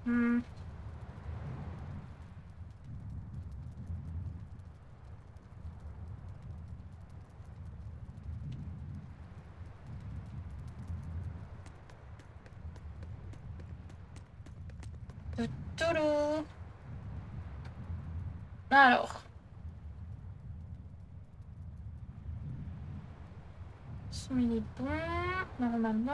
Hmm. Toutoulou. Alors, son il est bon, normalement.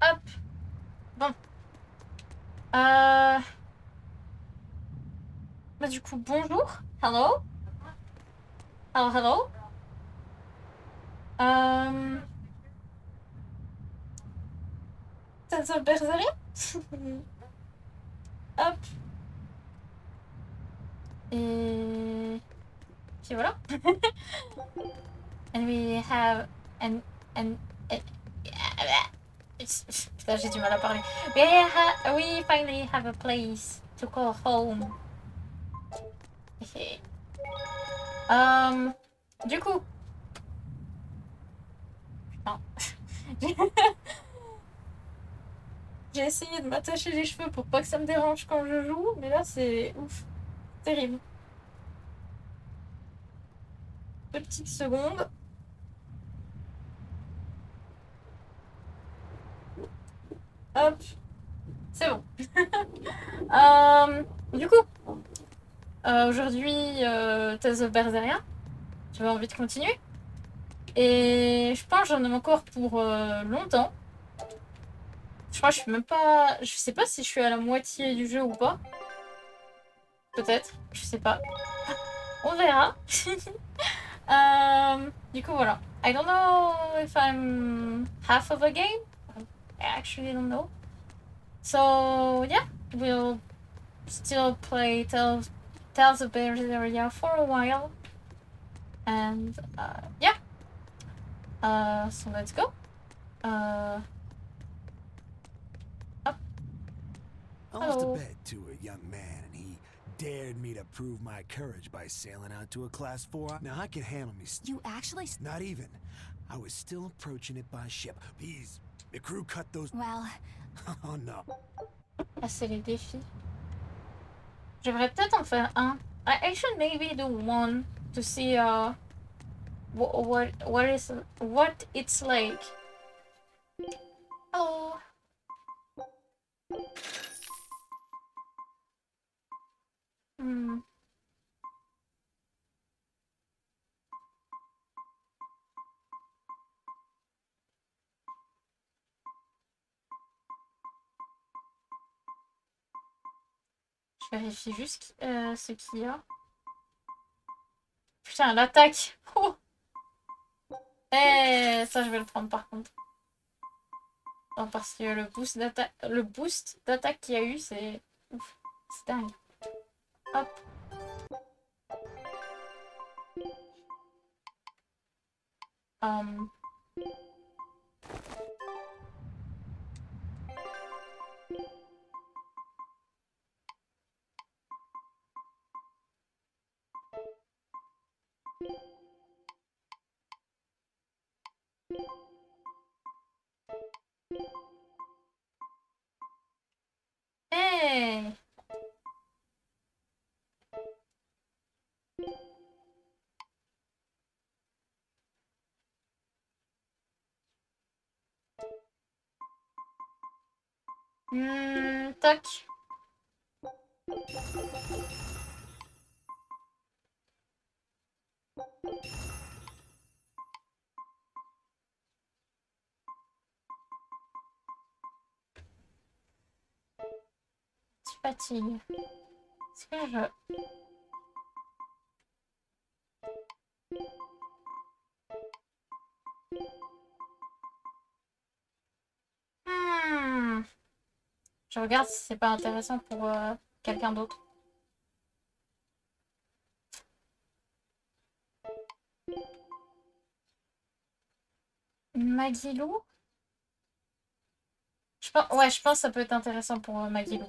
Hop, bon. Bah du coup, bonjour. Hello. Hello, hello. Tales of Berseria. Hop. Et puis voilà. And we have and putain, j'ai du mal à parler. We finally have a place to call home. Du coup, non. J'ai essayé de m'attacher les cheveux pour pas que ça me dérange quand je joue, mais là c'est ouf, terrible. Petite seconde. Hop, c'est bon. Du coup, aujourd'hui, Tales of Berseria, j'avais envie de continuer. Et je pense que j'en ai encore pour longtemps. Je crois que je suis même pas... Je sais pas si je suis à la moitié du jeu ou pas. Peut-être, je sais pas. On verra. Du coup, voilà. I don't know if I'm half of a game. I actually don't know. So, yeah, we'll still play Tales of Berseria for a while. And, yeah. So let's go. Up. I lost a bet to a young man, and he dared me to prove my courage by sailing out to a class 4. Now I can handle me. You actually... Not even. I was still approaching it by ship. The crew cut those... Well... Oh no. Ah, c'est les défis. J'aimerais peut-être en faire un. I should maybe do one to see what it's like. Oh. Hmm. Je vérifie juste ce qu'il y a. Putain, l'attaque. Oh. Ça je vais le prendre par contre. Non, parce que le boost d'attaque qu'il y a eu, c'est ouf. C'est dingue. Hop. Um. Hey. Tac. Petite fatigue. Est-ce que je... Je regarde si c'est pas intéressant pour quelqu'un d'autre. Magilou? Ouais, je pense que ça peut être intéressant pour Magilou.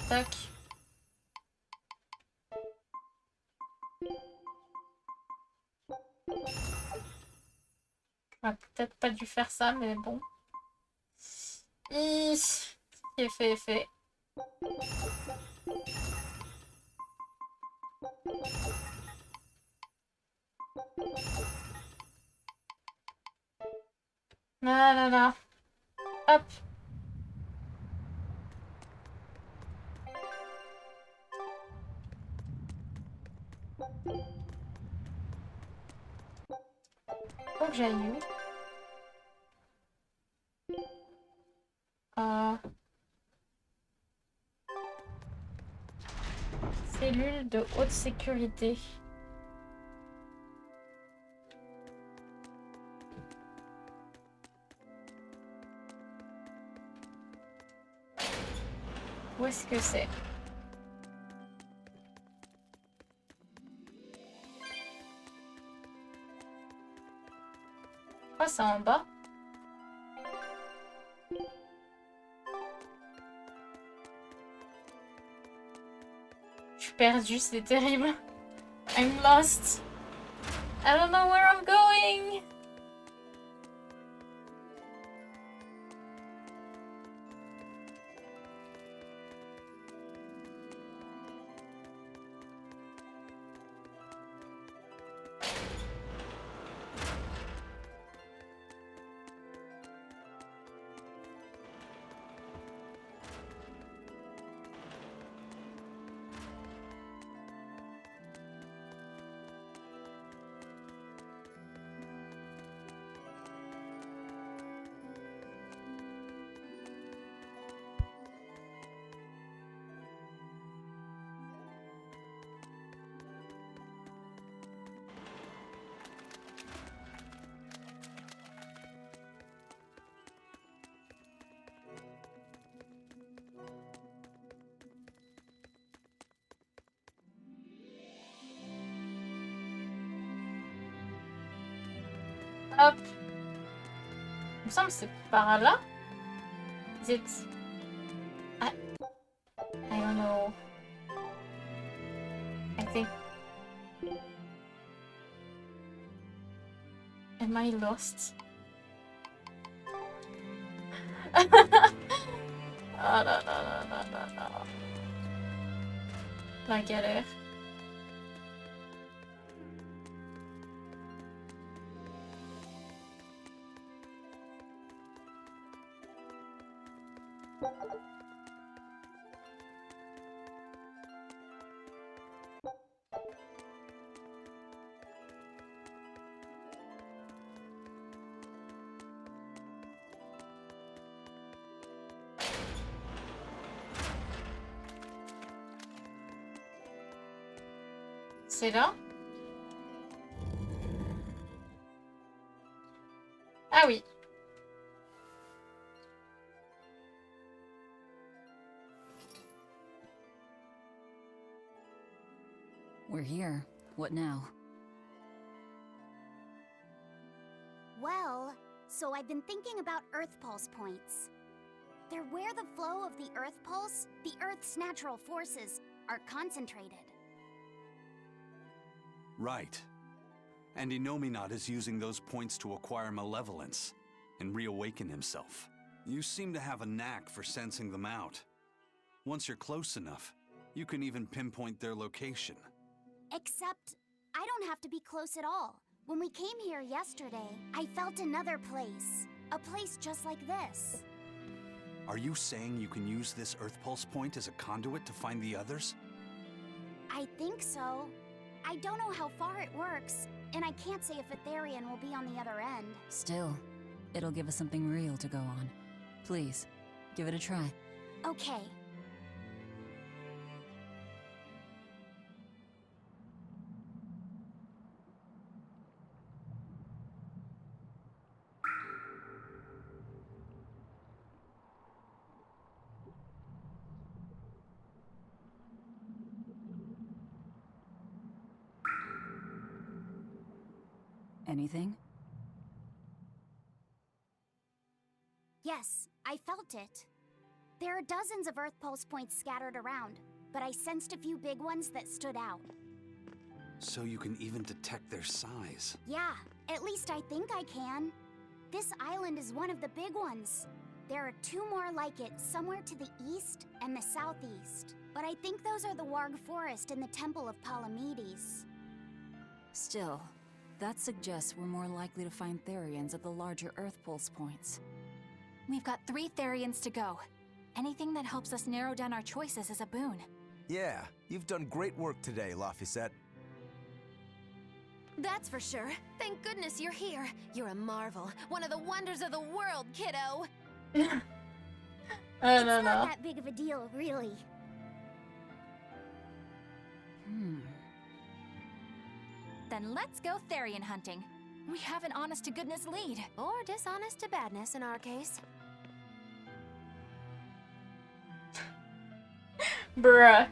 Tac. J'aurais peut-être pas dû faire ça, mais bon. Ce qui est fait est fait. Là, là, là. Hop. Faut que j'aille où? Cellule de haute sécurité. Où est-ce que c'est? Oh, c'est en bas. Je suis perdue, c'est terrible. I'm lost. I don't know where I'm going. Hop. Il me semble que c'est par là. Is it? I don't know. I think. Am I lost? Ah là là là là là là. La galère. C'est là? Ah oui. We're here. What now? Well, so I've been thinking about Earth Pulse points. They're where the flow of the Earth Pulse, the Earth's natural forces, are concentrated. Right. And Inominat is using those points to acquire malevolence and reawaken himself. You seem to have a knack for sensing them out. Once you're close enough, you can even pinpoint their location. Except, I don't have to be close at all. When we came here yesterday, I felt another place. A place just like this. Are you saying you can use this Earth Pulse point as a conduit to find the others? I think so. I don't know how far it works, and I can't say if Etherian will be on the other end. Still, it'll give us something real to go on. Please, give it a try. Okay. Anything? Yes, I felt it. There are dozens of Earth Pulse points scattered around, but I sensed a few big ones that stood out. So you can even detect their size. Yeah, at least I think I can. This island is one of the big ones. There are 2 more like it somewhere to the east and the southeast. But I think those are the Warg Forest and the Temple of Palamedes. Still, that suggests we're more likely to find Therians at the larger Earth Pulse points. We've got 3 Therians to go. Anything that helps us narrow down our choices is a boon. Yeah, you've done great work today, Laphicet. That's for sure. Thank goodness you're here. You're a marvel. One of the wonders of the world, kiddo. I It's don't not know. that big of a deal, really. Then let's go Therian hunting. We have an honest-to-goodness lead. Or dishonest-to-badness in our case. Bruh.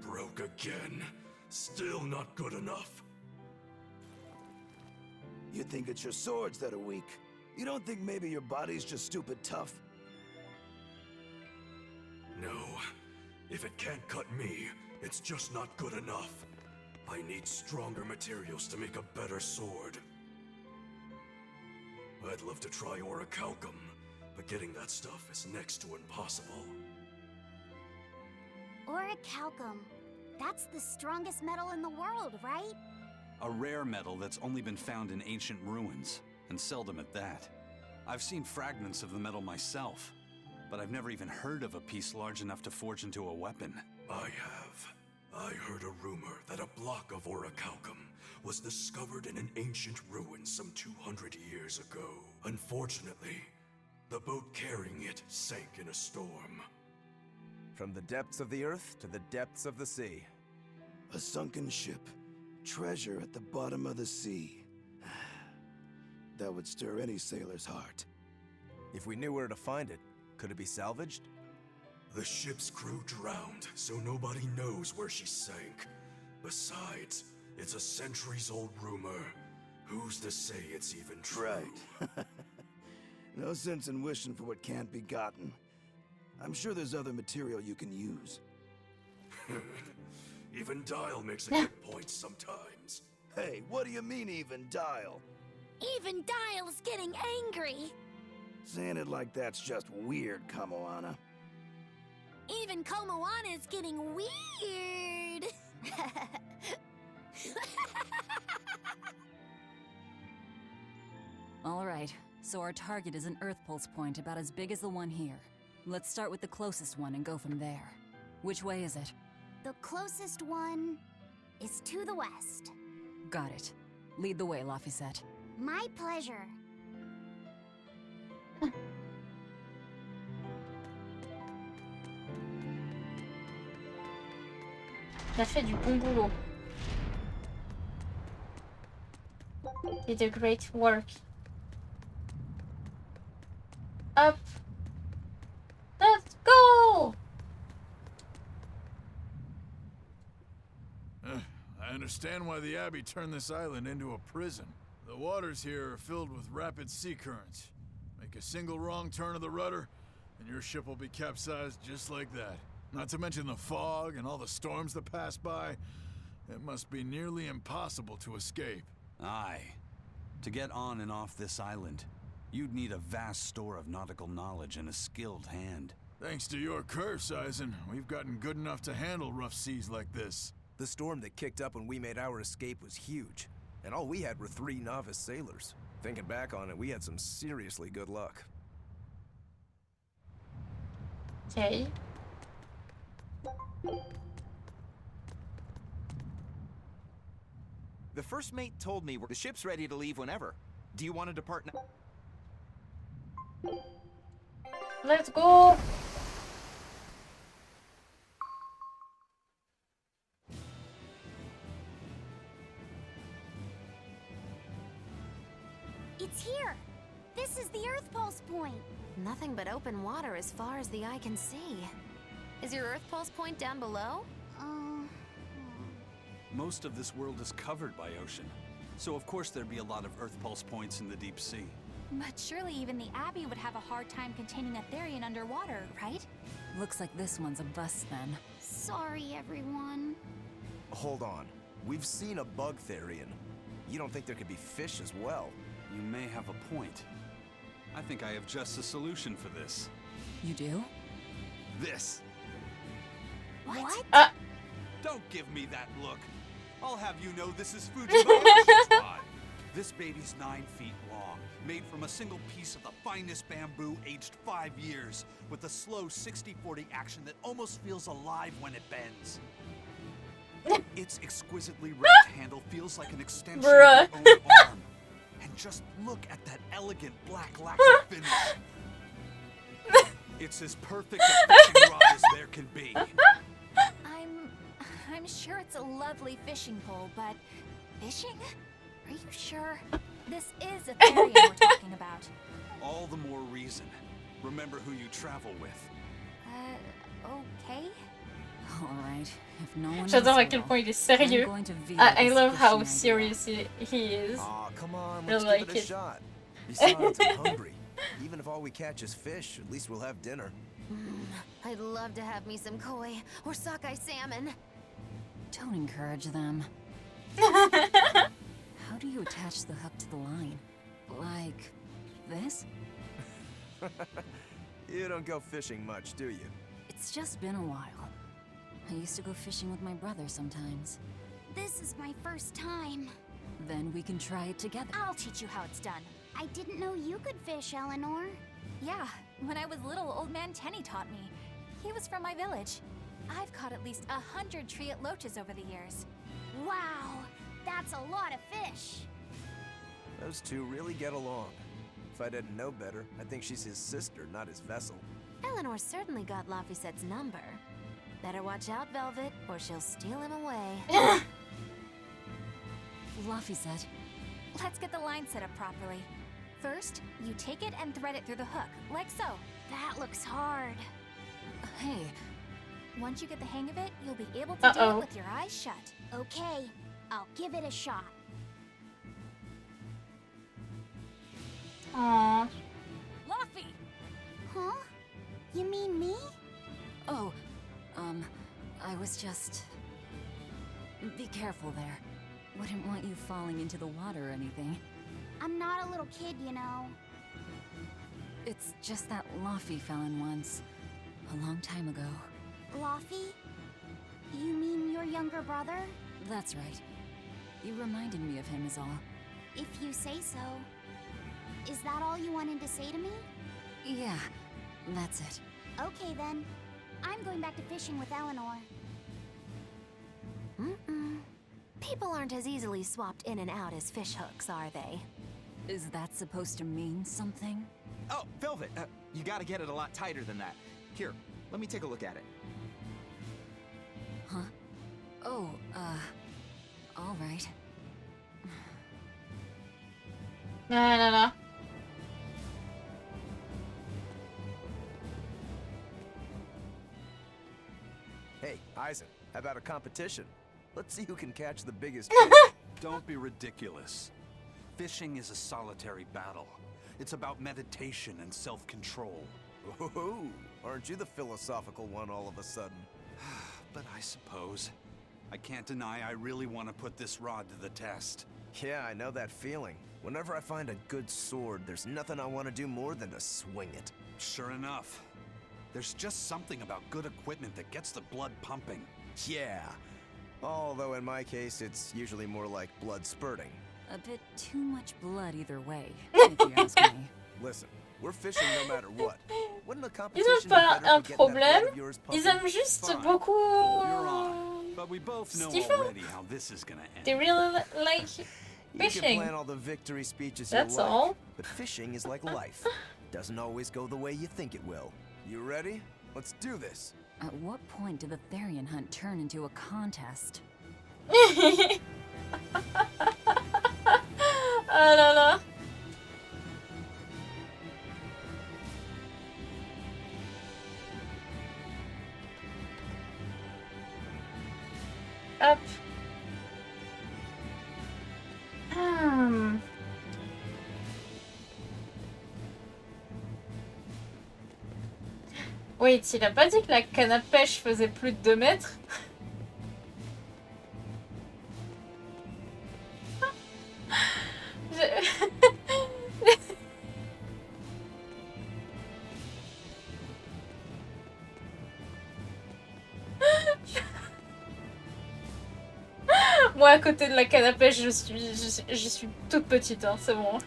Broke again. Still not good enough. You think it's your swords that are weak. You don't think maybe your body's just stupid tough? No. If it can't cut me, it's just not good enough. I need stronger materials to make a better sword. I'd love to try orichalcum, but getting that stuff is next to impossible. Orichalcum. That's the strongest metal in the world, right? A rare metal that's only been found in ancient ruins, and seldom at that. I've seen fragments of the metal myself, but I've never even heard of a piece large enough to forge into a weapon. I have. I heard a rumor that a block of orichalcum was discovered in an ancient ruin some 200 years ago. Unfortunately, the boat carrying it sank in a storm. From the depths of the earth to the depths of the sea. A sunken ship. Treasure at the bottom of the sea. That would stir any sailor's heart. If we knew where to find it, could it be salvaged? The ship's crew drowned, so nobody knows where she sank. Besides, it's a centuries-old rumor. Who's to say it's even true? Right. No sense in wishing for what can't be gotten. I'm sure there's other material you can use. Even Dial makes a good point sometimes. Hey, what do you mean, even Dial? Even Dial's getting angry. Saying it like that's just weird, Kamoana. Even Komoana's getting weird. Alright, so our target is an Earth Pulse point about as big as the one here. Let's start with the closest one and go from there. Which way is it? The closest one is to the west. Got it. Lead the way, Laphicet. My pleasure. Il a fait du bon boulot. Did a great work. Up. Let's go! I understand why the Abbey turned this island into a prison. The waters here are filled with rapid sea currents. Make a single wrong turn of the rudder, and your ship will be capsized just like that. Not to mention the fog and all the storms that pass by. It must be nearly impossible to escape. Aye. To get on and off this island, you'd need a vast store of nautical knowledge and a skilled hand. Thanks to your curse, Eisen, we've gotten good enough to handle rough seas like this. The storm that kicked up when we made our escape was huge, and all we had were 3 novice sailors. Thinking back on it, we had some seriously good luck. Okay. The first mate told me the ship's ready to leave whenever. Do you want to depart now? Let's go! It's here. This is the Earth Pulse point. Nothing but open water as far as the eye can see. Is your Earth Pulse point down below? Most of this world is covered by ocean, so of course there'd be a lot of Earth Pulse points in the deep sea. But surely even the Abbey would have a hard time containing a Therian underwater, right? Looks like this one's a bust then. Sorry, everyone. Hold on. We've seen a bug Therian. You don't think there could be fish as well? You may have a point. I think I have just a solution for this. You do? This. What? Don't give me that look. I'll have you know this is Fujiwara's rod. This baby's 9 feet long, made from a single piece of the finest bamboo aged 5 years, with a slow 60-40 action that almost feels alive when it bends. Its exquisitely ribbed handle feels like an extension of your own arm. And just look at that elegant black lacquer finish. It's as perfect a fishing rod as there can be. I'm sure it's a lovely fishing pole, but fishing? Are you sure? This is a Therian we're talking about. All the more reason. Remember who you travel with. Okay. Alright, if no one J'adore else à quel will, point il est I'm sérieux. going to veto I this love how fishing serious he is. Aw, come on, I let's like give it a it. shot. Besides, I'm hungry. Even if all we catch is fish, at least we'll have dinner. I'd love to have me some koi or sockeye salmon. Don't encourage them. How do you attach the hook to the line? Like this? You don't go fishing much, do you? It's just been a while. I used to go fishing with my brother sometimes. This is my first time. Then we can try it together. I'll teach you how it's done. I didn't know you could fish, Eleanor. Yeah, when I was little, old man Tenny taught me. He was from my village. I've caught at least 100 triot loaches over the years. Wow, that's a lot of fish. Those two really get along. If I didn't know better, I'd think she's his sister, not his vessel. Eleanor certainly got Laphicette's number. Better watch out, Velvet, or she'll steal him away. Laphicette. Let's get the line set up properly. First, you take it and thread it through the hook, like so. That looks hard. Hey, Once you get the hang of it, you'll be able to do it with your eyes shut. Okay, I'll give it a shot. Aww. Laffy! Huh? You mean me? oh, I was just... Be careful there. Wouldn't want you falling into the water or anything. I'm not a little kid, you know. It's just that Laffy fell in once. A long time ago. Laffy? You mean your younger brother? That's right. You reminded me of him is all. If you say so. Is that all you wanted to say to me? Yeah, that's it. Okay then. I'm going back to fishing with Eleanor. People aren't as easily swapped in and out as fish hooks, are they? Is that supposed to mean something? Oh, Velvet, you gotta get it a lot tighter than that. Here, let me take a look at it. Huh? Oh, all right. No. Hey, Eisen, how about a competition? Let's see who can catch the biggest fish. Don't be ridiculous. Fishing is a solitary battle. It's about meditation and self-control. Ooh, aren't you the philosophical one all of a sudden? But I suppose. I can't deny I really want to put this rod to the test. Yeah, I know that feeling. Whenever I find a good sword, there's nothing I want to do more than to swing it. Sure enough. There's just something about good equipment that gets the blood pumping. Yeah. Although in my case, it's usually more like blood spurting. A bit too much blood either way, if you ask me. Listen, we're fishing no matter what. Wouldn't a Ils competition ont be pas better un for getting that problème, blood of yours ils pumping? aiment juste Fine. beaucoup You're on. But we both know ce qu'ils font. already how this is gonna end. They really like You can fishing. plan all the victory speeches That's you like, all. but fishing is like life. Doesn't always go the way you think it will. You ready? Let's do this. At what point did the Therian hunt turn into a contest? Ah là là. Hop. Wait, il a pas dit que la canne à pêche faisait plus de 2 mètres? Je- Moi, à côté de la canne à pêche, je suis toute petite, hein, c'est bon.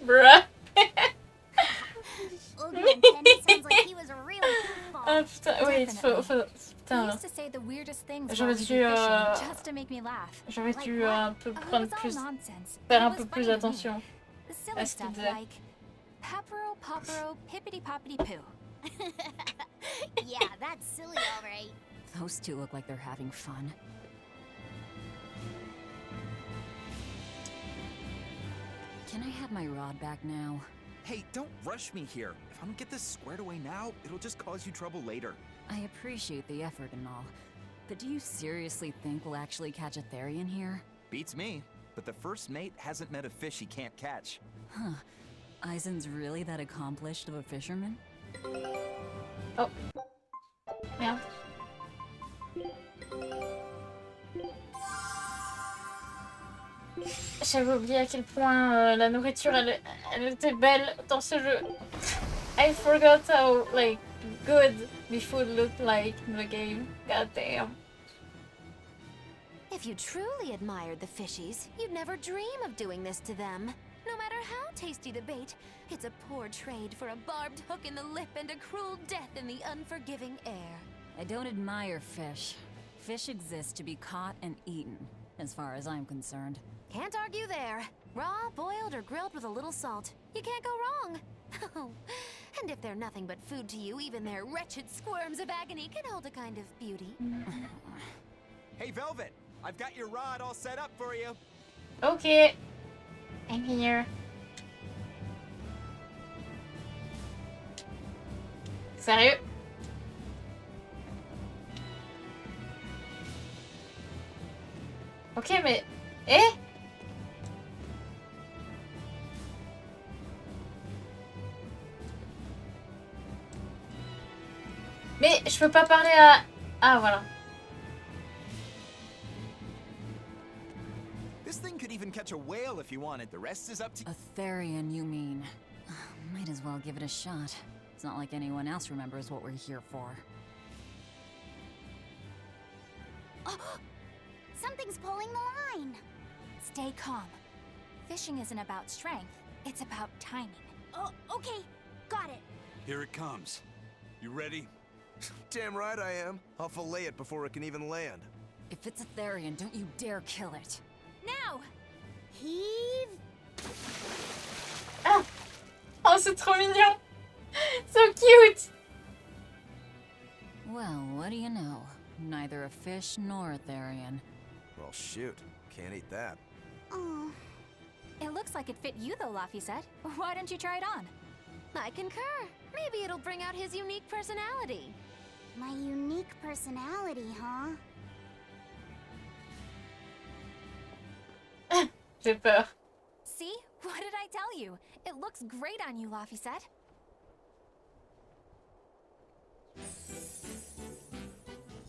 Bruh. Old man Tenny sounds like he was a real goofball. Ah putain, oui, putain, He là. used to say the weirdest things while J'aurais we'd dû, be fishing, just to make me laugh. J'aurais Like dû what? un peu Oh, it prendre was all plus, nonsense. faire It un was peu funny plus to me. attention The à silly ce qu'il stuff disait. like papero, popero, pippity poppity poo. Yeah, that's silly, alright. Those two look like they're having fun. Can I have my rod back now? Hey, don't rush me here. If I don't get this squared away now, it'll just cause you trouble later. I appreciate the effort and all, but do you seriously think we'll actually catch a Therian here? Beats me. But the first mate hasn't met a fish he can't catch. Huh. Eisen's really that accomplished of a fisherman? Oh. Merde. J'avais oublié à quel point la nourriture elle était belle dans ce jeu. I forgot how like good the food looked like in the game. God damn. If you truly admired the fishies, you'd never dream of doing this to them. No matter how tasty the bait, it's a poor trade for a barbed hook in the lip and a cruel death in the unforgiving air. I don't admire fish. Fish exist to be caught and eaten, as far as I'm concerned. Can't argue there. Raw, boiled, or grilled with a little salt. You can't go wrong. Oh, and if they're nothing but food to you, even their wretched squirms of agony can hold a kind of beauty. Hey, Velvet! I've got your rod all set up for you. Okay. I'm here. Sérieux? Ok, mais... Eh? Mais je peux pas parler à... Ah, voilà. This thing could even catch a whale if you wanted. The rest is up to... A Therian, you mean? Might as well give it a shot. It's not like anyone else remembers what we're here for. Oh, something's pulling the line. Stay calm. Fishing isn't about strength, it's about timing. Oh, okay. Got it. Here it comes. You ready? Damn right I am. I'll fillet it before it can even land. If it's a Therian, don't you dare kill it. Now! Heave. Ah! Oh, c'est trop mignon! So cute! Well, what do you know? Neither a fish nor a Therian. Well, shoot. Can't eat that. Oh. It looks like it fit you though, Laphicet. Why don't you try it on? I concur. Maybe it'll bring out his unique personality. My unique personality, huh? J'ai peur. See? What did I tell you? It looks great on you, Laphicet.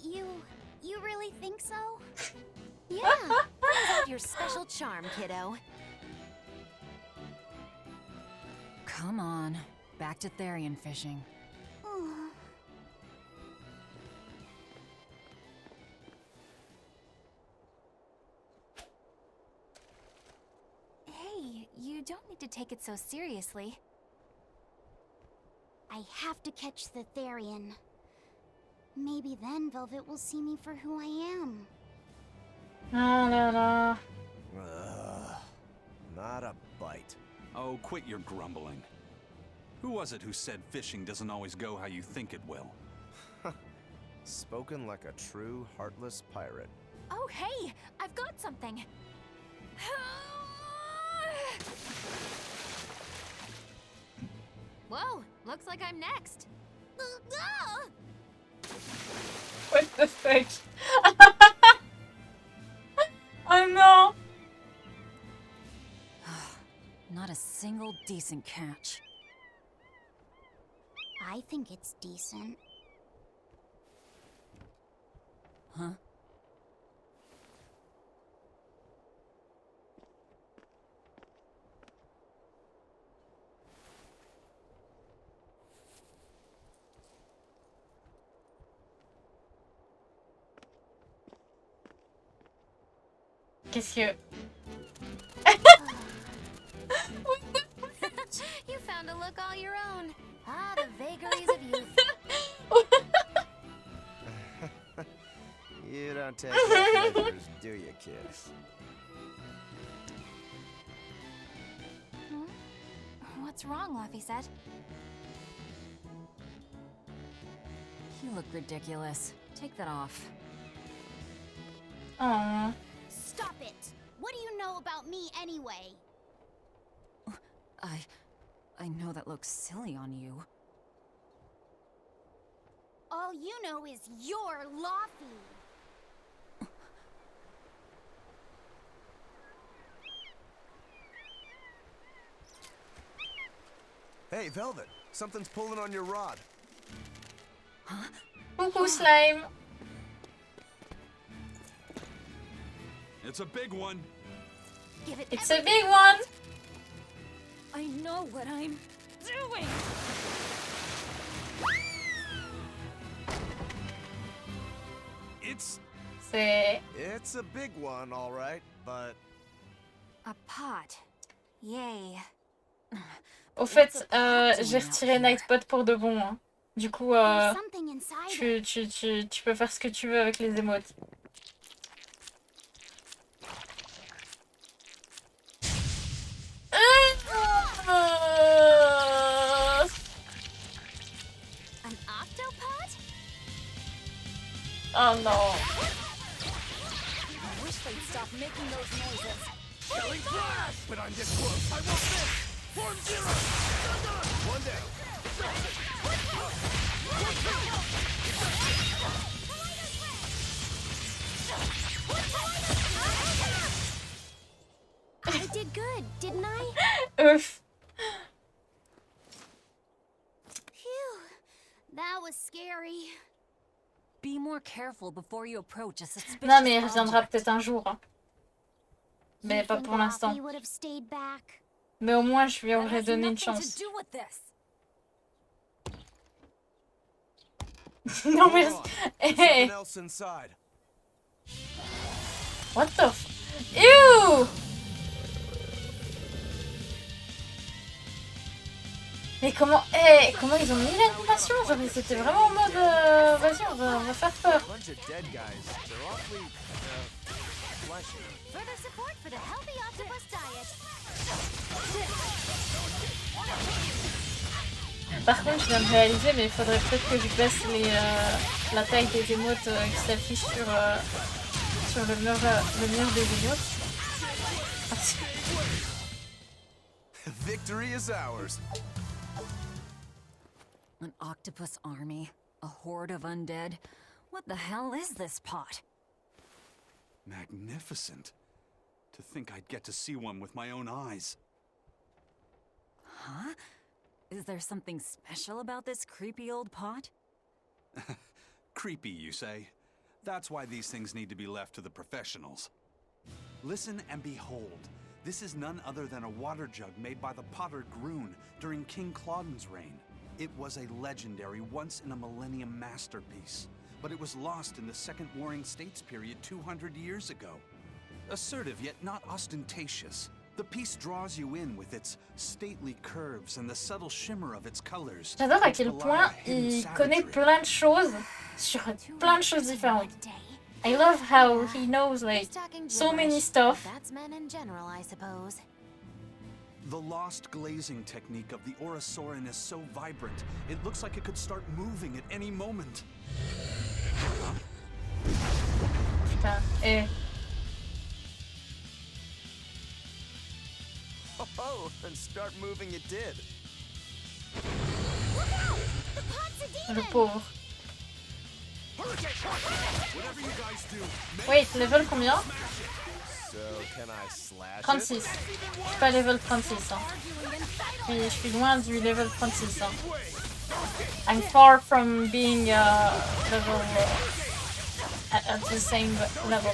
You really think so? Yeah, brings out your special charm, kiddo. Come on. Back to Therian fishing. Oh. Hey, you don't need to take it so seriously. I have to catch the Therian. Maybe then Velvet will see me for who I am. Ah là là. Not a bite. Oh, quit your grumbling. Who was it who said fishing doesn't always go how you think it will? Spoken like a true, heartless pirate. Oh, hey! I've got something! Whoa, looks like I'm next. What the fuck? Oh no! Not a single decent catch. I think it's decent. Huh? Qu'est-ce que... You found a look all your own. Ah, the vagaries of youth. You don't take half measures, do you, kid? What's wrong, Laphicet? You look ridiculous. Take that off. Oh. Stop it! What do you know about me anyway? I know that looks silly on you. All you know is you're Laffy. Hey, Velvet, something's pulling on your rod. Coucou slime. It's a big one. Give it It's a big one. I know what I'm doing! It's a big one, all right, but... A pot. Yay. Au fait, j'ai retiré Nightbot pour de bon. Hein. Du coup, There's something inside tu peux faire ce que tu veux avec les émotes. An octopod? Oh no. I wish they'd stop making those noises. Killing flash! But I'm this close, I won't miss! Form zero! One down. I did good, didn't I? Ouf. Phew. That was scary. Be more careful before you approach a suspicious Non mais il reviendra object. peut-être un jour. Hein. Mais You pas think pour l'instant. Laffy would have stayed back? Mais au moins je lui That aurais has donné une nothing to chance. do with this. Non mais... Hold on. Hey. Something else inside. What the f... Ew. Mais comment ils ont mis l'animation? Genre c'était vraiment en mode vas-y on va faire peur. Bunch of dead guys. They're awfully, fleshy. Further support for the healthy octopus diet. Par contre je viens de réaliser mais il faudrait peut-être que je baisse la taille des émotes qui s'affichent sur le mur des émotes. Parce que... Victory is ours. An octopus army? A horde of undead? What the hell is this pot? Magnificent. To think I'd get to see one with my own eyes. Huh? Is there something special about this creepy old pot? Creepy, you say? That's why these things need to be left to the professionals. Listen and behold. This is none other than a water jug made by the potter Groon during King Clauden's reign. It was a legendary, once-in-a-millennium masterpiece, but it was lost in the Second Warring States period 200 years ago. Assertive yet not ostentatious, the piece draws you in with its stately curves and the subtle shimmer of its colors. J'adore à quel point il connaît plein de choses sur plein de choses différentes. I love how he knows like so many stuff. That's men in general, I suppose. The lost glazing technique of the Orosaurin is so vibrant, it looks like it could start moving at any moment. Putain, Oh, and start moving it did. Look out! The pot's a le demon! pauvre. Whatever you guys do, Wait, level combien? So, can I slash 36. it? Je suis pas level 36. Hein. Je suis loin du level 36. Hein. I'm far from being level at the same level.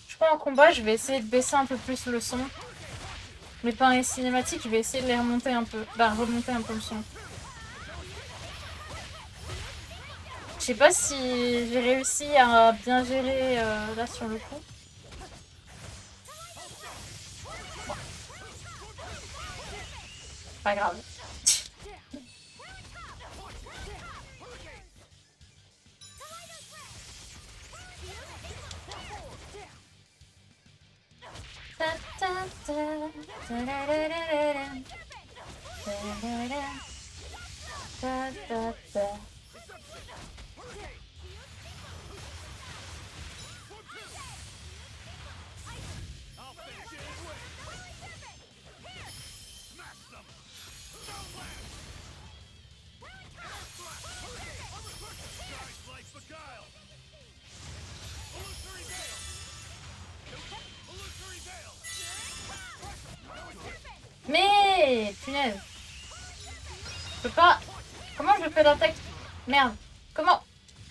Je crois en combat, je vais essayer de baisser un peu plus le son. Mais pas les cinématiques, je vais essayer de les remonter un peu. Bah, remonter un peu le son. Je sais pas si j'ai réussi à bien gérer là sur le coup. Pas grave. Mais punaise. Je peux pas. Comment je fais l'attaque? Merde. Comment?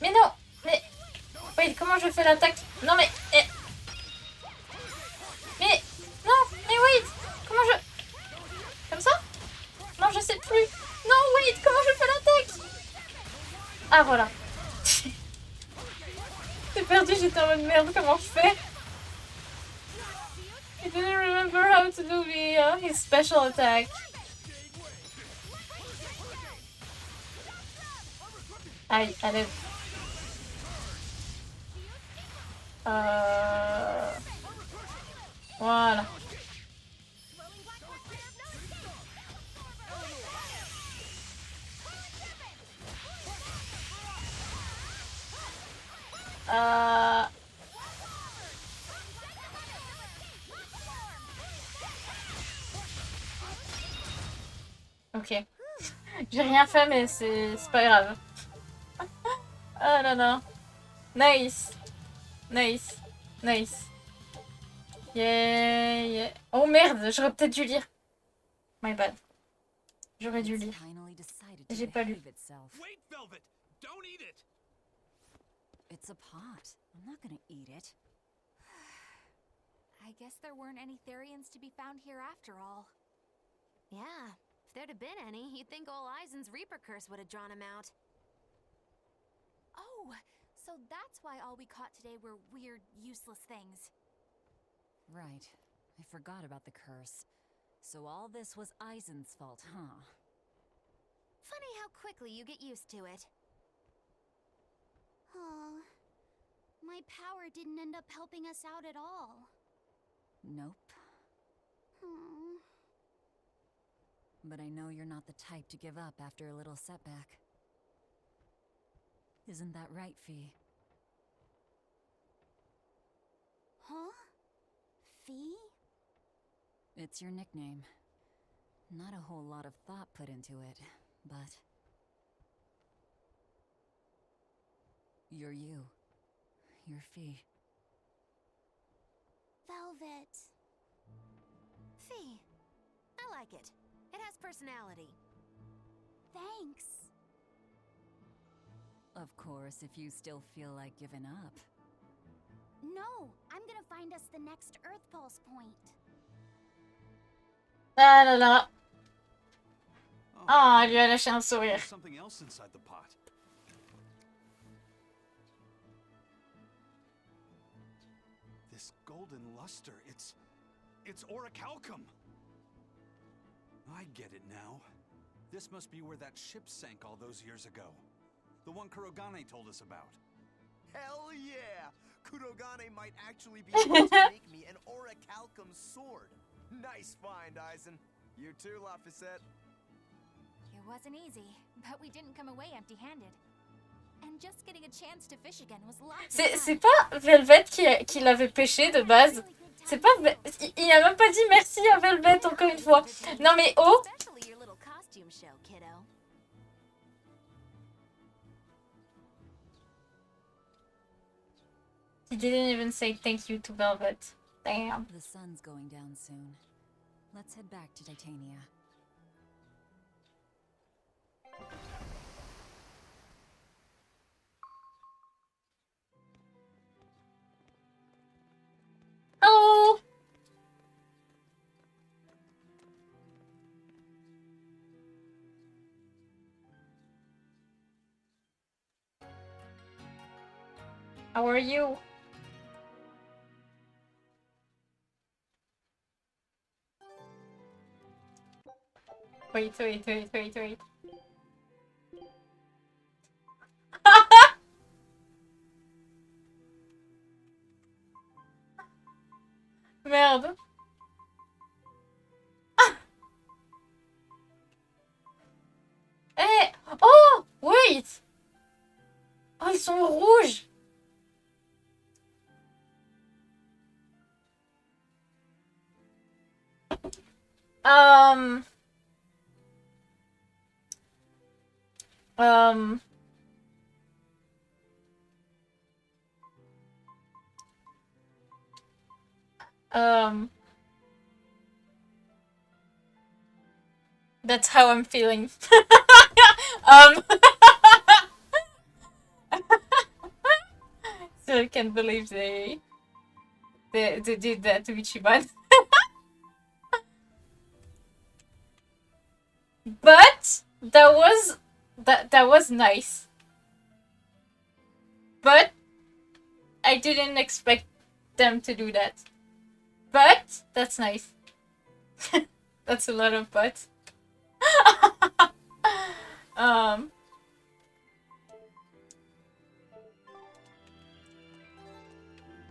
Mais non. Mais wait, comment je fais l'attaque? Non mais mais non. Mais wait. Comment je? Comme ça? Non, je sais plus. Non, wait. Comment je fais l'attaque? Ah voilà. J'ai perdu. J'étais en mode merde. Comment je fais? I didn't remember how to do his special attack. Aïe, allez. Voilà. Ok. J'ai rien fait, mais c'est pas grave. Ah là là. Nice. Nice. Nice. Yeah, yeah. Oh merde, j'aurais peut-être dû lire. My bad. J'aurais dû lire. J'ai pas lu. Wait, Velvet! Don't eat it! It's a pot. I'm not gonna eat it. I guess there weren't any Therians to be found here after all. Yeah, if there'd have been any, you'd think ol' Eisen's Reaper curse would have drawn him out. Oh, so that's why all we caught today were weird, useless things. Right. I forgot about the curse. So all this was Eisen's fault, huh? Funny how quickly you get used to it. Oh, my power didn't end up helping us out at all. Nope. Hmm. But I know you're not the type to give up after a little setback. Isn't that right, Fee? Huh? Fee? It's your nickname. Not a whole lot of thought put into it, but... You're you. You're Fee. Velvet. Fee. I like it. It has personality. Thanks. Of course, if you still feel like giving up. No, I'm gonna find us the next Earth Pulse point. Ah là là. Ah, lui a lâché un sourire. There's something else inside the pot. This golden luster, it's orichalcum. I get it now. This must be where that ship sank all those years ago. The one Kurogane told us about. Hell yeah! Kurogane might actually be able to make me an orichalcum sword. Nice find, Eisen. You too, Laphicette. It wasn't easy, but we didn't come away empty-handed. And just getting a chance to fish again was lots of fun. C'est pas Velvet qui l'avait pêché de base. C'est pas... Il a même pas dit merci à Velvet encore une fois. Non mais oh. Especially your little costume show, kiddo. He didn't even say thank you to Velvet. Damn. The sun's going down soon. Let's head back to Titania. Oh! How are you? Wait. Merde. Eh! Oh! Wait! Oh, ils sont rouges! Um... Um... Um... That's how I'm feeling. um... So I can't believe they did that to Ichiban. But that was nice. But I didn't expect them to do that. But that's nice. That's a lot of buts. um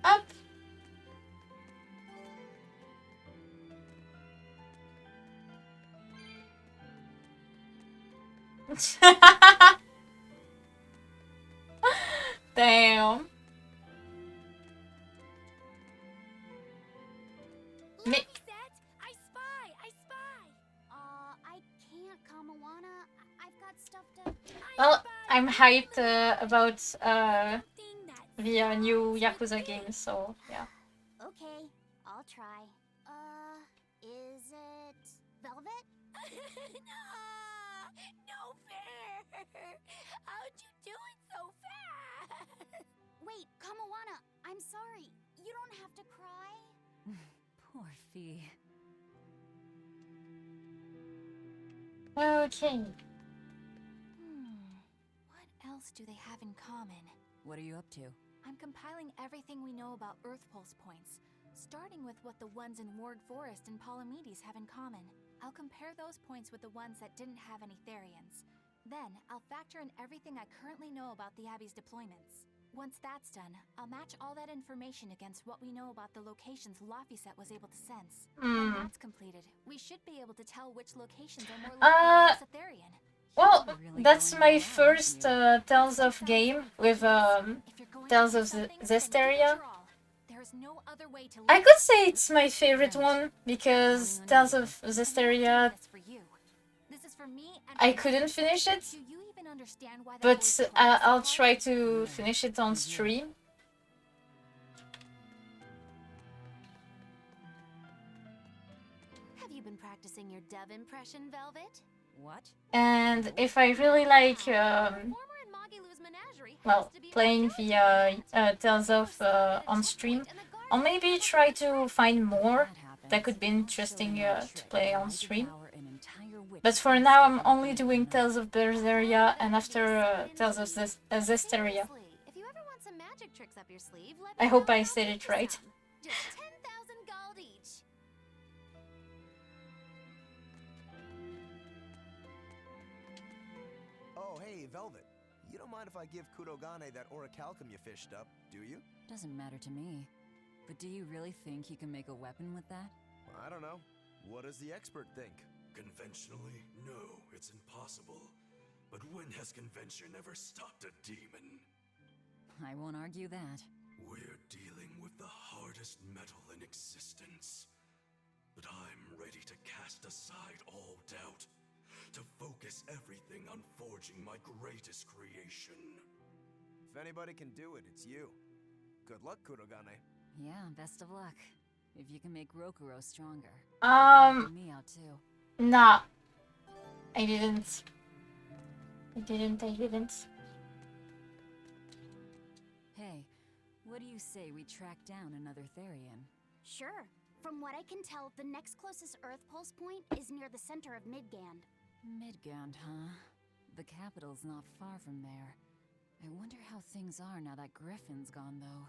Up. Damn. Look, I spy! I can't, Kamawana. I've got stuff to... Well, I'm hyped about the new Yakuza game, so yeah. Okay, I'll try. Is it Velvet? No fair! How'd you do it so fast? Wait, Kamawana, I'm sorry. You don't have to cry. Poor Fee. Okay. What else do they have in common? What are you up to? I'm compiling everything we know about Earth Pulse points, starting with what the ones in Ward Forest and Palamedes have in common. I'll compare those points with the ones that didn't have any Therians. Then, I'll factor in everything I currently know about the Abbey's deployments. Once that's done, I'll match all that information against what we know about the locations Laphicet was able to sense. When that's completed, we should be able to tell which locations are more likely to use a Therian. Well, that's my first Tales of game with Tales of Zestiria. I could say it's my favorite one because Tales of Zestiria, I couldn't finish it, but I'll try to finish it on stream. Have you been practicing your dove impression, Velvet? What? And if I really like, well, playing the Tales of on stream, I'll maybe try to find more that could be interesting to play on stream. But for now, I'm only doing Tales of Berseria and after Tales of Zestiria. I hope I said it right. Just 10,000 gold each. Oh, hey, Velvet. You don't mind if I give Kurogane that orichalcum you fished up, do you? Doesn't matter to me. But do you really think he can make a weapon with that? I don't know. What does the expert think? Conventionally, no, it's impossible. But when has convention ever stopped a demon? I won't argue that. We're dealing with the hardest metal in existence. But I'm ready to cast aside all doubt, to focus everything on forging my greatest creation. If anybody can do it, it's you. Good luck, Kurogane. Yeah, best of luck. If you can make Rokuro stronger. Me out too. Nah. I didn't. I didn't. Hey, what do you say we track down another Therian? Sure. From what I can tell, the next closest Earth pulse point is near the center of Midgand. Midgand, huh? The capital's not far from there. I wonder how things are now that Griffin's gone, though.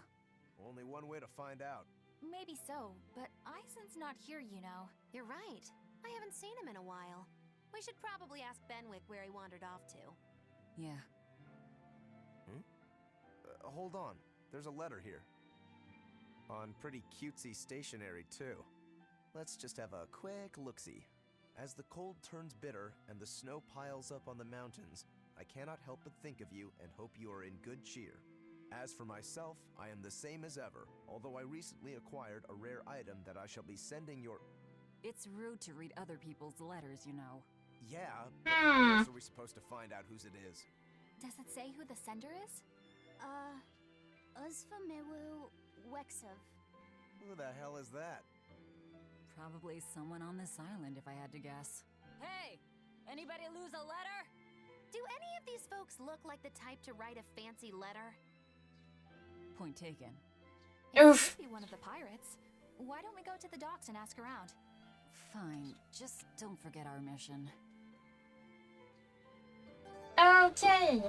Only one way to find out. Maybe so, but Aizen's not here, you know. You're right. I haven't seen him in a while. We should probably ask Benwick where he wandered off to. Yeah. Hold on. There's a letter here. On pretty cutesy stationery, too. Let's just have a quick look-see. As the cold turns bitter and the snow piles up on the mountains, I cannot help but think of you and hope you are in good cheer. As for myself, I am the same as ever, although I recently acquired a rare item that I shall be sending your... It's rude to read other people's letters, you know. Yeah, but how else are we supposed to find out whose it is? Does it say who the sender is? Uzfamewu Wexov. Who the hell is that? Probably someone on this island, if I had to guess. Hey! Anybody lose a letter? Do any of these folks look like the type to write a fancy letter? Point taken. Oof. It could be one of the pirates. Why don't we go to the docks and ask around? Fine, just don't forget our mission. Okay.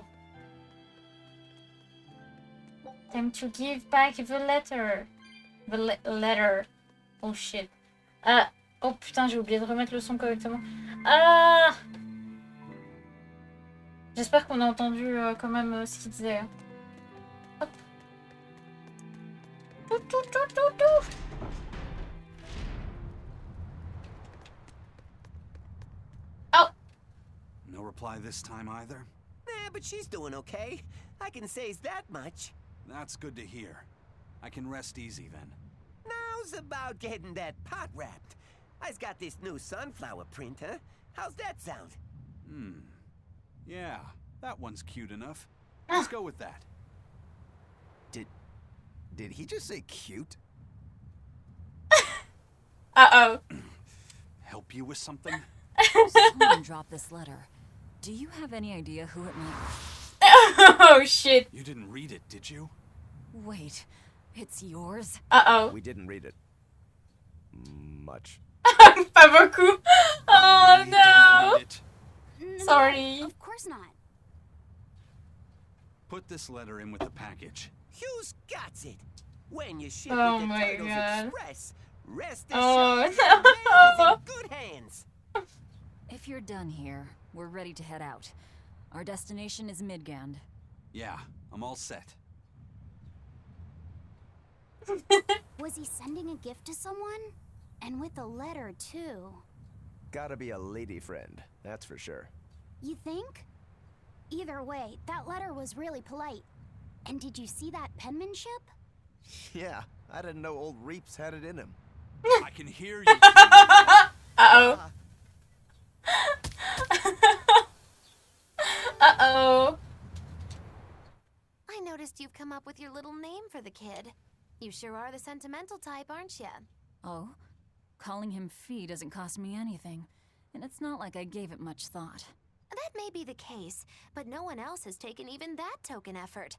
Time to give back the letter. The letter. Oh shit. Oh putain, j'ai oublié de remettre le son correctement. J'espère qu'on a entendu quand même ce qu'il disait. Hop. Tout. Oh. No reply this time either? But she's doing okay. I can say's that much. That's good to hear. I can rest easy then. Now's about getting that pot wrapped. I's got this new sunflower printer. How's that sound? Yeah, that one's cute enough. Let's go with that. Did he just say cute? Uh-oh. Help you with something? Someone dropped this letter. Do you have any idea who it might... Oh shit. You didn't read it, did you? Wait, it's yours? Uh-oh. We didn't read it. Much. Pas beaucoup. Oh We no. didn't read it. No, Sorry. of course not. Put this letter in with the package. Who's got it? When you ship Oh with the my Turtles God. Express, rest Oh, assured no. your man is in good hands. If you're done here, we're ready to head out. Our destination is Midgand. Yeah, I'm all set. Was he sending a gift to someone? And with a letter, too. Gotta be a lady friend, that's for sure. You think? Either way, that letter was really polite. And did you see that penmanship? Yeah, I didn't know old Reeps had it in him. I can hear you. Uh-oh. Uh-oh. I noticed you've come up with your little name for the kid. You sure are the sentimental type, aren't you? Oh? Calling him Fee doesn't cost me anything. And it's not like I gave it much thought. That may be the case, but no one else has taken even that token effort.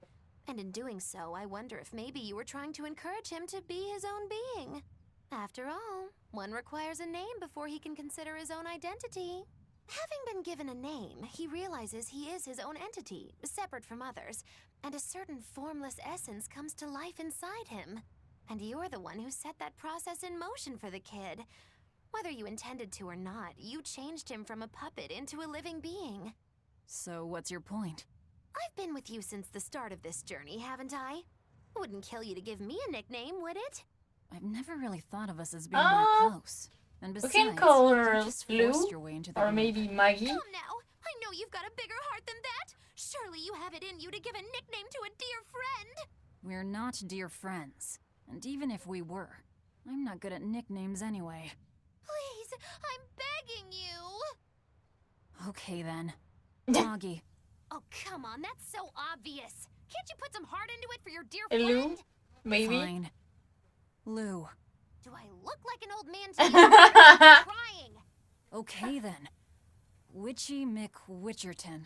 And in doing so, I wonder if maybe you were trying to encourage him to be his own being. After all, one requires a name before he can consider his own identity. Having been given a name, he realizes he is his own entity, separate from others, and a certain formless essence comes to life inside him. And you're the one who set that process in motion for the kid. Whether you intended to or not, you changed him from a puppet into a living being. So what's your point? I've been with you since the start of this journey, haven't I? Wouldn't kill you to give me a nickname, would it? I've never really thought of us as being very close. And We besides, can call her you just Lou, forced your way into the or group. maybe Maggie. Come now! I know you've got a bigger heart than that! Surely you have it in you to give a nickname to a dear friend! We're not dear friends. And even if we were, I'm not good at nicknames anyway. Please, I'm begging you! Okay then. Doggy. Oh, come on, that's so obvious! Can't you put some heart into it for your dear Lou? friend? Maybe. Fine. Lou. Do I look like an old man to you? I'm trying. Okay then. Witchy McWitcherton.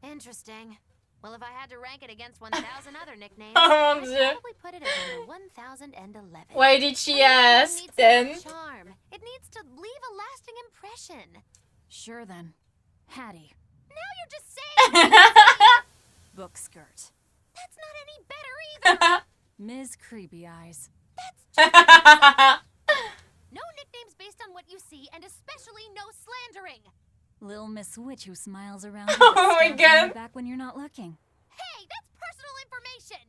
Interesting. Well, if I had to rank it against 1,000 other nicknames, Oh mon I'd dieu. probably put it at number 1011. Why did she A nickname ask needs then? some charm. It needs to leave a lasting impression. Sure then. Hattie. Now you're just saying Book skirt. that's not any better either. Ms. Creepy Eyes. No nicknames based on what you see, and especially no slandering. Lil Miss Witch who smiles around you Oh but my stabs you in the God. back when you're not looking. Hey, that's personal information.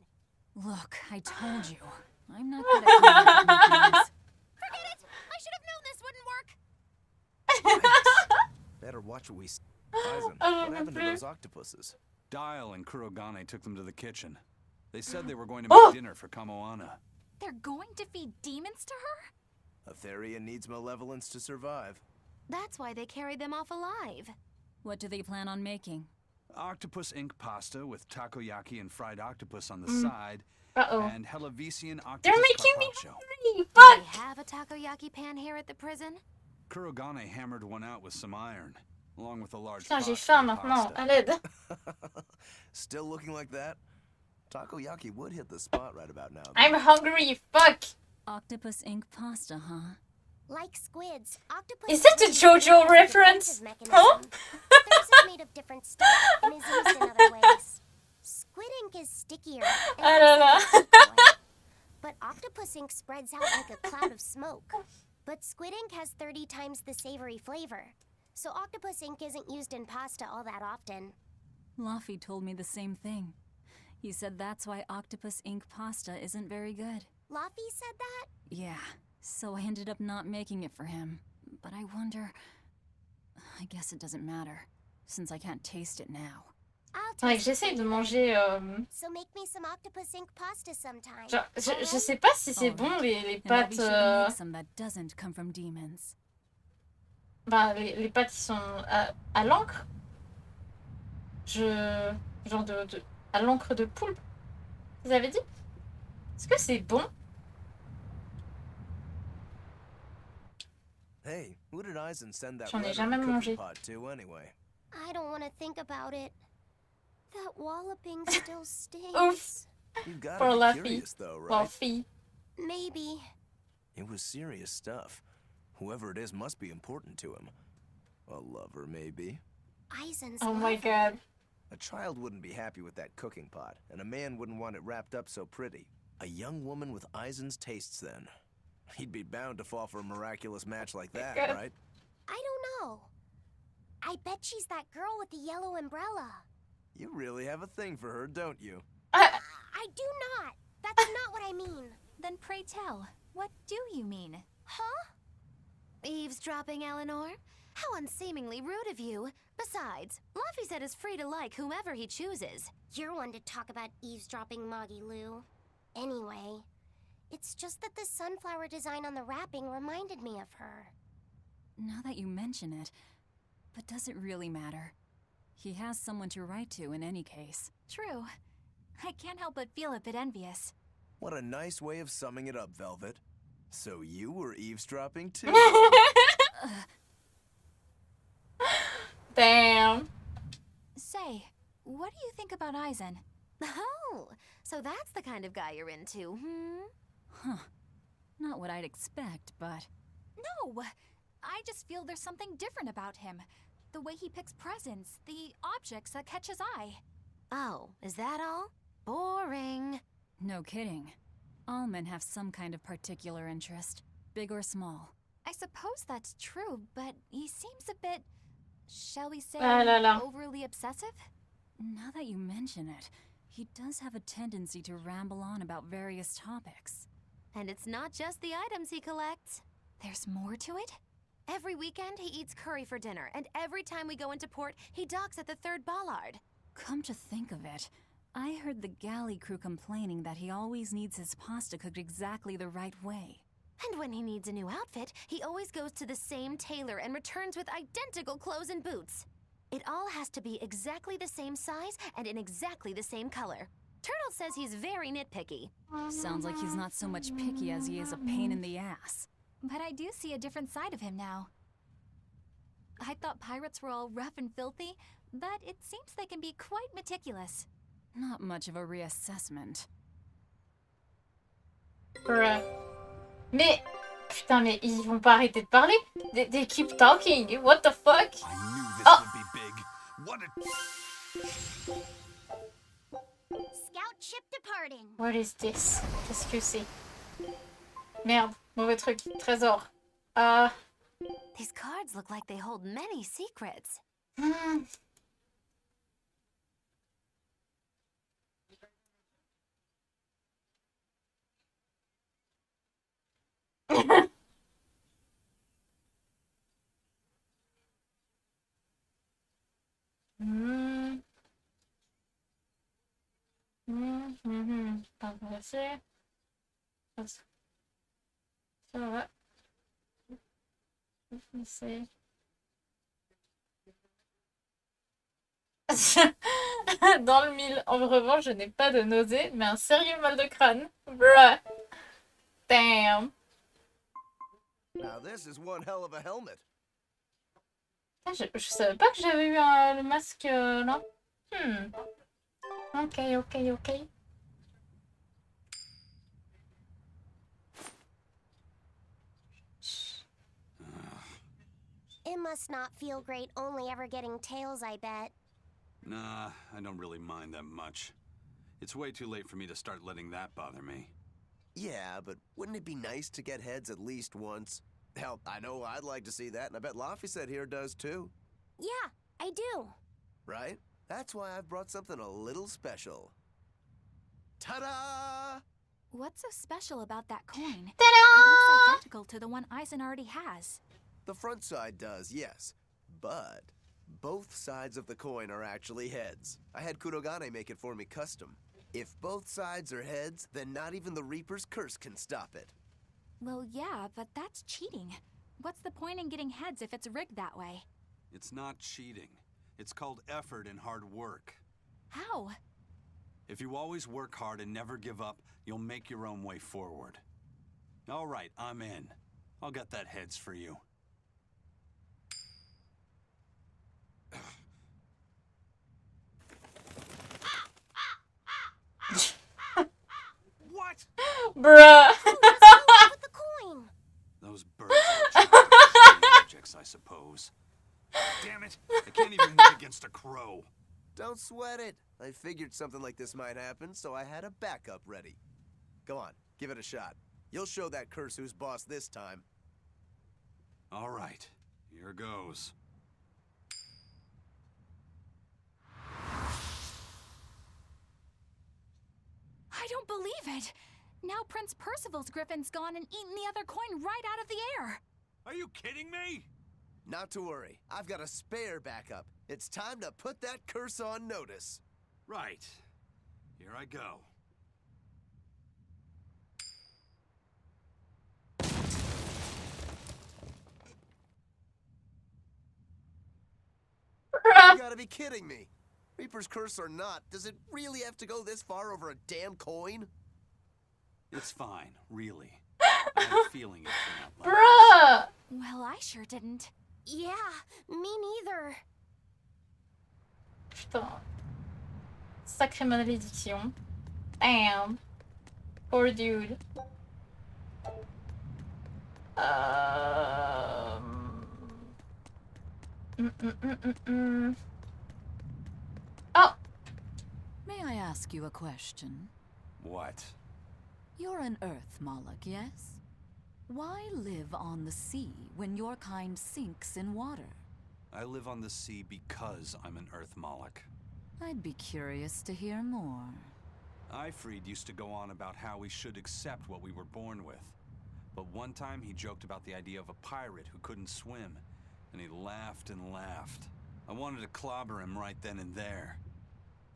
Look, I told you. I'm not good at coming up with nicknames. Forget it. I should have known this wouldn't work. Better watch what we see. Eisen, Oh, what happened to okay. those octopuses? Dial and Kurogane took them to the kitchen. They said they were going to Oh! make dinner for Kamoana. They're going to feed demons to her? Etheria needs malevolence to survive. That's why they carried them off alive. What do they plan on making? Octopus ink pasta with takoyaki and fried octopus on the side, Uh-oh. and Hellavisian octopus They're making me carpaccio. hungry. Do they Fuck. have a takoyaki pan here at the prison? Kurogane hammered one out with some iron, along with a large Putain, j'ai pot faim of maintenant. pasta. À l'aide. Still looking like that? Takoyaki would hit the spot right about now. I'm hungry. Fuck. Octopus ink pasta, huh? Like squids, octopus. Is that a JoJo reference? Huh? Theirs is made of different stuff and is used in other ways. Squid ink is stickier and I don't looks like a know. decoy, but octopus ink spreads out like a cloud of smoke. But squid ink has 30 times the savory flavor, so octopus ink isn't used in pasta all that often. Laffy told me the same thing. He said that's why octopus ink pasta isn't very good. Laffy said that? Yeah, so I ended up not making it for him. But I wonder... I guess it doesn't matter, since I can't taste it now. I'll Faudrait taste que it j'essaye de for you. manger. So make me some octopus ink pasta sometime. Genre, je alright? sais pas si c'est Alright. bon les And I'll be pâtes. sure to make some that doesn't come from demons. Bah, les pâtes qui sont à l'encre. Genre à l'encre de poulpe. Vous avez dit? Est-ce que c'est bon? Hey, who did Eisen send that J'en ai letter jamais and cooking mangé. pot to anyway? I don't want to think about it. That walloping still stings. Oof. You gotta Poor be Laffy. curious though, Well, right? fille. Maybe. It was serious stuff. Whoever it is must be important to him. A lover, maybe. Eisen's Oh my lover. god. A child wouldn't be happy with that cooking pot, and a man wouldn't want it wrapped up so pretty. A young woman with Eisen's tastes, then. He'd be bound to fall for a miraculous match like that, God. right? I don't know. I bet she's that girl with the yellow umbrella. You really have a thing for her, don't you? I do not. That's not what I mean. Then pray tell, what do you mean? Huh? Eavesdropping, Eleanor? How unseemingly rude of you. Besides, Laffy said is free to like whomever he chooses. You're one to talk about eavesdropping, Moggy Lou. Anyway, it's just that the sunflower design on the wrapping reminded me of her. Now that you mention it, but does it really matter? He has someone to write to in any case. True. I can't help but feel a bit envious. What a nice way of summing it up, Velvet. So you were eavesdropping too? Damn. Say, what do you think about Eisen? Oh, so that's the kind of guy you're into, hmm? Huh. Not what I'd expect, but... No! I just feel there's something different about him. The way he picks presents, the objects that catch his eye. Oh, is that all? Boring. No kidding. All men have some kind of particular interest, big or small. I suppose that's true, but he seems a bit, shall we say, Ah là là. overly obsessive? Now that you mention it, he does have a tendency to ramble on about various topics. And it's not just the items he collects. There's more to it? Every weekend, he eats curry for dinner, and every time we go into port, he docks at the 3rd bollard. Come to think of it, I heard the galley crew complaining that he always needs his pasta cooked exactly the right way. And when he needs a new outfit, he always goes to the same tailor and returns with identical clothes and boots. It all has to be exactly the same size and in exactly the same color. Turtle says he's very nitpicky. Sounds like he's not so much picky as he is a pain in the ass. But I do see a different side of him now. I thought pirates were all rough and filthy, but it seems they can be quite meticulous. Not much of a reassessment. Bruh. Mais... Putain, mais ils vont pas arrêter de parler? They keep talking. What the fuck? I knew this Oh. would be big. What a... Scout ship departing. What is this? Qu'est-ce que c'est? Merde, mauvais truc. Trésor. These cards look like they hold many secrets. Hmm. Hmm. Intéressé. Ça va. C'est... Dans le mille. En revanche, je n'ai pas de nausée, mais un sérieux mal de crâne. Bruh. Damn. Now this is one hell of a helmet. Je savais pas que j'avais eu le masque là. Ok. It must not feel great only ever getting tails, I bet. Nah, I don't really mind that much. It's way too late for me to start letting that bother me. Yeah, but wouldn't it be nice to get heads at least once? Hell, I know I'd like to see that, and I bet Laphicet here does too. Yeah, I do. Right? That's why I've brought something a little special. Ta-da! What's so special about that coin? Ta-da! It looks identical to the one Eisen already has. The front side does, yes. But both sides of the coin are actually heads. I had Kurogane make it for me custom. If both sides are heads, then not even the Reaper's curse can stop it. Well, yeah, but that's cheating. What's the point in getting heads if it's rigged that way? It's not cheating. It's called effort and hard work. How? If you always work hard and never give up, you'll make your own way forward. All right, I'm in. I'll get that heads for you. What? Bruh. With the coin. Those birds are just objects, I suppose. Damn it! I can't even win against a crow. Don't sweat it. I figured something like this might happen, so I had a backup ready. Go on, give it a shot. You'll show that curse who's boss this time. All right, here goes. I don't believe it! Now Prince Percival's griffin's gone and eaten the other coin right out of the air! Are you kidding me? Not to worry, I've got a spare backup. It's time to put that curse on notice. Right. Here I go. You gotta be kidding me. Reaper's curse or not, does it really have to go this far over a damn coin? It's fine, really. I had a feeling it turned out like Bruh. Well, I sure didn't. Yeah, me neither. Putain. Sacrée malédiction. Damn. Poor dude. Oh! May I ask you a question? What? You're an Earth Moloch, yes? Why live on the sea when your kind sinks in water? I live on the sea because I'm an Earth Moloch. I'd be curious to hear more. Ifrid used to go on about how we should accept what we were born with. But one time he joked about the idea of a pirate who couldn't swim, and he laughed and laughed. I wanted to clobber him right then and there,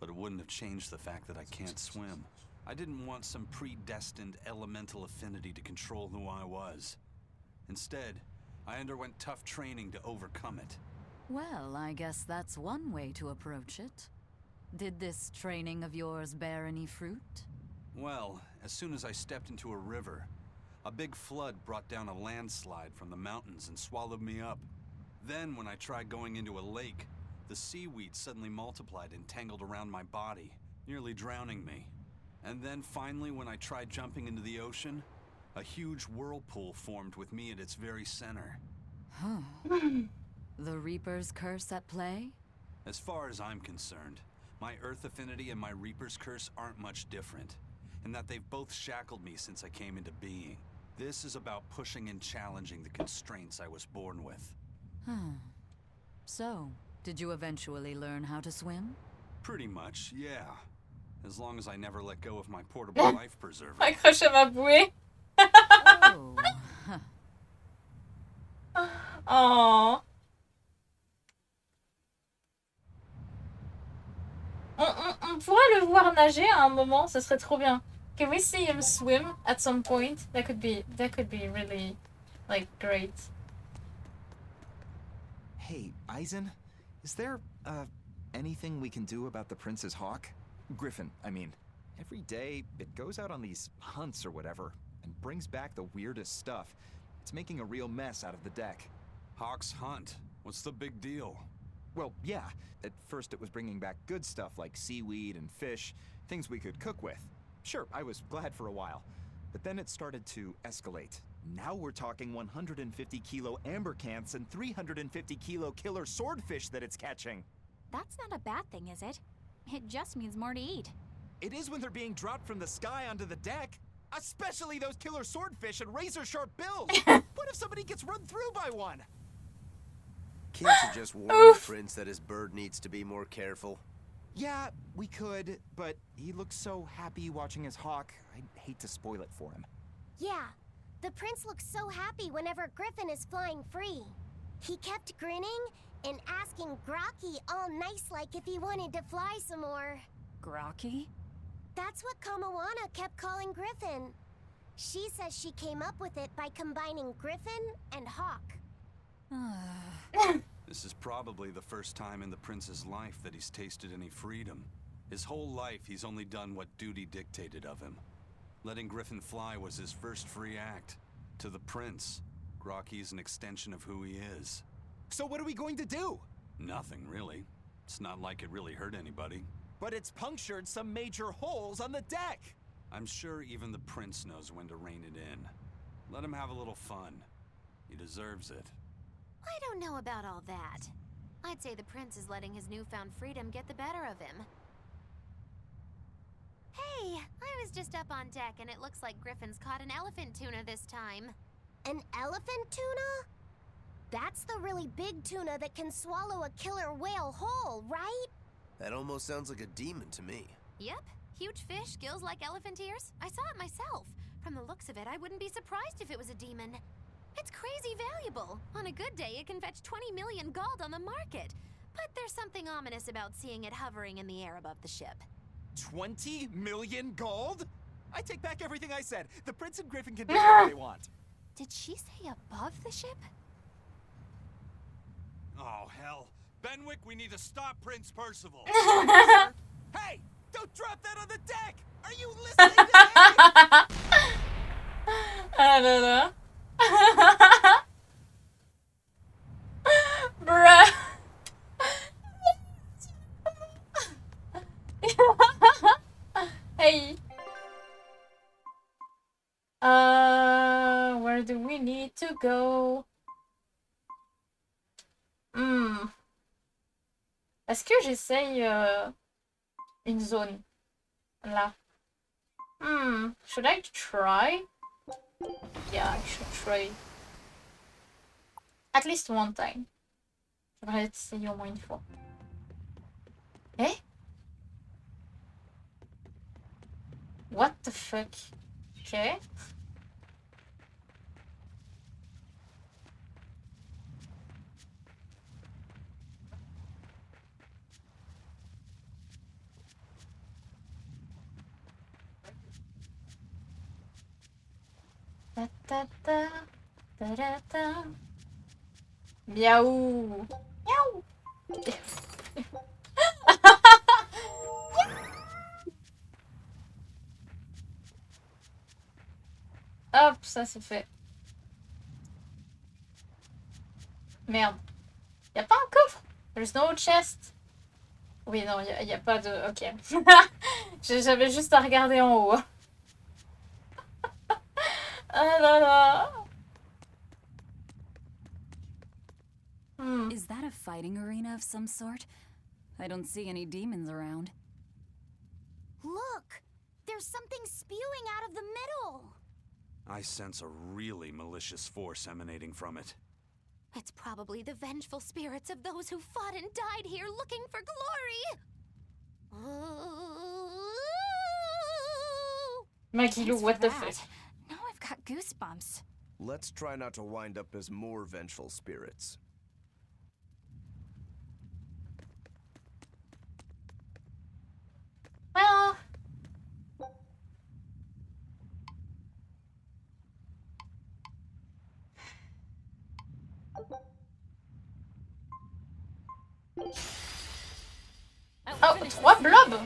but it wouldn't have changed the fact that I can't swim. I didn't want some predestined elemental affinity to control who I was. Instead, I underwent tough training to overcome it. Well, I guess that's one way to approach it. Did this training of yours bear any fruit? Well, as soon as I stepped into a river, a big flood brought down a landslide from the mountains and swallowed me up. Then, when I tried going into a lake, the seaweed suddenly multiplied and tangled around my body, nearly drowning me. And then finally, when I tried jumping into the ocean, a huge whirlpool formed with me at its very center. Huh. The Reaper's curse at play? As far as I'm concerned, my Earth affinity and my Reaper's curse aren't much different, in that they've both shackled me since I came into being. This is about pushing and challenging the constraints I was born with. So, did you eventually learn how to swim? Pretty much, yeah. As long as I never let go of my portable life preserver. Accroche à ma bouée. Oh. Oh. On pourrait le voir nager à un moment, ça serait trop bien. Can we see him swim at some point? That could be really, like, great. Hey, Eisen, is there, anything we can do about the Prince's hawk? Griffin, I mean. Every day, it goes out on these hunts or whatever, and brings back the weirdest stuff. It's making a real mess out of the deck. Hawk's hunt? What's the big deal? Well, yeah. At first it was bringing back good stuff like seaweed and fish, things we could cook with. Sure, I was glad for a while. But then it started to escalate. Now we're talking 150-kilo ambercants and 350-kilo killer swordfish that it's catching. That's not a bad thing, is it? It just means more to eat. It is when they're being dropped from the sky onto the deck. Especially those killer swordfish and razor-sharp bills. What if somebody gets run through by one? Can't you just warn the prince that his bird needs to be more careful? Yeah, we could, but he looks so happy watching his hawk, I'd hate to spoil it for him. Yeah, the prince looks so happy whenever Griffin is flying free. He kept grinning and asking Grocky all nice-like if he wanted to fly some more. Grocky? That's what Kamawana kept calling Griffin. She says she came up with it by combining Griffin and Hawk. This is probably the first time in the prince's life that he's tasted any freedom. His whole life, he's only done what duty dictated of him. Letting Griffin fly was his first free act. To the prince, Grocky's an extension of who he is. So what are we going to do? Nothing, really. It's not like it really hurt anybody. But it's punctured some major holes on the deck! I'm sure even the prince knows when to rein it in. Let him have a little fun. He deserves it. I don't know about all that. I'd say the prince is letting his newfound freedom get the better of him. Hey, I was just up on deck and it looks like Griffin's caught an elephant tuna this time. An elephant tuna? That's the really big tuna that can swallow a killer whale whole, right? That almost sounds like a demon to me. Yep, huge fish, gills like elephant ears. I saw it myself. From the looks of it, I wouldn't be surprised if it was a demon. It's crazy valuable. On a good day, it can fetch 20 million gold on the market. But there's something ominous about seeing it hovering in the air above the ship. 20 million gold? I take back everything I said. The prince and Griffin can do what they want. Did she say above the ship? Oh, hell. Benwick, we need to stop Prince Percival. Hey! Don't drop that on the deck! Are you listening to me? I don't know. Bruh. Hey. Where do we need to go? Est-ce que j'essaye une zone là? Should I try? Yeah, I should try. At least one time. Faudrait essayer au moins une fois. Eh? What the fuck? Okay. Da da da da da da. Miaou. Miaou. Hop, ça c'est fait. Merde. Y'a pas un coffre? There's no chest. Oui, non, y a pas de... Ok. J'avais juste à regarder en haut. Ah là là. Is that a fighting arena of some sort? I don't see any demons around. Look! There's something spewing out of the middle! I sense a really malicious force emanating from it. It's probably the vengeful spirits of those who fought and died here looking for glory. Magilou, what the fuck? Now I've got goosebumps. Let's try not to wind up as more vengeful spirits. Well... Oh, 3 blobs!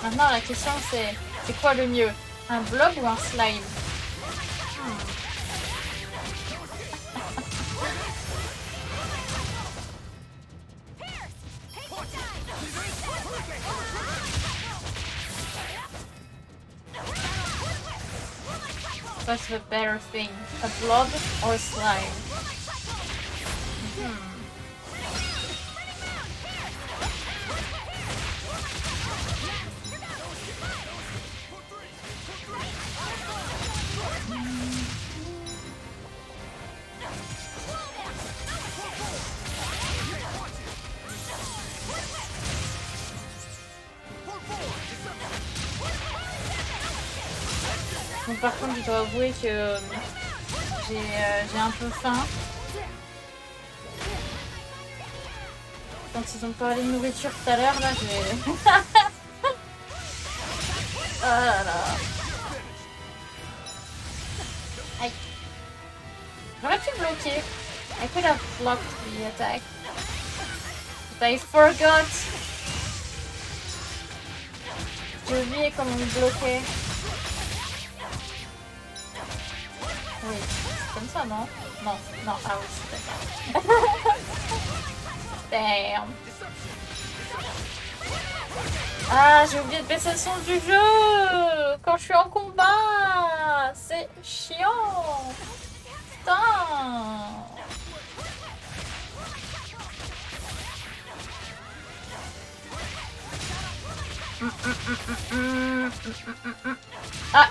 Maintenant la question c'est quoi le mieux? Un blob ou un slime? What's the better thing? A blob or a slime? Donc par contre je dois avouer que j'ai un peu faim. Quand ils ont parlé de nourriture tout à l'heure là j'ai... Oh là là. Aïe. J'aurais pu bloquer. I could have blocked the attack. But I forgot. J'ai oublié comment me bloquer. Oui, c'est comme ça, non? Non, non, ah oui, c'est d'accord. Damn. Ah, j'ai oublié de baisser le son du jeu quand je suis en combat. C'est chiant. Putain. Ah.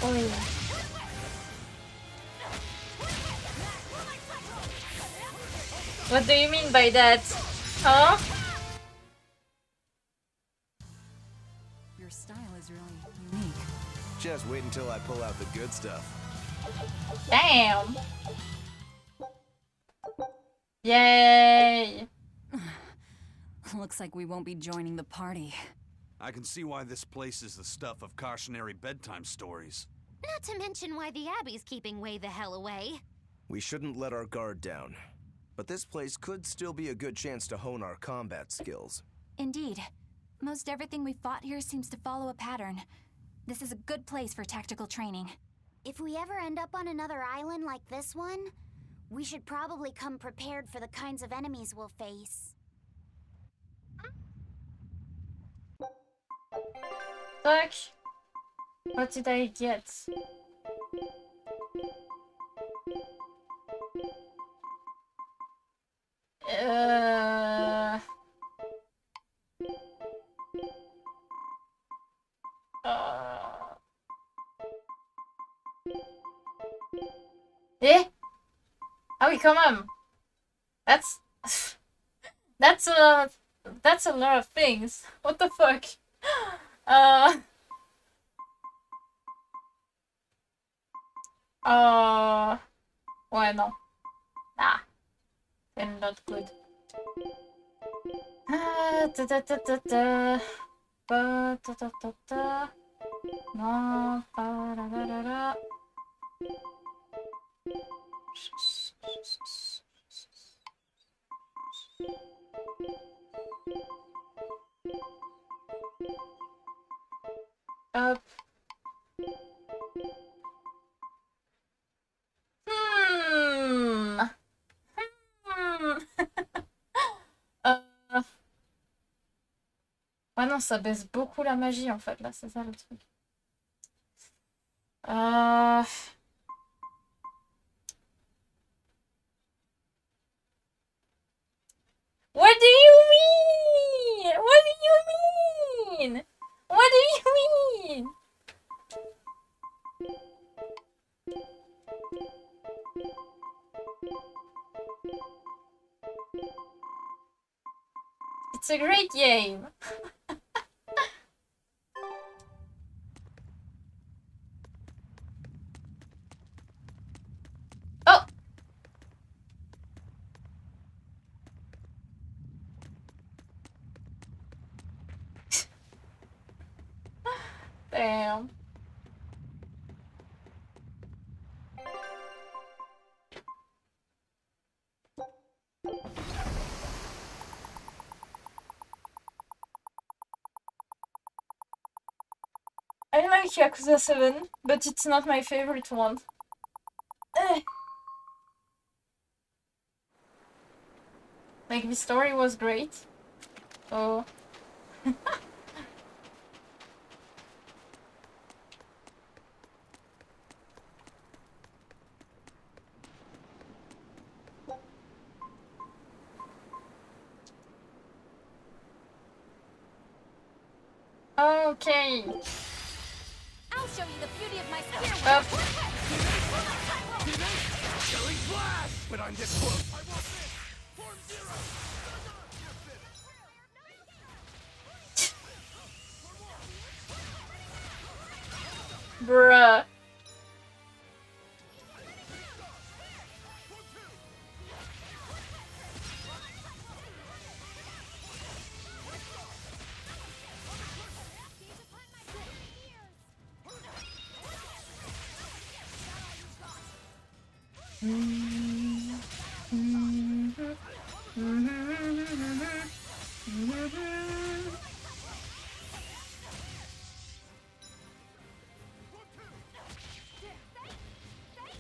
Oui. What do you mean by that? Huh? Your style is really unique. Just wait until I pull out the good stuff. Damn. Yay. Looks like we won't be joining the party. I can see why this place is the stuff of cautionary bedtime stories. Not to mention why the Abbey's keeping way the hell away. We shouldn't let our guard down. But this place could still be a good chance to hone our combat skills. Indeed. Most everything we fought here seems to follow a pattern. This is a good place for tactical training. If we ever end up on another island like this one, we should probably come prepared for the kinds of enemies we'll face. Tac. What did I get? Eh? Ah oui, quand même. That's that's a lot of things. What the fuck? Uh. Ouais, non. Ah, c'est not good. Ah, ta ta ta ta ta. Pa ta ta ta ta. Non, pa la la la la. Hop. Hmm. Hmm. Euh, Ouais, non, ça baisse beaucoup la magie en fait, là, c'est ça le truc. Euh... What do you mean? What do you mean? What do you mean? It's a great game. Oh! Damn. I like Yakuza 7, but it's not my favorite one. Like, the story was great. Oh. Okay. I'll show you the beauty of my spear. Killing flash! But I'm this close. I won't miss. Form zero. Bruh.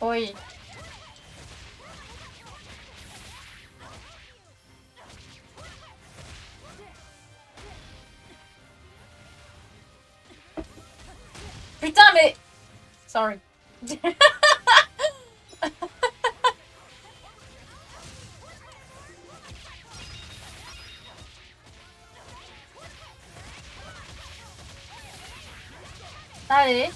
Oi. Putain, mais... Sorry. Allez.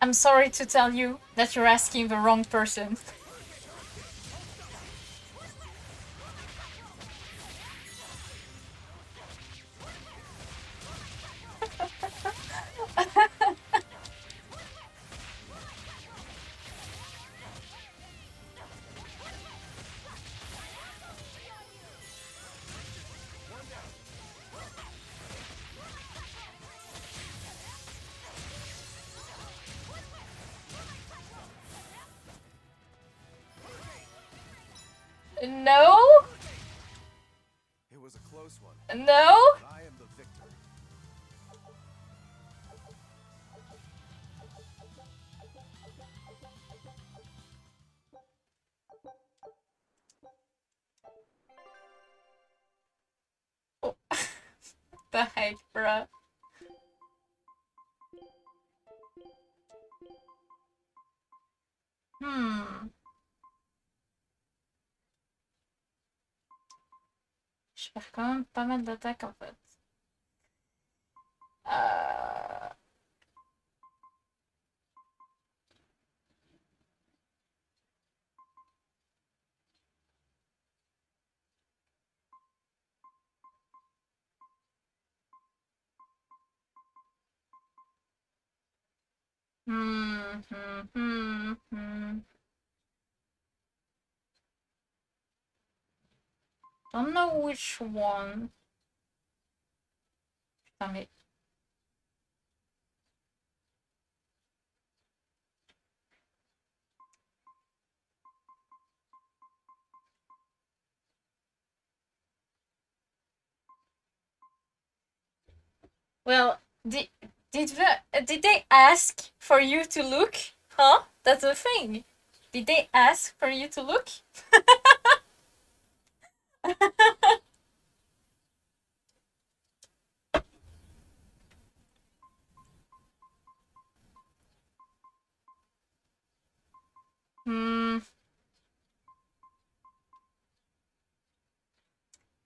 I'm sorry to tell you that you're asking the wrong person. No? It was a close one. No? But I am the victor. Oh. The heck, bruh. Je perds quand même pas mal d'attaques en fait. Don't know which one. Putain, mais... Well, did they ask for you to look? Huh? That's the thing. Did they ask for you to look? Je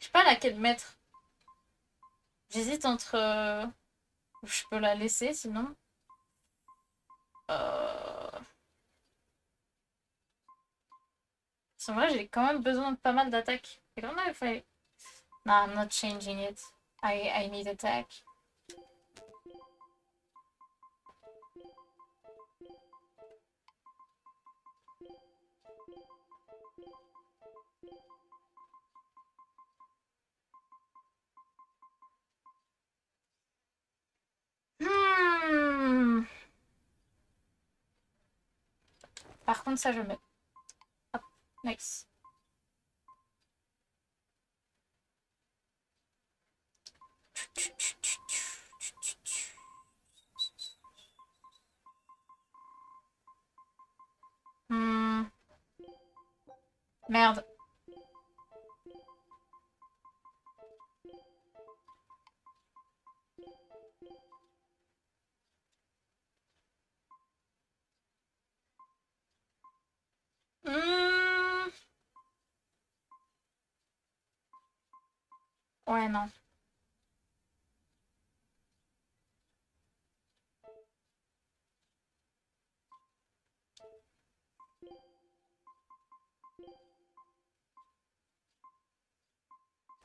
sais pas laquelle mettre. J'hésite entre... Je peux la laisser sinon. C'est vrai, j'ai quand même besoin de pas mal d'attaques. I don't know if I... No, I'm not changing it. I need attack. Par contre, ça, je mets. Hop, nice. Merde. Ouais, non.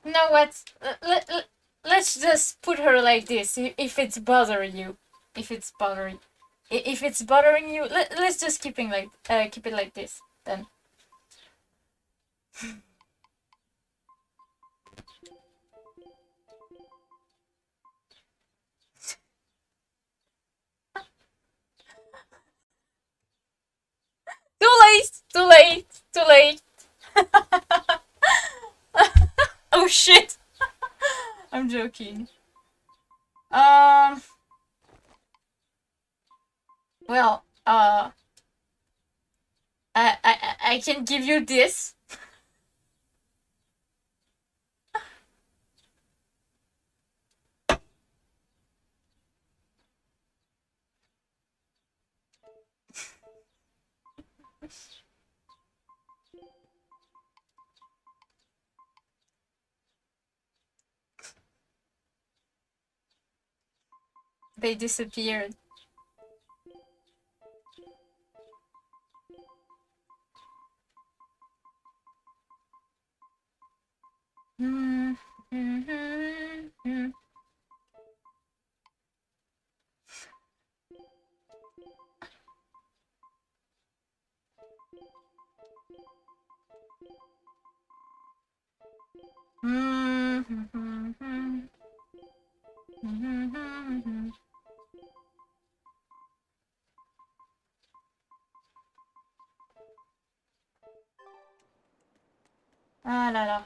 You know what? Let's just put her like this. If it's bothering you, if it's bothering you, let's just keep it like this then. Too late! Too late! Too late! Oh shit! I'm joking. Well, I can give you this. They disappeared. Ah là là.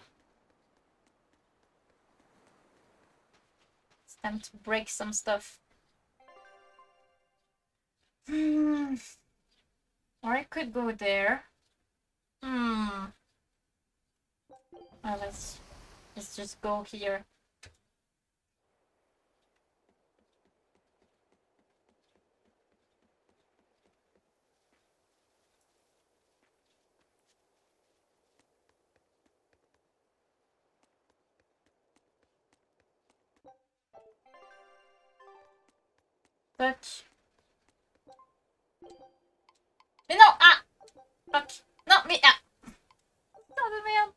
It's time to break some stuff. Or I could go there. Let's just go here. Touch. Mais non! Ah! Fuck! Non, mais ah! Putain de merde!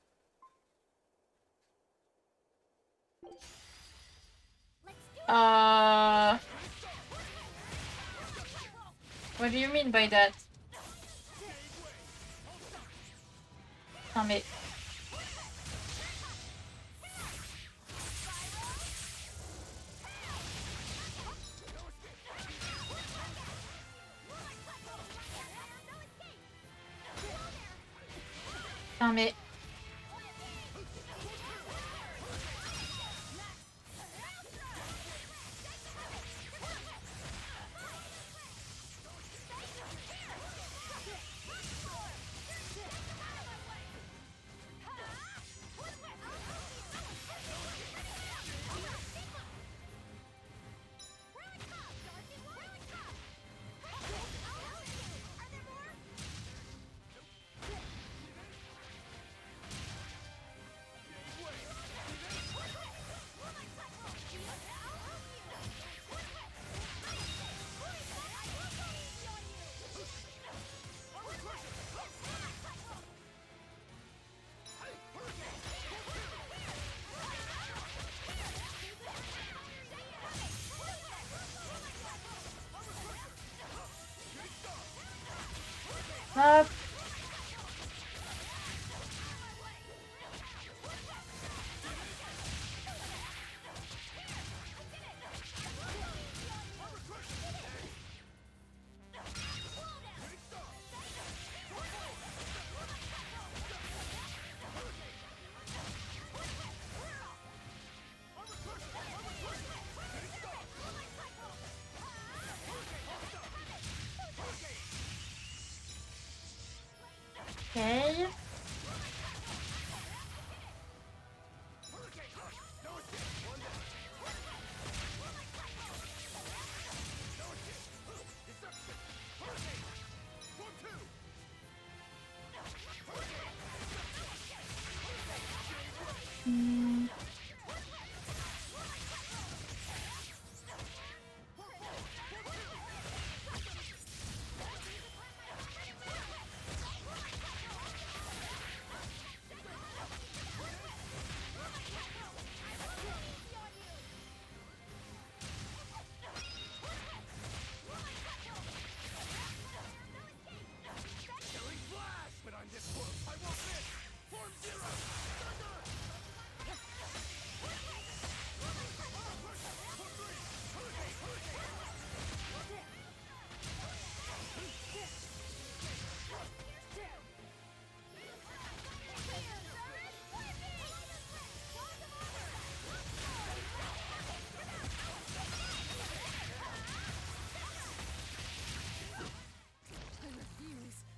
What do you mean by that? Non mais... Non mais... Hop. Okay.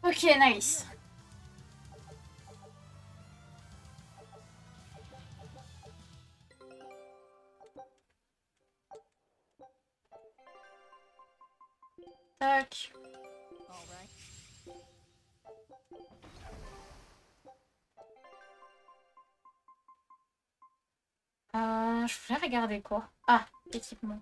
Okay, nice. Tac. Je voulais regarder quoi? Ah, équipement.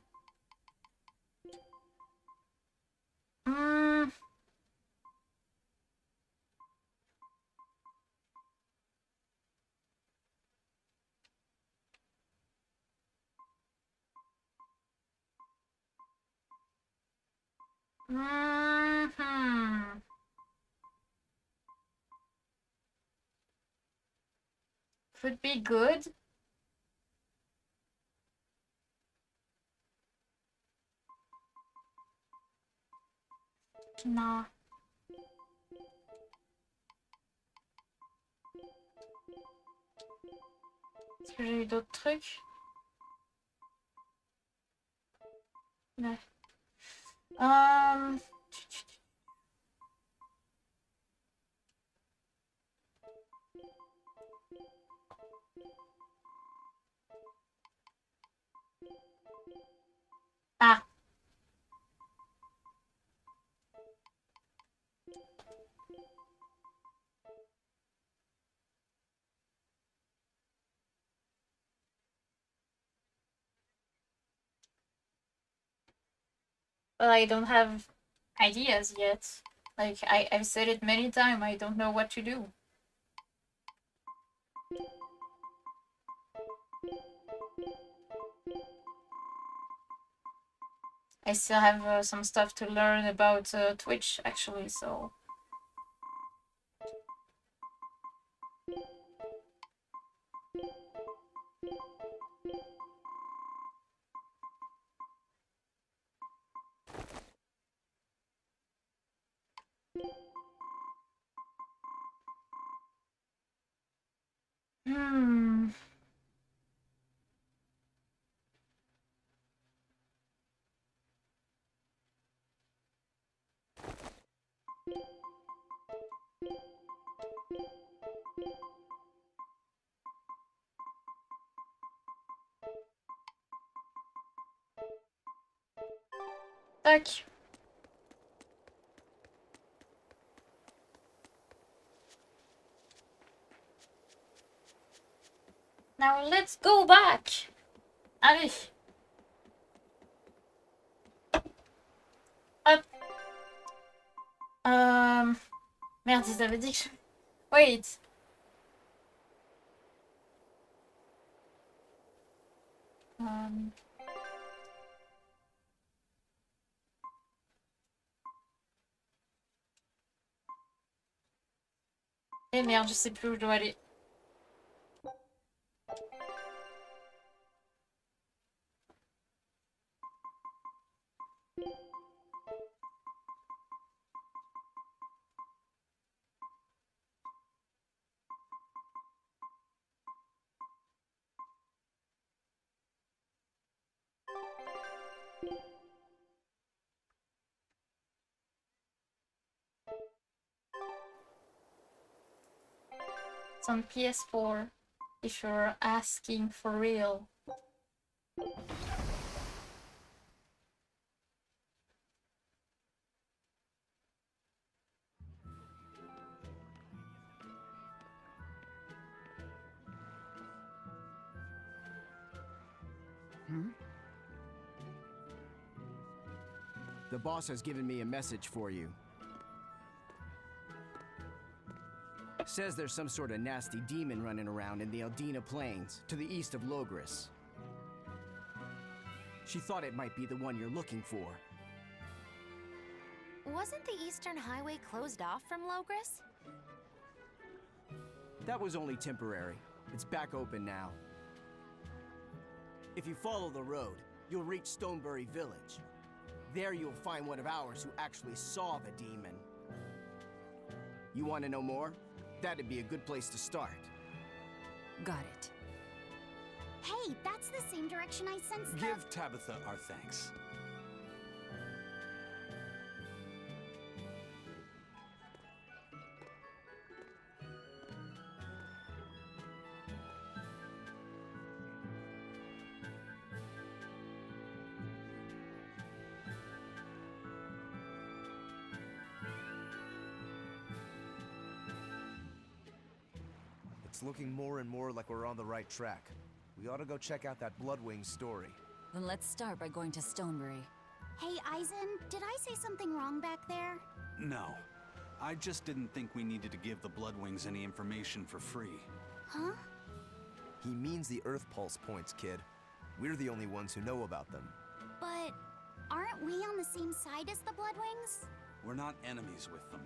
Could be good. Nah. Est-ce que j'ai eu d'autres trucs? Ouais. Ah. Well, I don't have ideas yet. Like, I've said it many times, I don't know what to do. I still have some stuff to learn about Twitch, actually, so... Hmm... Tac. Now let's go back. Allez. Hop. Merde, ils avaient dit que... Wait. Eh merde, je sais plus où je dois aller. It's on PS4, if you're asking for real. The boss has given me a message for you. Says there's some sort of nasty demon running around in the Eldina Plains, to the east of Logris. She thought it might be the one you're looking for. Wasn't the Eastern Highway closed off from Logris? That was only temporary. It's back open now. If you follow the road, you'll reach Stonebury Village. There you'll find one of ours who actually saw the demon. You want to know more? That'd be a good place to start. Got it. Hey, that's the same direction I sensed the... Give Tabitha our thanks. It's looking more and more like we're on the right track. We ought to go check out that Bloodwing story. Then let's start by going to Stonebury. Hey, Eisen, did I say something wrong back there? No. I just didn't think we needed to give the Bloodwings any information for free. Huh? He means the Earth Pulse points, kid. We're the only ones who know about them. But aren't we on the same side as the Bloodwings? We're not enemies with them.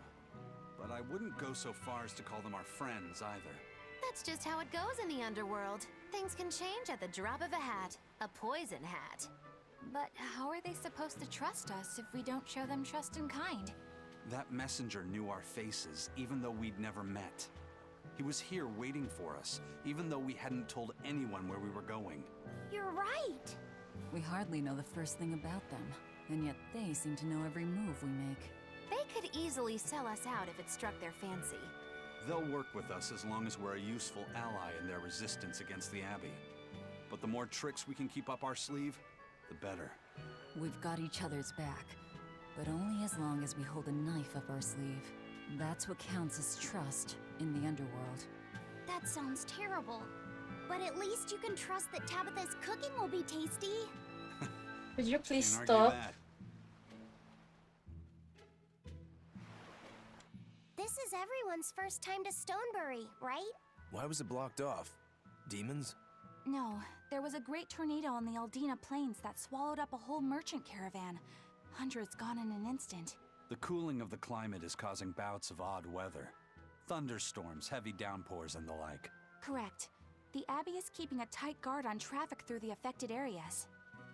But I wouldn't go so far as to call them our friends either. That's just how it goes in the underworld. Things can change at the drop of a hat. A poison hat. But how are they supposed to trust us if we don't show them trust in kind? That messenger knew our faces, even though we'd never met. He was here waiting for us, even though we hadn't told anyone where we were going. You're right. We hardly know the first thing about them, and yet they seem to know every move we make. They could easily sell us out if it struck their fancy. They'll work with us as long as we're a useful ally in their resistance against the Abbey. But the more tricks we can keep up our sleeve, the better. We've got each other's back, but only as long as we hold a knife up our sleeve. That's what counts as trust in the underworld. That sounds terrible. But at least you can trust that Tabitha's cooking will be tasty. Could you please Can't argue stop? that. This is everyone's first time to Stonebury, right? Why was it blocked off? Demons? No, there was a great tornado on the Aldina Plains that swallowed up a whole merchant caravan. Hundreds gone in an instant. The cooling of the climate is causing bouts of odd weather. Thunderstorms, heavy downpours, and the like. Correct. The Abbey is keeping a tight guard on traffic through the affected areas.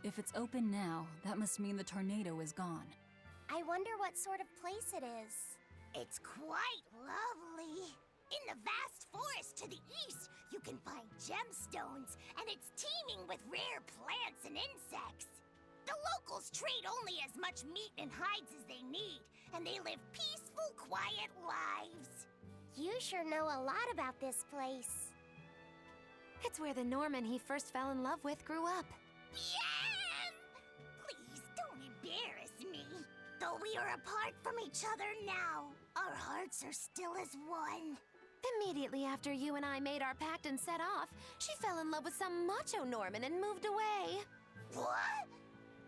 If it's open now, that must mean the tornado is gone. I wonder what sort of place it is. It's quite lovely. In the vast forest to the east, you can find gemstones, and it's teeming with rare plants and insects. The locals trade only as much meat and hides as they need, and they live peaceful, quiet lives. You sure know a lot about this place. It's where the Norman he first fell in love with grew up. Yes! Please don't embarrass me. Though we are apart from each other now, our hearts are still as one. Immediately after you and I made our pact and set off, she fell in love with some macho Norman and moved away. What?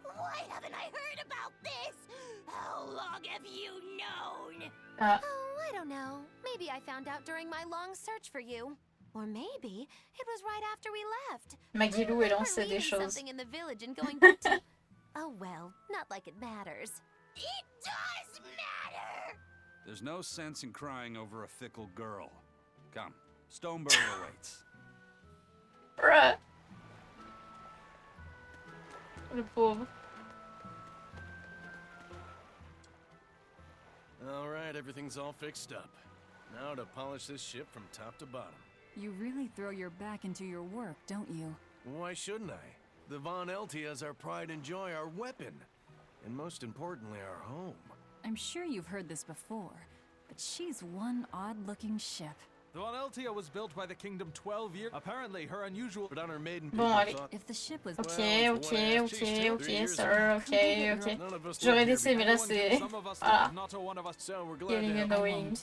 Why haven't I heard about this? How long have you known? Oh, I don't know. Maybe I found out during my long search for you. Or maybe it was right after we left. Magilou, elle en I sait remember des reading choses. something in the village and going back to... Oh well, not like it matters. It does matter! There's no sense in crying over a fickle girl. Come, Stonebury awaits. Bruh. Le pauvre. Alright, everything's all fixed up. Now to polish this ship from top to bottom. You really throw your back into your work, don't you? Why shouldn't I? The Von Eltia is our pride and joy, our weapon. And most importantly, our home. I'm sure you've heard this before, but she's one odd-looking ship. The Von Eltia was built by the kingdom 12 years. Apparently, her unusual... But on her maiden Bon, allez. If the ship was... Ok, sir, ok. J'aurais laissé, mais là c'est... Voilà. Getting annoying.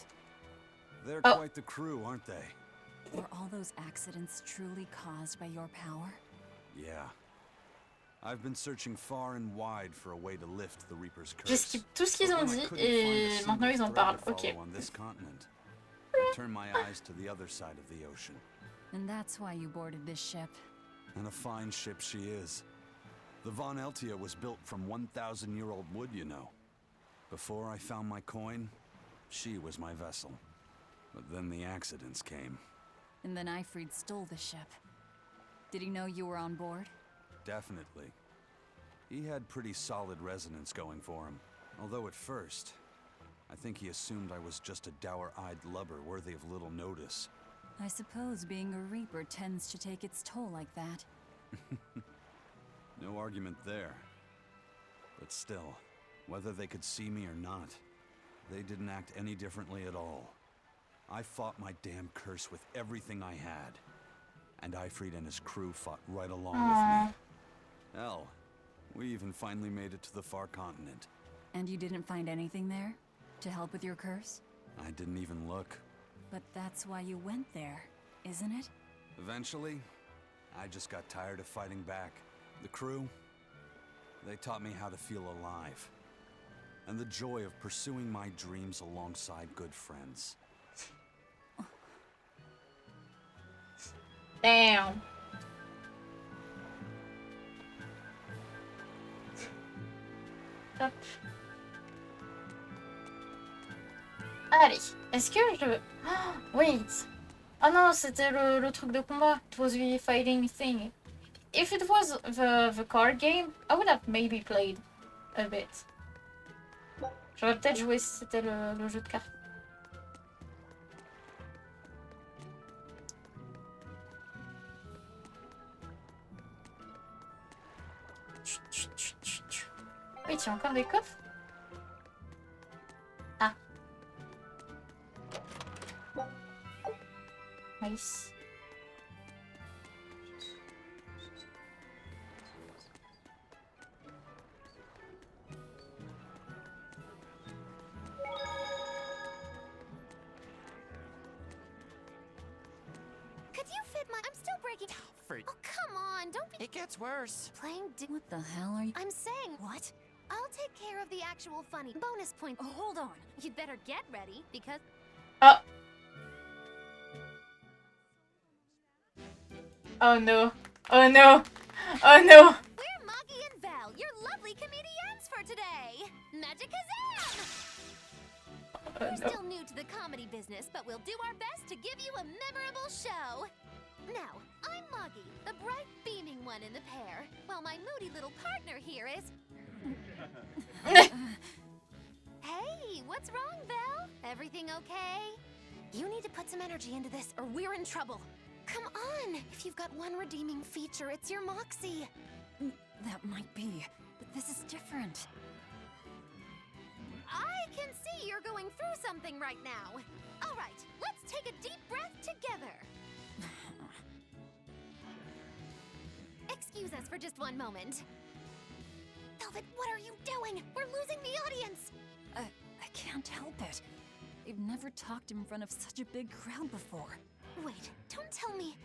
They're Oh. quite the crew, aren't they? Were all those accidents truly caused by your power? Yeah. I've been searching far and wide for a way to lift the Reaper's curse. J'ai skip tout ce qu'ils But ont when I dit couldn't find a et single maintenant ils en thread parlent. to Ok. follow on this continent, I turned my eyes to the other side of the ocean. And that's why you boarded this ship. And a fine ship she is. The Von Eltia was built from 1,000-year-old wood, you know. Before I found my coin, she was my vessel. But then the accidents came. And then Ifrid stole the ship. Did he know you were on board? Definitely. He had pretty solid resonance going for him. Although at first, I think he assumed I was just a dour-eyed lubber worthy of little notice. I suppose being a Reaper tends to take its toll like that. No argument there. But still, whether they could see me or not, they didn't act any differently at all. I fought my damn curse with everything I had. And Ifrid and his crew fought right along with me. Hell, we even finally made it to the far continent. And you didn't find anything there? To help with your curse? I didn't even look. But that's why you went there, isn't it? Eventually, I just got tired of fighting back. The crew, they taught me how to feel alive. And the joy of pursuing my dreams alongside good friends. Damn. Hop. Allez, est-ce que je... Oh, wait. Ah non, c'était le truc de combat. It was the fighting thing. If it was the card game, I would have maybe played a bit. J'aurais peut-être joué si c'était le jeu de cartes. Wait, il y a encore des coffres? Ah. Nice. Could you fit my... I'm still breaking... Oh, come on, don't be... It gets worse. Playing What the hell are you? I'm saying... What? I'll take care of the actual funny bonus point. Oh, hold on. You'd better get ready, because... Oh. Oh no. Oh no. Oh no. We're Moggy and Val, your lovely comedians for today. Magic Kazam! We're still new to the comedy business, but we'll do our best to give you a memorable show. Now, I'm Moggy, the bright, beaming one in the pair, while my moody little partner here is... Hey, what's wrong, Val? Everything okay? You need to put some energy into this, or we're in trouble. Come on! If you've got one redeeming feature, it's your moxie. That might be, but this is different. I can see you're going through something right now. All right, let's take a deep breath together. Excuse us for just one moment. Velvet, what are you doing? We're losing the audience. I can't help it. I've never talked in front of such a big crowd before. Wait, don't tell me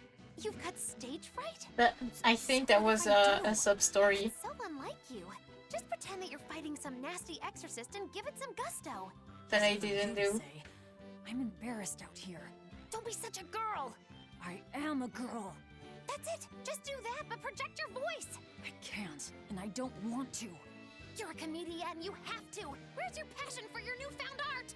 you've got stage fright? But I think that was a sub-story. It's so unlike you. Just pretend that you're fighting some nasty exorcist and give it some gusto. That I didn't do. I'm embarrassed out here. Don't be such a girl. I am a girl. That's it. Just do that, but project your voice. I can't, and I don't want to. You're a comedian. You have to. Where's your passion for your newfound art?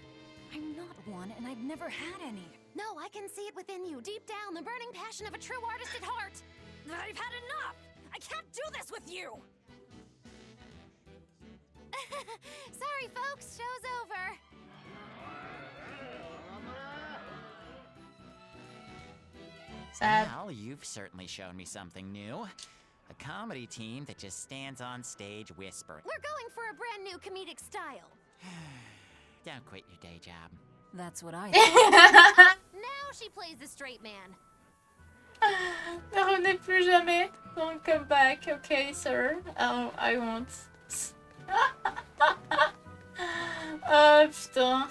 I'm not one, and I've never had any. No, I can see it within you, deep down, the burning passion of a true artist at heart. I've had enough! I can't do this with you! Sorry, folks. Show's over. Sad. Well, you've certainly shown me something new. A comedy team that just stands on stage whispering. We're going for a brand new comedic style. Don't quit your day job. That's what I Now she plays the straight man. Ne revenez plus jamais. Don't come back, okay, sir? Oh, I won't. Oh, putain.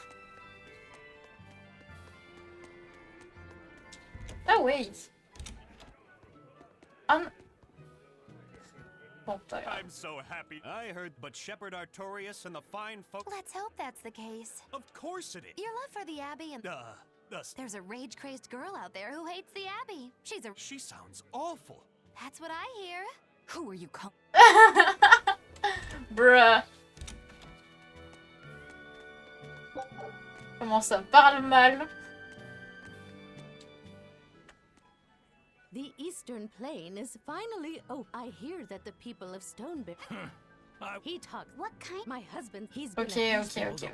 Oh, wait. I'm so happy. I heard, but Shepherd Artorias and the fine folk. Let's hope that's the case. Of course it is. Your love for the Abbey and... There's a rage-crazed girl out there who hates the Abbey. She sounds awful. That's what I hear. Who are you calling? Bruh. Comment ça parle mal? The Eastern Plain is finally... Oh, I hear that the people of Stoneberry... He talks... What kind? My husband, he's Okay.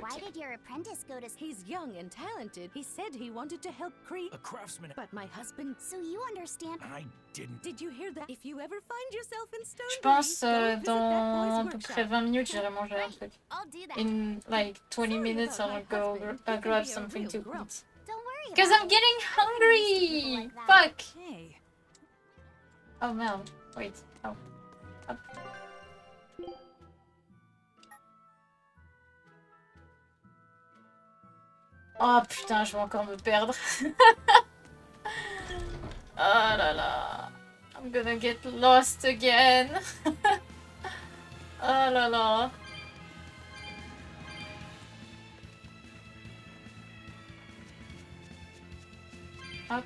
Why did your apprentice go to... He's young and talented. He said he wanted to help create... A craftsman. But my husband... So you understand... I didn't. Did you hear that? If you ever find yourself in Je Stoneberry, pense go visit that dans à boy's peu workshop. près 20 minutes, j'irai manger un truc. In like 20 minutes, I'll go grab something to eat. Don't worry. Because I'm getting hungry! Fuck! Hey. Oh no. Wait. Oh. Up. Oh putain, je vais encore me perdre. Oh là là. I'm gonna get lost again. Oh là là. Hop.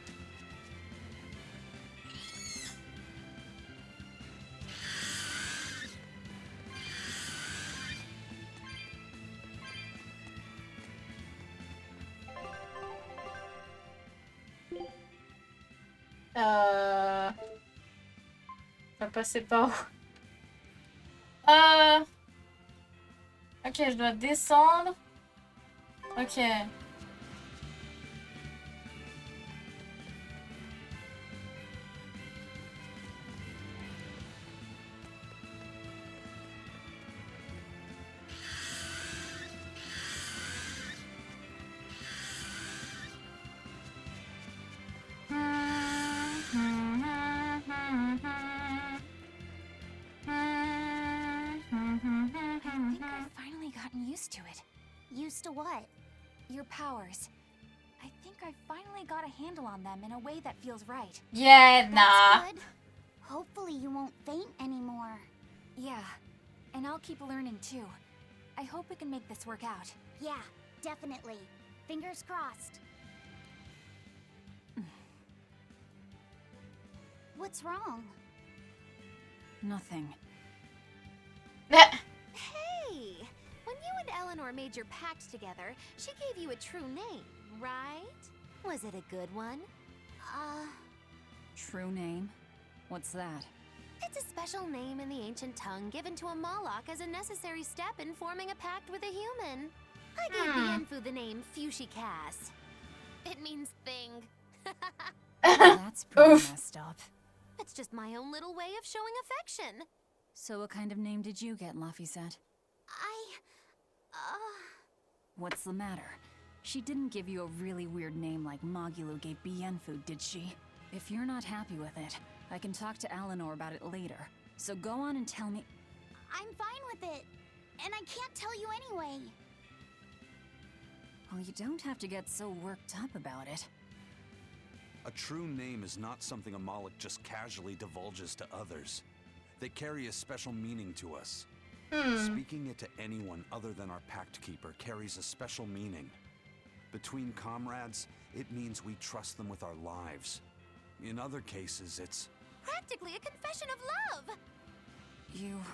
On va passer par où? Ok, je dois descendre. Ok. used to it. Used to what? Your powers. I think I finally got a handle on them in a way that feels right. Yeah, nah. That's good. Hopefully you won't faint anymore. Yeah, and I'll keep learning too. I hope we can make this work out. Yeah, definitely. Fingers crossed. What's wrong? Nothing. Hey! When you and Eleanor made your pact together, she gave you a true name, right? Was it a good one? True name? What's that? It's a special name in the ancient tongue given to a Moloch as a necessary step in forming a pact with a human. I gave Bienfu the name Fushicast. It means thing. That's pretty messed up. It's just my own little way of showing affection. So what kind of name did you get, Laphicet? What's the matter? She didn't give you a really weird name like Magulu gave Bienfu, did she? If you're not happy with it, I can talk to Eleanor about it later. So go on and tell me. I'm fine with it. And I can't tell you anyway. Well, you don't have to get so worked up about it. A true name is not something a Moloch just casually divulges to others. They carry a special meaning to us. Speaking it to anyone other than our Pact Keeper carries a special meaning. Between comrades, it means we trust them with our lives. In other cases, it's practically a confession of love! You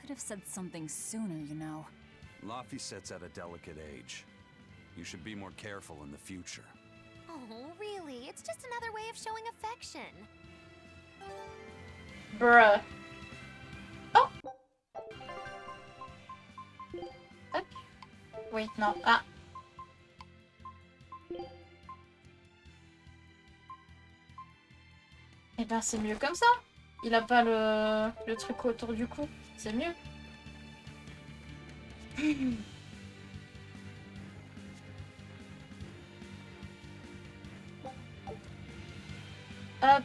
could have said something sooner, you know. Laphicet's at a delicate age. You should be more careful in the future. Oh, really? It's just another way of showing affection. Bruh. Oh! Wait, non. Ah. Eh ben, c'est mieux comme ça. Il a pas le truc autour du cou. C'est mieux. Up.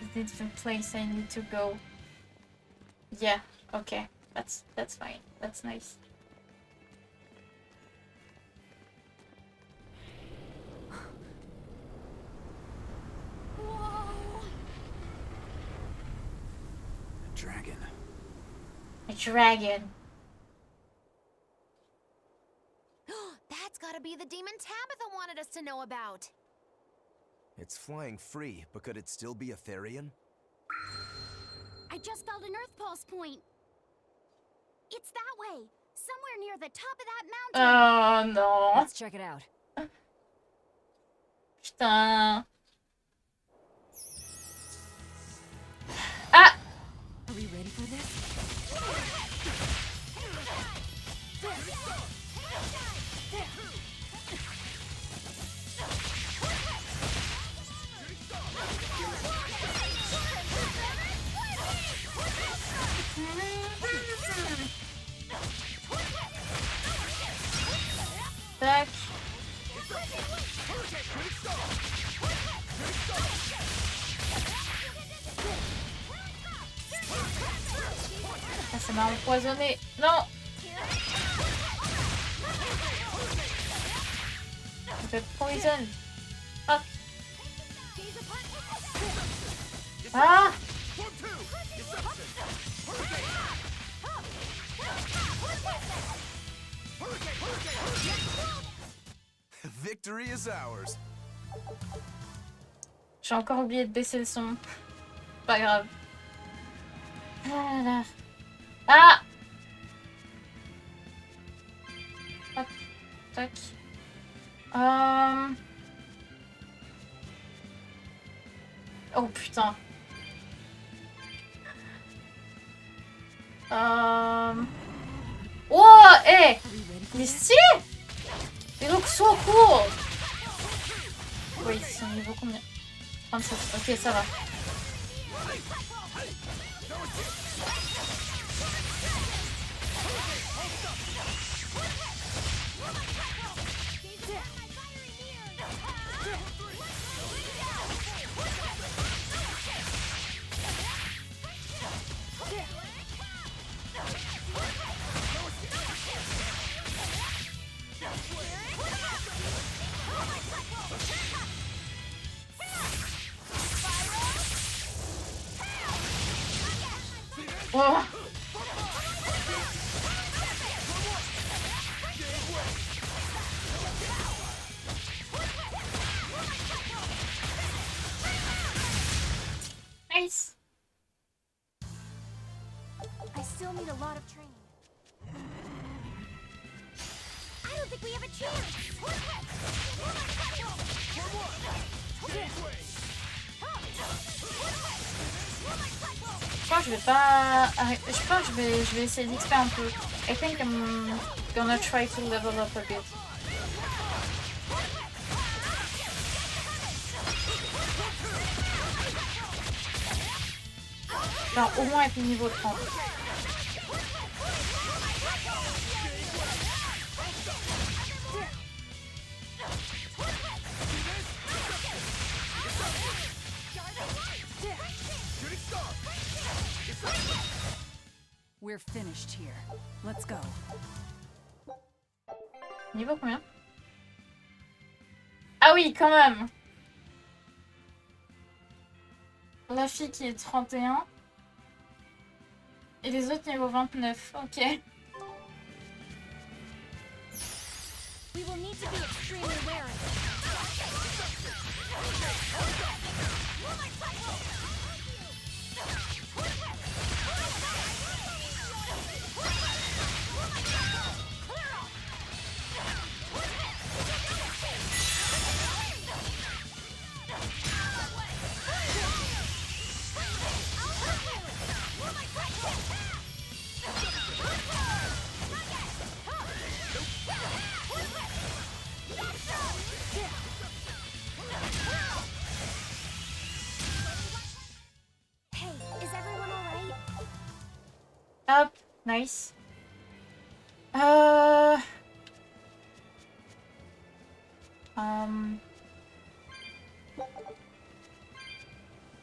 Is it the place I need to go? Yeah, okay. That's fine. That's nice. Dragon. A dragon. That's gotta be the demon Tabitha wanted us to know about. It's flying free, but could it still be a Therian? I just felt an Earth Pulse point. It's that way. Somewhere near the top of that mountain. Oh no. Let's check it out. Putain. Ah! Are we ready for this? Tac. Ah, ça m'a empoisonné. Non. Je vais poison. Fuck. Ah. Victory is ours. J'ai encore oublié de baisser le son. Pas grave. Ah là. Ah. Hop. Tac. Oh putain. Oh, eh! Il est stylé! Et donc, so cool! Oui, c'est un niveau combien? 37. Ok, ça va. Oh. Nice. I still need a lot of training. I don't think we have a chance. Je pense que je vais pas. Je pense que je vais essayer d'XP un peu. I think I'm gonna try to level up a bit. Genre au moins être niveau 30. We're finished here. Let's go. Niveau combien? Ah oui, quand même. La fille qui est 31. Et les autres niveau 29. Ok. We will need to be extremely wary. Hey, is everyone alright? Hop, nice.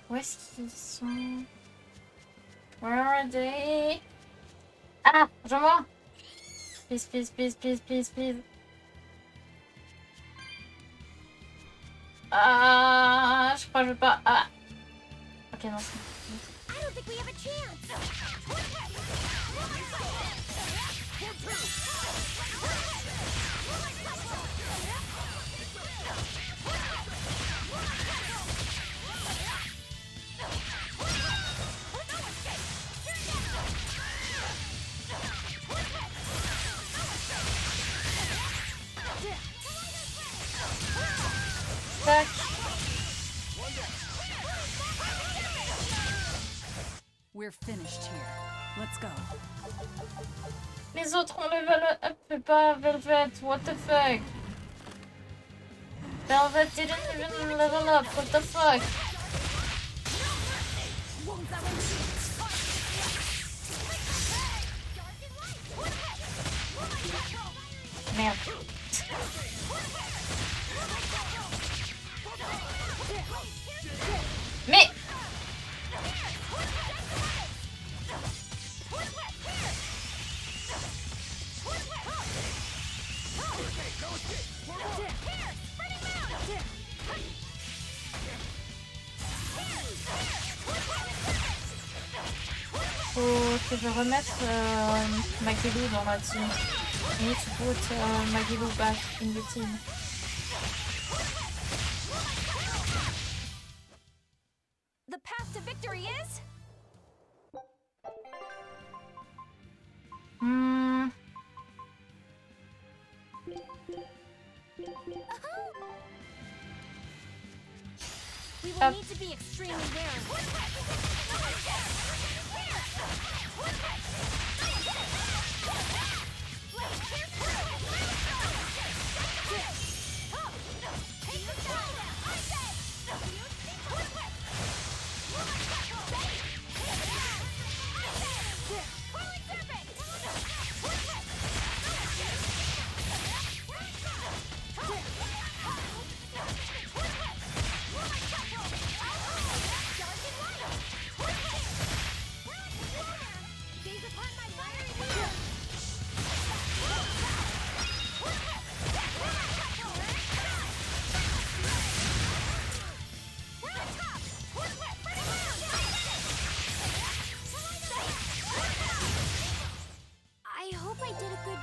Où est-ce qu'ils sont? Where are they? Ah, rejoins-moi! Please, please, please, please, please, please. Ah, je crois que je vais pas. Ah. Ok, non, c'est bon. I don't think we have a chance. Tac. We're finished here. Let's go. Les autres ont level up, mais pas Velvet. What the fuck? Velvet didn't even level up. What the fuck? Merde. Mais faut que je remette Magilou dans la team. I need to put Magilou back in the team. The path to victory is... We will need to be extremely wary.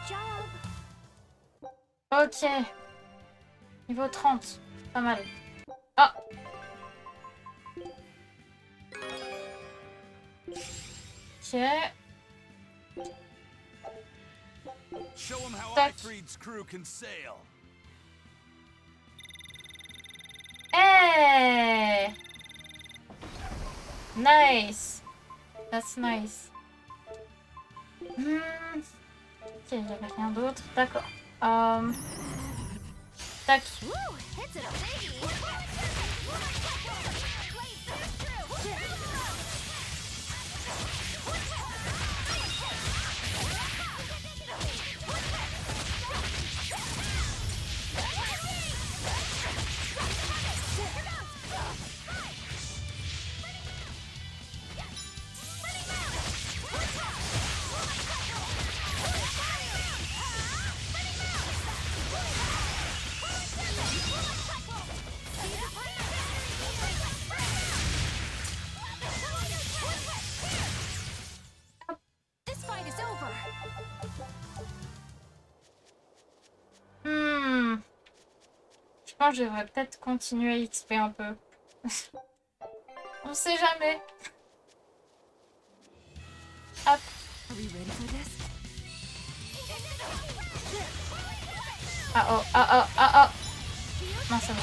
job. Ok. Niveau 30. Pas mal. Ah. Ok. Show him how Tac. Ifreed's crew can sail. Hey! Nice. That's nice. Ok, il n'y avait rien d'autre. D'accord. Tac. This fight is over. Je pense que je devrais peut-être continuer à XP un peu. On sait jamais. Hop. Are we ready for this? Ah oh, ah oh, ah oh. Non, c'est bon.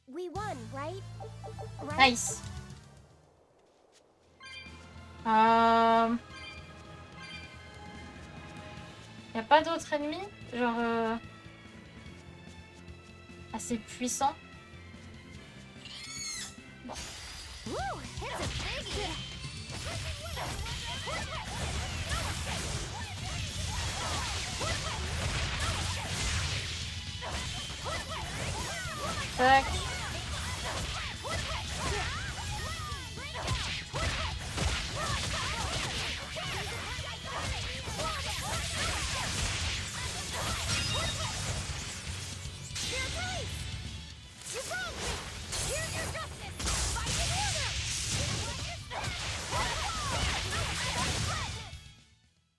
We won, right? Nice. Y a pas d'autres ennemis, genre assez puissants. Bon. Tac.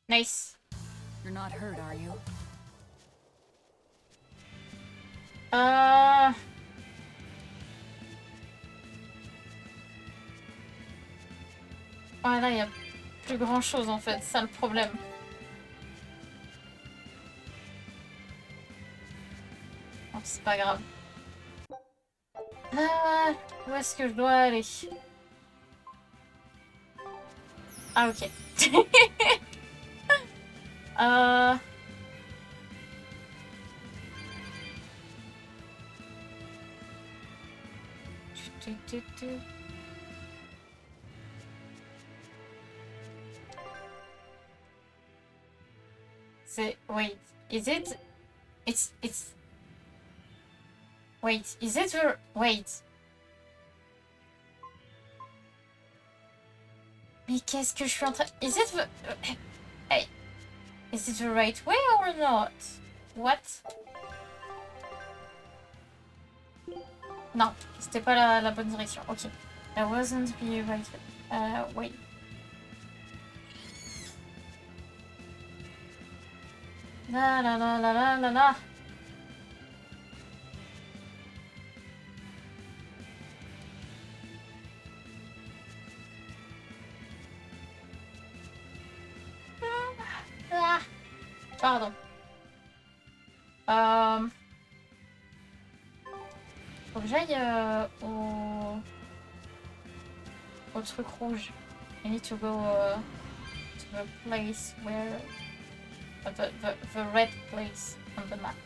Nice. You're not hurt, are you? Ouais, là, il y a plus grand chose en fait, c'est ça le problème. Bon, c'est pas grave. Où est-ce que je dois aller? Ah, ok. C'est... Wait, is it... It's... Wait, is it... Wait. Mais qu'est-ce que je suis en train... Is it the... Hey. Is it the right way or not? What? Non, c'était pas la bonne direction. Ok. That wasn't the right way. La la la la la la la. Ah. Pardon. Faut que j'aille au truc rouge. I need to go to the place where the red place on the map.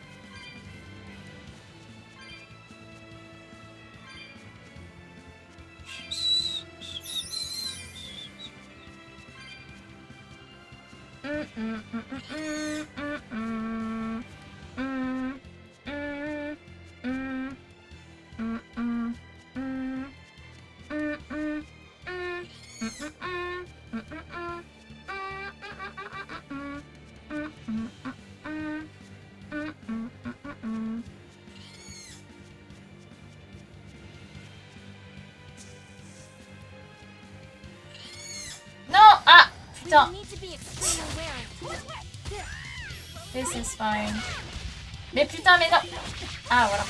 Non! Ah! Putain! This is fine. Mais putain, mais non! Ah, voilà.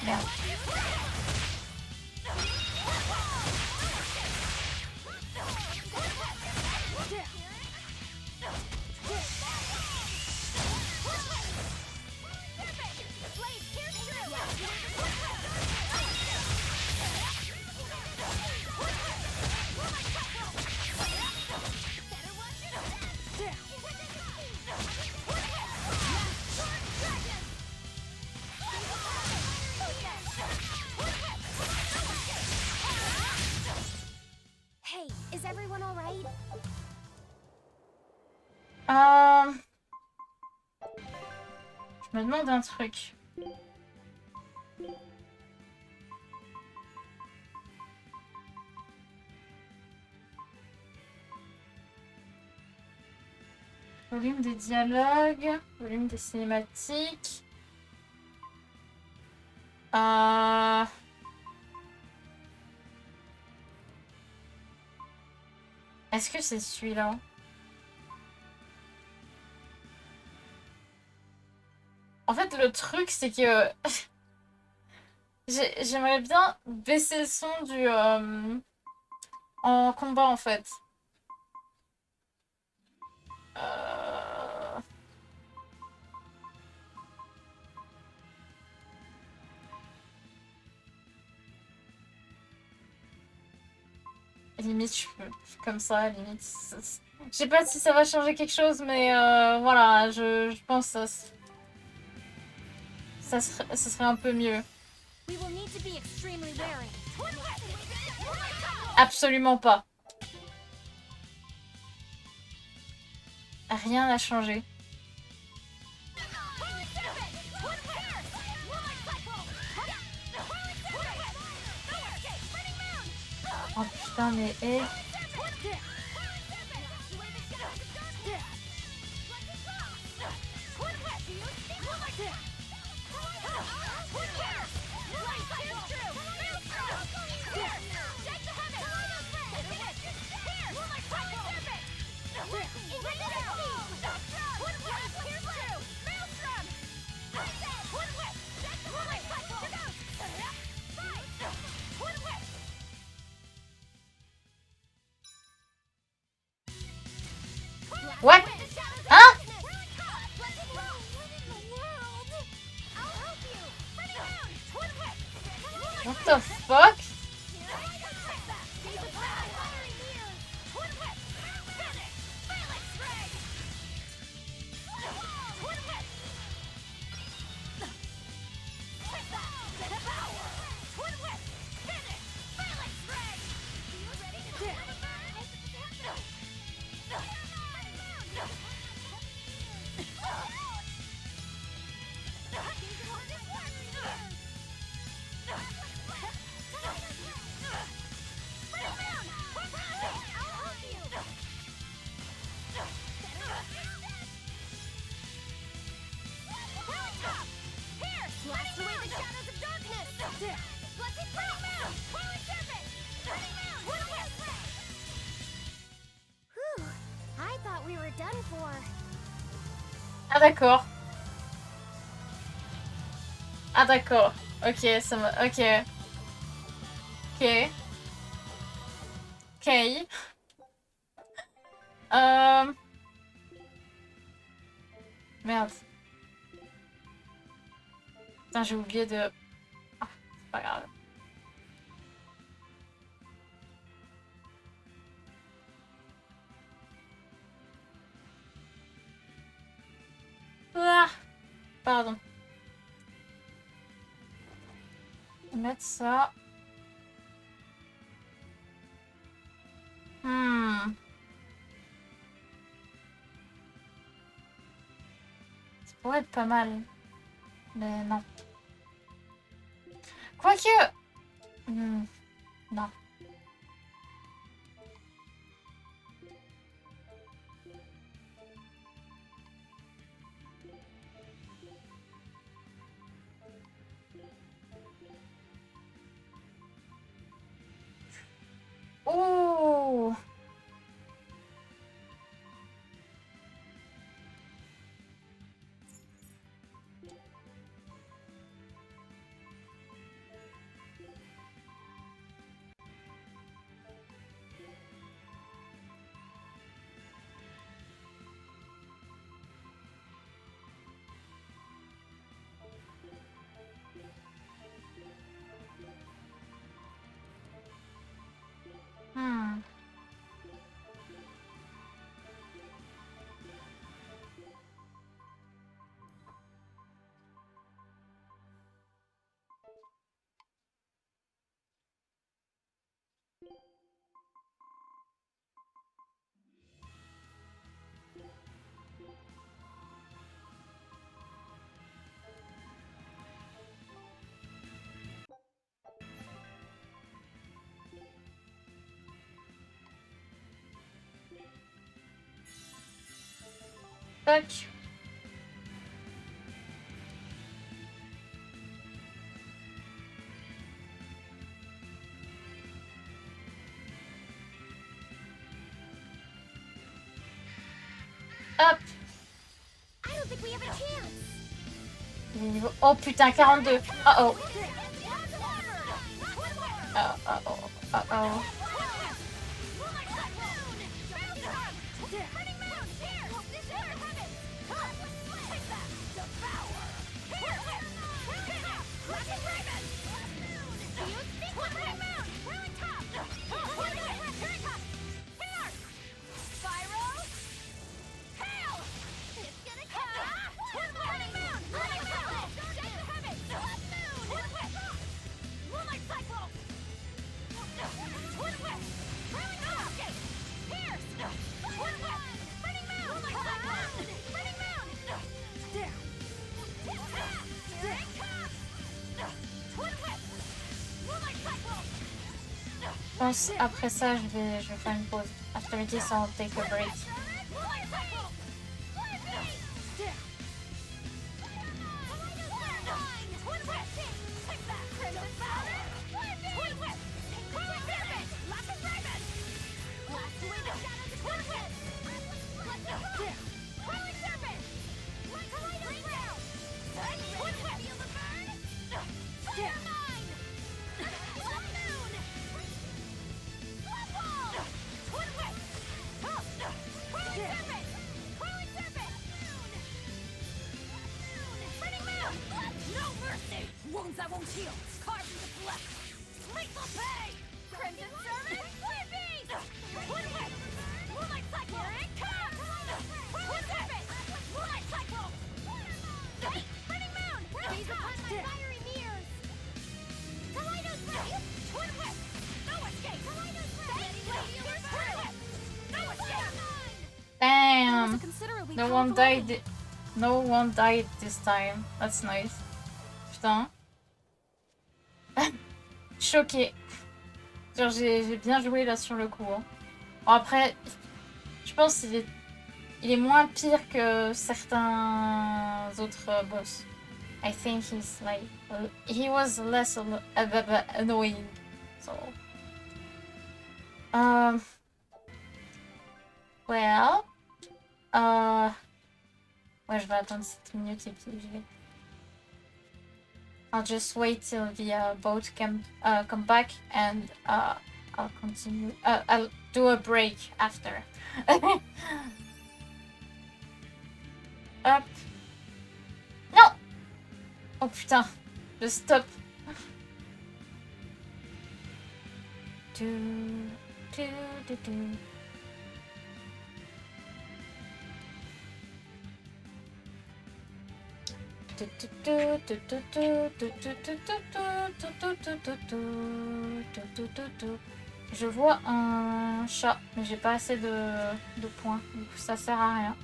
Merde. Hey, is everyone all right? Je me demande un truc. Volume des dialogues, volume des cinématiques. Est-ce que c'est celui-là? En fait, le truc, c'est que j'aimerais bien baisser le son du en combat, en fait. Limite, je peux comme ça, limite. Je sais pas si ça va changer quelque chose, mais voilà, je pense que ça serait un peu mieux. Absolument pas. Rien n'a changé. Oh putain, mais hé. What? Hein? What the fuck? I thought we were done for. Ah d'accord. Ah d'accord. Ok, ça va. Ok. Ok. Ok. Merde. Putain, j'ai oublié de... Ah, c'est pas grave. Ah. Pardon. On va mettre ça. Ça pourrait être pas mal. Mais non. Quoique... Non. Oh! Tac. Hop. Oh putain, 42. Oh oh. Oh. Je pense après ça je vais faire une pause. After this I'll take a break. Damn! No one died this time. That's nice. Putain. Choqué. Genre j'ai bien joué là sur le coup. Hein. Bon, après, je pense qu'il est moins pire que certains autres boss. I think he's like he was less annoying. So. Well. Ouais, je vais attendre 7 minutes et puis je vais. I'll just wait till the boat come back and I'll continue. I'll do a break after. Hop. Non! Oh putain, le stop. Je vois un chat, mais j'ai pas assez de points, donc ça sert à rien.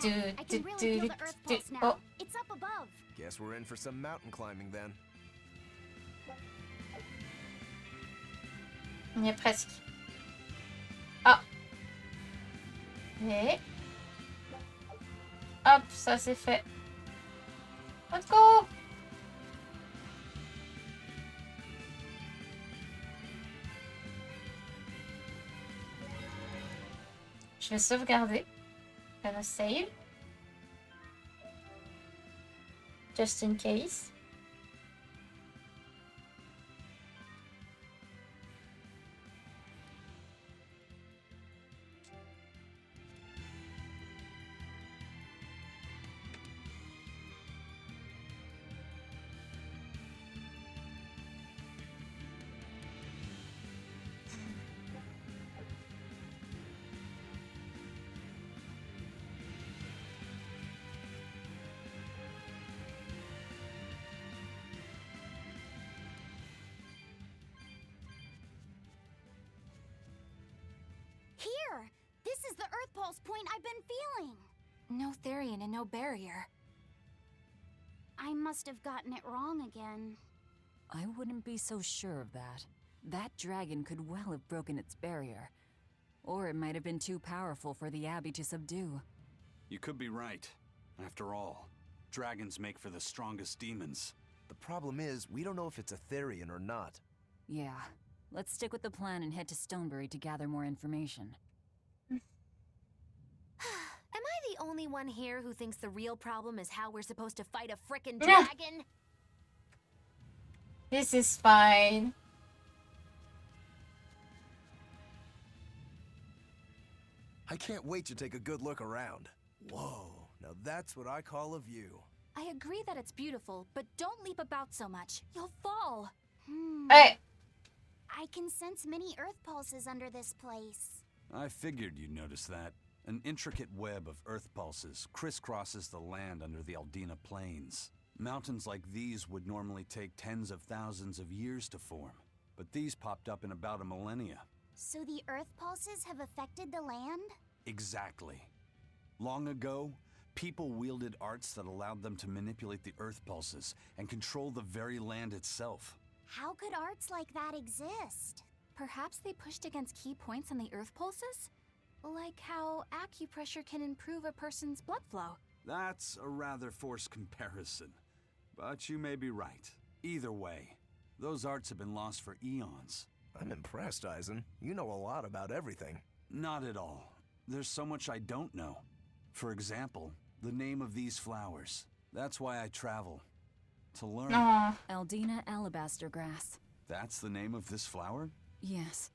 Yeah, I can really feel the earth pulse now. Oh, It's up above. Guess we're in for some mountain climbing then. on y est presque. Ah. Et... hop, ça c'est fait. Let's go! Je vais sauvegarder. Gonna save. Just in case. Here! This is the earth pulse point I've been feeling. No Therian and no barrier. I must have gotten it wrong again. I wouldn't be so sure of that. That dragon could well have broken its barrier. Or it might have been too powerful for the Abbey to subdue. You could be right. After all, dragons make for the strongest demons. The problem is, we don't know if it's a Therian or not. Yeah. Let's stick with the plan and head to Stonebury to gather more information. Am I the only one here who thinks the real problem is how we're supposed to fight a frickin' dragon? This is fine. I can't wait to take a good look around. Whoa, now that's what I call a view. I agree that it's beautiful, but don't leap about so much. You'll fall. Hey! I can sense many earth pulses under this place. I figured you'd notice that. An intricate web of earth pulses crisscrosses the land under the Aldina Plains. Mountains like these would normally take tens of thousands of years to form, but these popped up in about a millennia. So the earth pulses have affected the land? Exactly. Long ago, people wielded arts that allowed them to manipulate the earth pulses and control the very land itself. How could arts like that exist? Perhaps they pushed against key points on the earth pulses? Like how acupressure can improve a person's blood flow. That's a rather forced comparison, but you may be right. Either way, those arts have been lost for eons. I'm impressed, Eisen. You know a lot about everything. Not at all. There's so much I don't know. For example, the name of these flowers. That's why I travel. To learn. Aldina alabaster grass. That's the name of this flower? Yes.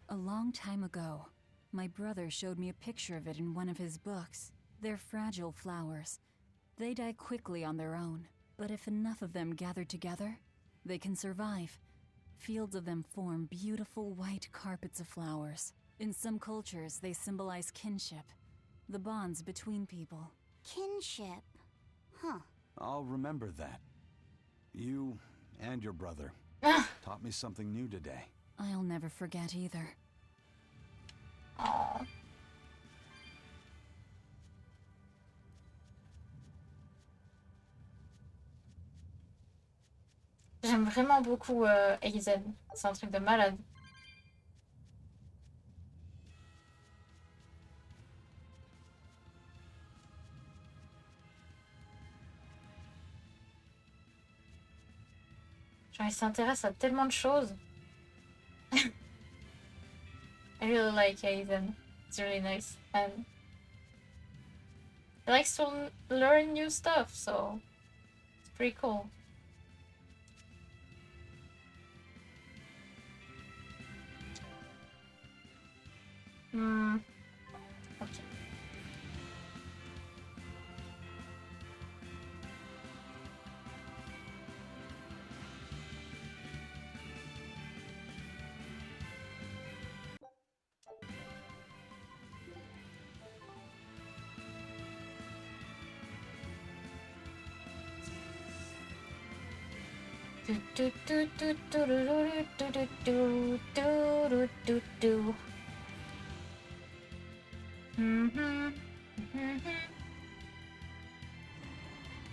A long time ago, my brother showed me a picture of it in one of his books. They're fragile flowers. They die quickly on their own. But if enough of them gather together, they can survive. Fields of them form beautiful white carpets of flowers. In some cultures, they symbolize kinship, the bonds between people. Kinship? Huh. I'll remember that. You and your brother taught me something new today. I'll never forget either. Aww. J'aime vraiment beaucoup Eisen. C'est un truc de malade. Genre, il s'intéresse à tellement de choses. I really like Aiden. It's really nice. And he likes to learn new stuff, so it's pretty cool. Okay.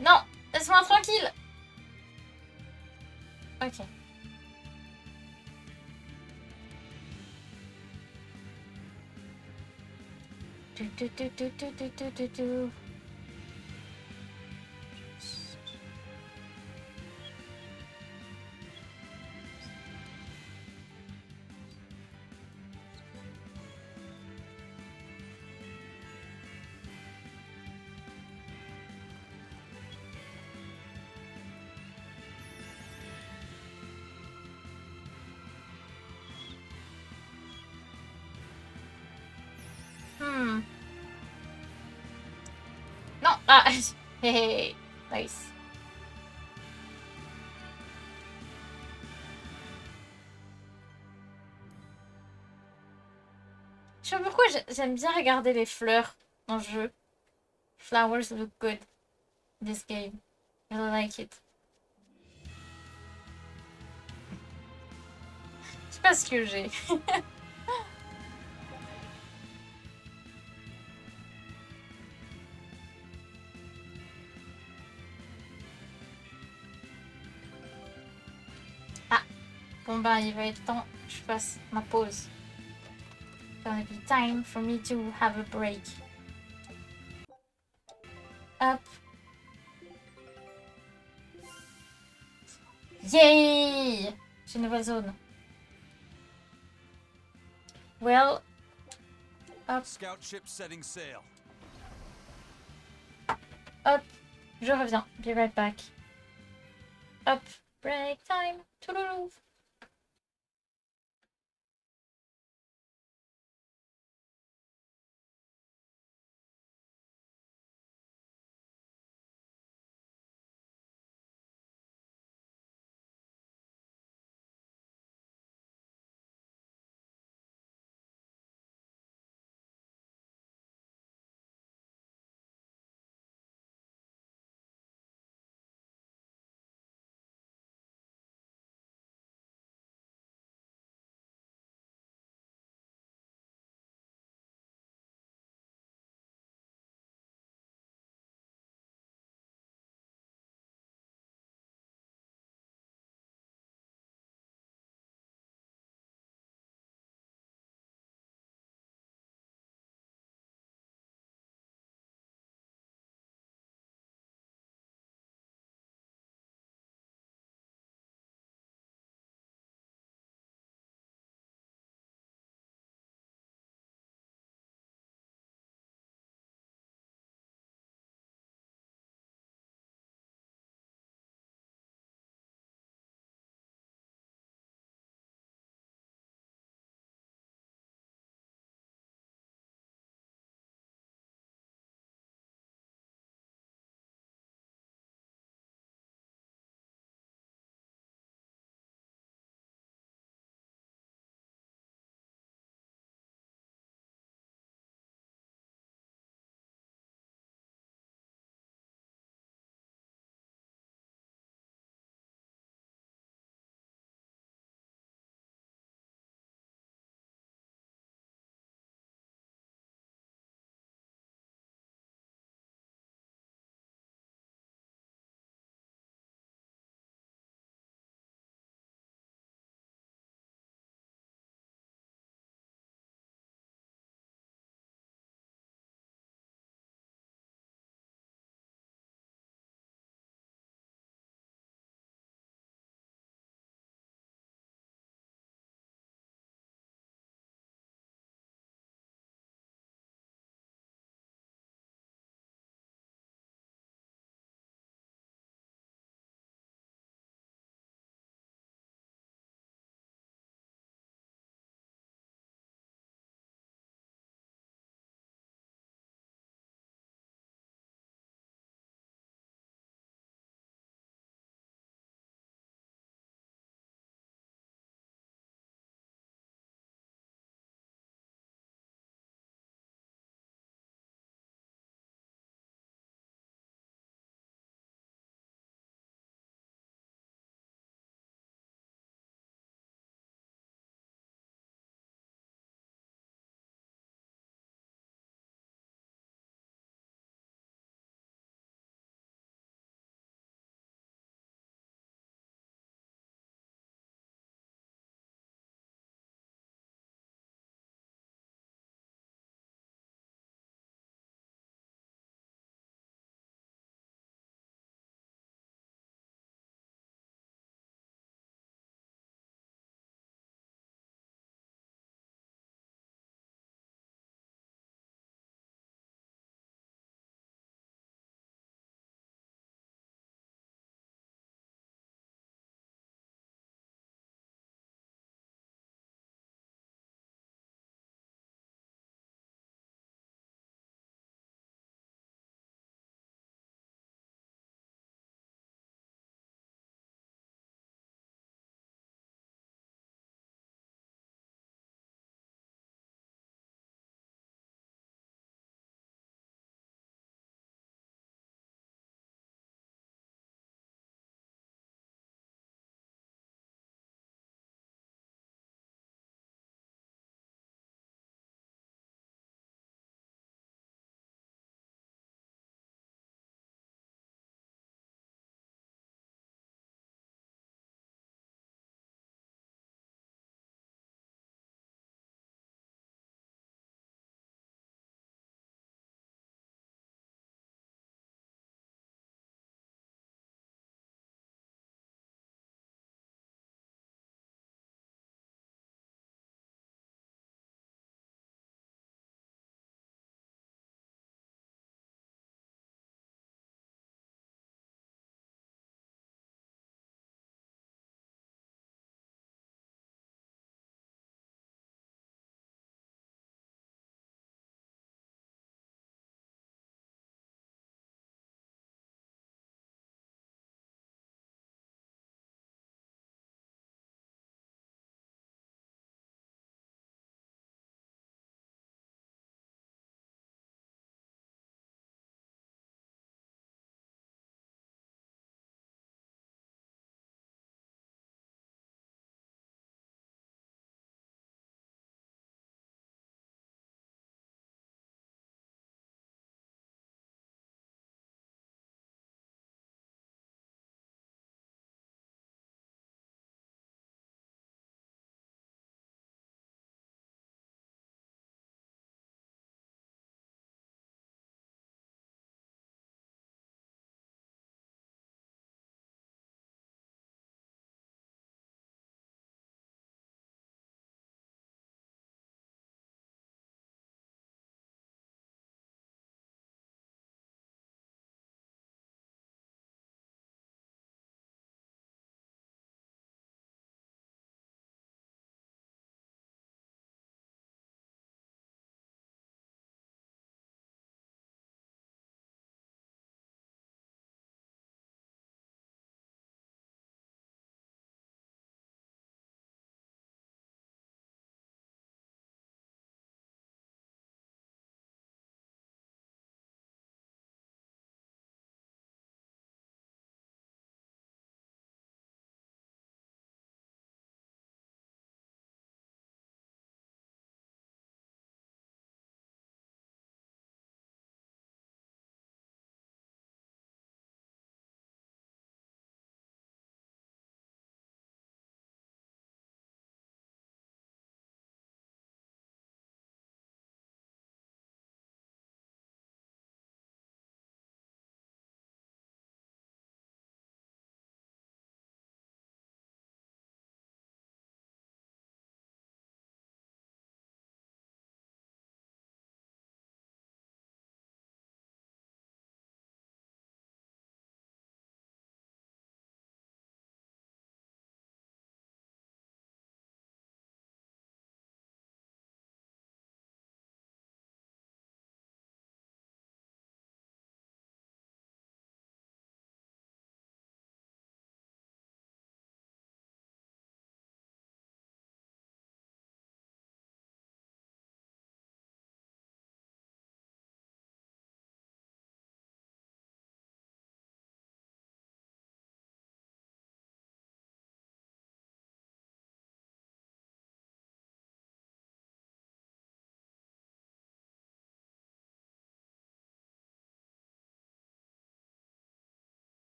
Non, laisse-moi tranquille. Ok. Non, ah, hey, nice. Je sais pas pourquoi j'aime bien regarder les fleurs dans le jeu. Flowers look good in this game. I really like it. Je sais pas ce que j'ai. Ah, bon bah il va être temps que je fasse ma pause. It's gonna be time for me to have a break. Hop. Yay! J'ai une nouvelle zone. Well. Hop. Scout ship setting sail. Hop. Je reviens. Be right back. Hop. Break time. Touloulou.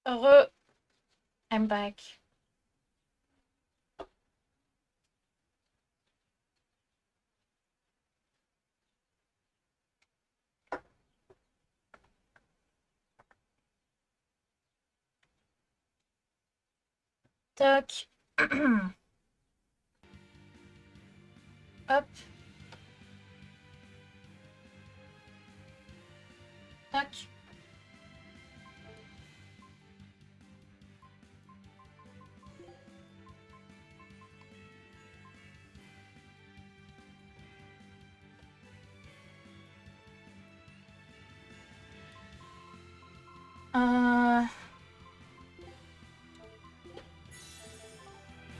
Heureux. I'm back. Toc. Hop. Toc.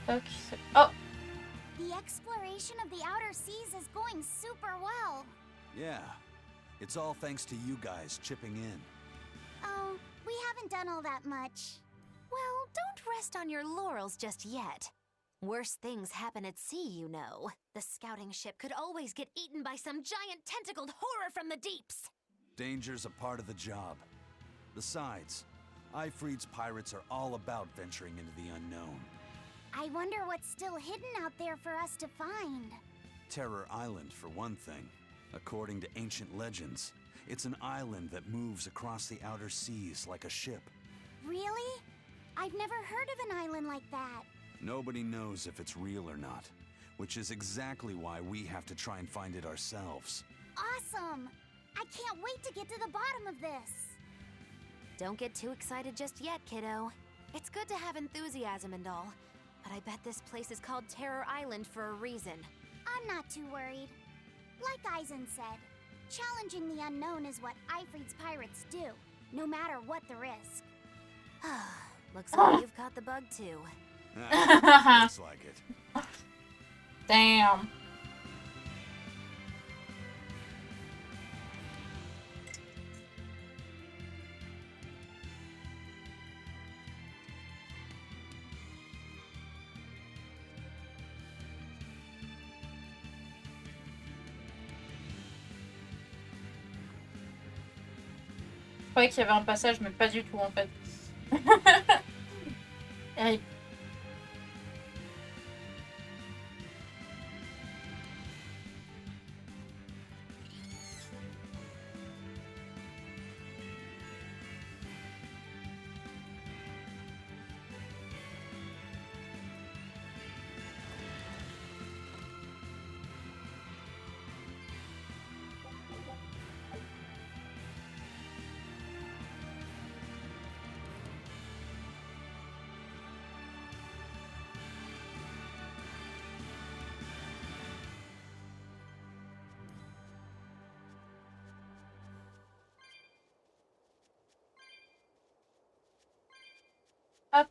Toc. Oh! The exploration of the outer seas is going super well. Yeah, it's all thanks to you guys chipping in. Oh, we haven't done all that much. Well, don't rest on your laurels just yet. Worse things happen at sea, you know. The scouting ship could always get eaten by some giant tentacled horror from the deeps. Danger's a part of the job. Besides, Ifreed's pirates are all about venturing into the unknown. I wonder what's still hidden out there for us to find. Terror Island, for one thing. According to ancient legends, it's an island that moves across the outer seas like a ship. Really? I've never heard of an island like that. Nobody knows if it's real or not, which is exactly why we have to try and find it ourselves. Awesome! I can't wait to get to the bottom of this. Don't get too excited just yet, kiddo. It's good to have enthusiasm and all, but I bet this place is called Terror Island for a reason. I'm not too worried. Like Eisen said, challenging the unknown is what Ifreed's pirates do, no matter what the risk. Looks like you've caught the bug too. Looks like it. Damn. Je croyais qu'il y avait un passage, mais pas du tout en fait. Rip. Hop.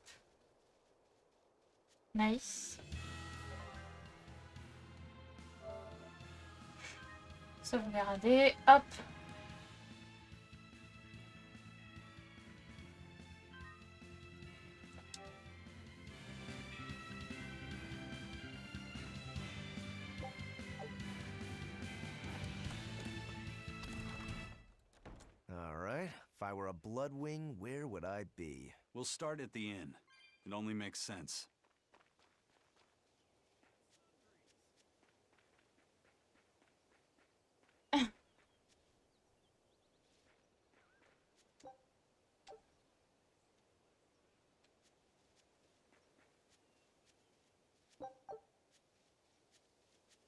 Nice. Sauvegarder. Hop. All right. If I were a Bloodwing, where would I be? We'll start at the inn. It only makes sense.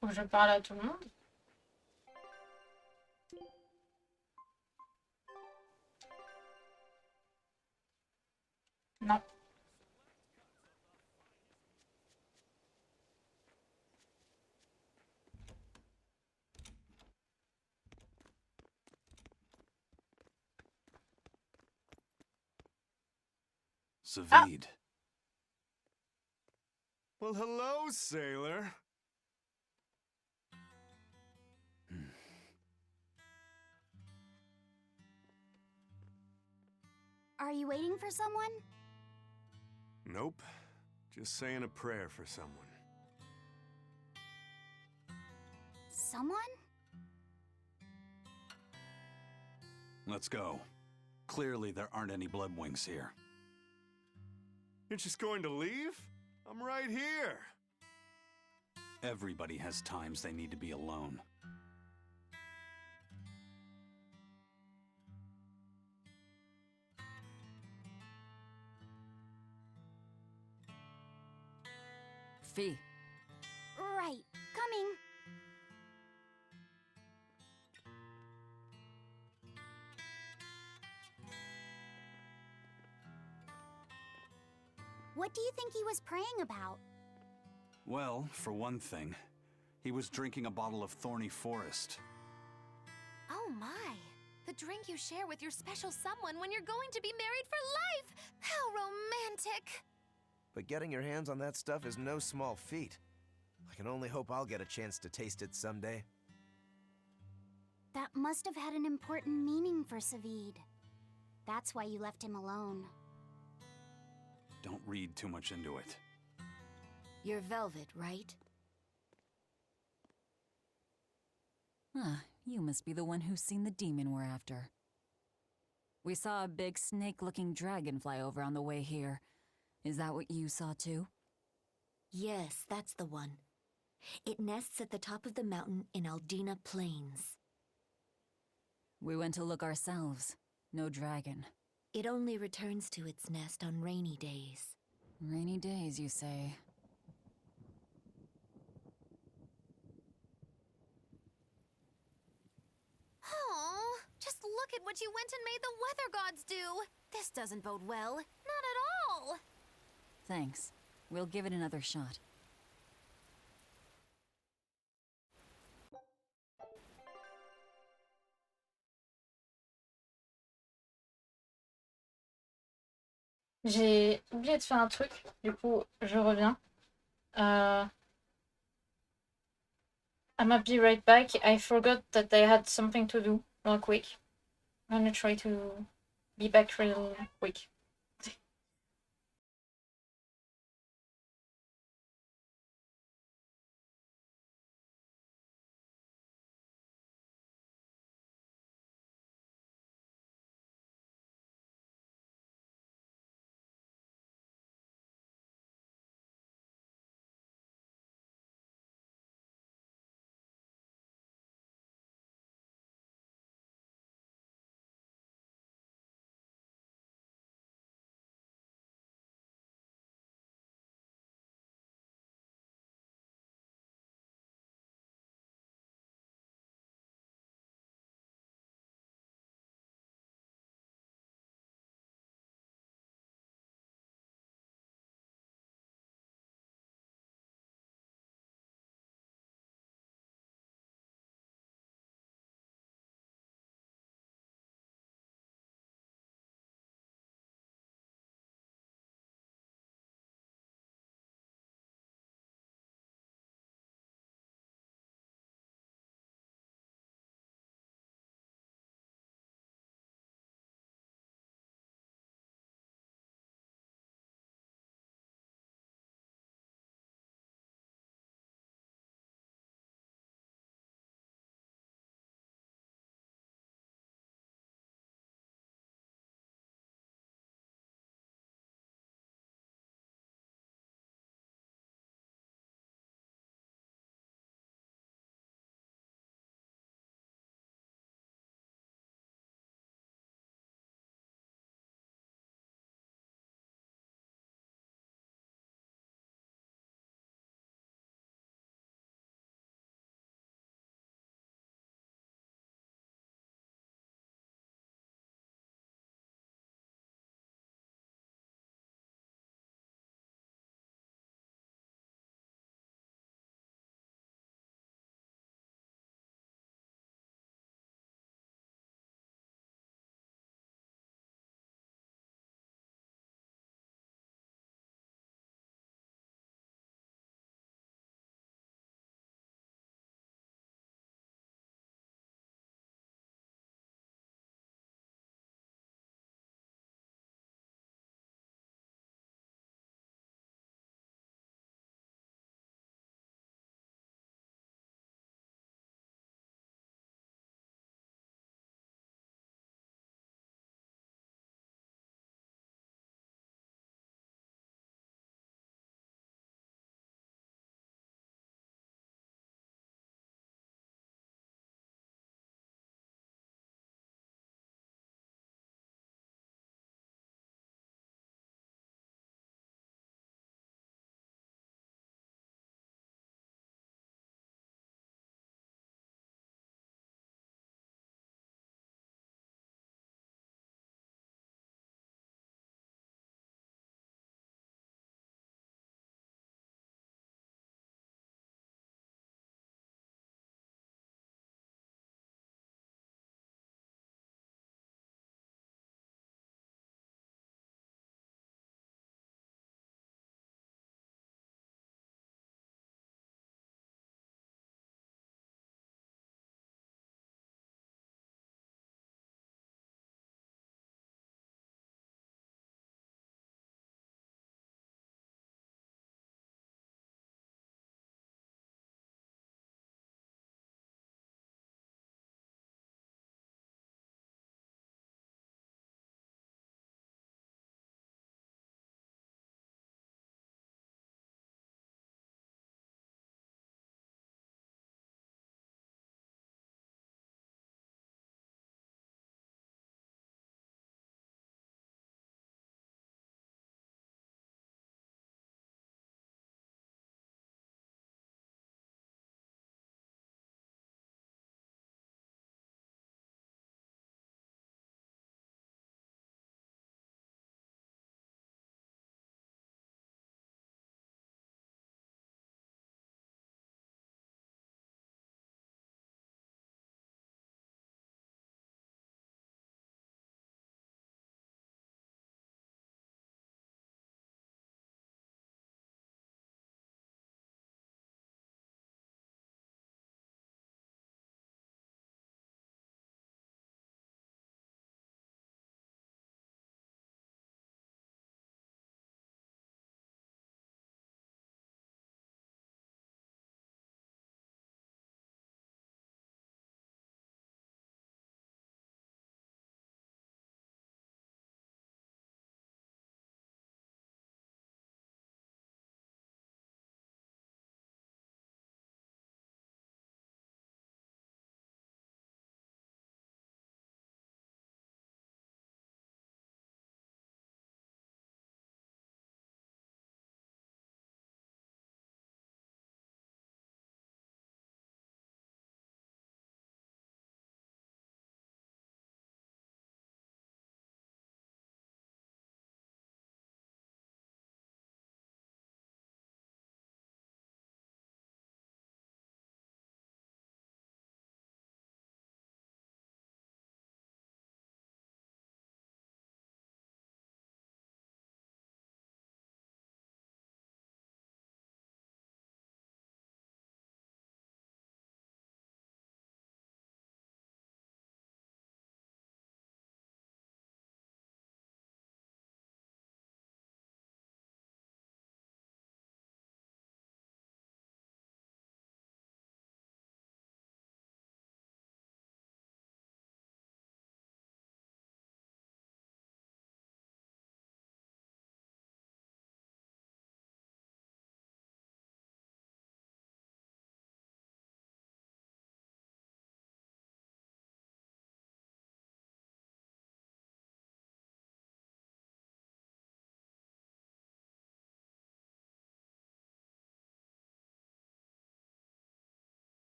Faut que je parle à tout le monde. Non. Savid. Well, hello, sailor. Are you waiting for someone? Nope. Just saying a prayer for someone. Someone? Let's go. Clearly there aren't any Bloodwings here. You're just going to leave? I'm right here. Everybody has times they need to be alone. Fee. Right, coming. What do you think he was praying about? Well, for one thing, he was drinking a bottle of Thorny Forest. Oh my. The drink you share with your special someone when you're going to be married for life! How romantic! But getting your hands on that stuff is no small feat. I can only hope I'll get a chance to taste it someday. That must have had an important meaning for Savid. That's why you left him alone. Don't read too much into it. You're Velvet, right? Ah, you must be the one who's seen the demon we're after. We saw a big snake-looking dragon fly over on the way here. Is that what you saw too? Yes, that's the one. It nests at the top of the mountain in Aldina Plains. We went to look ourselves. No dragon. It only returns to its nest on rainy days. Rainy days, you say? Oh, just look at what you went and made the weather gods do! This doesn't bode well. Not at all! Thanks. We'll give it another shot. J'ai oublié de faire un truc, du coup je reviens. I might be right back. I forgot that I had something to do real quick. I'm gonna try to be back real quick.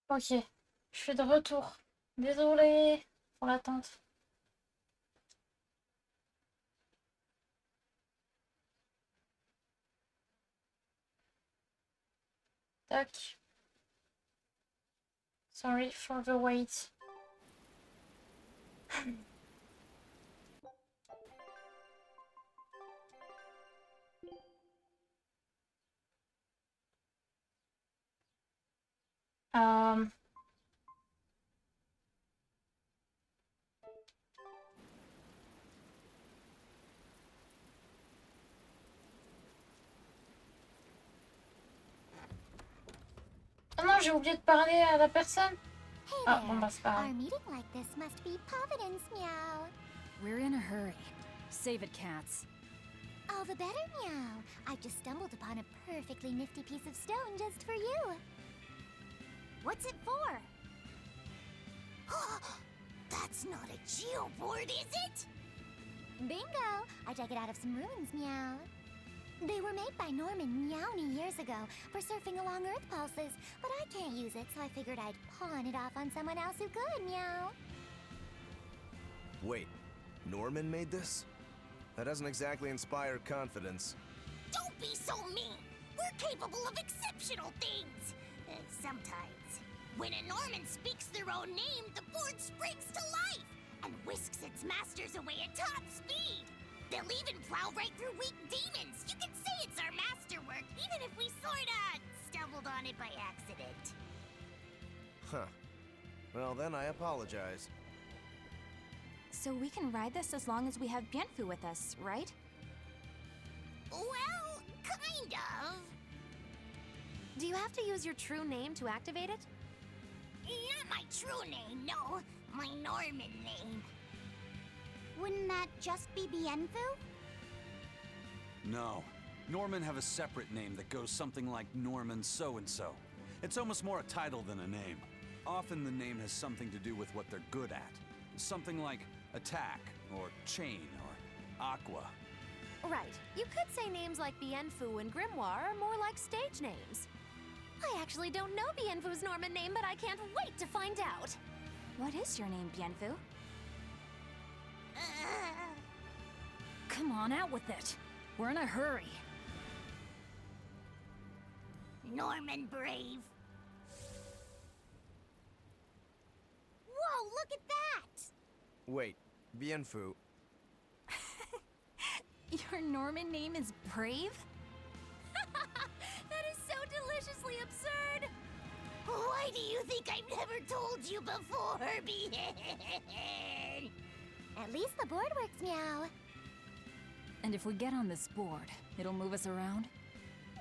Ok, je suis de retour. Désolée pour l'attente. Tac. Sorry for the wait. Um. Oh non, j'ai oublié de parler à la personne. Hey Ah, there. bon bah c'est pas Our grave. meeting like this must be Providence, Meow. We're in a hurry. Save it, cats. All the better, Meow. I've just stumbled upon a perfectly nifty piece of stone just for you. What's it for? That's not a geoboard, is it? Bingo! I dug it out of some ruins, Meow. They were made by Norman Meowny years ago for surfing along Earth pulses, but I can't use it, so I figured I'd pawn it off on someone else who could, Meow. Wait, Norman made this? That doesn't exactly inspire confidence. Don't be so mean. We're capable of exceptional things. Sometimes. When a Norman speaks their own name, the board springs to life and whisks its masters away at top speed. They'll even plow right through weak demons. You can say it's our masterwork, even if we sorta stumbled on it by accident. Huh. Well, then I apologize. So we can ride this as long as we have Bienfu with us, right? Well, kind of. Do you have to use your true name to activate it? Not my true name, no. My Norman name. Wouldn't that just be Bienfu? No. Norman have a separate name that goes something like Norman so-and-so. It's almost more a title than a name. Often the name has something to do with what they're good at. Something like attack, or chain, or aqua. Right. You could say names like Bienfu and Grimoire are more like stage names. I actually don't know Bienfu's Norman name, but I can't wait to find out. What is your name, Bienfu? Come on, out with it. We're in a hurry. Norman Brave. Whoa, look at that! Wait, Bienfu. Your Norman name is Brave? That is so deliciously absurd! Why do you think I've never told you before, Bien? At least the board works, Meow. And if we get on this board, it'll move us around?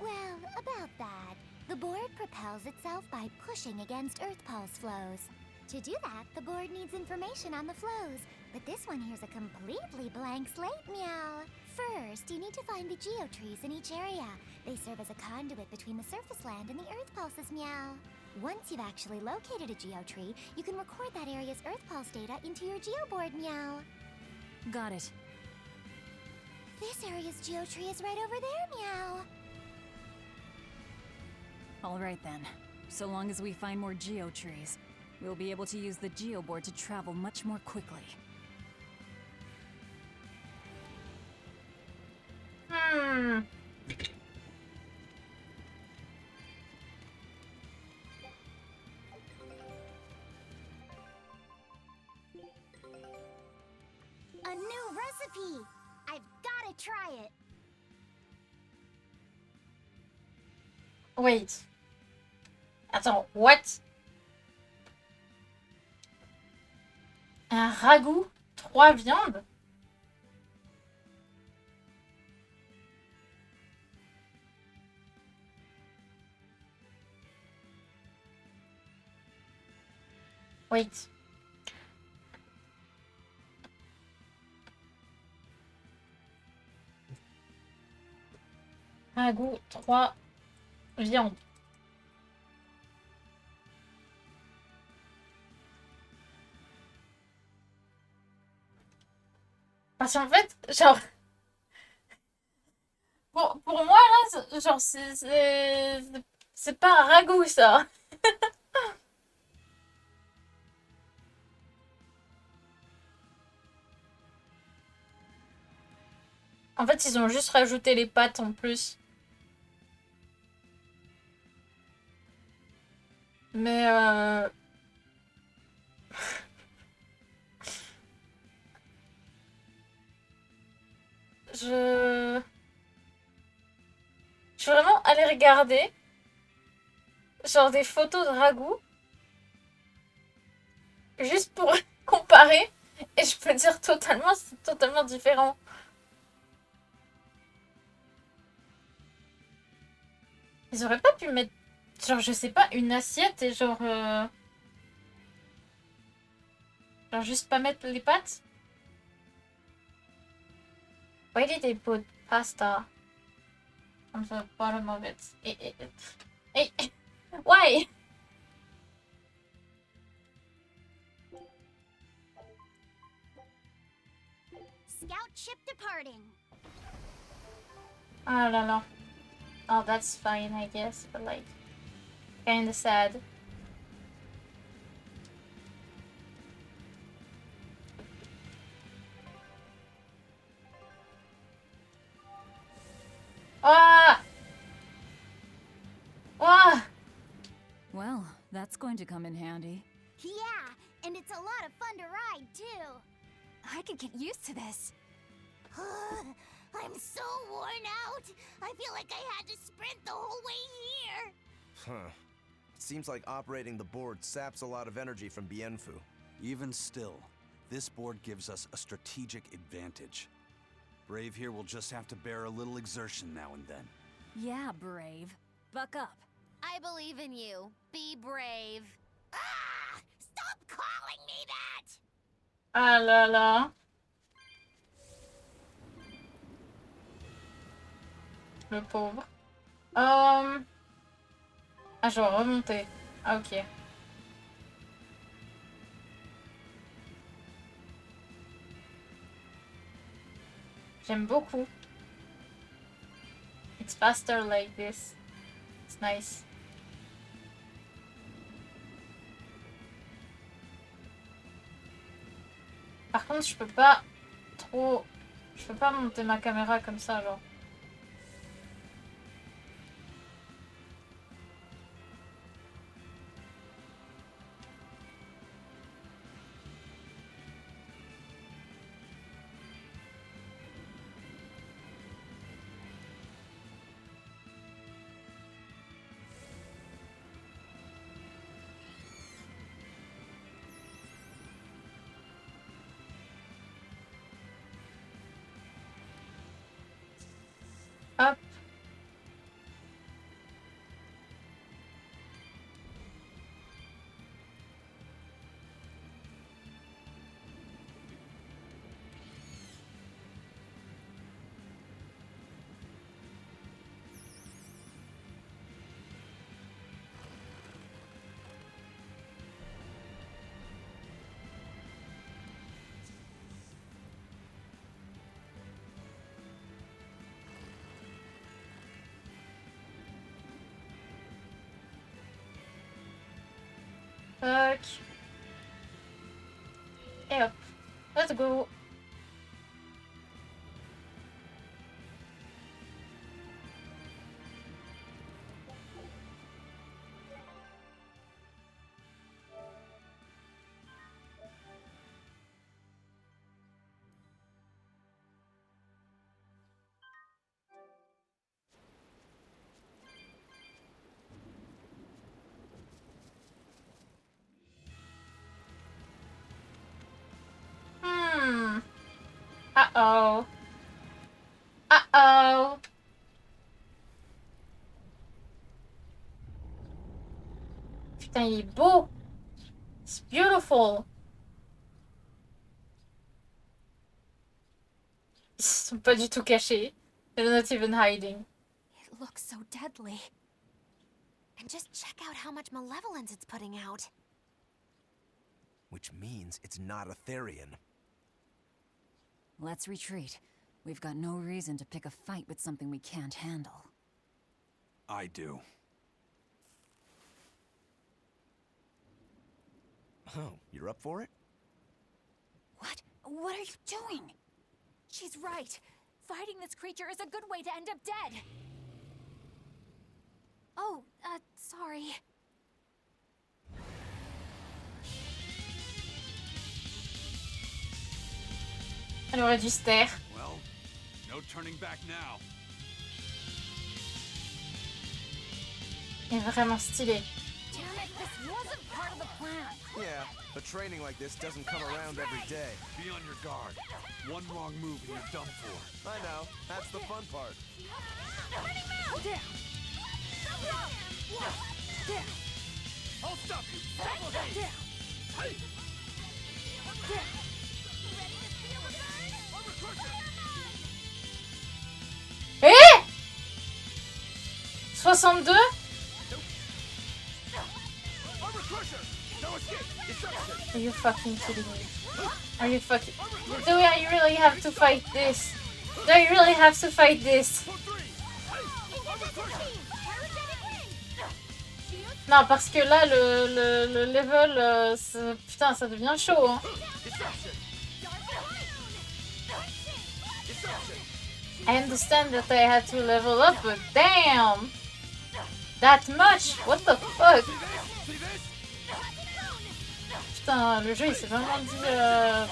Well, about that. The board propels itself by pushing against Earth pulse flows. To do that, the board needs information on the flows, but this one here's a completely blank slate, Meow. First, you need to find the geotrees in each area. They serve as a conduit between the surface land and the Earth pulses, Meow. Once you've actually located a geotree, you can record that area's Earth pulse data into your geoboard, Meow. Got it. This area's geotree is right over there, Meow. All right then. So long as we find more geotrees, we'll be able to use the geoboard to travel much more quickly. A new recipe! I've gotta try it! Wait. Attends, what? Un ragoût? 3 viandes? Wait. Ragoût, 3 viandes. Parce qu'en fait, genre... Pour moi, là, genre, c'est pas un ragoût, ça. En fait, ils ont juste rajouté les pattes en plus. Mais je suis vraiment allée regarder genre des photos de ragoût juste pour comparer et je peux dire totalement c'est totalement différent. Ils auraient pas pu mettre genre je sais pas une assiette et genre juste pas mettre les pâtes. Why did they put pasta on the bottom of it? Hey, why? Scout ship departing. Ah là là. Oh, that's fine, I guess, but like, kinda sad. Ah! Ah! Well, that's going to come in handy. Yeah, and it's a lot of fun to ride, too. I could get used to this. I'm so worn out. I feel like I had to sprint the whole way here. Huh. It seems like operating the board saps a lot of energy from Bienfu. Even still, this board gives us a strategic advantage. Brave here will just have to bear a little exertion now and then. Yeah, Brave. Buck up. I believe in you. Be brave. Ah! Stop calling me that! Ah là là. Le pauvre. Ah, je vais remonter. Ah, ok. J'aime beaucoup. It's faster like this. It's nice. Par contre, je peux pas trop... Je peux pas monter ma caméra comme ça, genre. Hop. Tac. Et hop. Let's go. Uh-oh. Uh-oh. Putain, il est beau. It's beautiful. Ils sont pas du tout cachés. They're not even hiding. It looks so deadly. And just check out how much malevolence it's putting out. Which means it's not a Therian. Let's retreat. We've got no reason to pick a fight with something we can't handle. I do. Oh, you're up for it? What? What are you doing? She's right. Fighting this creature is a good way to end up dead. Oh, sorry. Elle aurait dû se taire. Well, no turning back now. Il est vraiment stylé. Damn it, this wasn't part of the plan. Yeah, but training like this doesn't come around every day. Be on your guard. One wrong move and you're done for. I know. That's the fun part. I'll stop you! Hey! Eh 62? Are you fucking kidding me? Are you fucking... Do I really have to fight this? Do I really have to fight this? Non, parce que là, le level... putain, ça devient chaud, hein. I understand that I had to level up, but damn! That much? What the fuck? Putain, le jeu il s'est vraiment dit...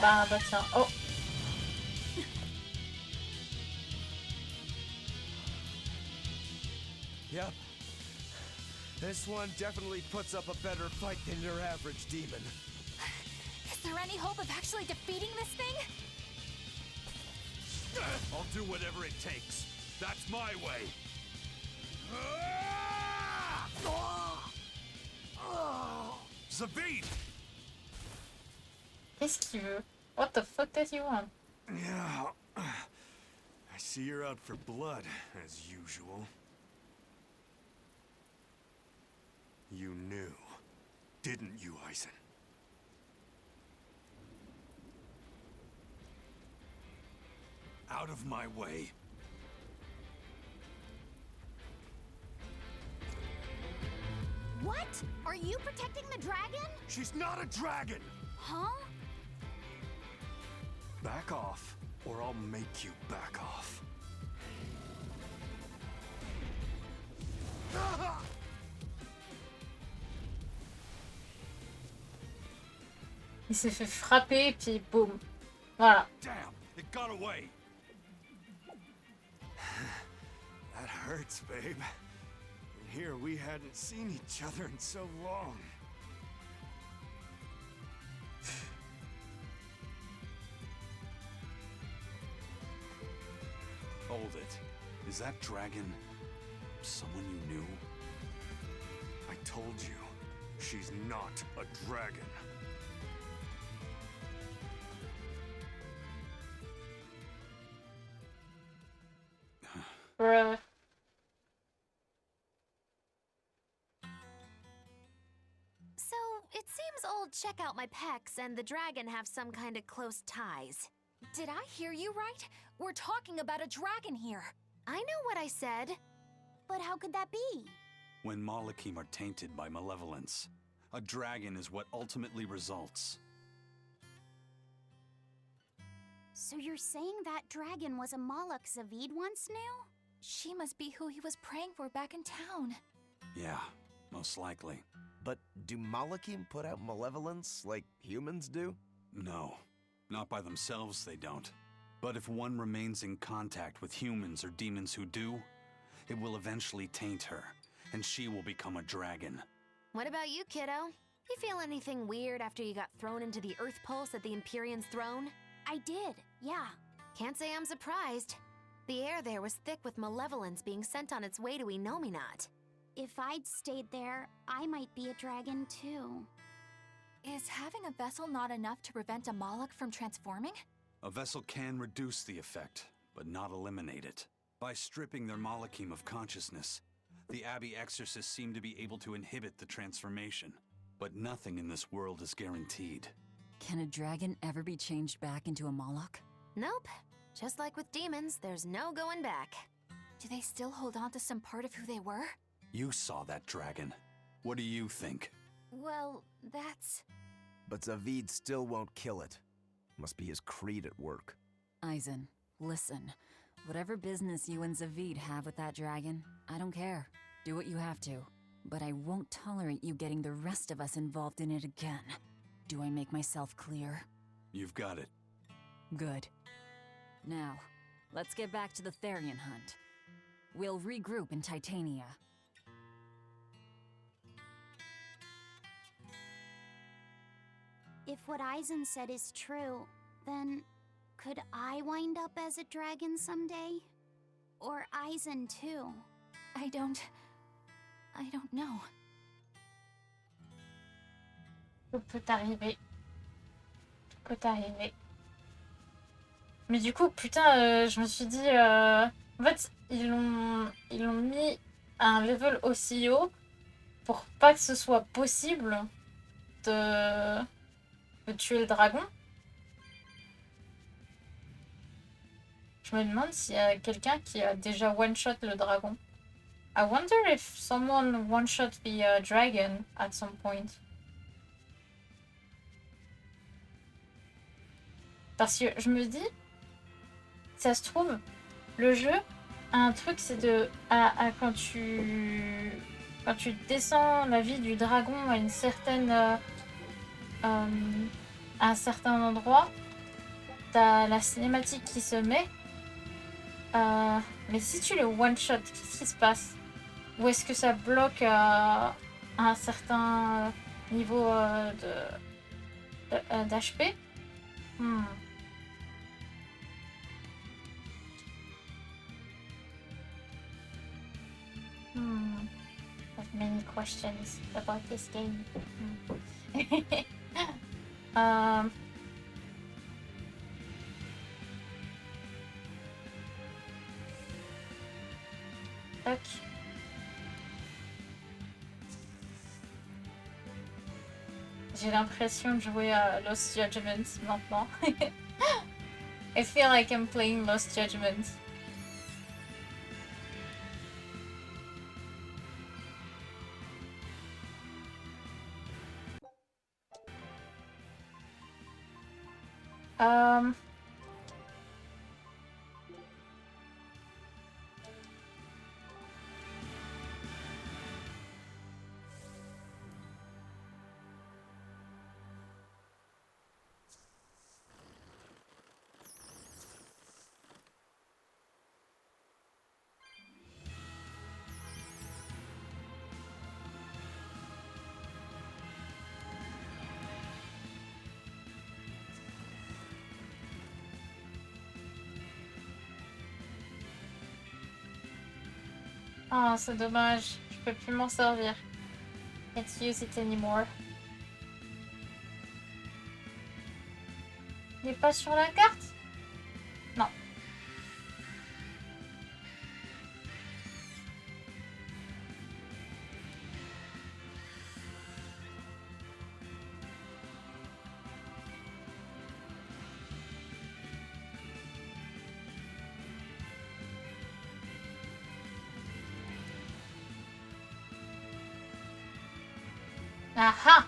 bah tiens, oh! Yep. This one definitely puts up a better fight than your average demon. Is there any hope of actually defeating this thing? I'll do whatever it takes. That's my way. Zavid! Qu'est-ce qu'il veut? What the fuck does he want? Yeah. I see you're out for blood, as usual. You knew, didn't you, Eisen? Out of my way. What? Are you protecting the dragon? She's not a dragon! Huh? Back off, or I'll make you back off. Il s'est fait frapper, puis boum. Voilà. Damn, it got away. That hurts, babe. And here we hadn't seen each other in so long. Hold it. Is that dragon someone you knew? I told you, she's not a dragon. Bruh. So, it seems old Check Out My Pecs and the dragon have some kind of close ties. Did I hear you right? We're talking about a dragon here. I know what I said. But how could that be? When Malachim are tainted by malevolence, a dragon is what ultimately results. So you're saying that dragon was a Moloch Zavid once knew? She must be who he was praying for back in town. Yeah, most likely. But do Malachim put out malevolence like humans do? No, not by themselves they don't. But if one remains in contact with humans or demons who do, it will eventually taint her, and she will become a dragon. What about you, kiddo? You feel anything weird after you got thrown into the Earth Pulse at the Empyrean's throne? I did, yeah. Can't say I'm surprised. The air there was thick with malevolence being sent on its way to Enominat. If I'd stayed there, I might be a dragon too. Is having a vessel not enough to prevent a Moloch from transforming? A vessel can reduce the effect, but not eliminate it. By stripping their Malachim of consciousness, the Abbey exorcists seem to be able to inhibit the transformation. But nothing in this world is guaranteed. Can a dragon ever be changed back into a Moloch? Nope. Just like with demons, there's no going back. Do they still hold on to some part of who they were? You saw that dragon. What do you think? Well, that's... But Zavid still won't kill it. Must be his creed at work. Eisen, listen. Whatever business you and Zavid have with that dragon, I don't care. Do what you have to. But I won't tolerate you getting the rest of us involved in it again. Do I make myself clear? You've got it. Good. Now, let's get back to the Therian hunt. We'll regroup in Titania. If what Eisen said is true, then could I wind up as a dragon someday? Or Eisen too? I don't know. Tout peut arriver. Tout peut arriver. Mais du coup, putain, je me suis dit... En fait, ils l'ont mis à un level aussi haut pour pas que ce soit possible de tuer le dragon. Je me demande s'il y a quelqu'un qui a déjà one-shot le dragon. I wonder if someone one-shot the dragon at some point. Parce que je me dis, ça se trouve, le jeu a un truc, c'est de... quand tu descends la vie du dragon à une certaine... à un certain endroit, t'as la cinématique qui se met. Mais si tu le one-shot, qu'est-ce qui se passe? Ou est-ce que ça bloque à un certain niveau d'HP? I have many questions about this game. Tac. J'ai l'impression de jouer à Lost Judgment maintenant. I feel like I'm playing Lost Judgment. Ah, c'est dommage. Je peux plus m'en servir. Can't use it anymore. Il n'est pas sur la carte? Non. Aha!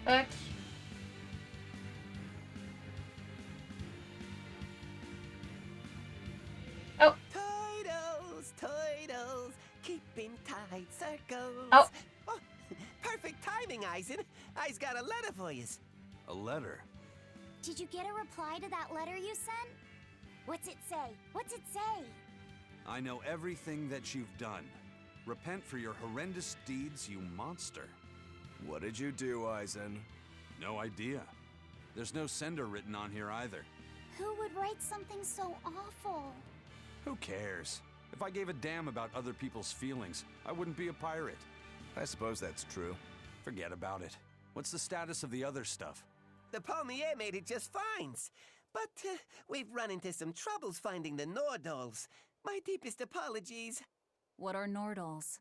Fuck. Oh. Turtles, keeping tight circles. Oh. Perfect timing, Eisen. I's got a letter for you. A letter? Did you get a reply to that letter you sent? What's it say? What's it say? I know everything that you've done. Repent for your horrendous deeds, you monster. What did you do, Eisen? No idea. There's no sender written on here either. Who would write something so awful? Who cares? If I gave a damn about other people's feelings, I wouldn't be a pirate. I suppose that's true. Forget about it. What's the status of the other stuff? The Palmier made it just fine. But we've run into some troubles finding the Nordals. My deepest apologies. What are Nordals?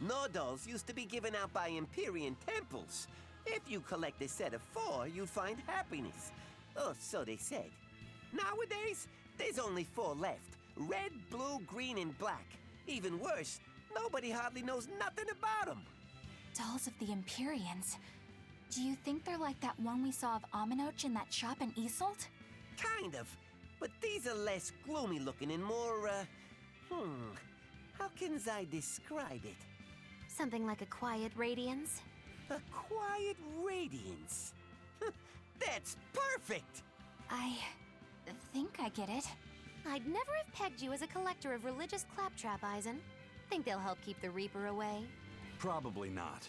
Nordals used to be given out by Empyrean temples. If you collect a set of 4, you find happiness. Oh, so they said. Nowadays, there's only 4 left. Red, blue, green, and black. Even worse, nobody hardly knows nothing about them. Dolls of the Empyreans. Do you think they're like that one we saw of Aminoch in that shop in Isolt? Kind of. But these are less gloomy looking and more, how can I describe it? Something like a quiet radiance? A quiet radiance. That's perfect! I think I get it. I'd never have pegged you as a collector of religious claptrap, Eisen. Think they'll help keep the Reaper away? Probably not.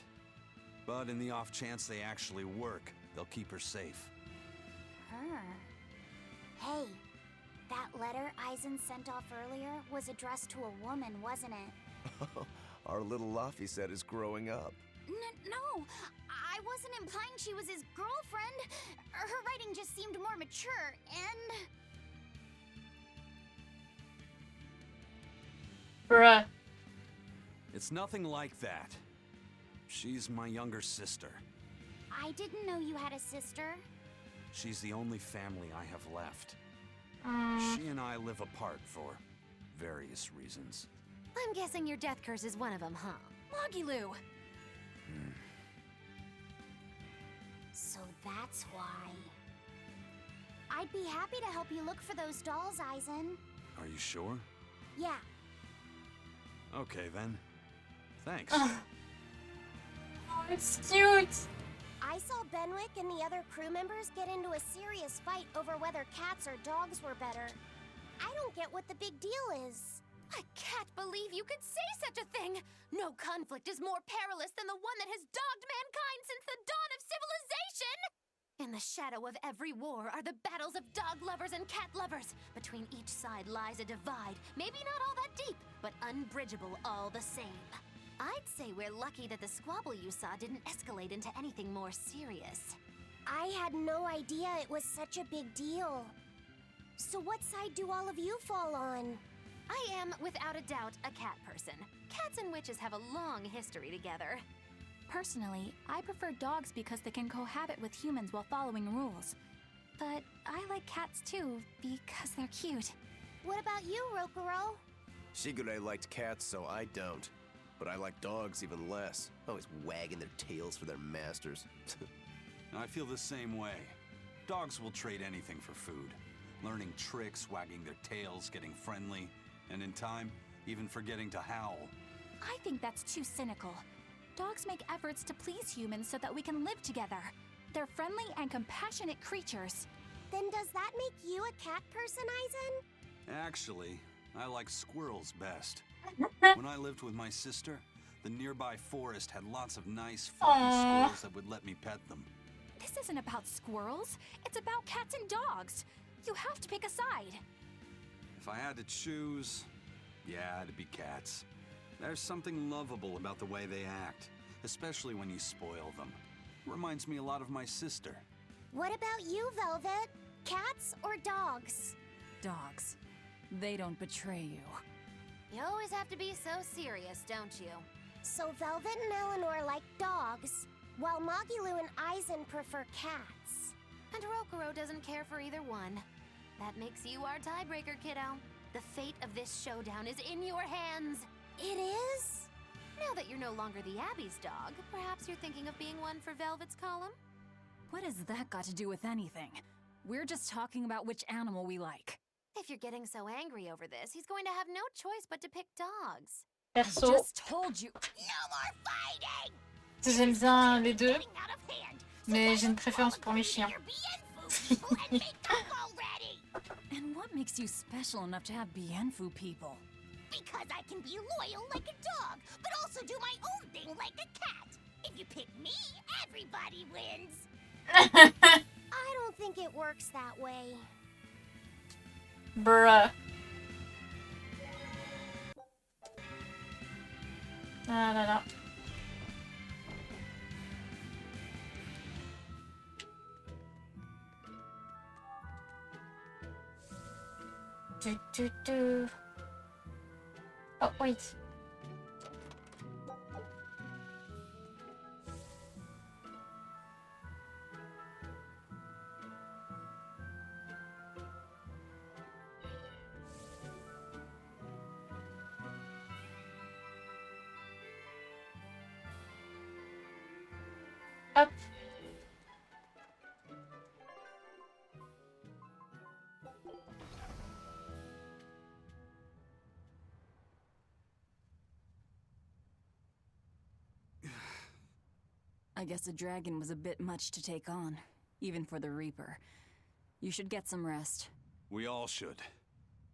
But in the off chance they actually work, they'll keep her safe. Hey, that letter Eisen sent off earlier was addressed to a woman, wasn't it? Our little Laffy set is growing up. No, I wasn't implying she was his girlfriend. Her writing just seemed more mature, and... Bruh. It's nothing like that. She's my younger sister. I didn't know you had a sister. She's the only family I have left. She and I live apart for various reasons. I'm guessing your death curse is one of them, huh? Magilou! So that's why. I'd be happy to help you look for those dolls, Eisen. Are you sure? Yeah. Okay then. Thanks. Oh, it's cute! I saw Benwick and the other crew members get into a serious fight over whether cats or dogs were better. I don't get what the big deal is. I can't believe you could say such a thing! No conflict is more perilous than the one that has dogged mankind since the dawn of civilization! In the shadow of every war are the battles of dog lovers and cat lovers. Between each side lies a divide, maybe not all that deep, but unbridgeable all the same. I'd say we're lucky that the squabble you saw didn't escalate into anything more serious. I had no idea it was such a big deal. So what side do all of you fall on? I am, without a doubt, a cat person. Cats and witches have a long history together. Personally, I prefer dogs because they can cohabit with humans while following rules. But I like cats too, because they're cute. What about you, Rokuro? Shigure liked cats, so I don't. But I like dogs even less. Always wagging their tails for their masters. I feel the same way. Dogs will trade anything for food. Learning tricks, wagging their tails, getting friendly, and in time, even forgetting to howl. I think that's too cynical. Dogs make efforts to please humans so that we can live together. They're friendly and compassionate creatures. Then does that make you a cat person, Eisen? Actually, I like squirrels best. When I lived with my sister, the nearby forest had lots of nice, fluffy squirrels that would let me pet them. This isn't about squirrels. It's about cats and dogs. You have to pick a side. If I had to choose, yeah, it'd be cats. There's something lovable about the way they act, especially when you spoil them. Reminds me a lot of my sister. What about you, Velvet? Cats or dogs? Dogs. They don't betray you. You always have to be so serious, don't you? So Velvet and Eleanor like dogs, while Magilou and Eisen prefer cats. And Rokuro doesn't care for either one. That makes you our tiebreaker, kiddo. The fate of this showdown is in your hands. It is? Now that you're no longer the Abbey's dog, perhaps you're thinking of being one for Velvet's column? What has that got to do with anything? We're just talking about which animal we like. If you're getting so angry over this, he's going to have no choice but to pick dogs. Perso, Just told you. No more fighting! j'aime bien les deux, mais j'ai une préférence pour mes chiens. And what makes you special enough to have Bienfu people? Because I can be loyal like a dog, but also do my own thing like a cat. If you pick me, everybody wins. I don't think it works that way. Bruh. Ah là là. Do. Oh, wait. Hop. I guess a dragon was a bit much to take on, even for the Reaper. You should get some rest. We all should.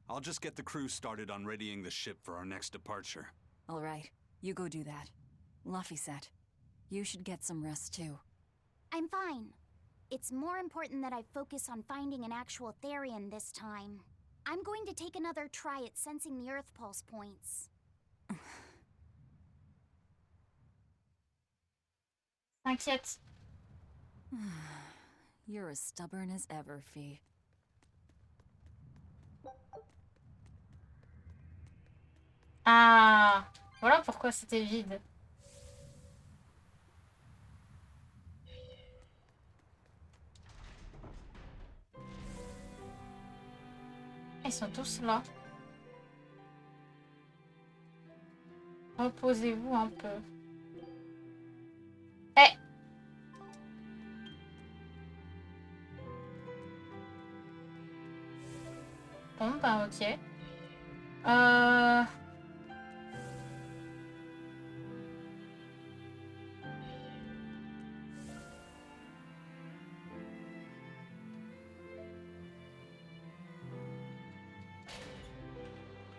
I'll just get the crew started on readying the ship for our next departure. All right, you go do that. Laphicet, you should get some rest too. I'm fine. It's more important that I focus on finding an actual Therian this time. I'm going to take another try at sensing the Earth Pulse points. T'inquiète. You're as stubborn as ever, Fee. Ah, voilà pourquoi c'était vide. Ils sont tous là. Reposez-vous un peu. Eh! Bon, bah ok.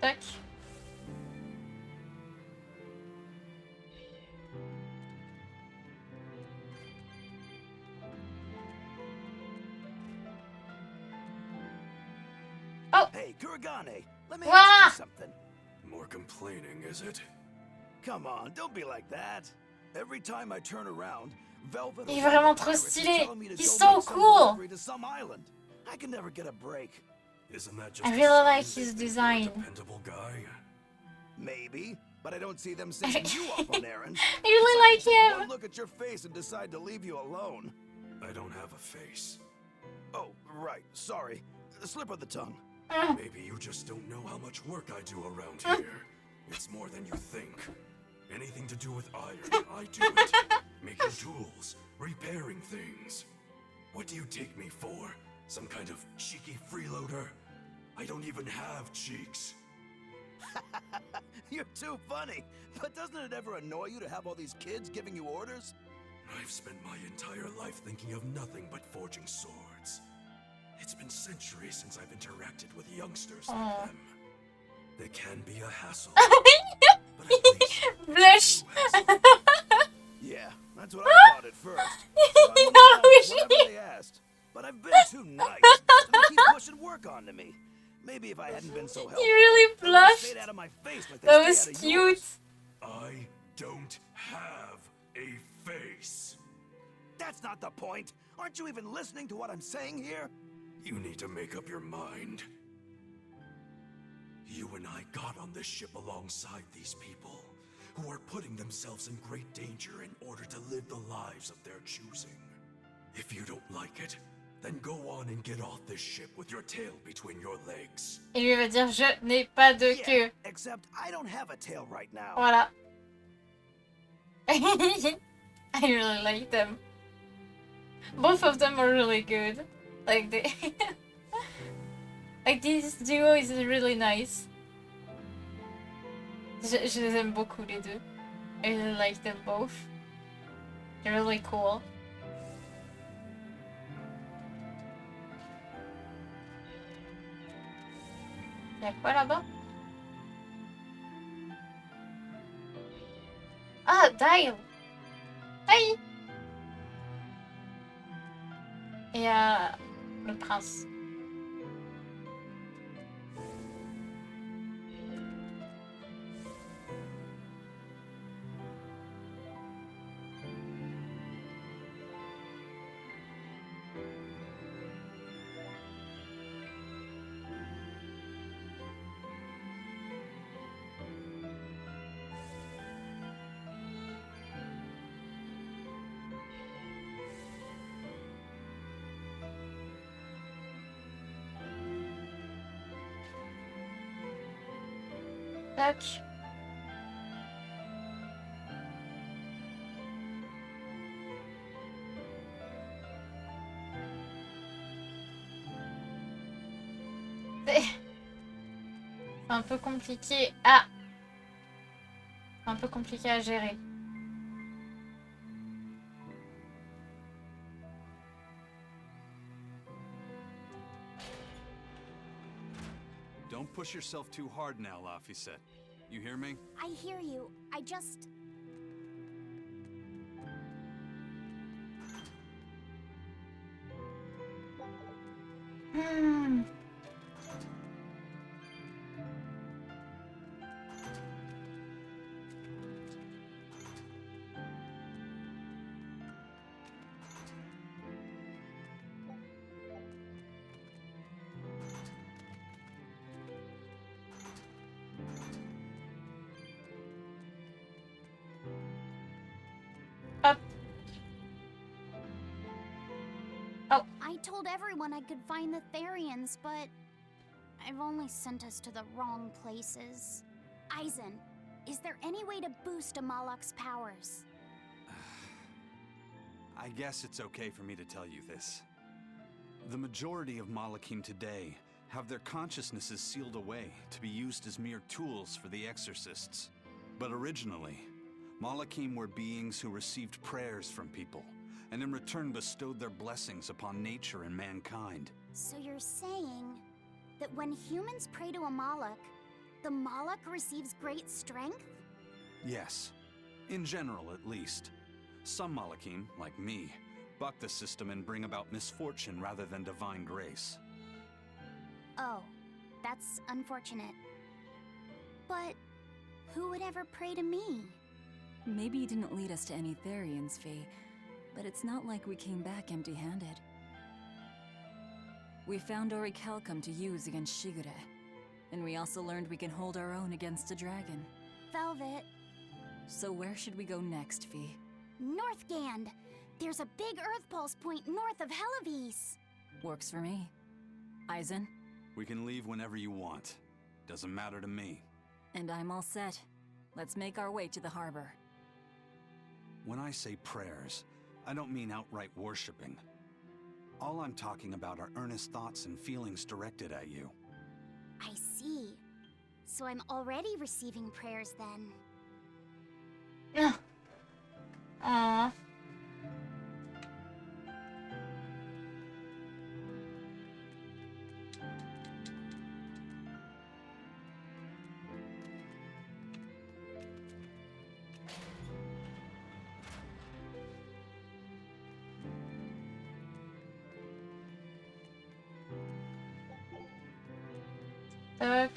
Tac. Oh! Hey, Kuragane, let me Wah! ask you something. More complaining, is it? Come on, don't be like that. Every time I turn around, Velvet Il est vraiment trop stylé. He's so cool. to some island. I can never get a break. Isn't that just I really like his design. dependable guy? Maybe, but I don't see them sending you off on errands. I really like One him. look at your face and decide to leave you alone. I don't have a face. Oh, right. Sorry. Slip of the tongue. Maybe you just don't know how much work I do around here. It's more than you think. Anything to do with iron, I do it. Making tools, repairing things. What do you take me for? Some kind of cheeky freeloader? I don't even have cheeks. You're too funny. But doesn't it ever annoy you to have all these kids giving you orders? I've spent my entire life thinking of nothing but forging swords. It's been centuries since I've interacted with youngsters like them. They can be a hassle. But at least Blush. Yeah, that's what I thought at first. So I went along with whatever they asked. But I've been too nice. So they keep pushing work onto me. Maybe if I hadn't been so helpful, He really they would've blushed. stayed out of my face like they That stay was out of cute. yours. I don't have a face. That's not the point. Aren't you even listening to what I'm saying here? You need to make up your mind. You and I got on this ship alongside these people, who are putting themselves in great danger in order to live the lives of their choosing. If you don't like it, then go on and get off this ship with your tail between your legs. Et lui va dire je n'ai pas de queue. Except I don't have a tail right now. Voilà. I really like them. Both of them are really good. Like they like this duo is really nice. Je les aime beaucoup les deux. I really like them both. They're really cool. Y'a quoi là-bas? Ah, Dial! Hi! Et le prince. Tac. C'est un peu compliqué à... un peu compliqué à gérer. Don't push yourself too hard now, Laphicet. You hear me? I hear you. I just... I told everyone I could find the Therians, but I've only sent us to the wrong places. Eisen, is there any way to boost a Malak's powers? I guess it's okay for me to tell you this. The majority of Malakim today have their consciousnesses sealed away to be used as mere tools for the exorcists. But originally, Malakim were beings who received prayers from people, and in return bestowed their blessings upon nature and mankind. So you're saying that when humans pray to a Malak, the Malak receives great strength? Yes, in general at least. Some Malakim, like me, buck the system and bring about misfortune rather than divine grace. Oh, that's unfortunate. But who would ever pray to me? Maybe you didn't lead us to any Therians, Fee, but it's not like we came back empty-handed. We found orichalcum to use against Shigure, and we also learned we can hold our own against a dragon. Velvet. So where should we go next, Fee? Northgand! There's a big Earth Pulse point north of Helivis! Works for me. Eisen? We can leave whenever you want. Doesn't matter to me. And I'm all set. Let's make our way to the harbor. When I say prayers, I don't mean outright worshipping. All I'm talking about are earnest thoughts and feelings directed at you. I see. So I'm already receiving prayers then. Aww. Tac.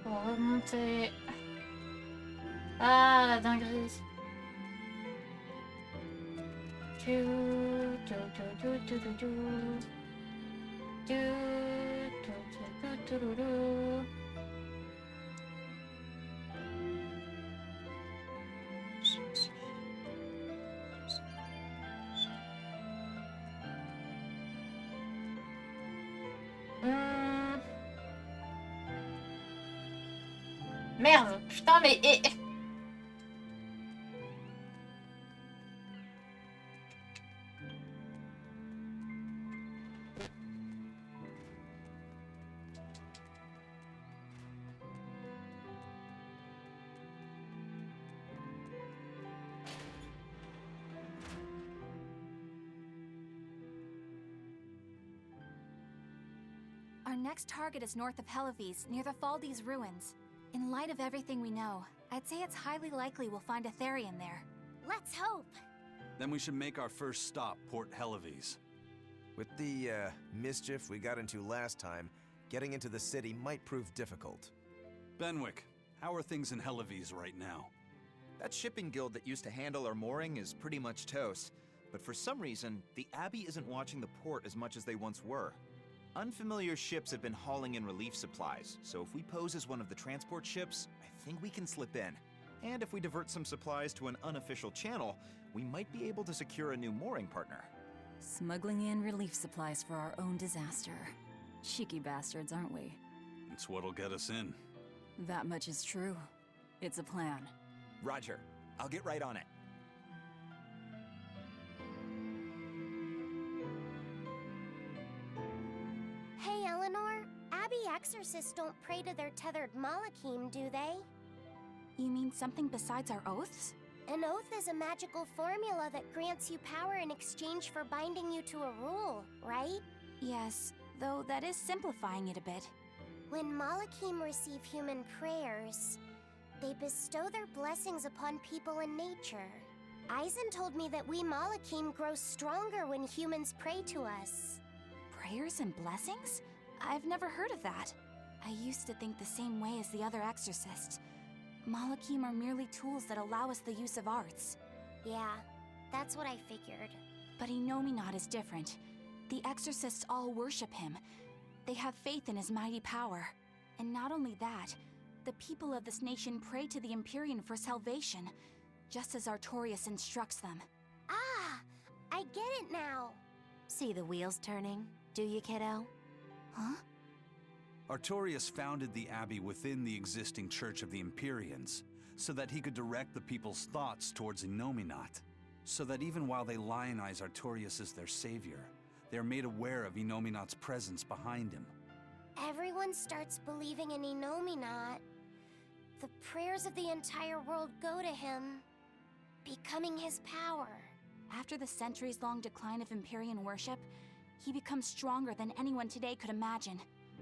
Pour remonter. Ah, la dinguerie. Merde, putain, mais... Our next target is north of Helivis, near the Faldi's ruins. In light of everything we know, I'd say it's highly likely we'll find a Therian there. Let's hope. Then we should make our first stop, Port Helivis. With the, mischief we got into last time, getting into the city might prove difficult. Benwick, how are things in Helivis right now? That shipping guild that used to handle our mooring is pretty much toast. But for some reason, the Abbey isn't watching the port as much as they once were. Unfamiliar ships have been hauling in relief supplies, so if we pose as one of the transport ships, I think we can slip in. And if we divert some supplies to an unofficial channel, we might be able to secure a new mooring partner. Smuggling in relief supplies for our own disaster. Cheeky bastards, aren't we? It's what'll get us in. That much is true. It's a plan. Roger. I'll get right on it. Hey, Eleanor. Abbey exorcists don't pray to their tethered Malachim, do they? You mean something besides our oaths? An oath is a magical formula that grants you power in exchange for binding you to a rule, right? Yes, though that is simplifying it a bit. When Malachim receive human prayers, they bestow their blessings upon people and nature. Eisen told me that we Malachim grow stronger when humans pray to us. Prayers and blessings? I've never heard of that. I used to think the same way as the other exorcists. Malachim are merely tools that allow us the use of arts. Yeah, that's what I figured. But Inominat is different. The exorcists all worship him. They have faith in his mighty power. And not only that, the people of this nation pray to the Empyrean for salvation, just as Artorias instructs them. Ah, I get it now. See the wheels turning, do you, kiddo? Huh? Artorias founded the Abbey within the existing Church of the Empyreans, so that he could direct the people's thoughts towards Inominat, so that even while they lionize Artorias as their savior, they are made aware of Inominat's presence behind him. Everyone starts believing in Inominat. The prayers of the entire world go to him, becoming his power. After the centuries-long decline of Empyrean worship, he becomes stronger than anyone today could imagine.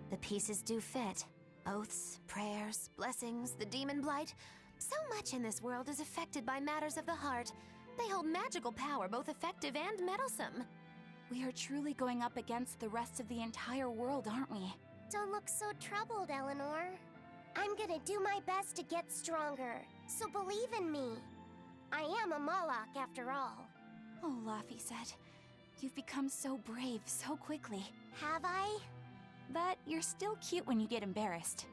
The pieces do fit. Oaths, prayers, blessings, the demon blight. So much in this world is affected by matters of the heart. They hold magical power, both effective and meddlesome. We are truly going up against the rest of the entire world, aren't we? Don't look so troubled, Eleanor. I'm gonna do my best to get stronger, so believe in me. I am a Malak, after all. Oh, Laphicet, you've become so brave so quickly. Have I? But you're still cute when you get embarrassed.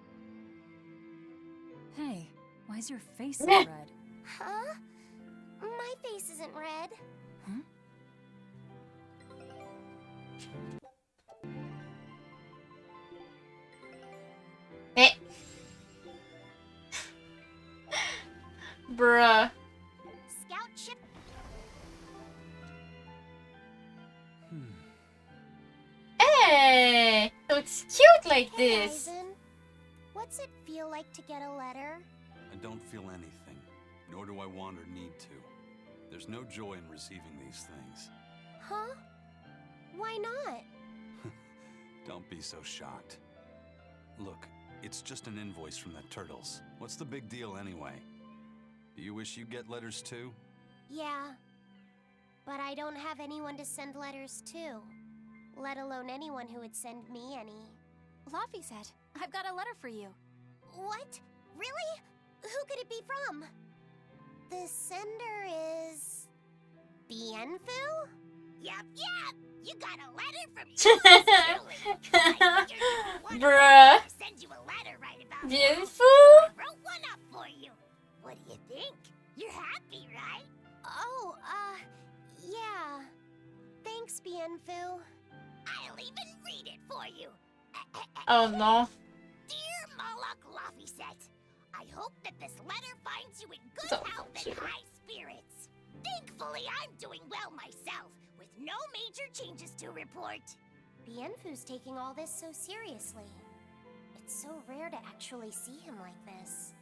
Hey, why's your face so red? Huh? My face isn't red. Huh? Bruh. Scout ship. Hey! So it's cute like this. Eisen, what's it feel like to get a letter? I don't feel anything, nor do I want or need to. There's no joy in receiving these things. Huh? Why not? Don't be so shocked. Look, it's just an invoice from the turtles. What's the big deal anyway? Do you wish you get letters too? Yeah. But I don't have anyone to send letters to. Let alone anyone who would send me any. Laphicet, I've got a letter for you. What? Really? Who could it be from? The sender is... Bienfu? Yup. You got a letter from Bruh. Send you a letter right about Bienfu? I wrote one up for you. What do you think? You're happy, right? Oh, yeah. Thanks, Bienfu. I'll even read it for you. Oh no. Dear Malak Laphicet, I hope that this letter finds you in good health and high spirits. Thankfully, I'm doing well myself, with no major changes to report. Bienfu's taking all this so seriously. It's so rare to actually see him like this.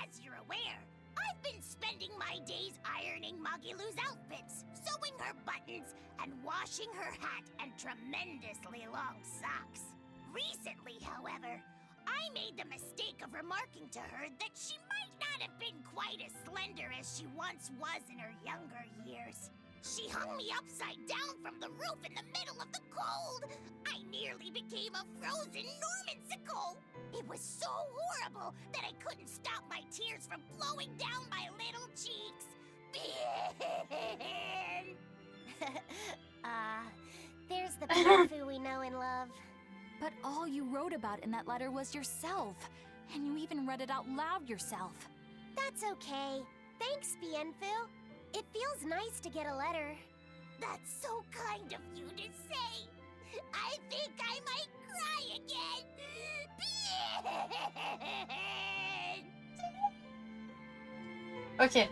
As you're aware, I've been spending my days ironing Magilu's outfits, sewing her buttons, and washing her hat and tremendously long socks. Recently, however, I made the mistake of remarking to her that she might not have been quite as slender as she once was in her younger years. She hung me upside down from the roof in the middle of the cold. I nearly became a frozen Normandsicle. It was so horrible that I couldn't stop my tears from flowing down my little cheeks. There's the Pianfu we know and love. But all you wrote about in that letter was yourself. And you even read it out loud yourself. That's okay. Thanks, Bienfu. It feels nice to get a letter. That's so kind of you to say. I think I might cry again. Ok.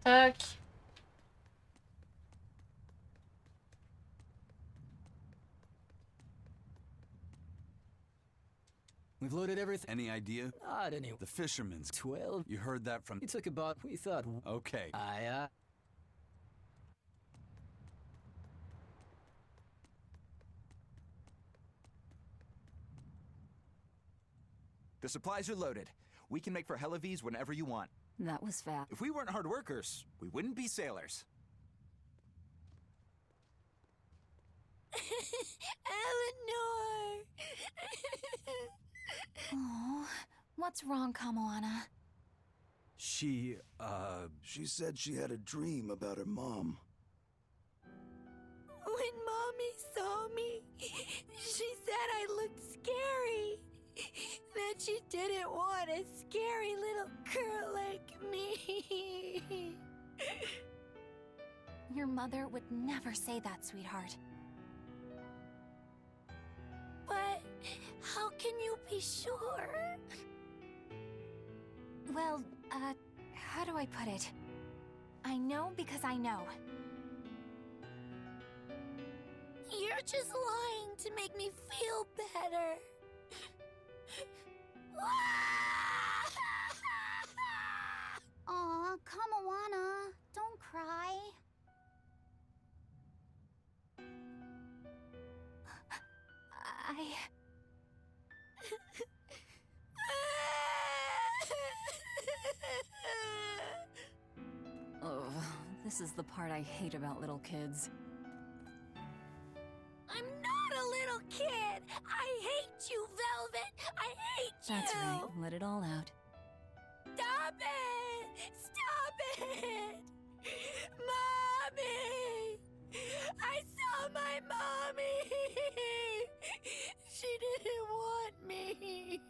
Tac. We've loaded everything. Any idea? Not any. The fisherman's 12. You heard that from... It took about... We thought... Okay. The supplies are loaded. We can make for Helavies whenever you want. That was fast. If we weren't hard workers, we wouldn't be sailors. Eleanor! Oh, what's wrong, Kamoana? She said she had a dream about her mom. When Mommy saw me, she said I looked scary. That she didn't want a scary little girl like me. Your mother would never say that, sweetheart. But how can you be sure? Well, how do I put it? I know because I know. You're just lying to make me feel better. Aw, Kamoana, don't cry. Oh, this is the part I hate about little kids. I'm not a little kid! I hate you, Velvet! I hate you! That's right, let it all out. Stop it! Stop it! Mommy! I saw my mommy! She didn't want me!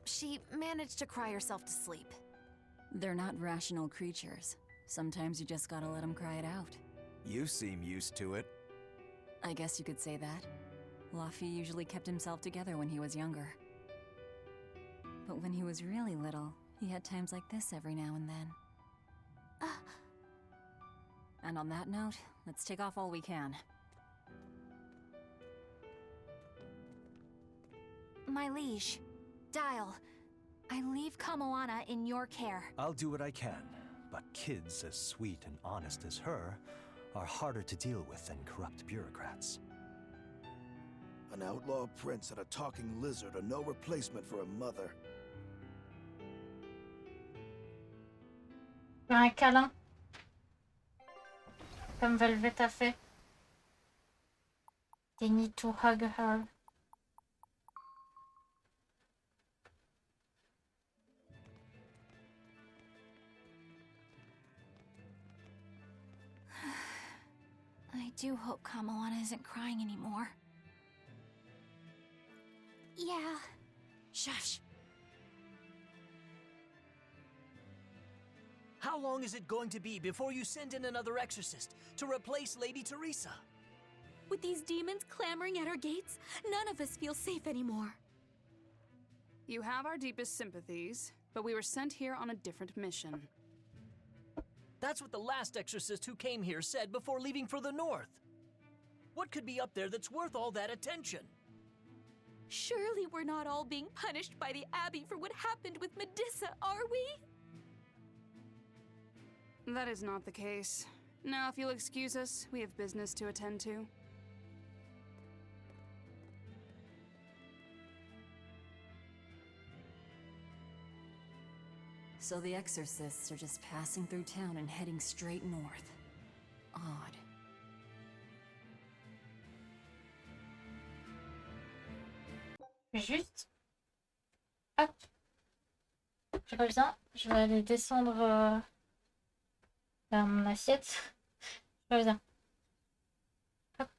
She managed to cry herself to sleep. They're not rational creatures. Sometimes you just gotta let them cry it out. You seem used to it. I guess you could say that. Laffy usually kept himself together when he was younger. But when he was really little, he had times like this every now and then. And on that note, let's take off all we can. My liege, Dial, I leave Kamoana in your care. I'll do what I can, but kids as sweet and honest as her are harder to deal with than corrupt bureaucrats. An outlaw prince and a talking lizard are no replacement for a mother. Un câlin. Comme Velvet a fait. They need to hug her. I do hope Kamoana isn't crying anymore. Yeah. Shush! How long is it going to be before you send in another exorcist to replace Lady Teresa? With these demons clamoring at our gates, none of us feel safe anymore. You have our deepest sympathies, but we were sent here on a different mission. That's what the last exorcist who came here said before leaving for the north. What could be up there that's worth all that attention? Surely we're not all being punished by the Abbey for what happened with Medissa, are we? That is not the case. Now, if you'll excuse us, we have business to attend to. So the exorcists are just passing through town and heading straight north. Odd. Juste. Hop. Je reviens. Je vais aller descendre vers mon assiette. Je reviens. Hop.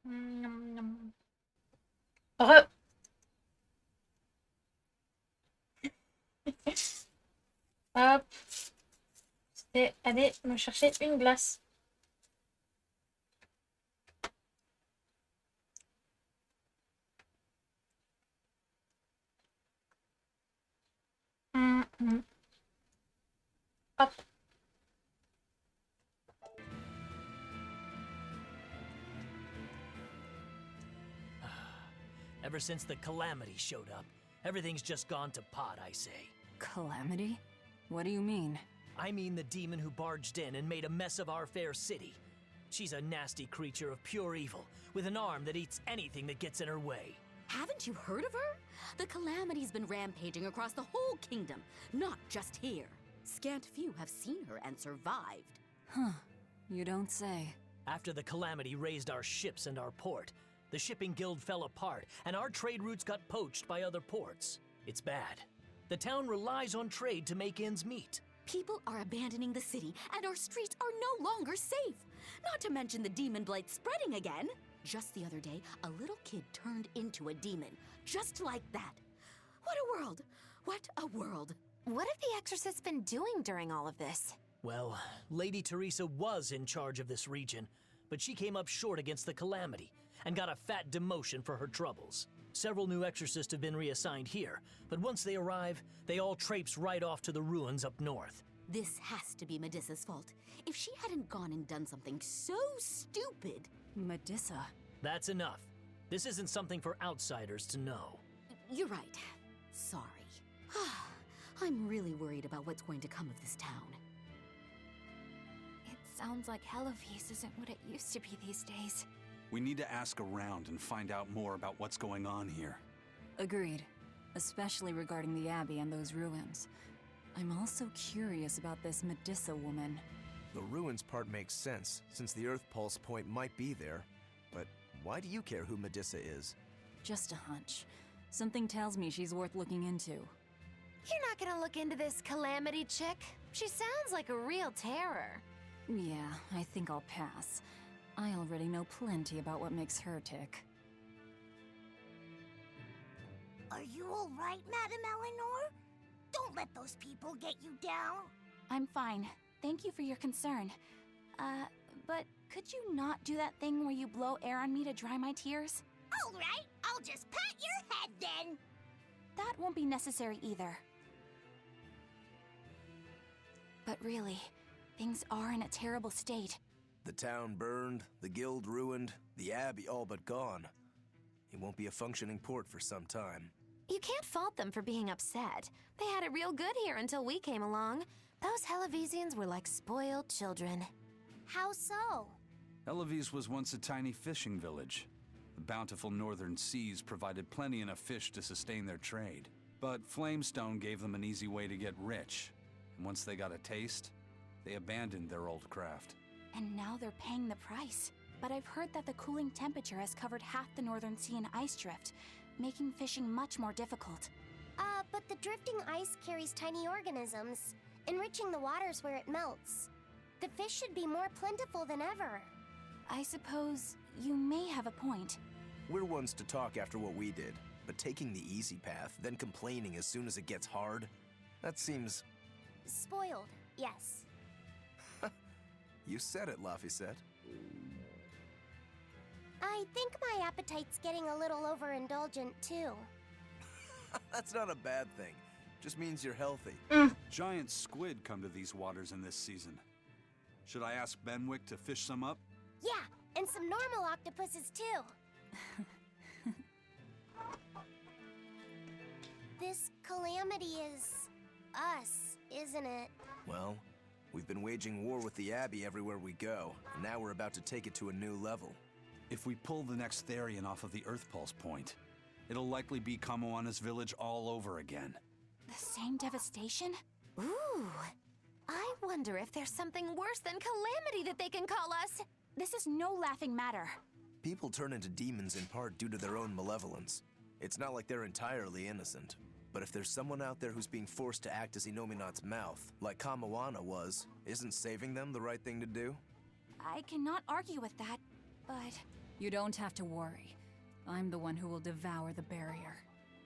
Nom, nom. Hop. C'était aller me chercher une glace. Hop. Ever since the Calamity showed up, everything's just gone to pot, I say. Calamity? What do you mean? I mean the demon who barged in and made a mess of our fair city. She's a nasty creature of pure evil, with an arm that eats anything that gets in her way. Haven't you heard of her? The calamity's been rampaging across the whole kingdom, not just here. Scant few have seen her and survived. Huh. You don't say. After the calamity raised our ships and our port, the shipping guild fell apart, and our trade routes got poached by other ports. It's bad. The town relies on trade to make ends meet. People are abandoning the city, and our streets are no longer safe. Not to mention the demon blight spreading again. Just the other day, a little kid turned into a demon. Just like that. What a world! What a world! What have the exorcists been doing during all of this? Well, Lady Teresa was in charge of this region, but she came up short against the calamity and got a fat demotion for her troubles. Several new exorcists have been reassigned here, but once they arrive, they all traipse right off to the ruins up north. This has to be Medissa's fault. If she hadn't gone and done something so stupid... Medissa? That's enough. This isn't something for outsiders to know. You're right. Sorry. I'm really worried about what's going to come of this town. It sounds like Hellafeast isn't what it used to be these days. We need to ask around and find out more about what's going on here. Agreed. Especially regarding the Abbey and those ruins. I'm also curious about this Medissa woman. The ruins part makes sense, since the Earth Pulse point might be there. But why do you care who Medissa is? Just a hunch. Something tells me she's worth looking into. You're not gonna look into this calamity chick? She sounds like a real terror. Yeah, I think I'll pass. I already know plenty about what makes her tick. Are you all right, Madame Eleanor? Don't let those people get you down. I'm fine. Thank you for your concern. But could you not do that thing where you blow air on me to dry my tears? All right, I'll just pat your head then. That won't be necessary either. But really, things are in a terrible state. The town burned, the guild ruined, the abbey all but gone. It won't be a functioning port for some time. You can't fault them for being upset. They had it real good here until we came along. Those Hellavesians were like spoiled children. How so? Elavise was once a tiny fishing village. The bountiful northern seas provided plenty enough fish to sustain their trade. But Flamestone gave them an easy way to get rich. And once they got a taste, they abandoned their old craft. And now they're paying the price. But I've heard that the cooling temperature has covered half the northern sea in ice drift, making fishing much more difficult. But the drifting ice carries tiny organisms, enriching the waters where it melts. The fish should be more plentiful than ever. I suppose you may have a point. We're ones to talk after what we did, but taking the easy path, then complaining as soon as it gets hard, that seems... Spoiled, yes. You said it, Laphicet. I think my appetite's getting a little overindulgent, too. That's not a bad thing. Just means you're healthy. Giant squid come to these waters in this season. Should I ask Benwick to fish some up? Yeah, and some normal octopuses, too. This calamity is... us, isn't it? Well, we've been waging war with the Abbey everywhere we go, and now we're about to take it to a new level. If we pull the next Therian off of the Earth Pulse point, it'll likely be Kamoana's village all over again. The same devastation? Ooh, I wonder if there's something worse than calamity that they can call us. This is no laughing matter. People turn into demons in part due to their own malevolence. It's not like they're entirely innocent. But if there's someone out there who's being forced to act as Inominat's mouth, like Kamoana was, isn't saving them the right thing to do? I cannot argue with that, but... You don't have to worry. I'm the one who will devour the barrier.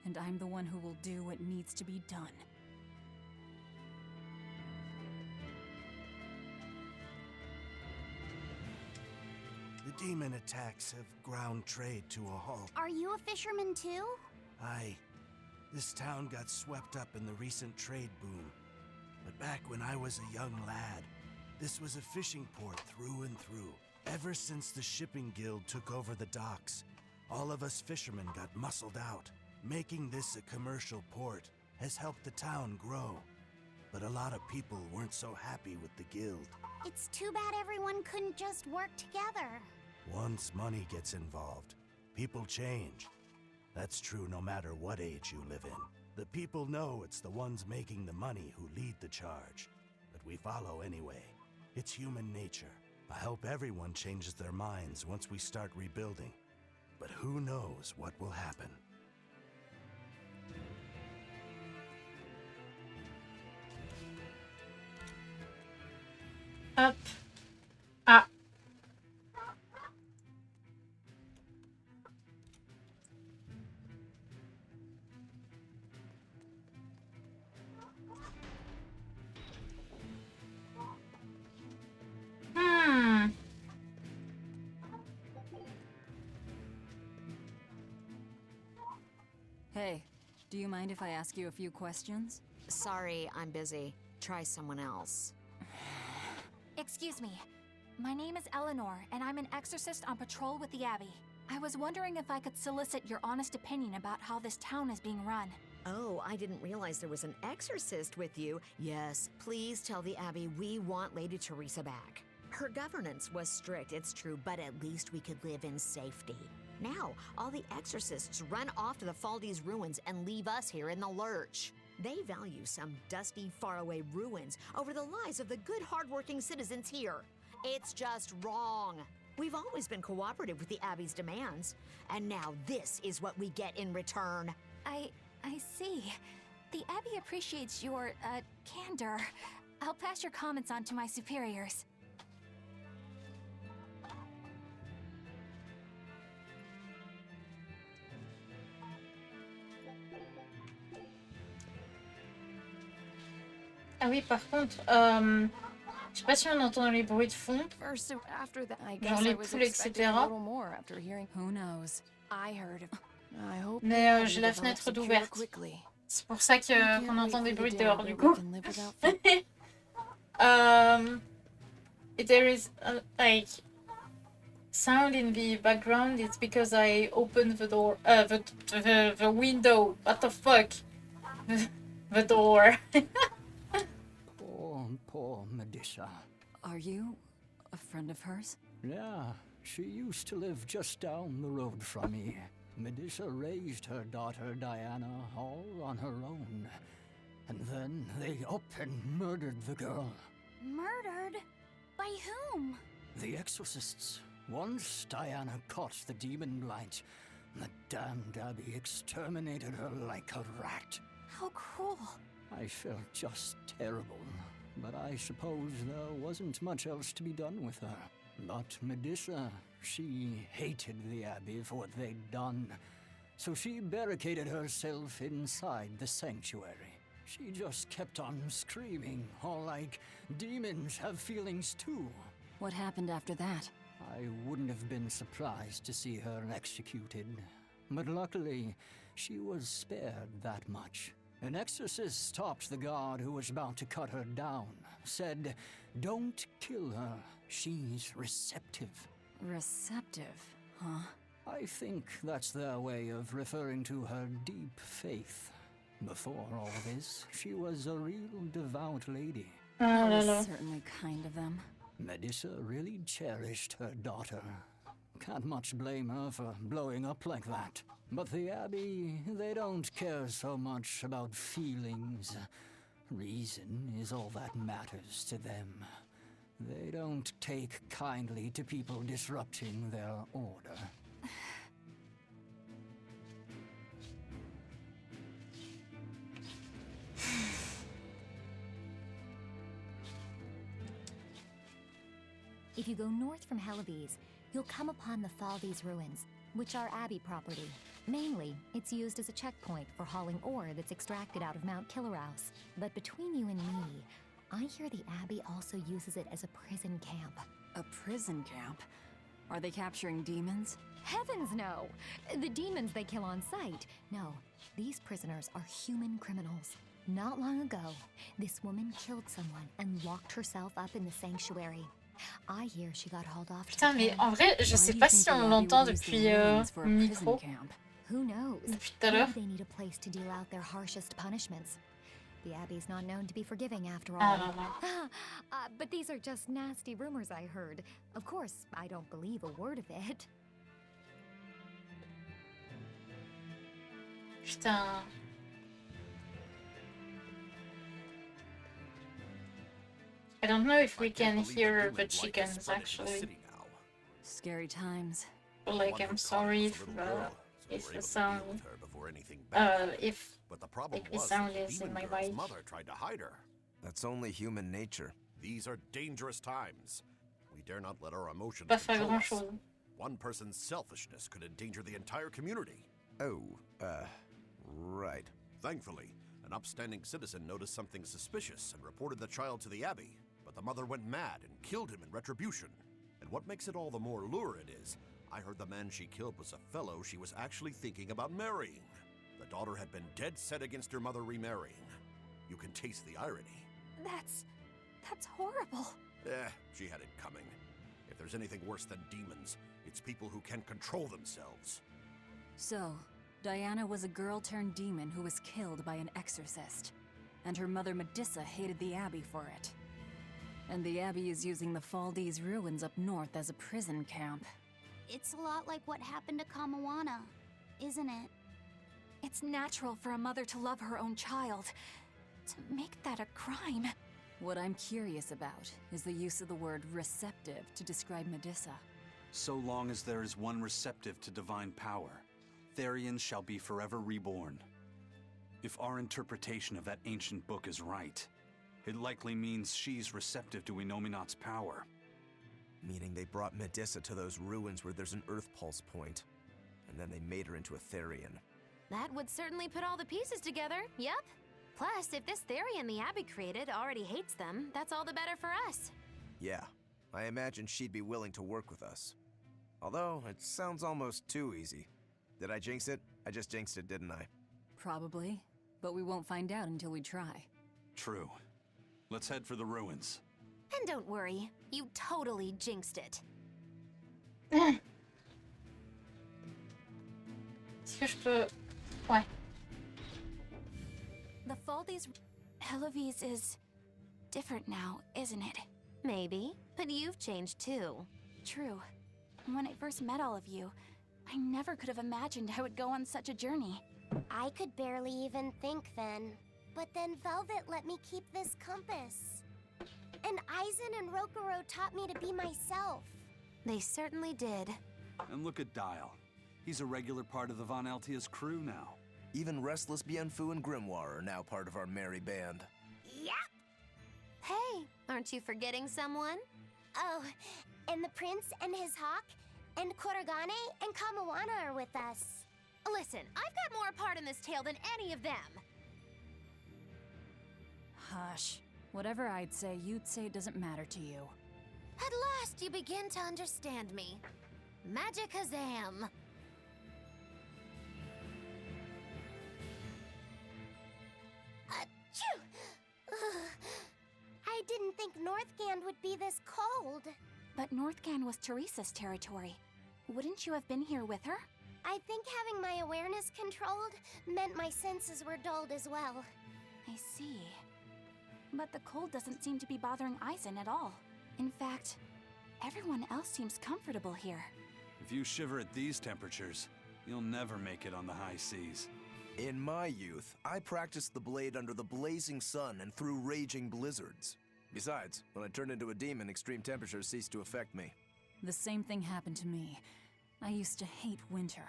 And I'm the one who will do what needs to be done. The demon attacks have ground trade to a halt. Are you a fisherman, too? Aye. This town got swept up in the recent trade boom. But back when I was a young lad, this was a fishing port through and through. Ever since the shipping guild took over the docks, all of us fishermen got muscled out. Making this a commercial port has helped the town grow. But a lot of people weren't so happy with the guild. It's too bad everyone couldn't just work together. Once money gets involved, people change. That's true no matter what age you live in. The people know it's the ones making the money who lead the charge. But we follow anyway. It's human nature. I hope everyone changes their minds once we start rebuilding. But who knows what will happen. Hop. Ah. Hey, do you mind if I ask you a few questions? Sorry, I'm busy. Try someone else. Excuse me. My name is Eleanor, and I'm an exorcist on patrol with the Abbey. I was wondering if I could solicit your honest opinion about how this town is being run. Oh, I didn't realize there was an exorcist with you. Yes, please tell the Abbey we want Lady Teresa back. Her governance was strict, it's true, but at least we could live in safety. Now, all the exorcists run off to the Faldi's ruins and leave us here in the lurch. They value some dusty, faraway ruins over the lives of the good, hardworking citizens here. It's just wrong. We've always been cooperative with the Abbey's demands, and now this is what we get in return. I see. The Abbey appreciates your, candor. I'll pass your comments on to my superiors. Ah oui, par contre, je sais pas si on entend les bruits de fond. First, after that, I Genre guess les I was poules, expecting a etc. little more after hearing. Who knows? I heard. I hope. Mais j'ai la fenêtre d'ouverte. C'est pour ça que qu'on entend des bruits dehors du coup. There is like sound in the background. It's because I opened the door, the window. What the fuck? The door. Poor Medusa. Are you a friend of hers? Yeah, she used to live just down the road from me. Medusa raised her daughter Diana all on her own. And then they up and murdered the girl. Murdered? By whom? The exorcists. Once Diana caught the demon blight, the damned Abbey exterminated her like a rat. How cruel. I felt just terrible, but I suppose there wasn't much else to be done with her. But Medusa, she hated the Abbey for what they'd done, so she barricaded herself inside the sanctuary. She just kept on screaming, all like, demons have feelings too. What happened after that? I wouldn't have been surprised to see her executed, but luckily, she was spared that much. An exorcist stopped the guard who was about to cut her down, said, "Don't kill her, she's receptive." Receptive, huh? I think that's their way of referring to her deep faith. Before all this, she was a real devout lady. That was certainly kind of them. Medusa really cherished her daughter. Can't much blame her for blowing up like that. But the Abbey, they don't care so much about feelings. Reason is all that matters to them. They don't take kindly to people disrupting their order. If you go north from Hellevies, you'll come upon the Faldi's ruins, which are Abbey property. Mainly, it's used as a checkpoint for hauling ore that's extracted out of Mount Killerhouse. But between you and me, I hear the Abbey also uses it as a prison camp. A prison camp? Are they capturing demons? Heavens no! The demons they kill on sight. No, these prisoners are human criminals. Not long ago, this woman killed someone and locked herself up in the sanctuary. I hear she got hauled off to Putain, mais en vrai, je sais pas si on l'entend depuis le micro. Who knows? Depuis tout à l'heure. Maybe they need a place to deal out their harshest punishments. The Abbey's not known to be forgiving after all. But these are just nasty rumors I heard. Of course, I don't believe a word of it. Putain. I don't know if we can hear the chickens actually. Scary times. Like, I'm sorry if the sound, if the sound is in my mic. Mother tried to hide her. That's only human nature. These are dangerous times. We dare not let our emotions Pas faire control us. grand-chose. One person's selfishness could endanger the entire community. Oh, right. Thankfully, an upstanding citizen noticed something suspicious and reported the child to the Abbey, but the mother went mad and killed him in retribution. And what makes it all the more lurid is, I heard the man she killed was a fellow she was actually thinking about marrying. The daughter had been dead set against her mother remarrying. You can taste the irony. That's horrible. She had it coming. If there's anything worse than demons, it's people who can't control themselves. So, Diana was a girl-turned-demon who was killed by an exorcist. And her mother Medissa hated the Abbey for it. And the Abbey is using the Faldi's ruins up north as a prison camp. It's a lot like what happened to Kamawana, isn't it? It's natural for a mother to love her own child. To make that a crime. What I'm curious about is the use of the word receptive to describe Medissa. So long as there is one receptive to divine power, Therians shall be forever reborn. If our interpretation of that ancient book is right, it likely means she's receptive to Inominat's power. Meaning they brought Medissa to those ruins where there's an Earth Pulse point, and then they made her into a Therian. That would certainly put all the pieces together, yep. Plus, if this Therian the Abbey created already hates them, that's all the better for us. Yeah, I imagine she'd be willing to work with us. Although, it sounds almost too easy. Did I jinx it? I just jinxed it, didn't I? Probably, but we won't find out until we try. True. Let's head for the ruins. And don't worry, you totally jinxed it. Est-ce que je peux... Ouais. The Faldi's... Eloise is... different now, isn't it? Maybe, but you've changed too. True. When I first met all of you, I never could have imagined I would go on such a journey. I could barely even think then. But then Velvet let me keep this compass. And Aizen and Rokuro taught me to be myself. They certainly did. And look at Dial. He's a regular part of the Von Altia's crew now. Even Restless Bienfu and Grimoire are now part of our merry band. Yep. Hey, aren't you forgetting someone? Oh, and the prince and his hawk, and Korogane and Kamawana are with us. Listen, I've got more part in this tale than any of them. Hush. Whatever I'd say, you'd say it doesn't matter to you. At last you begin to understand me. Magic Hazam. Achoo! Ugh. I didn't think Northgand would be this cold. But Northgand was Teresa's territory. Wouldn't you have been here with her? I think having my awareness controlled meant my senses were dulled as well. I see. But the cold doesn't seem to be bothering Aizen at all. In fact, everyone else seems comfortable here. If you shiver at these temperatures, you'll never make it on the high seas. In my youth, I practiced the blade under the blazing sun and through raging blizzards. Besides, when I turned into a demon, extreme temperatures ceased to affect me. The same thing happened to me. I used to hate winter.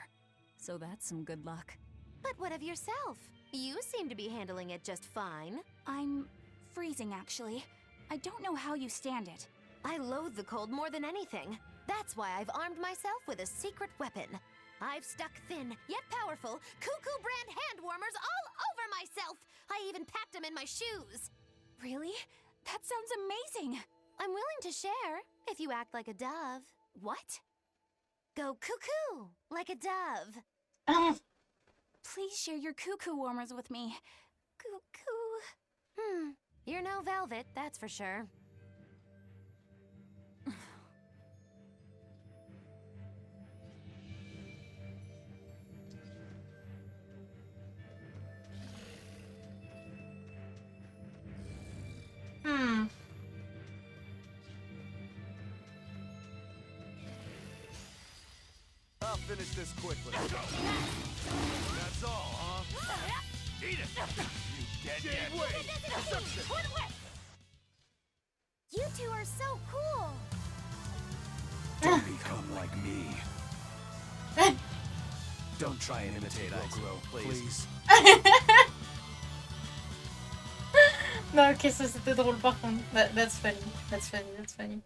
So that's some good luck. But what of yourself? You seem to be handling it just fine. I'm freezing, actually. I don't know how you stand it. I loathe the cold more than anything. That's why I've armed myself with a secret weapon. I've stuck thin, yet powerful, Cuckoo brand hand warmers all over myself. I even packed them in my shoes. Really? That sounds amazing. I'm willing to share, if you act like a dove. What? Go cuckoo, like a dove. Please share your cuckoo warmers with me. Cuckoo. You're no Velvet, that's for sure. I'll finish this quickly. That's all, huh? Eat it! You dead yet? You two are so cool! Don't become like me. Don't try and imitate Okuro, please. Non, ok, ça c'était drôle par contre. That's funny. That's funny. That's funny.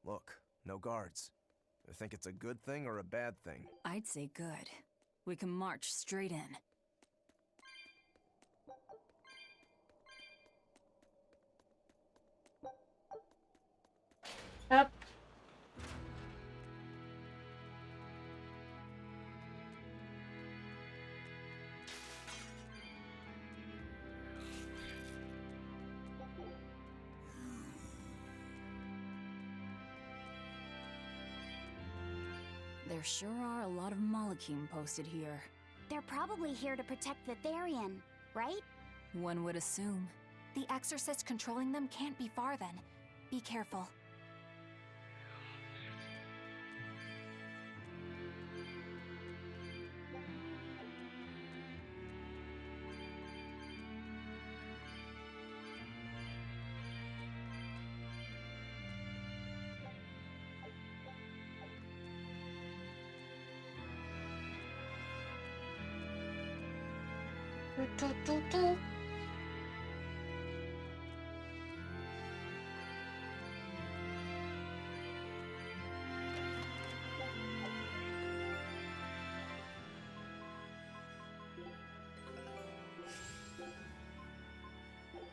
Look, no guards. I think it's a good thing or a bad thing. I'd say good. We can march straight in. Up. There sure are a lot of Malakim posted here. They're probably here to protect the Therian, right? One would assume. The exorcist controlling them can't be far then. Be careful.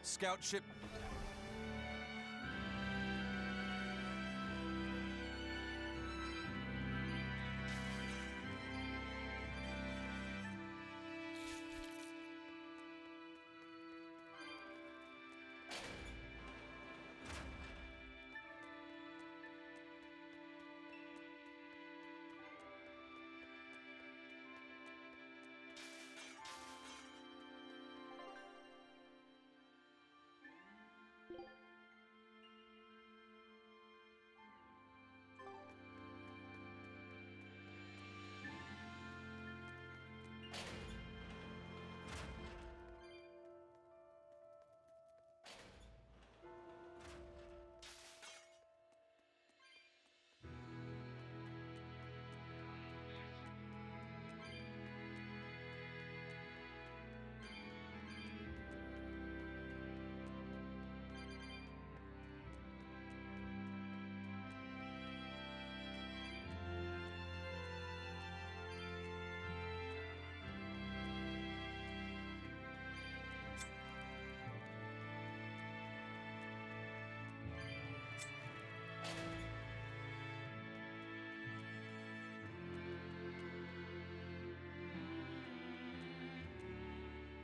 Scout ship.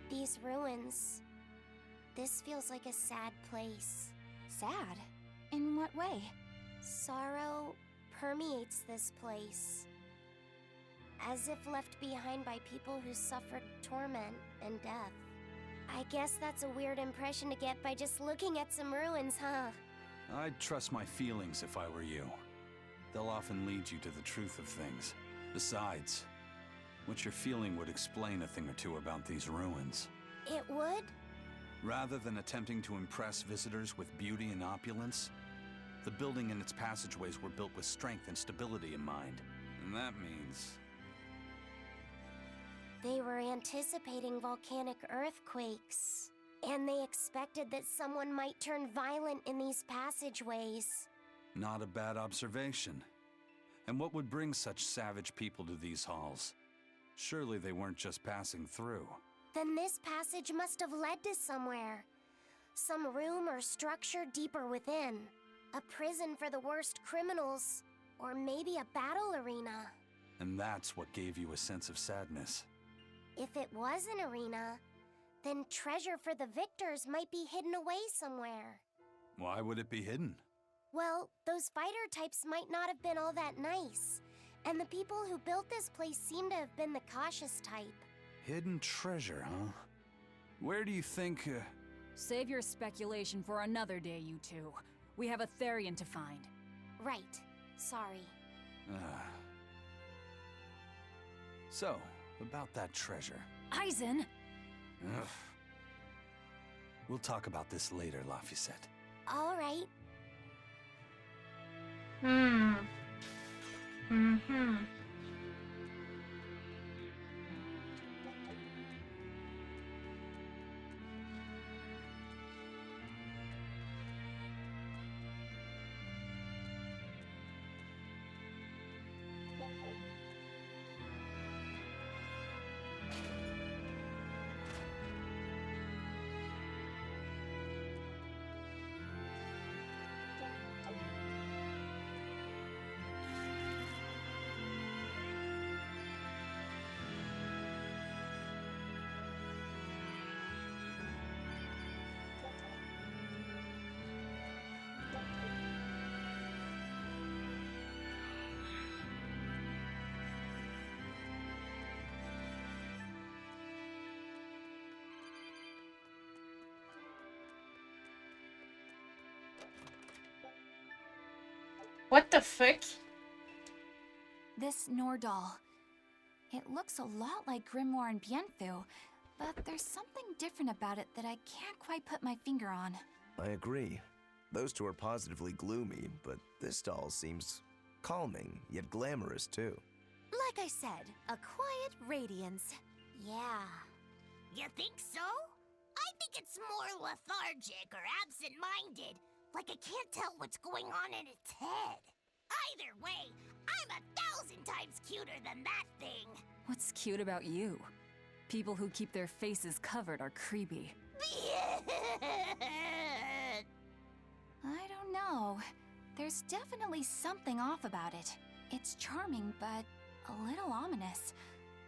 These ruins. This feels like a sad place. Sad? In what way? Sorrow permeates this place. As if left behind by people who suffered torment and death. I guess that's a weird impression to get by just looking at some ruins, huh? I'd trust my feelings if I were you. They'll often lead you to the truth of things. Besides, what you're feeling would explain a thing or two about these ruins. It would? Rather than attempting to impress visitors with beauty and opulence, The building and its passageways were built with strength and stability in mind. And that means... They were anticipating volcanic earthquakes. And they expected that someone might turn violent in these passageways. Not a bad observation. And what would bring such savage people to these halls? Surely they weren't just passing through. Then this passage must have led to somewhere. Some room or structure deeper within. A prison for the worst criminals. Or maybe a battle arena. And that's what gave you a sense of sadness. If it was an arena, then treasure for the victors might be hidden away somewhere. Why would it be hidden? Well, those fighter types might not have been all that nice. And the people who built this place seem to have been the cautious type. Hidden treasure, huh? Where do you think... Save your speculation for another day, you two. We have a Therian to find. Right. Sorry. So, about that treasure. Eisen! Ugh. We'll talk about this later, Laphicet. All right. What the fuck? This Nordahl. It looks a lot like Grimoire and Bienfu, but there's something different about it that I can't quite put my finger on. I agree. Those two are positively gloomy, but this doll seems calming, yet glamorous too. Like I said, a quiet radiance. Yeah. You think so? I think it's more lethargic or absent-minded. Like I can't tell what's going on in its head. Either way, I'm 1,000 times cuter than that thing. What's cute about you? People who keep their faces covered are creepy. I don't know. There's definitely something off about it. It's charming, but a little ominous.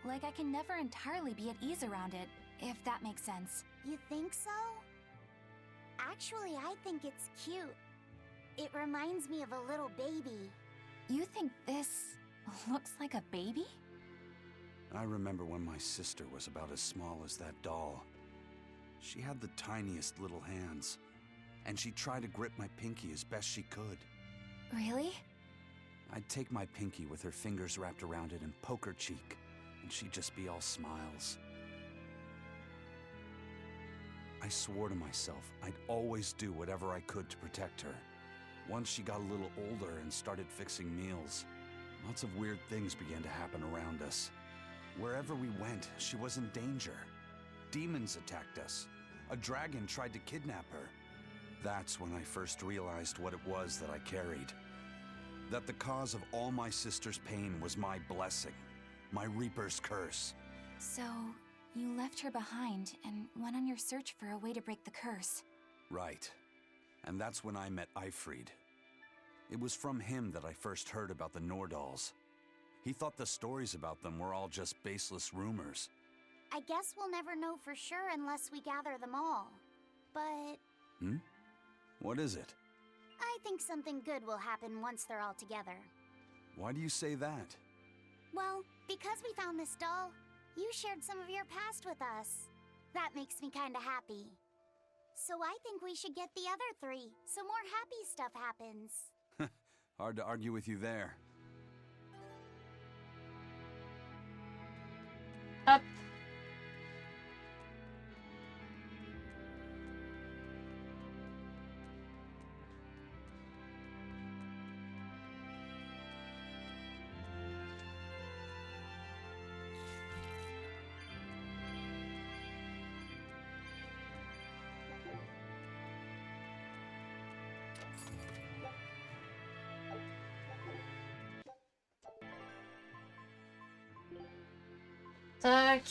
Like I can never entirely be at ease around it, if that makes sense. You think so? Actually, I think it's cute. It reminds me of a little baby. You think this looks like a baby? I remember when my sister was about as small as that doll. She had the tiniest little hands, and she tried to grip my pinky as best she could. Really? I'd take my pinky with her fingers wrapped around it and poke her cheek, and she'd just be all smiles. I swore to myself I'd always do whatever I could to protect her. Once she got a little older and started fixing meals, lots of weird things began to happen around us. Wherever we went, she was in danger. Demons attacked us. A dragon tried to kidnap her. That's when I first realized what it was that I carried. That the cause of all my sister's pain was my blessing, my Reaper's curse. So, you left her behind and went on your search for a way to break the curse. Right. And that's when I met Eifried. It was from him that I first heard about the Nordals. He thought the stories about them were all just baseless rumors. I guess we'll never know for sure unless we gather them all. But... What is it? I think something good will happen once they're all together. Why do you say that? Well, because we found this doll, you shared some of your past with us. That makes me kinda happy. So I think we should get the other three, so more happy stuff happens. Hard to argue with you there. Up. Tac.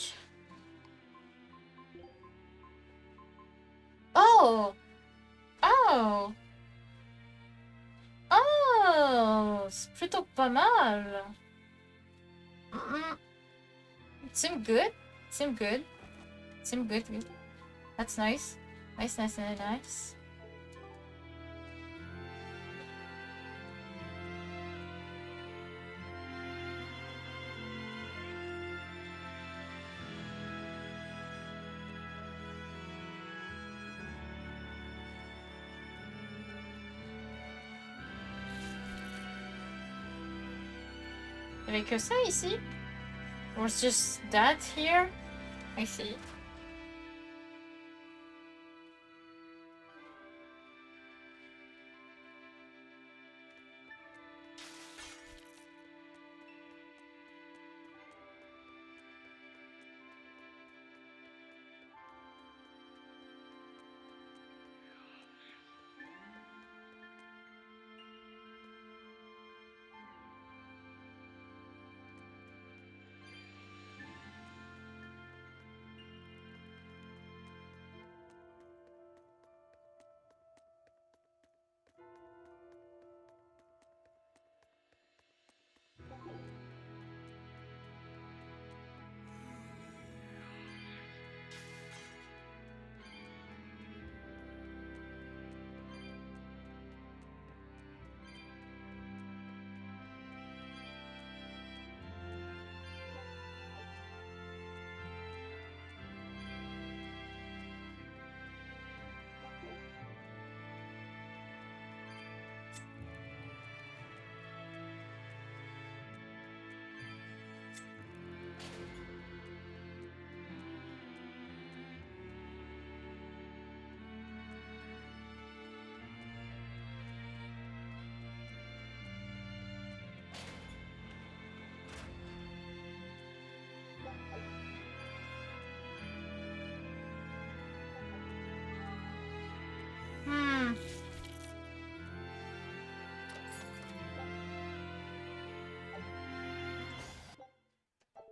Oh! Oh! Oh! C'est plutôt pas mal. Seem good. Seem good. Seem good. Good. That's nice. Nice, nice, nice, nice. Il y avait que ça ici? Or it's just that here? I see.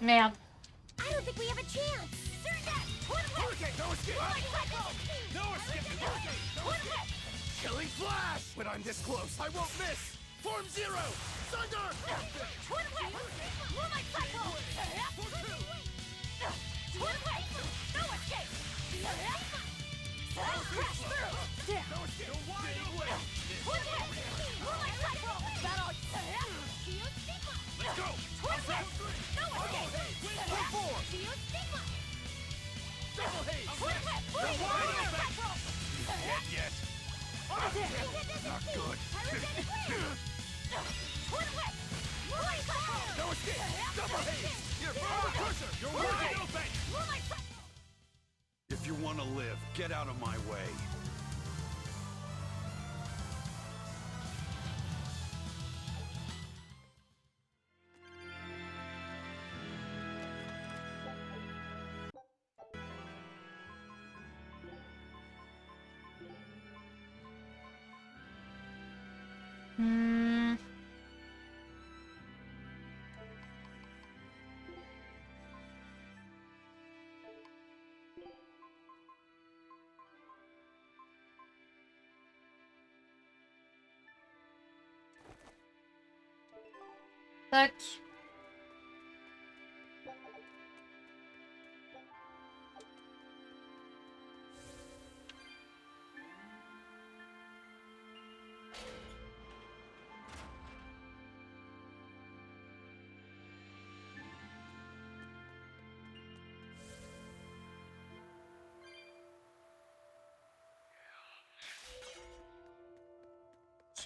Merde. I don't think we have a chance. No escape! No escape! Killing flash! When I'm this close, I won't miss! Form zero! Thunder! Moonlight cycle! No escape! Crash through! No escape! Wide away! Moonlight cycle! Battle! Let's go! No escape! Four! Double haze! Dead yet? Not good! No escape! Double haze! You're crusher! You're wide open! If you want to live, get out of my way. Tac.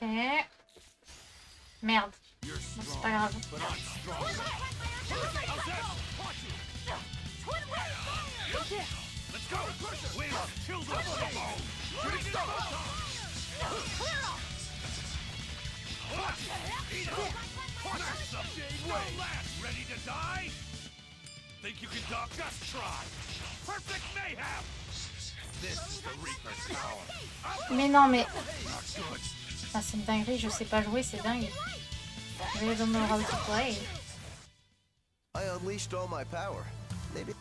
Ok. Merde. Bon, c'est pas grave. Let's go! Win! Kill the bone! Eat it! Max up! No last! Ready to die? Think you can dodge? Just try! Perfect mayhem! This is the Reaper's power! Mais non, mais... Ah, c'est une dinguerie, je sais pas jouer, c'est dingue. I don't know how to play. I unleashed all my power. Maybe.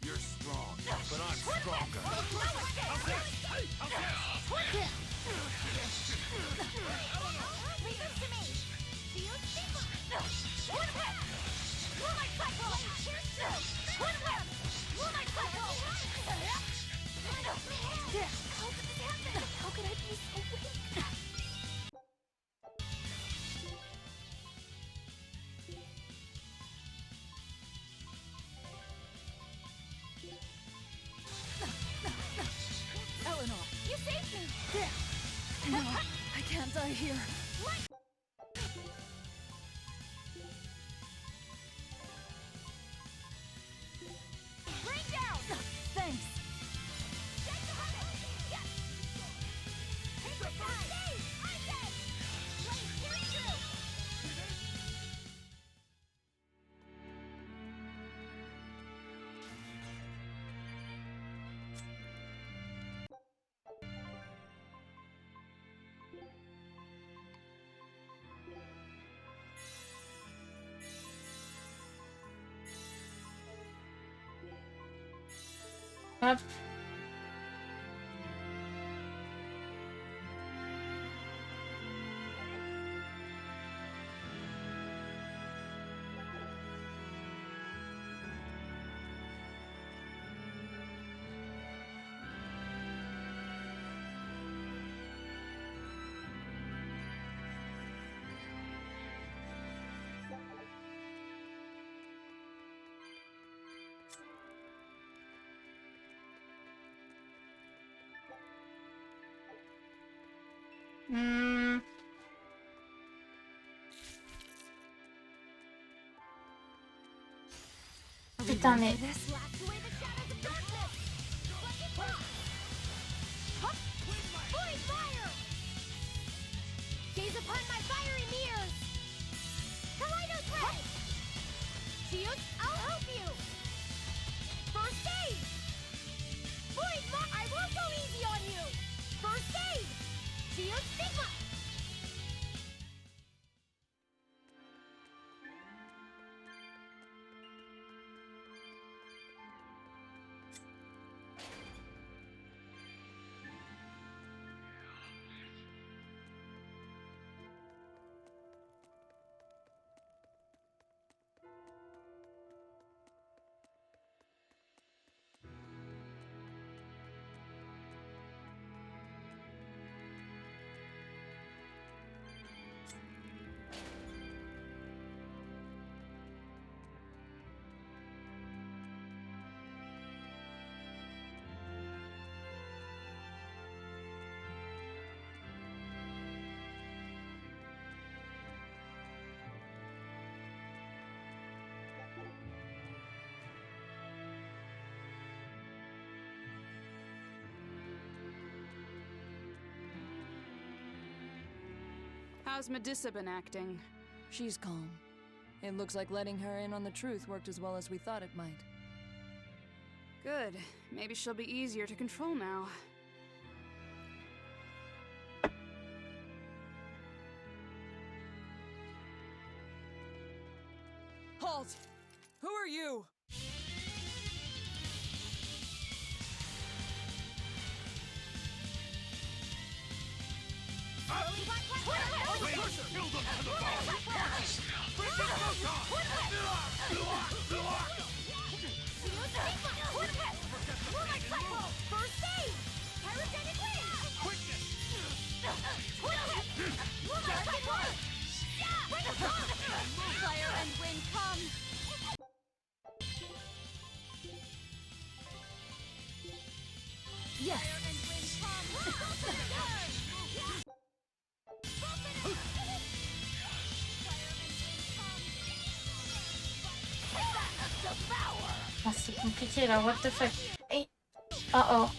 You're strong, but I'm stronger. How's this? How's this? Leave this to me! Do you think... One whip! Moonlight cycle! Here's two! One whip! Moonlight cycle! How could this happen? How could I be so weak? Eleanor! You saved me! No, I can't die here. Rain down! Thanks. Take the first stage! I said! Wait, here's two! Yep. Putain, mais... Blast away the shadows of darkness! Let it rock! Hup! Void fire! Gaze upon my fiery mirrors! Kaleidos ray! Shield, I'll help you! First aid! Void I won't go easy on you! First aid! Shield Stigma! How's Medissa been acting? She's calm. It looks like letting her in on the truth worked as well as we thought it might. Good. Maybe she'll be easier to control now. Halt! Who are you? Kill them to the First aid! Pyrogenic wave! Quickness! Fire and wind come! Yes! Fire and wind come! Ah, c'est compliqué là, what the fuck. Hey. Uh-oh.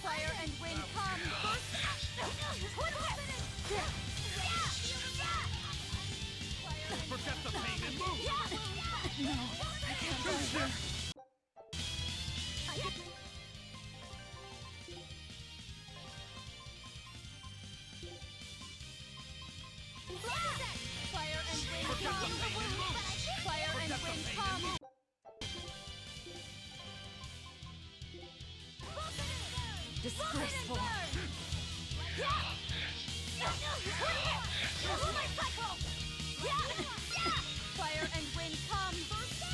Fire and wind come first. Forget the pain and move! No, I can't go here. Fire and wind come. Fire and wind come. Disgraceful. Fire and wind come. Fire and wind come.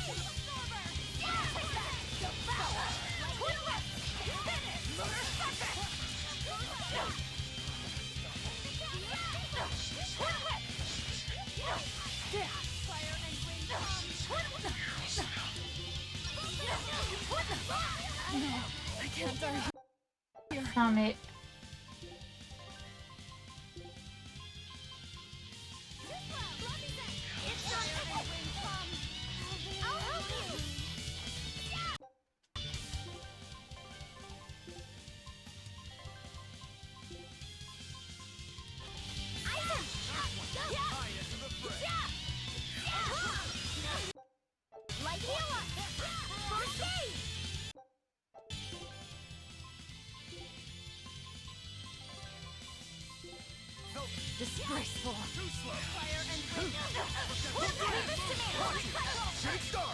No, I can't die here. Non mais... Disgraceful. Fire and wind. Shake star!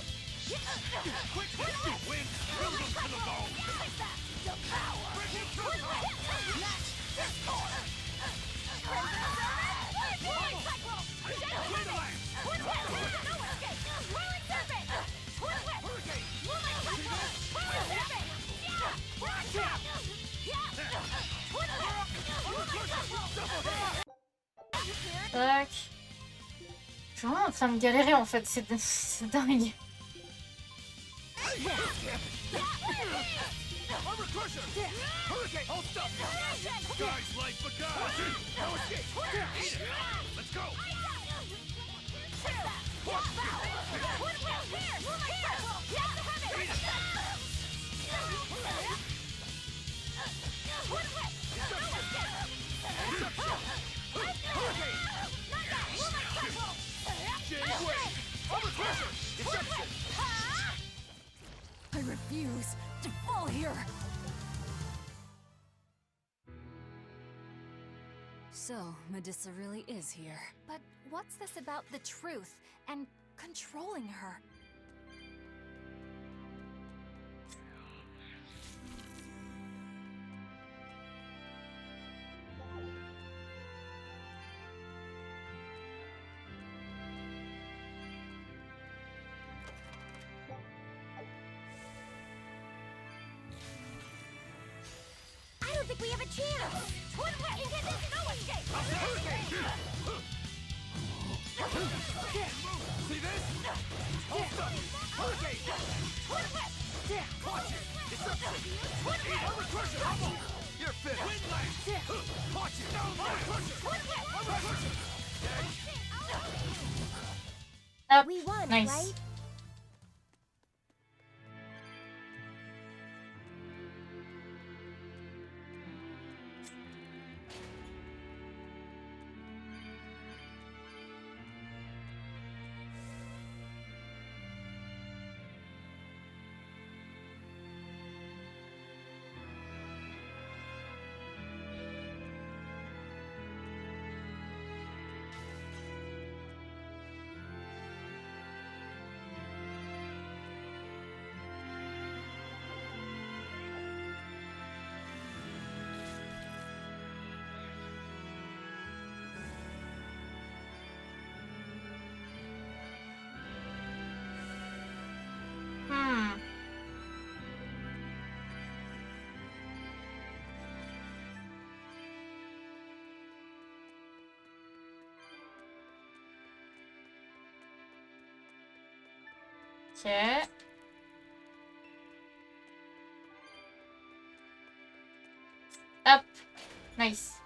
Quick hit, you win! Drill them to the bone! Tac. Je suis vraiment en train de galérer en fait, c'est dingue. Armor crusher! Hurricane, hold stuff! Guy's life for God! No escape! Eat it! Let's go! I refuse to fall here. So, Medusa really is here. But what's this about the truth and controlling her? I don't think we have a chance. Into this, no escape. See this? Hold stuff! Hurricane! Watch it! Deception! Armor crusher! You're finished! Wind blast! Watch it! Armor crusher! Armor crusher! Up. We won, Nice. right? Ok. Hop. Nice.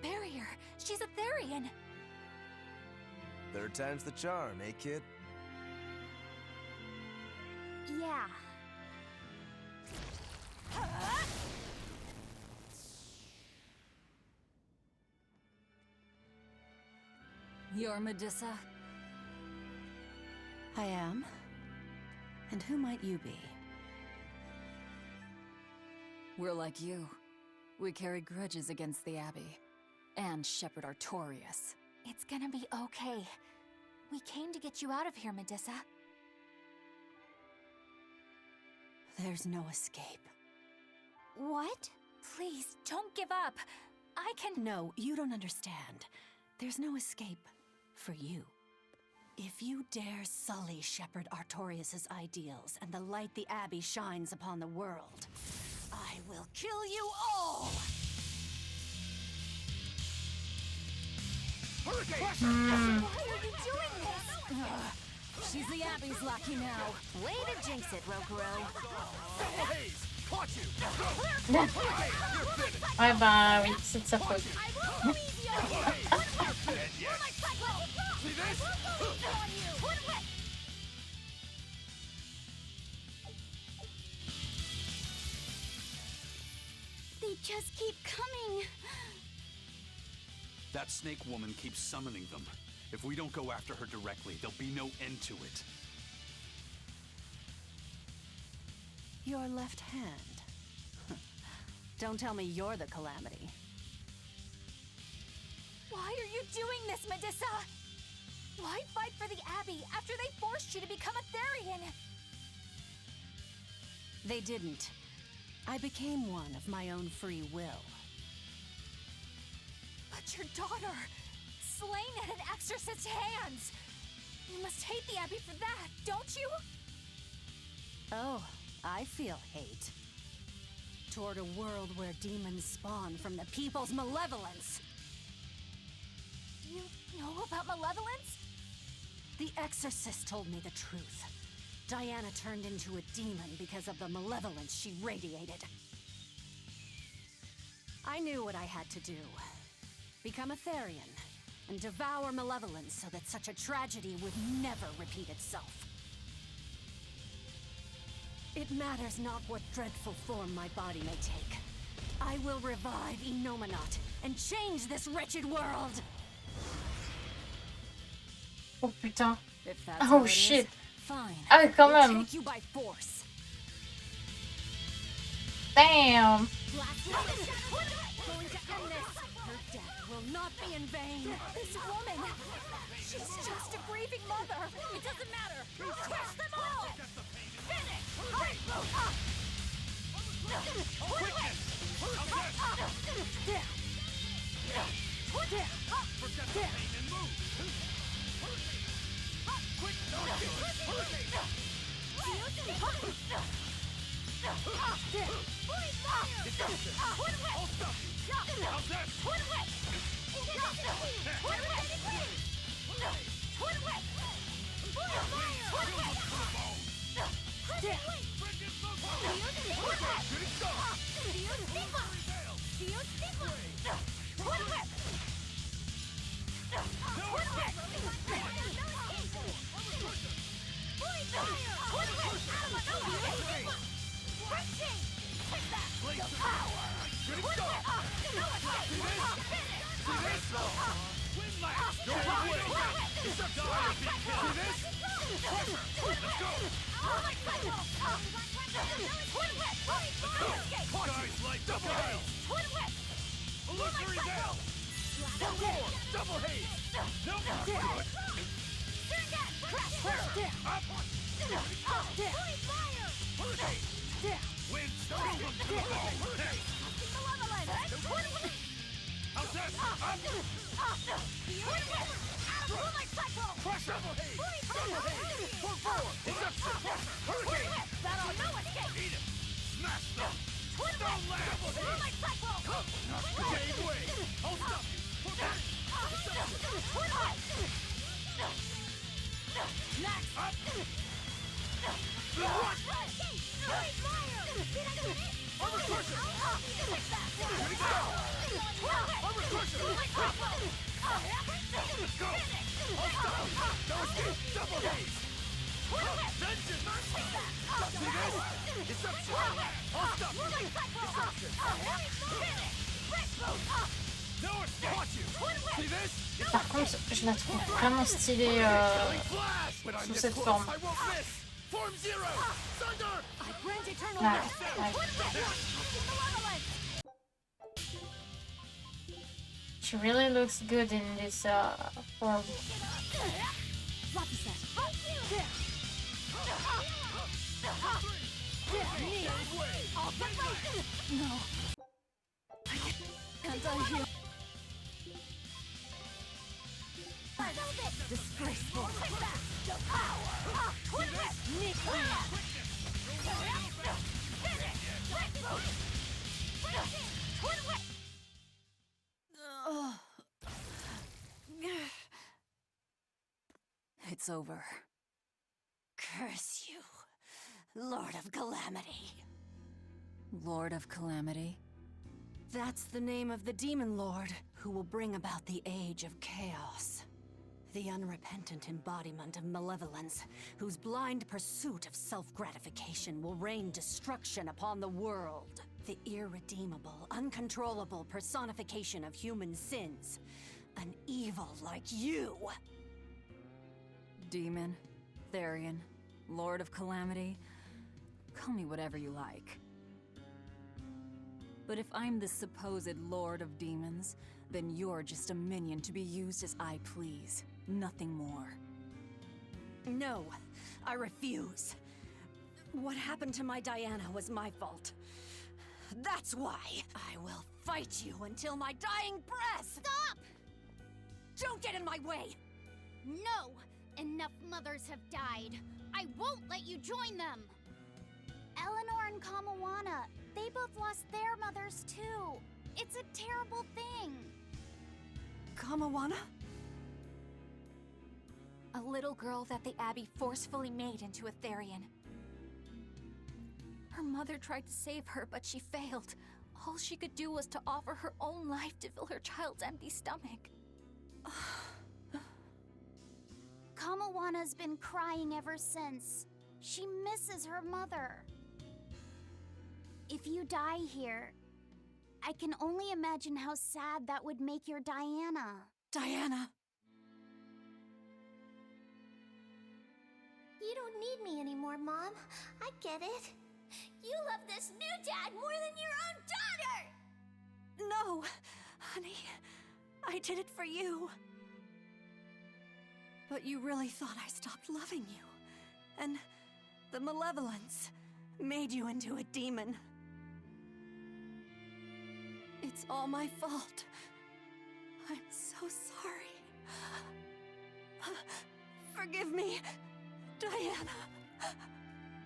barrier. She's a Therian. Third time's the charm, eh, kid? Yeah. You're Medusa? I am. And who might you be? We're like you. We carry grudges against the Abbey. And Shepherd Artorias. It's gonna be okay. We came to get you out of here, Medusa. There's no escape. What? Please, don't give up. I can... No, you don't understand. There's no escape for you. If you dare sully Shepherd Artorias' ideals and the light the Abbey shines upon the world, I will kill you all! Why are you doing this? She's the Abbey's lucky now. Way to jinx it, Rokuro. Bye bye, it's a foot. They just keep coming. That snake woman keeps summoning them. If we don't go after her directly, there'll be no end to it. Your left hand. Don't tell me you're the Calamity. Why are you doing this, Medusa? Why fight for the Abbey after they forced you to become a Therian? They didn't. I became one of my own free will. But your daughter, slain at an exorcist's hands. You must hate the Abbey for that, don't you? Oh, I feel hate. Toward a world where demons spawn from the people's malevolence. You know about malevolence? The exorcist told me the truth. Diana turned into a demon because of the malevolence she radiated. I knew what I had to do. Become a Therian, and devour malevolence so that such a tragedy would never repeat itself. It matters not what dreadful form my body may take. I will revive Inominat and change this wretched world! Oh putain. If that's Oh how it shit. Is, fine. Ah quand We'll même. take you by force. Damn. Going to end this. Her death will not be in vain. This woman, she's just a grieving mother. It doesn't matter. Crush them all. Finish. Par contre, je la trouve vraiment stylée sous cette forme. Ouais, ouais. She really looks good in this form. No. Can't I hear? Disgraceful. It's over. Curse you, Lord of Calamity. Lord of Calamity? That's the name of the Demon Lord who will bring about the Age of Chaos. The unrepentant embodiment of malevolence, whose blind pursuit of self-gratification will rain destruction upon the world. The irredeemable, uncontrollable personification of human sins. An evil like you. Demon, Therian, Lord of Calamity. Call me whatever you like. But if I'm the supposed Lord of Demons, then you're just a minion to be used as I please. Nothing more. No, I refuse. What happened to my Diana was my fault. That's why I will fight you until my dying breath! Stop! Don't get in my way! No! Enough mothers have died. I won't let you join them! Eleanor and Kamawana, they both lost their mothers too. It's a terrible thing. Kamawana? A little girl that the Abbey forcefully made into a Therian. Her mother tried to save her, but she failed. All she could do was to offer her own life to fill her child's empty stomach. Kamawana's been crying ever since. She misses her mother. If you die here, I can only imagine how sad that would make your Diana. Diana! You don't need me anymore, Mom. I get it. You love this new dad more than your own daughter! No, honey. I did it for you. But you really thought I stopped loving you. And the malevolence made you into a demon. It's all my fault. I'm so sorry. Forgive me, Diana.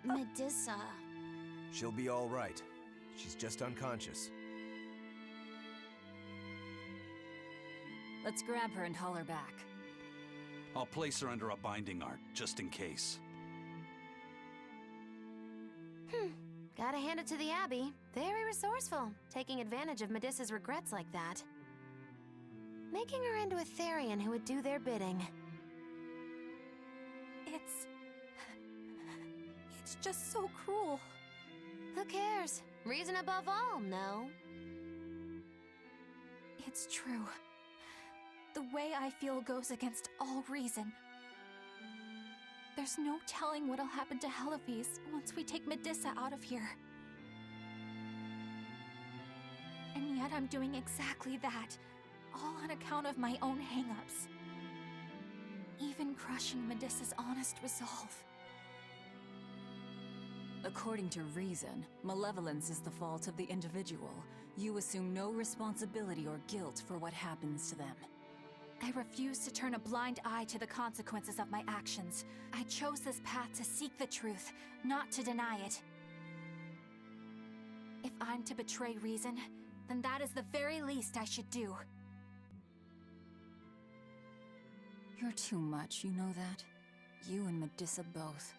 Medissa. She'll be all right. She's just unconscious. Let's grab her and haul her back. I'll place her under a binding art, just in case. Gotta hand it to the Abbey. Very resourceful, taking advantage of Medissa's regrets like that. Making her into a Therian who would do their bidding. It's just so cruel. Who cares? Reason above all, no? It's true. The way I feel goes against all reason. There's no telling what'll happen to Heliphys once we take Medissa out of here. And yet I'm doing exactly that, all on account of my own hang-ups. Even crushing Medissa's honest resolve. According to reason, malevolence is the fault of the individual. You assume no responsibility or guilt for what happens to them. I refuse to turn a blind eye to the consequences of my actions. I chose this path to seek the truth, not to deny it. If I'm to betray reason, then that is the very least I should do. You're too much, you know that? You and Medissa both.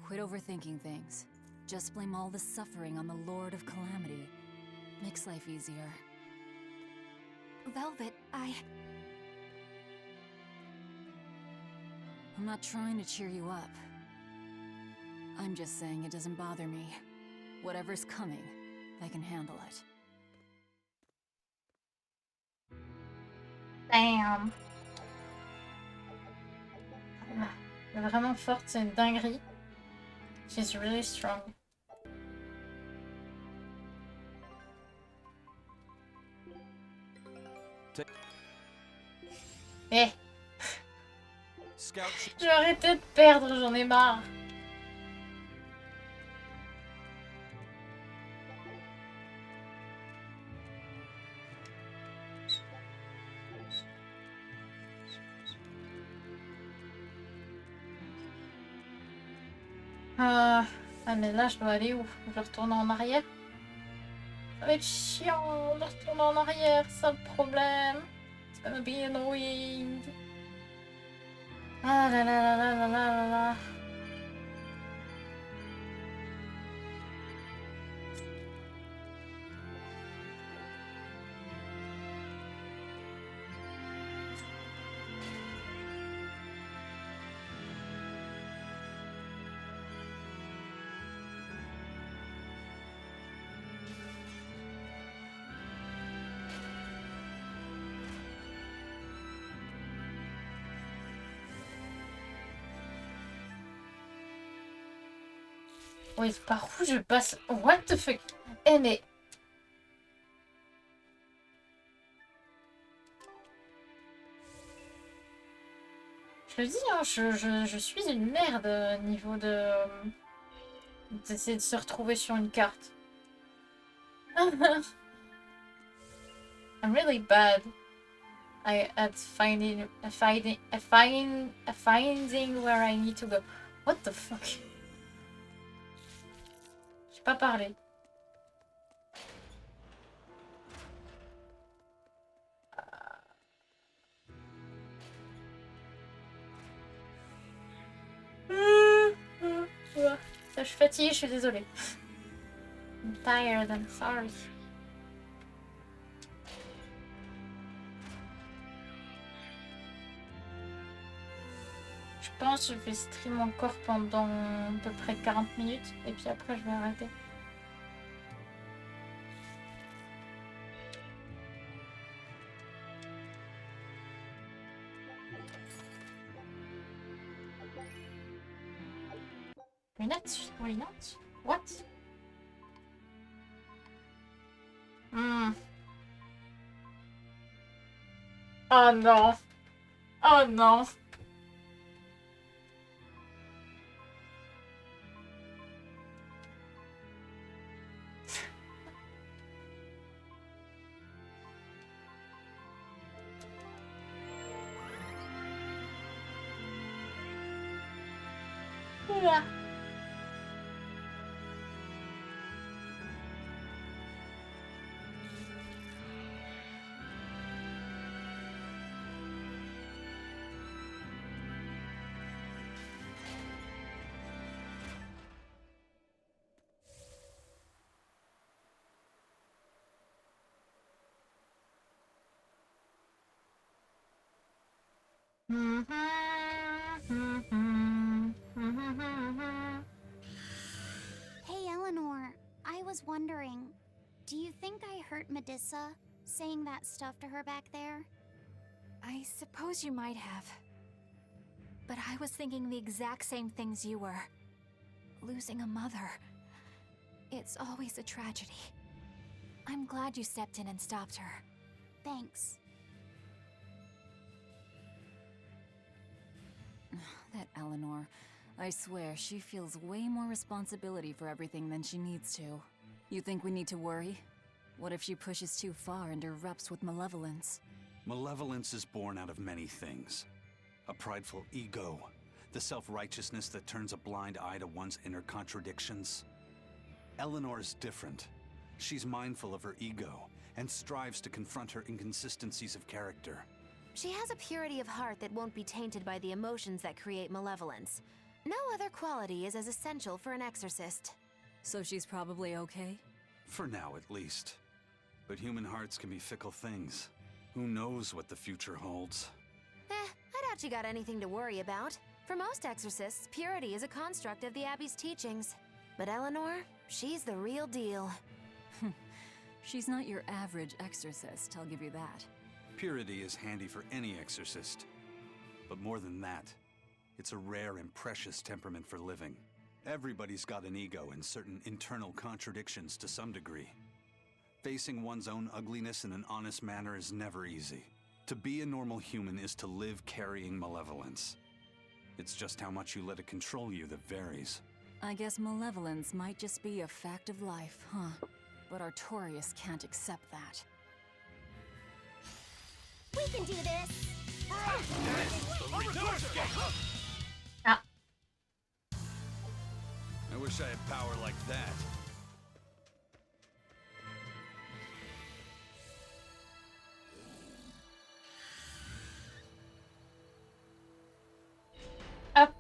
Quit overthinking things. Just blame all the suffering on the Lord of Calamity. Makes life easier. Velvet, I'm not trying to cheer you up. I'm just saying it doesn't bother me. Whatever's coming, I can handle it. Damn. Elle est vraiment forte, c'est une dinguerie. She's really strong. Eh. Je vais arrêter de perdre, j'en ai marre. Ah mais là je dois aller où? Je vais retourner en arrière? Ça va être chiant de retourner en arrière, c'est ça le problème. It's gonna be annoying. Ah là là là là là là là là. Oui, par où je passe? What the fuck? Eh mais... Je le dis, hein, je suis une merde au niveau de... d'essayer de se retrouver sur une carte. I'm really bad at finding where I need to go. What the fuck? J'ai pas parlé. Ça, je suis fatiguée, je suis désolée. I'm tired, I'm sorry. Je pense que je vais stream encore pendant à peu près 40 minutes et puis après je vais arrêter. Lunettes? Lunettes? What? Oh non! Oh non! Oula. Hey, Eleanor. I was wondering, do you think I hurt Medusa, saying that stuff to her back there? I suppose you might have. But I was thinking the exact same things you were. Losing a mother. It's always a tragedy. I'm glad you stepped in and stopped her. Thanks. That Eleanor. I swear, she feels way more responsibility for everything than she needs to. You think we need to worry? What if she pushes too far and erupts with malevolence? Malevolence is born out of many things. A prideful ego, the self-righteousness that turns a blind eye to one's inner contradictions. Eleanor's different. She's mindful of her ego and strives to confront her inconsistencies of character. She has a purity of heart that won't be tainted by the emotions that create malevolence. No other quality is as essential for an exorcist. So she's probably okay? For now, at least. But human hearts can be fickle things. Who knows what the future holds? I doubt you got anything to worry about. For most exorcists, purity is a construct of the Abbey's teachings. But Eleanor, she's the real deal. She's not your average exorcist, I'll give you that. Purity is handy for any exorcist. But more than that, it's a rare and precious temperament for living. Everybody's got an ego and certain internal contradictions to some degree. Facing one's own ugliness in an honest manner is never easy. To be a normal human is to live carrying malevolence. It's just how much you let it control you that varies. I guess malevolence might just be a fact of life, huh? But Artorias can't accept that. We can do this! Ah. I wish I had power like that. Up.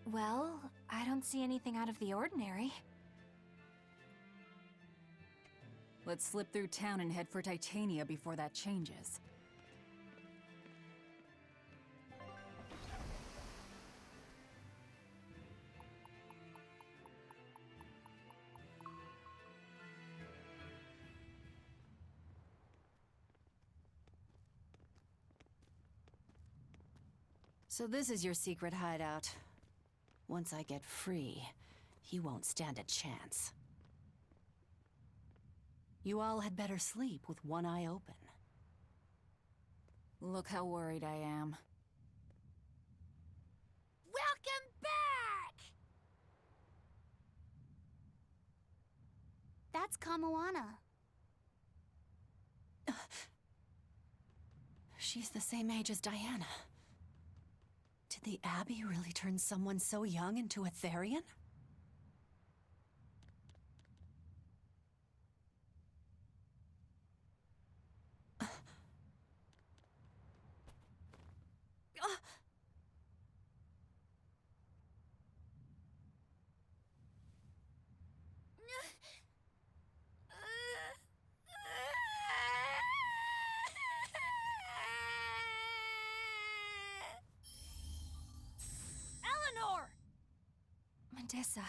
Well, I don't see anything out of the ordinary. Let's slip through town and head for Titania before that changes. So this is your secret hideout. Once I get free, you won't stand a chance. You all had better sleep with one eye open. Look how worried I am. Welcome back! That's Kamoana. She's the same age as Diana. Did the Abbey really turn someone so young into a Therian? Eleanor! Medissa,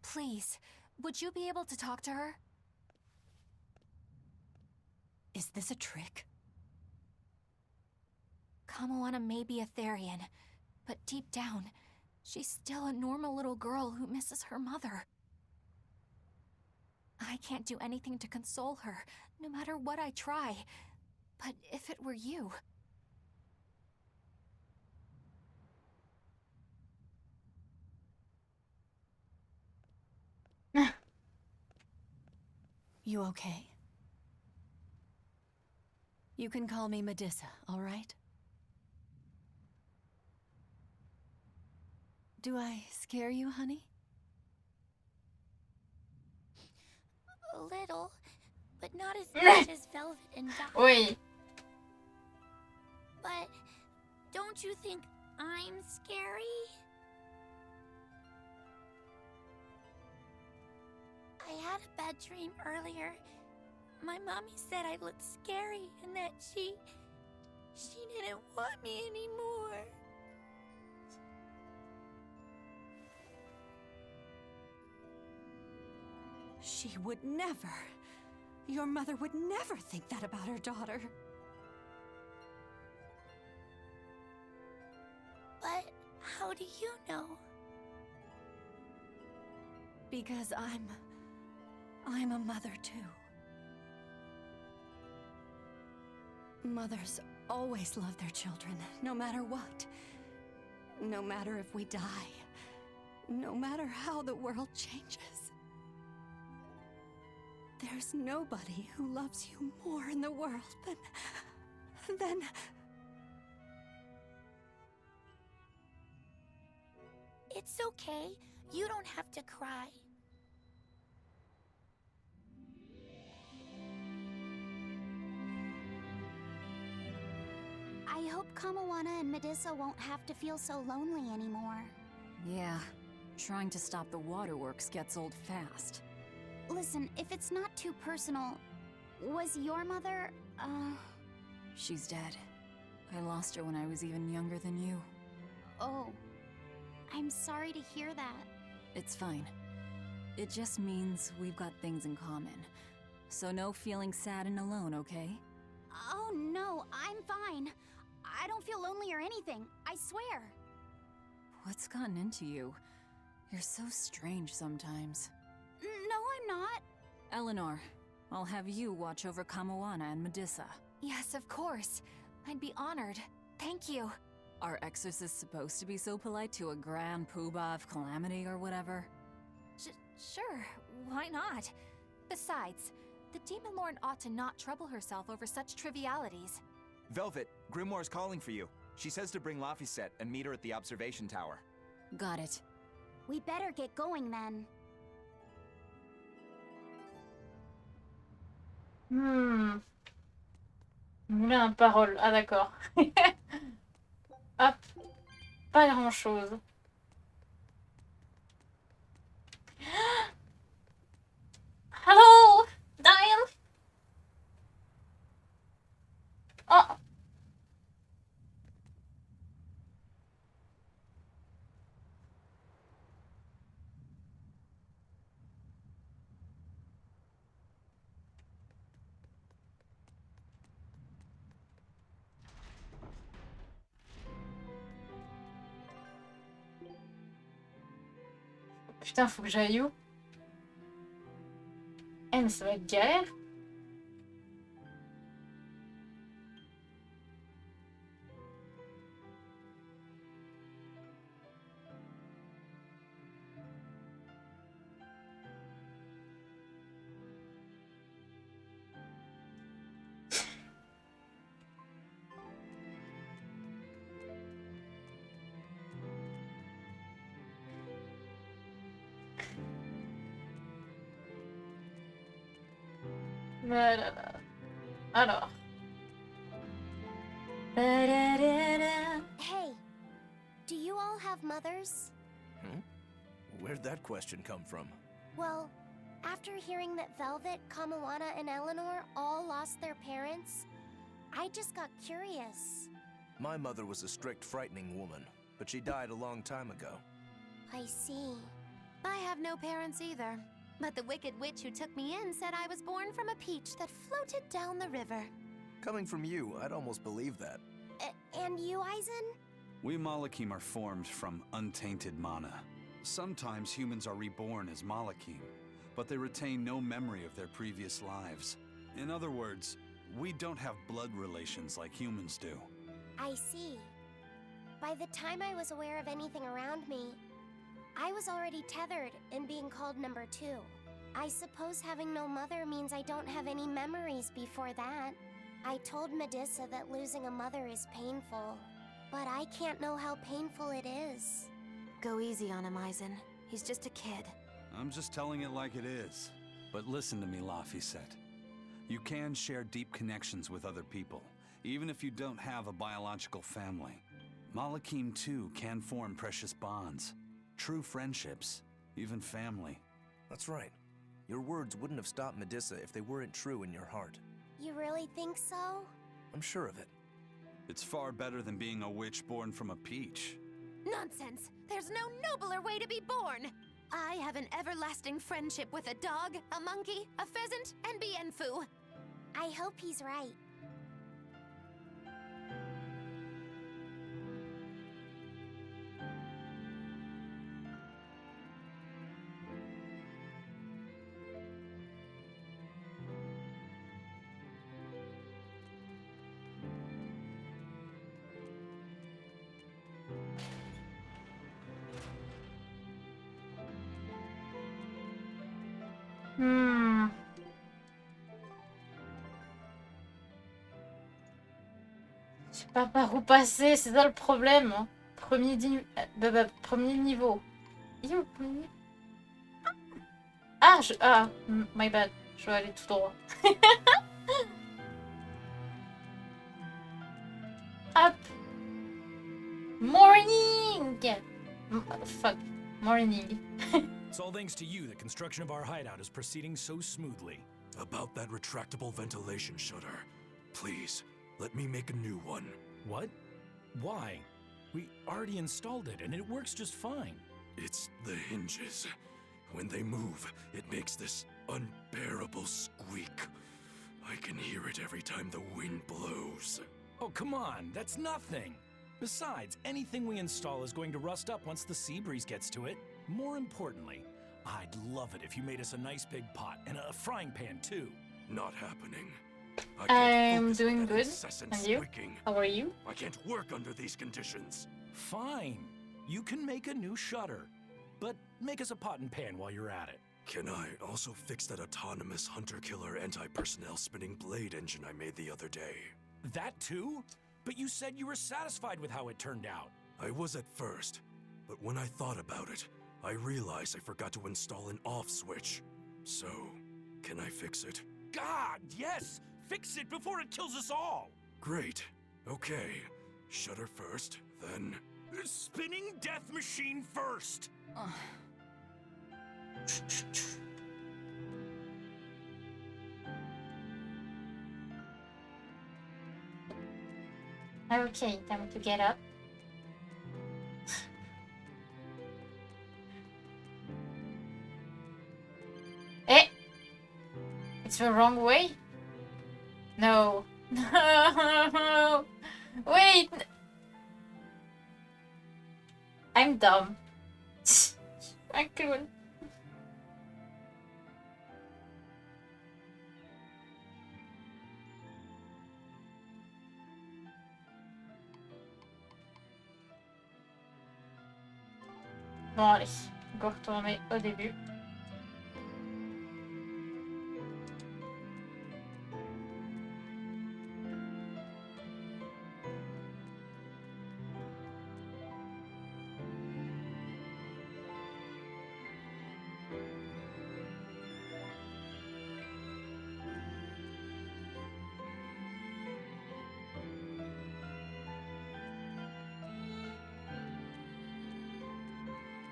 please, would you be able to talk to her? Is this a trick? Kamoana may be a Therian, but deep down, she's still a normal little girl who misses her mother. I can't do anything to console her, no matter what I try. But if it were you... You okay? You can call me Medissa, all right? Do I scare you, honey? A little, but not as much as Velvet and Dot. Oi. But don't you think I'm scary? I had a bad dream earlier. My mommy said I looked scary and that she didn't want me anymore. She would never. Your mother would never think that about her daughter. But how do you know? Because I'm a mother too. Mothers always love their children, no matter what. No matter if we die. No matter how the world changes. There's nobody who loves you more in the world than... It's okay. You don't have to cry. I I hope Kamawana and Medusa won't have to feel so lonely anymore. Yeah, trying to stop the waterworks gets old fast. Listen, if it's not too personal, was your mother, She's dead. I lost her when I was even younger than you. Oh. I'm sorry to hear that. It's fine. It just means we've got things in common. So no feeling sad and alone, okay? Oh no, I'm fine. I don't feel lonely or anything, I swear. What's gotten into you? You're so strange sometimes. No, I'm not. Eleanor, I'll have you watch over Kamawana and Medusa. Yes, of course. I'd be honored. Thank you. Are exorcists supposed to be so polite to a grand poobah of calamity or whatever? Sure, why not? Besides, the Demon Lord ought to not trouble herself over such trivialities. Velvet, Grimoire's calling for you. She says to bring Laphicet and meet her at the observation tower. Got it. We better get going then. Moulin à parole. Ah d'accord. Hop. Pas grand chose. Hello, Diane. Oh. Putain, faut que j'aille où? Eh, mais ça va être galère. Voilà. Alors. Hey, do you all have mothers? Where'd that question come from? Well, after hearing that Velvet, Kamawana, and Eleanor all lost their parents, I just got curious. My mother was a strict, frightening woman, but she died a long time ago. I see. I have no parents either. But the wicked witch who took me in said I was born from a peach that floated down the river. Coming from you, I'd almost believe that. And you, Eisen? We Malakim are formed from untainted mana. Sometimes humans are reborn as Malakim, but they retain no memory of their previous lives. In other words, we don't have blood relations like humans do. I see. By the time I was aware of anything around me, I was already tethered and being called number 2. I suppose having no mother means I don't have any memories before that. I told Medusa that losing a mother is painful, but I can't know how painful it is. Go easy on him, Eisen. He's just a kid. I'm just telling it like it is. But listen to me, Laphicet. You can share deep connections with other people, even if you don't have a biological family. Malakim, too, can form precious bonds. True friendships, even family. That's right. Your words wouldn't have stopped Medusa if they weren't true in your heart. You really think so? I'm sure of it. It's far better than being a witch born from a peach. Nonsense! There's no nobler way to be born! I have an everlasting friendship with a dog, a monkey, a pheasant, and Bienfu. I hope he's right. Je sais pas par où passer, c'est ça le problème. Premier niveau. Il est où le premier niveau? Ah, my bad. Je vais aller tout droit. Hop. get. Fuck. Morning. It's all thanks to you that construction of our hideout is proceeding so smoothly. About that retractable ventilation shutter. Please, let me make a new one. What? Why? We already installed it and it works just fine. It's the hinges. When they move, it makes this unbearable squeak. I can hear it every time the wind blows. Oh, come on, that's nothing. Besides, anything we install is going to rust up once the sea breeze gets to it. More importantly, I'd love it if you made us a nice big pot and a frying pan too. Not happening. I'm doing good. And you? Squeaking. How are you? I can't work under these conditions. Fine. You can make a new shutter. But make us a pot and pan while you're at it. Can I also fix that autonomous hunter-killer anti-personnel spinning blade engine I made the other day? That too? But you said you were satisfied with how it turned out. I was at first, but when I thought about it, I realized I forgot to install an off switch. So, can I fix it? God, yes! Fix it before it kills us all! Great. Okay. Shutter first, then... Spinning death machine first! Okay, time to get up. Eh! It's the wrong way? No. No! Wait! I'm dumb. I couldn't. Bon allez, on va retourner au début.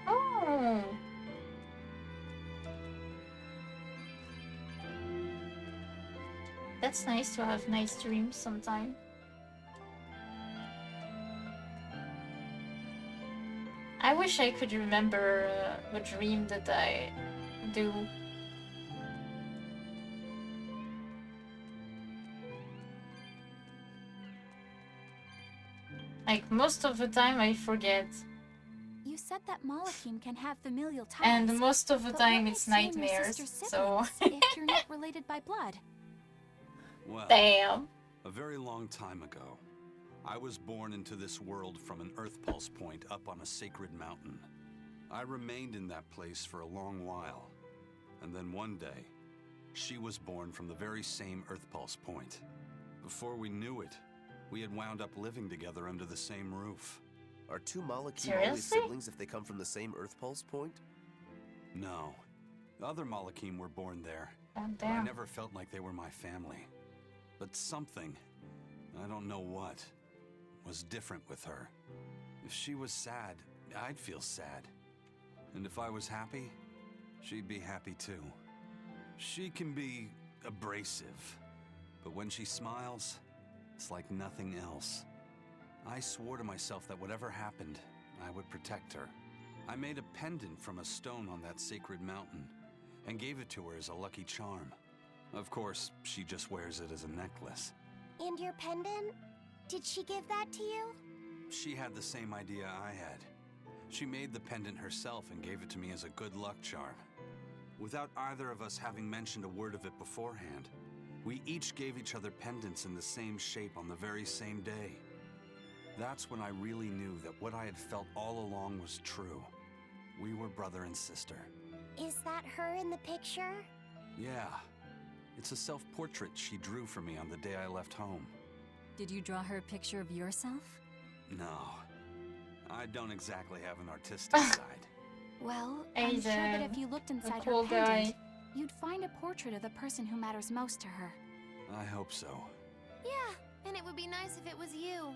Oh. That's nice to have nice dreams sometime. I wish I could remember a dream that I do. Like, most of the time I forget. You said that Malachim can have familial ties. And most of the but time what it's makes you and your nightmares, sister so... siblings if you're not related by blood? Well, damn. A very long time ago, I was born into this world from an Earth Pulse point up on a sacred mountain. I remained in that place for a long while, and then one day, she was born from the very same Earth Pulse point. Before we knew it, we had wound up living together under the same roof. Are two Malachim Seriously? always siblings if they come from the same Earth Pulse point? No. Other Malachim were born there. Oh, But I damn. never felt like they were my family. But something, I don't know what, was different with her. If she was sad, I'd feel sad. And if I was happy, she'd be happy too. She can be abrasive, but when she smiles, it's like nothing else. I swore to myself that whatever happened, I would protect her. I made a pendant from a stone on that sacred mountain and gave it to her as a lucky charm. Of course, she just wears it as a necklace. And your pendant? Did she give that to you? She had the same idea I had. She made the pendant herself and gave it to me as a good luck charm. Without either of us having mentioned a word of it beforehand, we each gave each other pendants in the same shape on the very same day. That's when I really knew that what I had felt all along was true. We were brother and sister. Is that her in the picture? Yeah. It's a self-portrait she drew for me on the day I left home. Did you draw her a picture of yourself? No. I don't exactly have an artistic side. Well, I'm He's sure that a if you looked inside cool her pendant, guy. you'd find a portrait of the person who matters most to her. I hope so. Yeah, and it would be nice if it was you.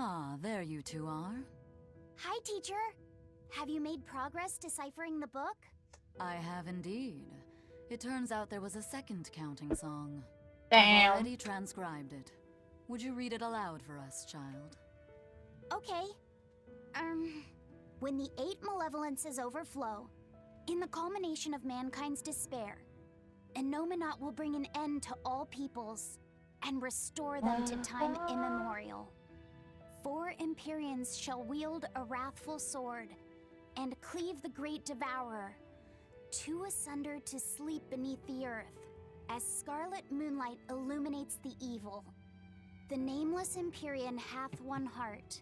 Ah, there you two are. Hi, teacher. Have you made progress deciphering the book? I have indeed. It turns out there was a second counting song. Damn. I've already transcribed it. Would you read it aloud for us, child? Okay. When the 8 malevolences overflow, in the culmination of mankind's despair, Innominat will bring an end to all peoples and restore them to time immemorial. 4 Empyreans shall wield a wrathful sword and cleave the great devourer, 2 asunder to sleep beneath the earth, as scarlet moonlight illuminates the evil. The nameless Empyrean hath one heart.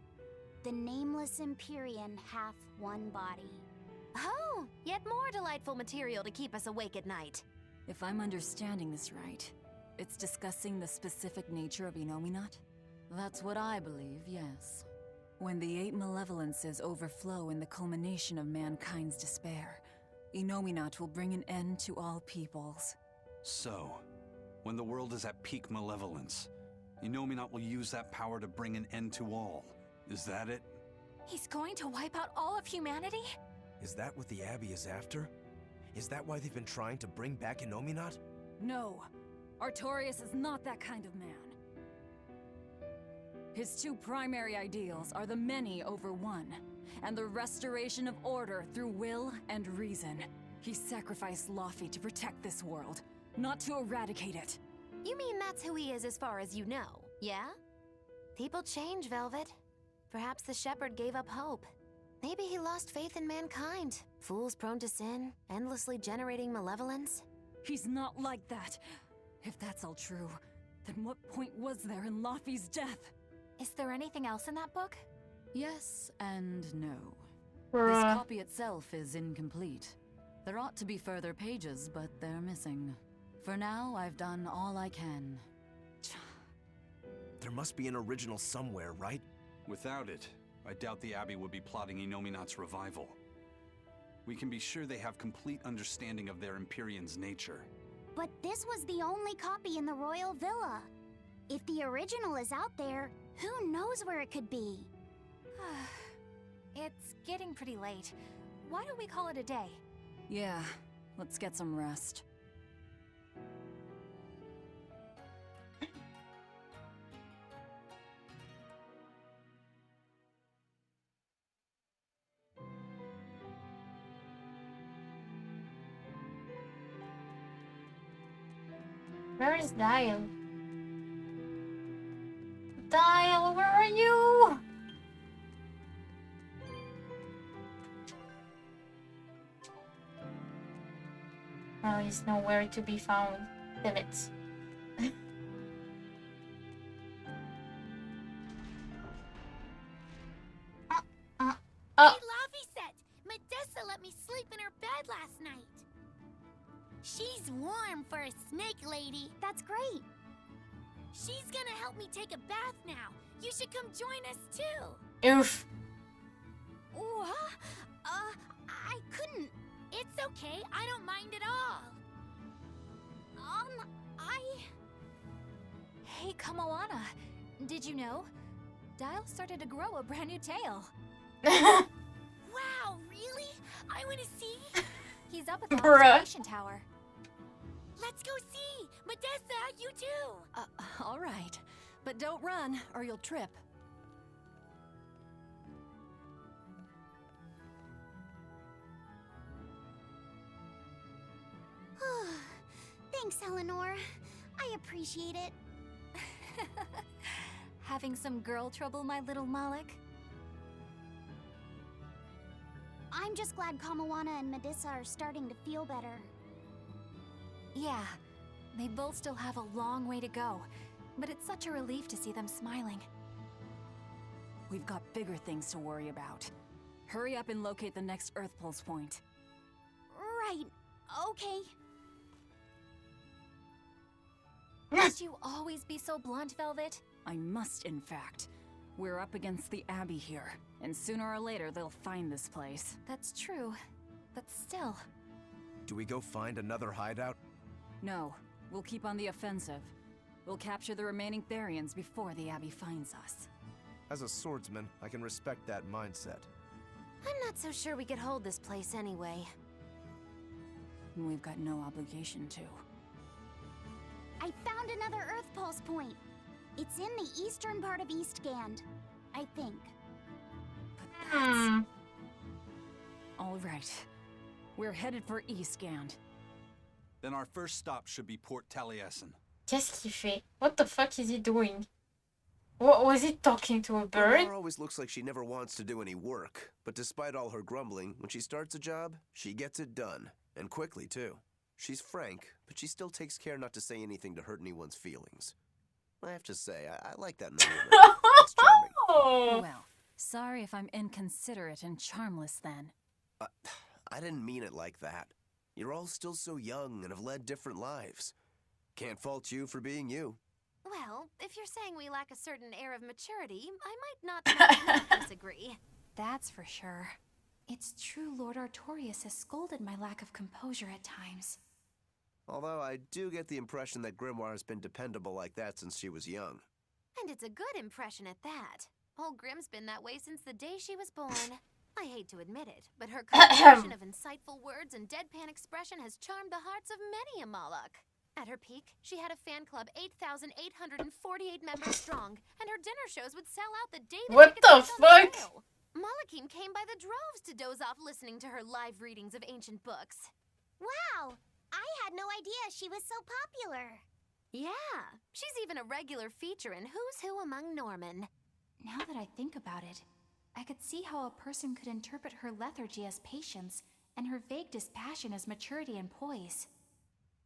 The nameless Empyrean hath one body. Oh, yet more delightful material to keep us awake at night. If I'm understanding this right, it's discussing the specific nature of Innominat? That's what I believe, yes. When the 8 malevolences overflow in the culmination of mankind's despair, Innominat will bring an end to all peoples. So, when the world is at peak malevolence, Innominat will use that power to bring an end to all. Is that it? He's going to wipe out all of humanity? Is that what the Abbey is after? Is that why they've been trying to bring back Innominat? No, Artorias is not that kind of man. His 2 primary ideals are the many over one, and the restoration of order through will and reason. He sacrificed Laufey to protect this world, not to eradicate it. You mean that's who he is as far as you know, yeah? People change, Velvet. Perhaps the shepherd gave up hope. Maybe he lost faith in mankind. Fools prone to sin, endlessly generating malevolence. He's not like that. If that's all true, then what point was there in Laufey's death? Is there anything else in that book? Yes and no. Bruh. This copy itself is incomplete. There ought to be further pages, but they're missing. For now, I've done all I can. There must be an original somewhere, right? Without it, I doubt the Abbey would be plotting Innominat's revival. We can be sure they have complete understanding of their Empyrean's nature. But this was the only copy in the royal villa. If the original is out there, who knows where it could be? It's getting pretty late. Why don't we call it a day? Yeah, let's get some rest. Where is Dial? Dial, where are you? Oh, he's nowhere to be found. Damn it. Hey, Laufey, Medessa let me sleep in her bed last night. She's warm for a snake lady. That's great. She's gonna help me take a bath now. You should come join us too. Oof. What? I couldn't. It's okay. I don't mind at all. Hey, Kamoana. Did you know? Dial started to grow a brand new tail. Wow, really? I want to see. He's up at the Bruh. observation tower. Let's go see. Medessa, you too. All right. But don't run, or you'll trip. Thanks, Eleanor. I appreciate it. Having some girl trouble, my little Malik? I'm just glad Kamoana and Medissa are starting to feel better. Yeah, they both still have a long way to go, but it's such a relief to see them smiling. We've got bigger things to worry about. Hurry up and locate the next Earth Pulse point. Right. Okay. Must you always be so blunt, Velvet? I must, in fact. We're up against the Abbey here, and sooner or later they'll find this place. That's true, but still. Do we go find another hideout? No, we'll keep on the offensive. We'll capture the remaining Therians before the Abbey finds us. As a swordsman, I can respect that mindset. I'm not so sure we could hold this place anyway. We've got no obligation to. I found another Earth Pulse point. It's in the eastern part of Eastgand, I think. All right. We're headed for Eastgand. Then our first stop should be Port Taliesin. Qu'est-ce qu'il fait? What the fuck is he doing? What was he talking to a bird? Grimoire always looks like she never wants to do any work, but despite all her grumbling, when she starts a job, she gets it done, and quickly too. She's frank, but she still takes care not to say anything to hurt anyone's feelings. I have to say, I like that in a woman. It's charming. Well, sorry if I'm inconsiderate and charmless then. I didn't mean it like that. You're all still so young and have led different lives. Can't fault you for being you. Well, if you're saying we lack a certain air of maturity, I might not disagree. That's for sure. It's true Lord Artorius has scolded my lack of composure at times. Although I do get the impression that Grimoire has been dependable like that since she was young. And it's a good impression at that. Old Grim's been that way since the day she was born. I hate to admit it, but her combination of insightful words and deadpan expression has charmed the hearts of many a Moloch. At her peak, she had a fan club 8,848 members strong, and her dinner shows would sell out the day the What tickets the went on fuck? sale. Molochim came by the droves to doze off listening to her live readings of ancient books. Wow! I had no idea she was so popular. Yeah, she's even a regular feature in Who's Who Among Norman. Now that I think about it, I could see how a person could interpret her lethargy as patience and her vague dispassion as maturity and poise.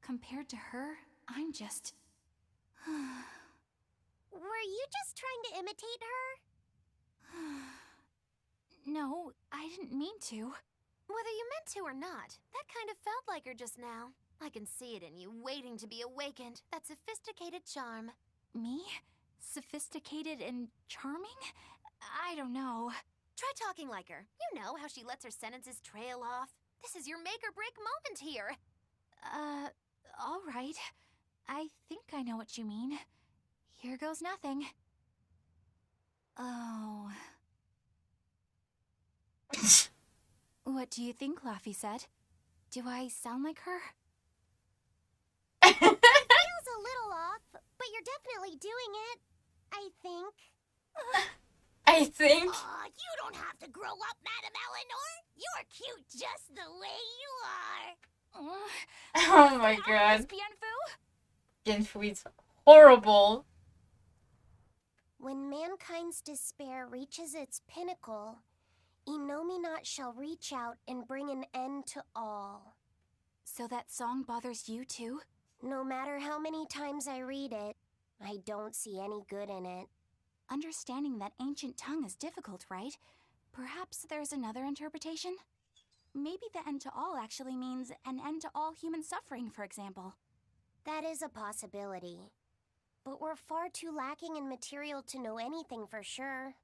Compared to her, I'm just... Were you just trying to imitate her? No, I didn't mean to. Whether you meant to or not, that kind of felt like her just now. I can see it in you, waiting to be awakened. That sophisticated charm. Me? Sophisticated and charming? I don't know. Try talking like her. You know how she lets her sentences trail off. This is your make or break moment here. All right. I think I know what you mean. Here goes nothing. Oh. What do you think, Laffy said? Do I sound like her? Feels a little off, but you're definitely doing it. I think. I think. Aw, you don't have to grow up, Madam Eleanor. You're cute just the way you are. Oh my god. Bienfu? Bienfu is horrible. When mankind's despair reaches its pinnacle, Inominat shall reach out and bring an end to all. So that song bothers you too? No matter how many times I read it, I don't see any good in it. Understanding that ancient tongue is difficult, right? Perhaps there's another interpretation? Maybe the end to all actually means an end to all human suffering, for example. That is a possibility. But we're far too lacking in material to know anything for sure.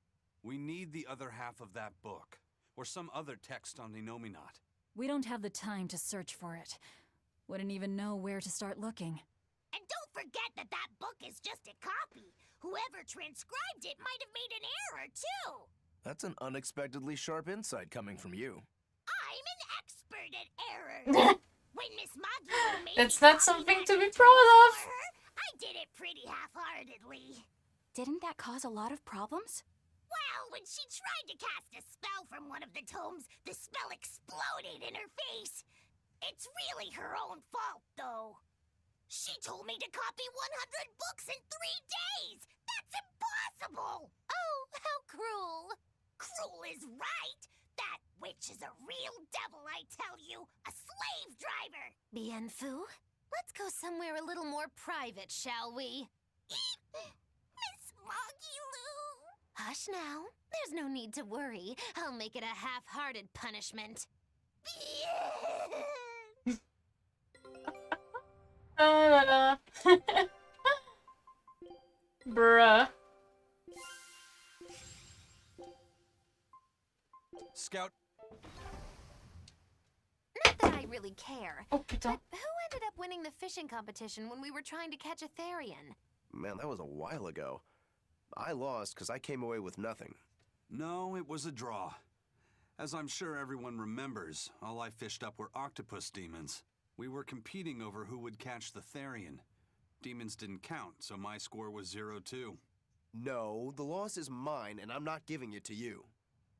We need the other half of that book, or some other text on Inominat. We don't have the time to search for it. Wouldn't even know where to start looking. And don't forget that that book is just a copy. Whoever transcribed it might have made an error, too. That's an unexpectedly sharp insight coming from you. I'm an expert at errors. When Miss Maggie made That's me not copy something that to be sentence proud of. for her, I did it pretty half-heartedly. Didn't that cause a lot of problems? Well, when she tried to cast a spell from one of the tomes, the spell exploded in her face. It's really her own fault, though. She told me to copy 100 books in 3 days! That's impossible! Oh, how cruel! Cruel is right! That witch is a real devil, I tell you! A slave driver! Bienfu, let's go somewhere a little more private, shall we? Miss Moggy-Loo! Hush now. There's no need to worry. I'll make it a half-hearted punishment. Bruh. Scout. Not that I really care. Oh, putain. But who ended up winning the fishing competition when we were trying to catch a Therian? Man, that was a while ago. I lost because I came away with nothing. No, it was a draw. As I'm sure everyone remembers, all I fished up were octopus demons. We were competing over who would catch the Therian. Demons didn't count, so my score was 0-2. No, the loss is mine, and I'm not giving it to you.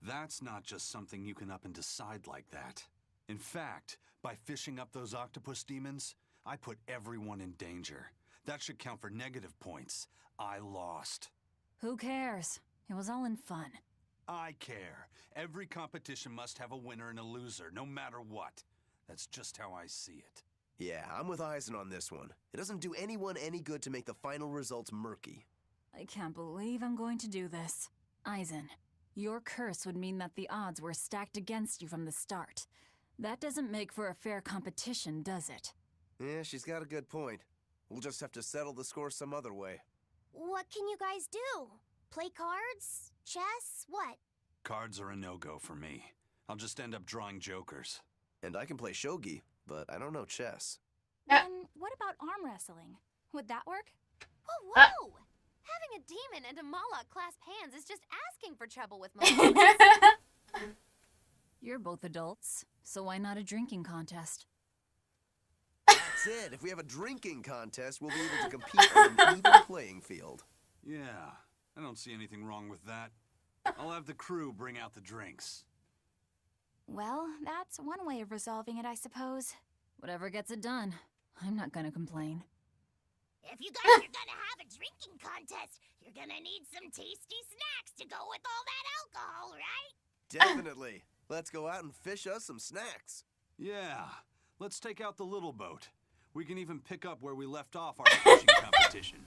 That's not just something you can up and decide like that. In fact, by fishing up those octopus demons, I put everyone in danger. That should count for negative points. I lost. Who cares? It was all in fun. I care. Every competition must have a winner and a loser, no matter what. That's just how I see it. Yeah, I'm with Eisen on this one. It doesn't do anyone any good to make the final results murky. I can't believe I'm going to do this. Eisen, your curse would mean that the odds were stacked against you from the start. That doesn't make for a fair competition, does it? Yeah, she's got a good point. We'll just have to settle the score some other way. What can you guys do? Play cards? Chess? What? Cards are a no-go for me. I'll just end up drawing jokers. And I can play shogi, but I don't know chess. Then what about arm wrestling? Would that work? Whoa, whoa! Having a demon and a Moloch clasp hands is just asking for trouble with Moloch. You're both adults, so why not a drinking contest? That's it. If we have a drinking contest, we'll be able to compete on an even playing field. Yeah, I don't see anything wrong with that. I'll have the crew bring out the drinks. Well, that's one way of resolving it, I suppose. Whatever gets it done. I'm not gonna complain. If you guys are gonna have a drinking contest, you're gonna need some tasty snacks to go with all that alcohol, right? Definitely. Let's go out and fish us some snacks. Yeah, let's take out the little boat. We can even pick up where we left off our fishing competition.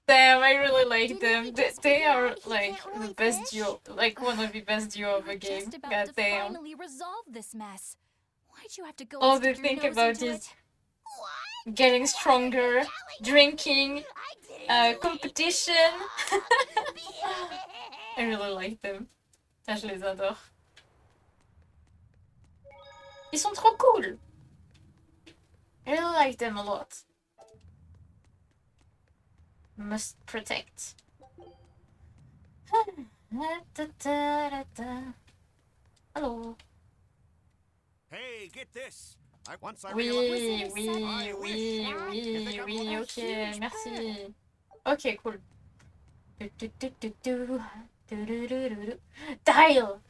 Damn, I really like them. They are like the best duo, like one of the best duo of the game. Just about God to damn. finally resolve this mess. Why'd you have to go All and they stick your think nose about into is it? getting stronger, drinking, competition. I really like them. Ça, je les adore. Ils sont trop cool. I really like them a lot. Must protect. Hello. Hey, get this. Once I Oui, realized... oui, ok, merci. Ok, cool. Dial!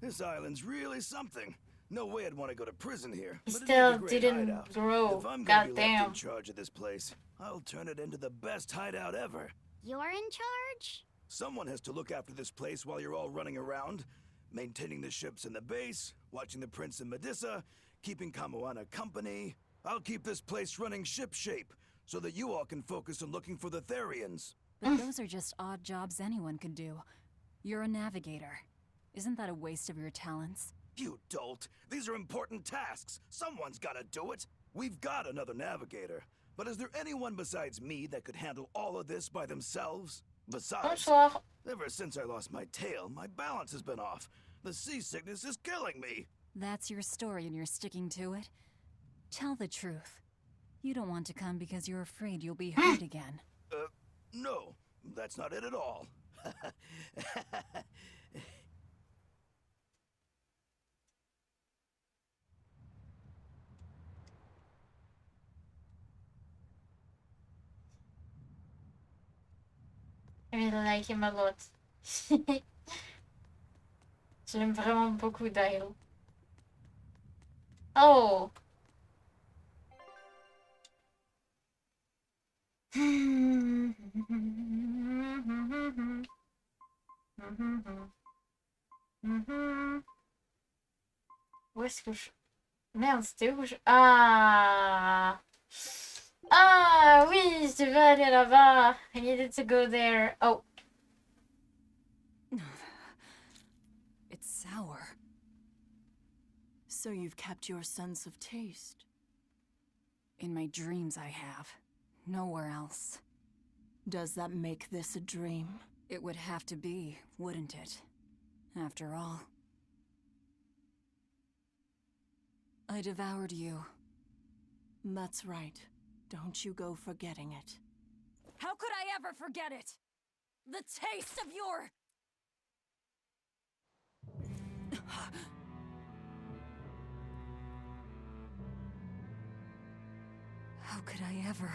This island's really something. No way I'd want to go to prison here. He but it is a still great didn't hideout. grow. If I'm gonna be left Goddamn. in charge of this place, I'll turn it into the best hideout ever. You're in charge? Someone has to look after this place while you're all running around, maintaining the ships in the base, watching the prince and Medusa, keeping Kamoana company. I'll keep this place running ship-shape, so that you all can focus on looking for the Therians. But those are just odd jobs anyone could do. You're a navigator. Isn't that a waste of your talents? You dolt! These are important tasks! Someone's gotta do it! We've got another navigator. But is there anyone besides me that could handle all of this by themselves? Besides, Bonsoir. ever since I lost my tail, my balance has been off. The seasickness is killing me. That's your story and you're sticking to it? Tell the truth. You don't want to come because you're afraid you'll be hurt again. No, that's not it at all. I really like him a lot. Je l'aime vraiment beaucoup, Dial. Oh! Où est-ce que je... Merde, c'était où je... Ah! Ah oui, je devais aller là-bas. I needed to go there. Oh. It's sour. So you've kept your sense of taste. In my dreams I have. Nowhere else. Does that make this a dream? It would have to be, wouldn't it? After all. I devoured you. That's right. Don't you go forgetting it. How could I ever forget it? The taste of your... How could I ever...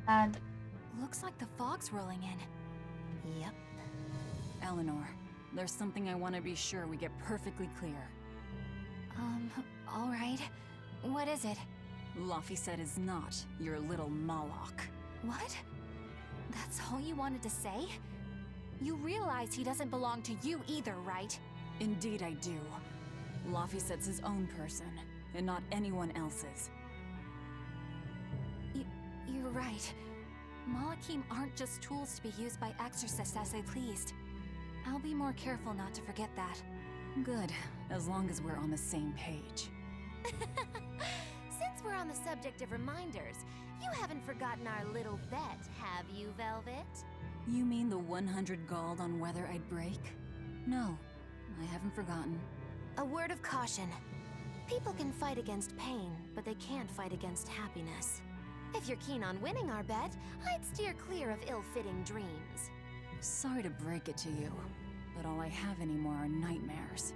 And Looks like the fog's rolling in. Yep. Eleanor, there's something I want to be sure we get perfectly clear. Alright. What is it? Laphicet is not your little Moloch. What? That's all you wanted to say? You realize he doesn't belong to you either, right? Indeed I do. Laphicet's his own person, and not anyone else's. You're right. Malachim aren't just tools to be used by exorcists as they pleased. I'll be more careful not to forget that. Good, as long as we're on the same page. Since we're on the subject of reminders, you haven't forgotten our little bet, have you, Velvet? You mean the 100 gold on whether I'd break? No, I haven't forgotten. A word of caution. People can fight against pain, but they can't fight against happiness. If you're keen on winning our bet, I'd steer clear of ill-fitting dreams. Sorry to break it to you, but all I have anymore are nightmares.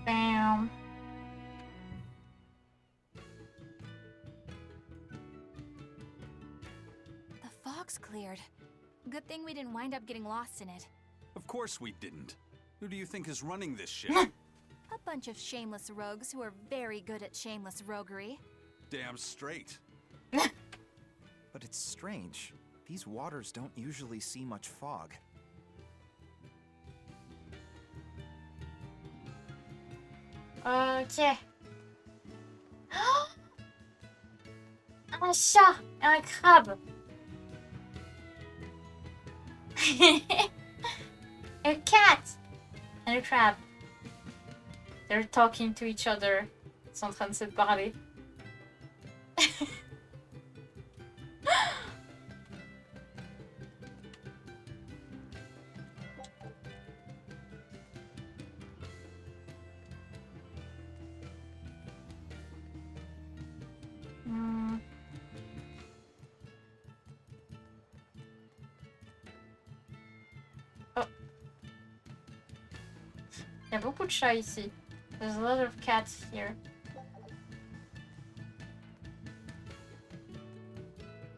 Bam. The fog's cleared. Good thing we didn't wind up getting lost in it. Of course we didn't. Who do you think is running this ship? A bunch of shameless rogues who are very good at shameless roguery. Damn straight. But it's strange. These waters don't usually see much fog. Ok. Un chat et un crabe. A cat and a crab. They're talking to each other. Ils sont en train de se parler. Oh. Il y a beaucoup de chats ici. There's a lot of cats here.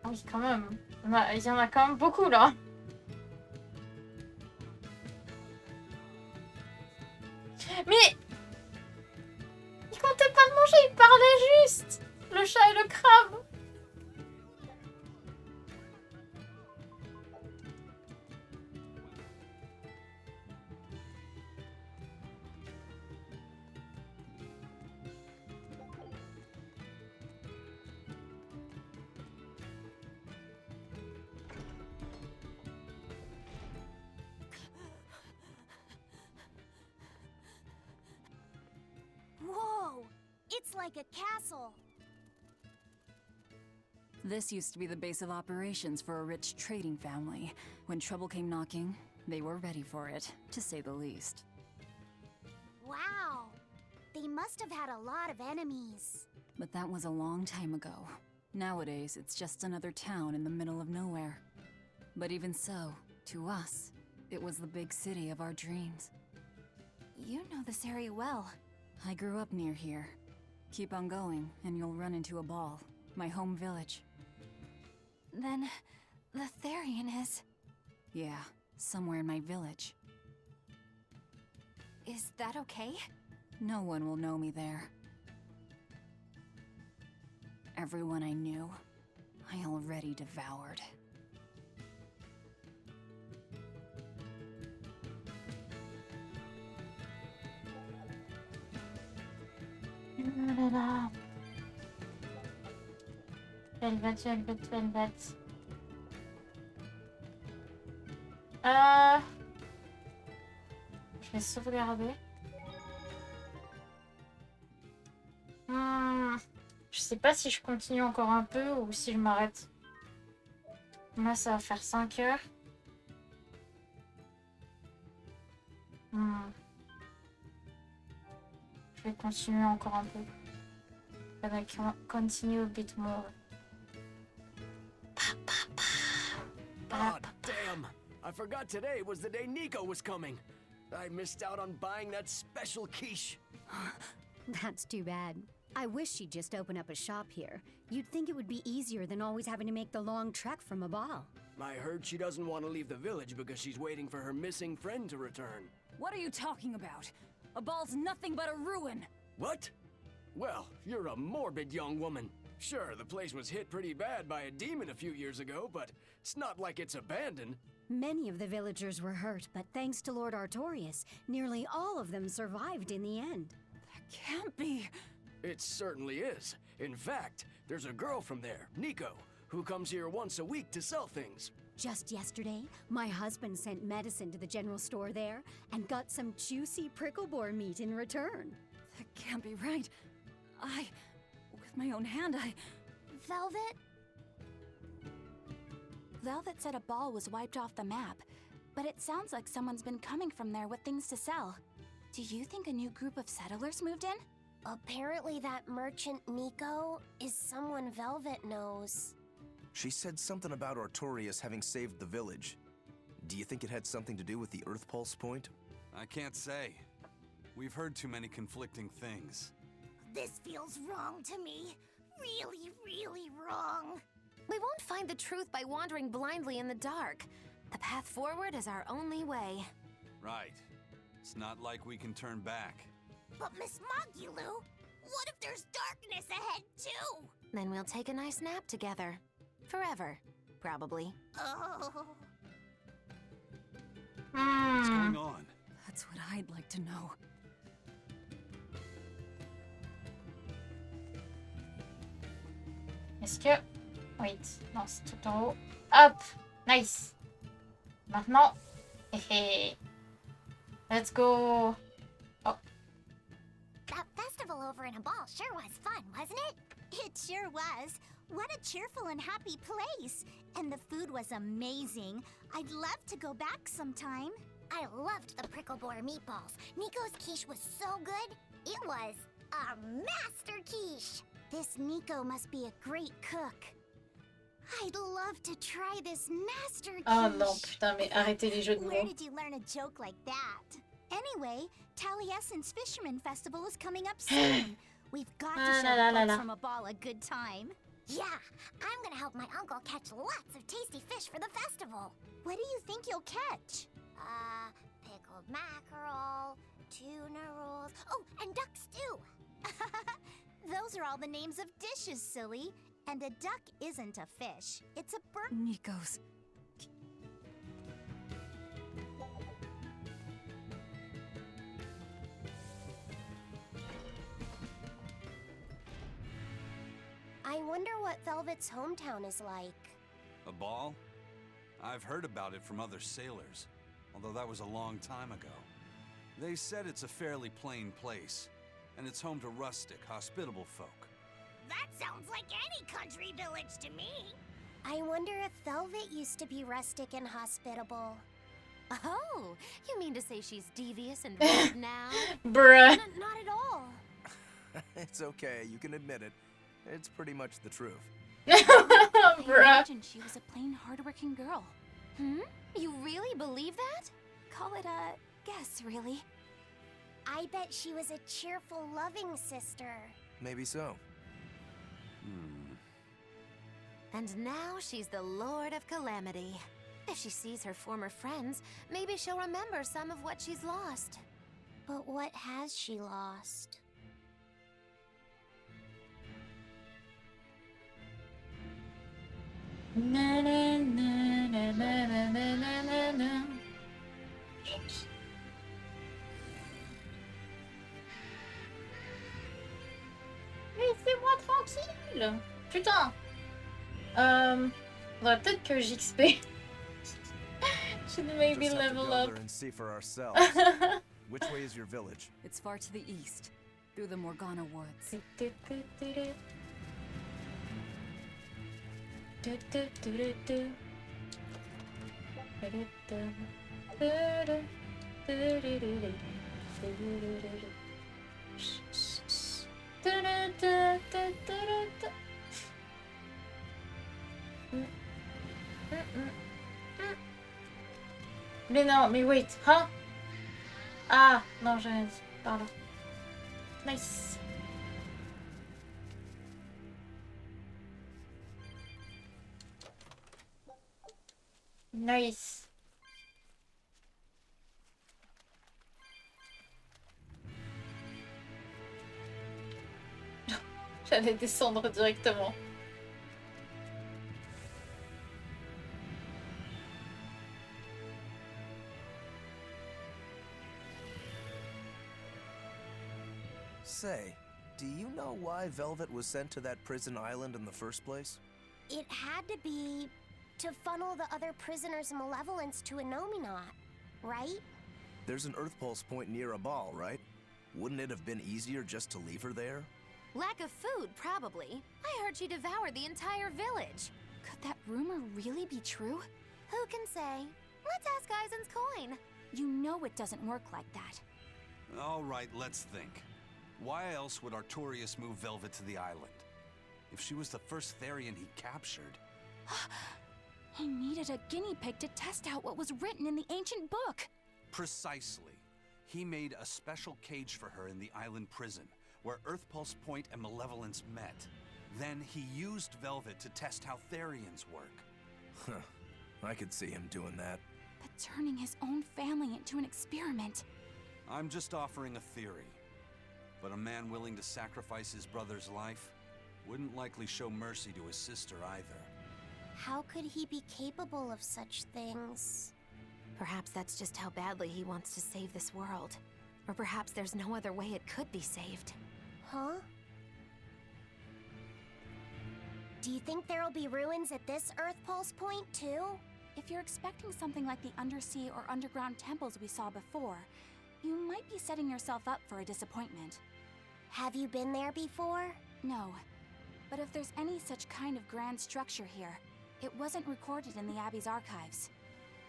Ah oui, quand même. Il y en a quand même beaucoup là. Mais il comptait pas le manger, il parlait juste. Le chat et le crabe. Whoa! It's like a castle. This used to be the base of operations for a rich trading family. When trouble came knocking, they were ready for it, to say the least. Wow! They must have had a lot of enemies. But that was a long time ago. Nowadays, it's just another town in the middle of nowhere. But even so, to us, it was the big city of our dreams. You know this area well. I grew up near here. Keep on going, and you'll run into a ball. My home village. Then, the Therian is... Yeah, somewhere in my village. Is that okay? No one will know me there. Everyone I knew, I already devoured. Velvet. Je vais sauvegarder. Je sais pas si je continue encore un peu ou si je m'arrête. Là, ça va faire 5 heures. Je vais continuer encore un peu. Gonna continue a bit more. Ah, damn! I forgot today was the day Nico was coming. I missed out on buying that special quiche. That's too bad. I wish she'd just open up a shop here. You'd think it would be easier than always having to make the long trek from a ball. I heard she doesn't want to leave the village because she's waiting for her missing friend to return. What are you talking about? A ball's nothing but a ruin. What? Well, you're a morbid young woman. Sure, the place was hit pretty bad by a demon a few years ago, but it's not like it's abandoned. Many of the villagers were hurt, but thanks to Lord Artorius, nearly all of them survived in the end. That can't be. It certainly is. In fact, there's a girl from there, Nico, who comes here once a week to sell things. Just yesterday, my husband sent medicine to the general store there and got some juicy prickle boar meat in return. That can't be right. With my own hand, Velvet? Velvet said a ball was wiped off the map, but it sounds like someone's been coming from there with things to sell. Do you think a new group of settlers moved in? Apparently that merchant Nico is someone Velvet knows. She said something about Artorius having saved the village. Do you think it had something to do with the Earth Pulse point? I can't say. We've heard too many conflicting things. This feels wrong to me. Really, really wrong. We won't find the truth by wandering blindly in the dark. The path forward is our only way. Right. It's not like we can turn back. But Miss Mogulu, what if there's darkness ahead too? Then we'll take a nice nap together. Forever, probably. Oh. What's going on? That's what I'd like to know. Est-ce que... Wait, non, c'est tout en haut. Hop! Nice! Maintenant... Hehe. Let's go! Oh. That festival over in a ball sure was fun, wasn't it? It sure was. What a cheerful and happy place. And the food was amazing. I'd love to go back sometime. I loved the prickle boar meatballs. Nico's quiche was so good. It was a master quiche. This Nico must be a great cook. I'd love to try this master quiche. Oh non, putain, mais arrêtez les jeux de Where mots. did you learn a joke like that? Anyway, Taliesin's Fisherman Festival is coming up soon. We've got to show folks from a ball a good time. Yeah, I'm gonna help my uncle catch lots of tasty fish for the festival. What do you think you'll catch? Pickled mackerel, tuna rolls, oh, and duck stew. Those are all the names of dishes, silly. And a duck isn't a fish. It's a bird. Nico's. I wonder what Velvet's hometown is like. A ball? I've heard about it from other sailors, although that was a long time ago. They said it's a fairly plain place, and it's home to rustic, hospitable folk. That sounds like any country village to me. I wonder if Velvet used to be rustic and hospitable. Oh, you mean to say she's devious and rude now? Bruh. Not at all. It's okay, you can admit it. It's pretty much the truth. I imagined she was a plain, hardworking girl. You really believe that? Call it a guess, really. I bet she was a cheerful, loving sister. Maybe so. And now she's the Lord of Calamity. If she sees her former friends, maybe she'll remember some of what she's lost. But what has she lost? Na, na, na, na, na, na, na, na, na. Laissez-moi tranquille! Putain! Faudrait peut-être que j'XP. Should maybe Just have to level go up. there and see for ourselves. Which way is your village? It's far to the east, through the Morgana woods. Mais non, mais wait, hein? Ah, non, j'ai rien dit. Pardon. Nice. Nice. J'allais descendre directement. Say, do you know why Velvet was sent to that prison island in the first place? It had to be to funnel the other prisoners' malevolence to Enominat, right? There's an Earth Pulse point near Abal, right? Wouldn't it have been easier just to leave her there? Lack of food, probably. I heard she devoured the entire village. Could that rumor really be true? Who can say? Let's ask Eisen's coin. You know it doesn't work like that. All right, let's think. Why else would Artorius move Velvet to the island? If she was the first Therian he captured... He needed a guinea pig to test out what was written in the ancient book. Precisely. He made a special cage for her in the island prison, where Earth Pulse Point and Malevolence met. Then he used Velvet to test how Therians work. Huh. I could see him doing that. But turning his own family into an experiment... I'm just offering a theory. But a man willing to sacrifice his brother's life wouldn't likely show mercy to his sister either. How could he be capable of such things? Perhaps that's just how badly he wants to save this world. Or perhaps there's no other way it could be saved. Huh? Do you think there'll be ruins at this Earth Pulse point, too? If you're expecting something like the undersea or underground temples we saw before, you might be setting yourself up for a disappointment. Have you been there before? No. But if there's any such kind of grand structure here, it wasn't recorded in the Abbey's archives.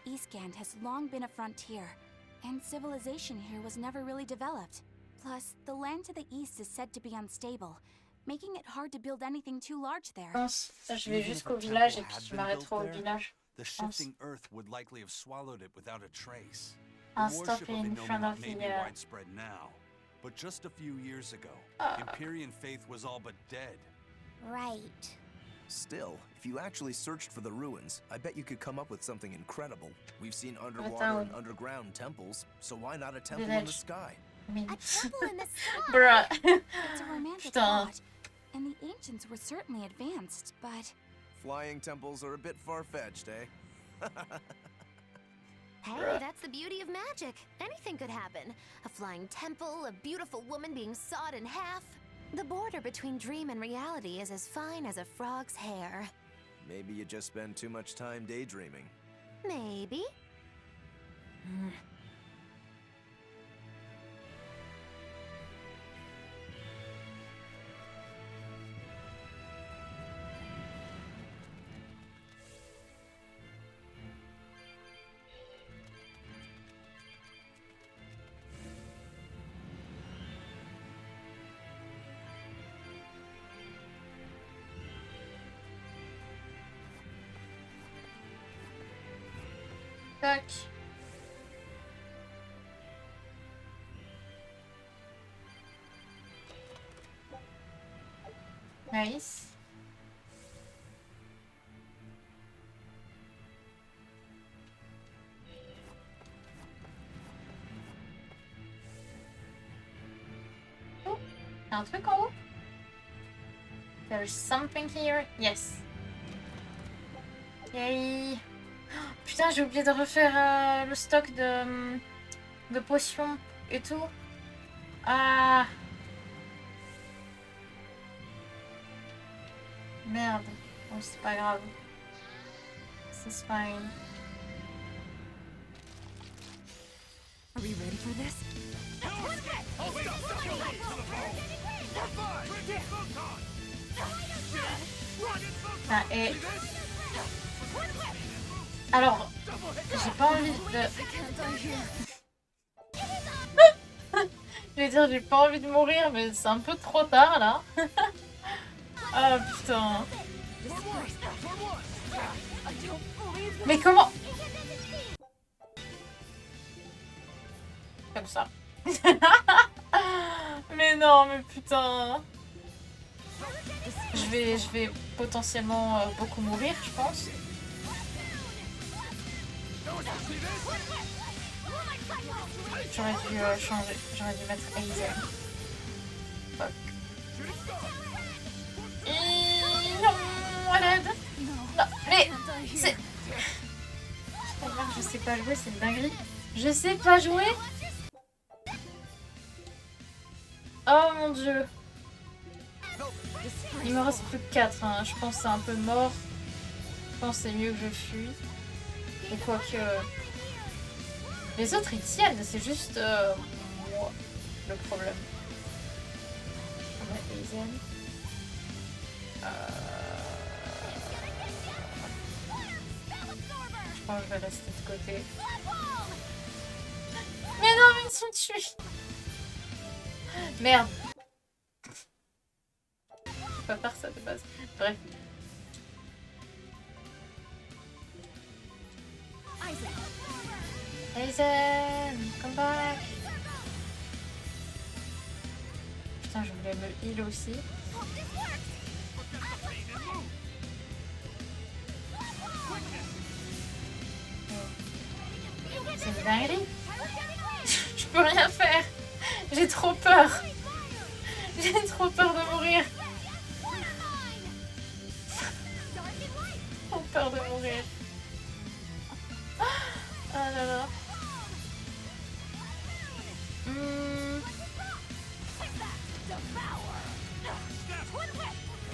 Eastgand has long been a frontier, and civilization here was never really developed. Plus, the land to the east is said to be unstable, making it hard to build anything too large there. Je vais jusqu'au village et puis je m'arrêterai au village. The shifting earth would likely have swallowed it without a trace. Un The stop worship of in front Enominat of may the... be widespread now, but just a few years ago, Empyrean faith was all but dead. Right. Still, if you actually searched for the ruins, I bet you could come up with something incredible. We've seen underwater Attends, and underground temples, so why not a temple in Village. the sky? I mean... A temple in the sky! Bruh. It's a romantic Putain. thought, and the ancients were certainly advanced, but... Flying temples are a bit far-fetched, eh? Hey, that's the beauty of magic. Anything could happen. A flying temple, a beautiful woman being sawed in half. The border between dream and reality is as fine as a frog's hair. Maybe you just spend too much time daydreaming. Maybe. Tac. Nice. Oh, un truc en haut. There's something here. Yes. Yay. Putain, j'ai oublié de refaire le stock de potions et tout. Ah. Merde. Bon, c'est pas grave. C'est fine. Are we ready for this? Ah, et... Alors, j'ai pas envie de... vais dire j'ai pas envie de mourir, mais c'est un peu trop tard là. Ah putain. Mais comment? Comme ça. Mais non, mais putain. Je vais potentiellement beaucoup mourir, je pense. J'aurais dû changer. J'aurais dû mettre Aizen. Fuck. Non, à l'aide. Non, mais c'est... Je sais pas jouer, c'est une dinguerie. Je sais pas jouer. Oh mon dieu. Il me reste plus que 4. Hein. Je pense que c'est un peu mort. Je pense que c'est mieux que je fuis. Et quoique... Les autres ils tiennent, c'est juste moi le problème. On va Aizen. Je pense que je vais rester de côté. Mais non, mais ils sont tués. Merde. Je peux pas faire ça de base. Bref. Aizen, come back. Putain, je voulais me heal aussi. C'est une dinguerie. Je peux rien faire. J'ai trop peur. J'ai trop peur de mourir. Trop peur de mourir. Ah là là.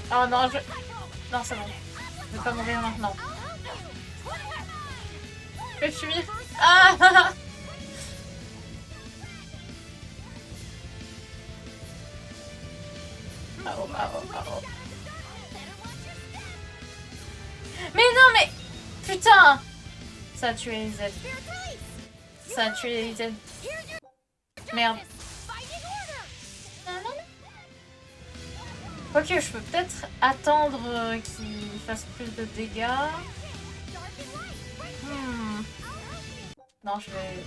Oh non, je... Non, c'est bon. Je vais pas mourir maintenant. Je vais fuir. Ah. Ah oh, ah oh, ah oh. Mais non, mais... Putain. Ça a tué les Z. Ça a tué les Z. Merde. Quoique, je peux peut-être attendre qu'il fasse plus de dégâts. Non, je vais...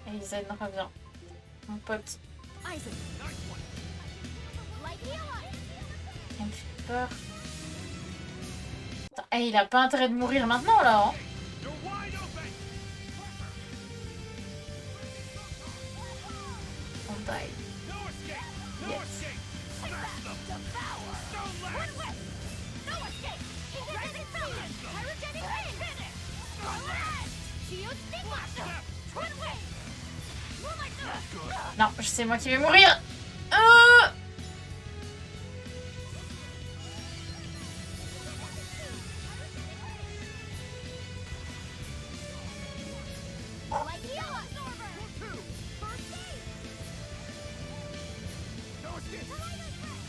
Aizen revient. Mon pote. Il me fait peur. Attends, hey, il a pas intérêt de mourir maintenant là. Hein. On die. Yes. Non, c'est moi qui vais mourir.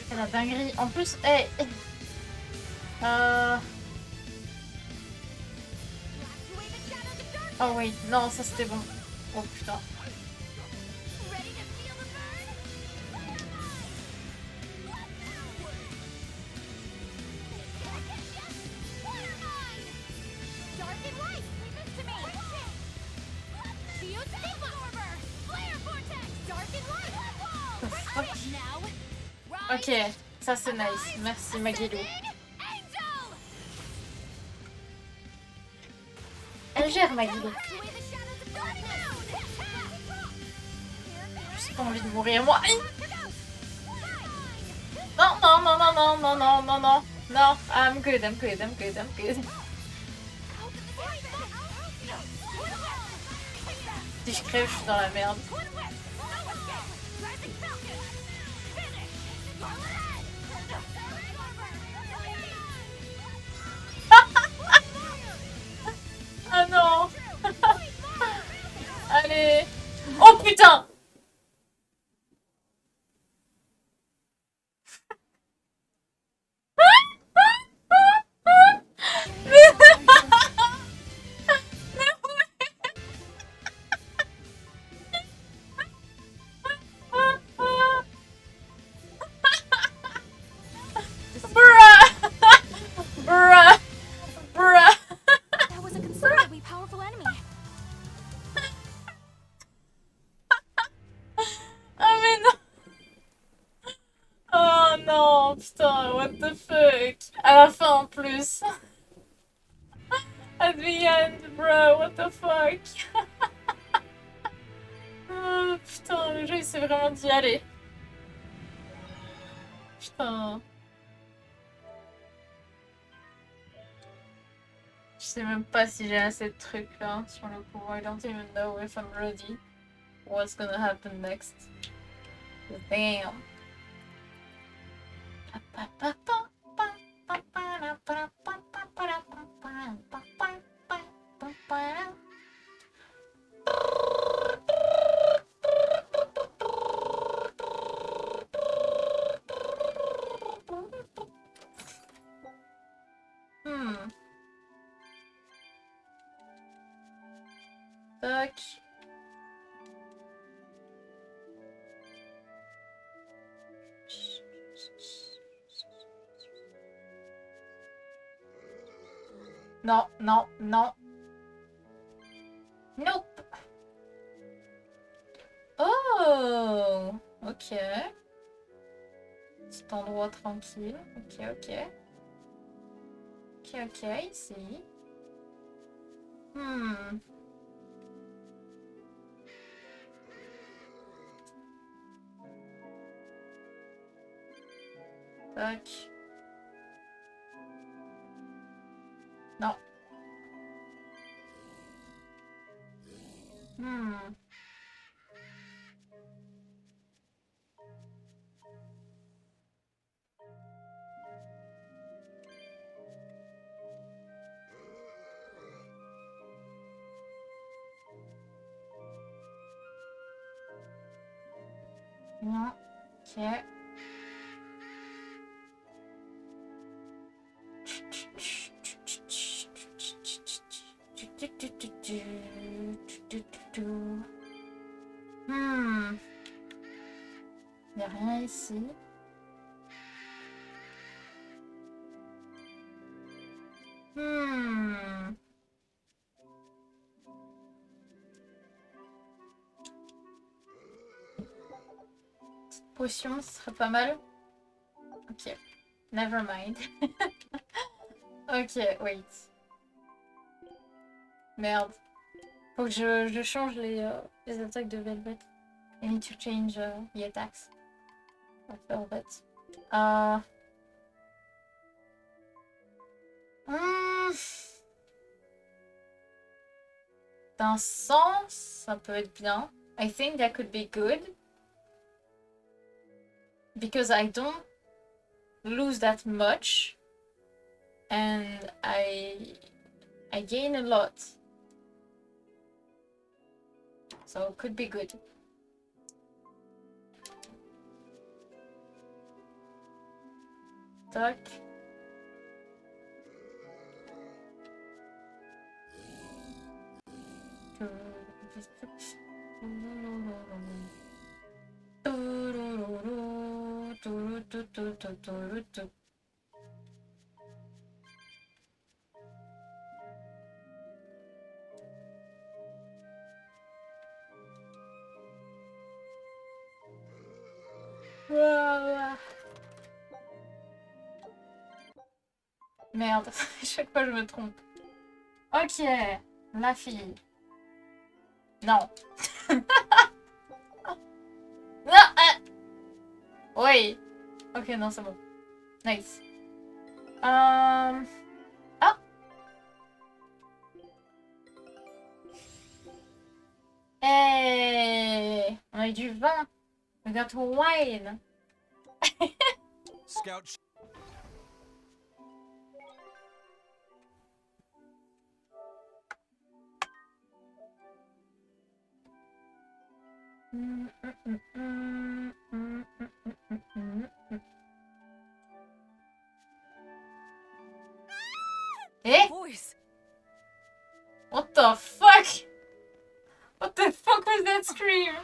C'est la dinguerie. En plus, hey. Oh oui, non, ça c'était bon. Oh putain. Ok, ça c'est nice. Merci Magilou. Elle gère Magilou. J'ai pas envie de mourir moi. Non, non, non, non, non, non, non, non, non. Non, I'm good, I'm good, I'm good, I'm good. Si je crève, je suis dans la merde. Ah non. Allez. Oh putain. non, putain, what the fuck. À la fin en plus. At the end, bro, what the fuck. Oh, putain, le jeu il s'est vraiment dit allez. Putain. Je sais même pas si j'ai assez de trucs là sur le coup. I don't even know if I'm ready. What's gonna happen next? Damn. Tac. Non, non, non. Nope. Oh, ok. Cet endroit tranquille. Ok, ok. Ok, ok, ici. Tac. Non. Non. Ok. Il n'y a rien ici. Potion, ce serait pas mal. Ok. Never mind. Ok, wait. Merde. Faut que je change les attaques de Velvet. I need to change the attacks of Velvet. D'un sens, ça peut être bien. I think that could be good. Because I don't lose that much. And I gain a lot. So it could be good. Tac. Merde, chaque fois je me trompe. Ok, la fille. Non. Non, oui. Ok, non, c'est bon. Nice. Ah. Hey, on a du vin. We got wine. Scout. Eh? What the fuck? What the fuck was that scream?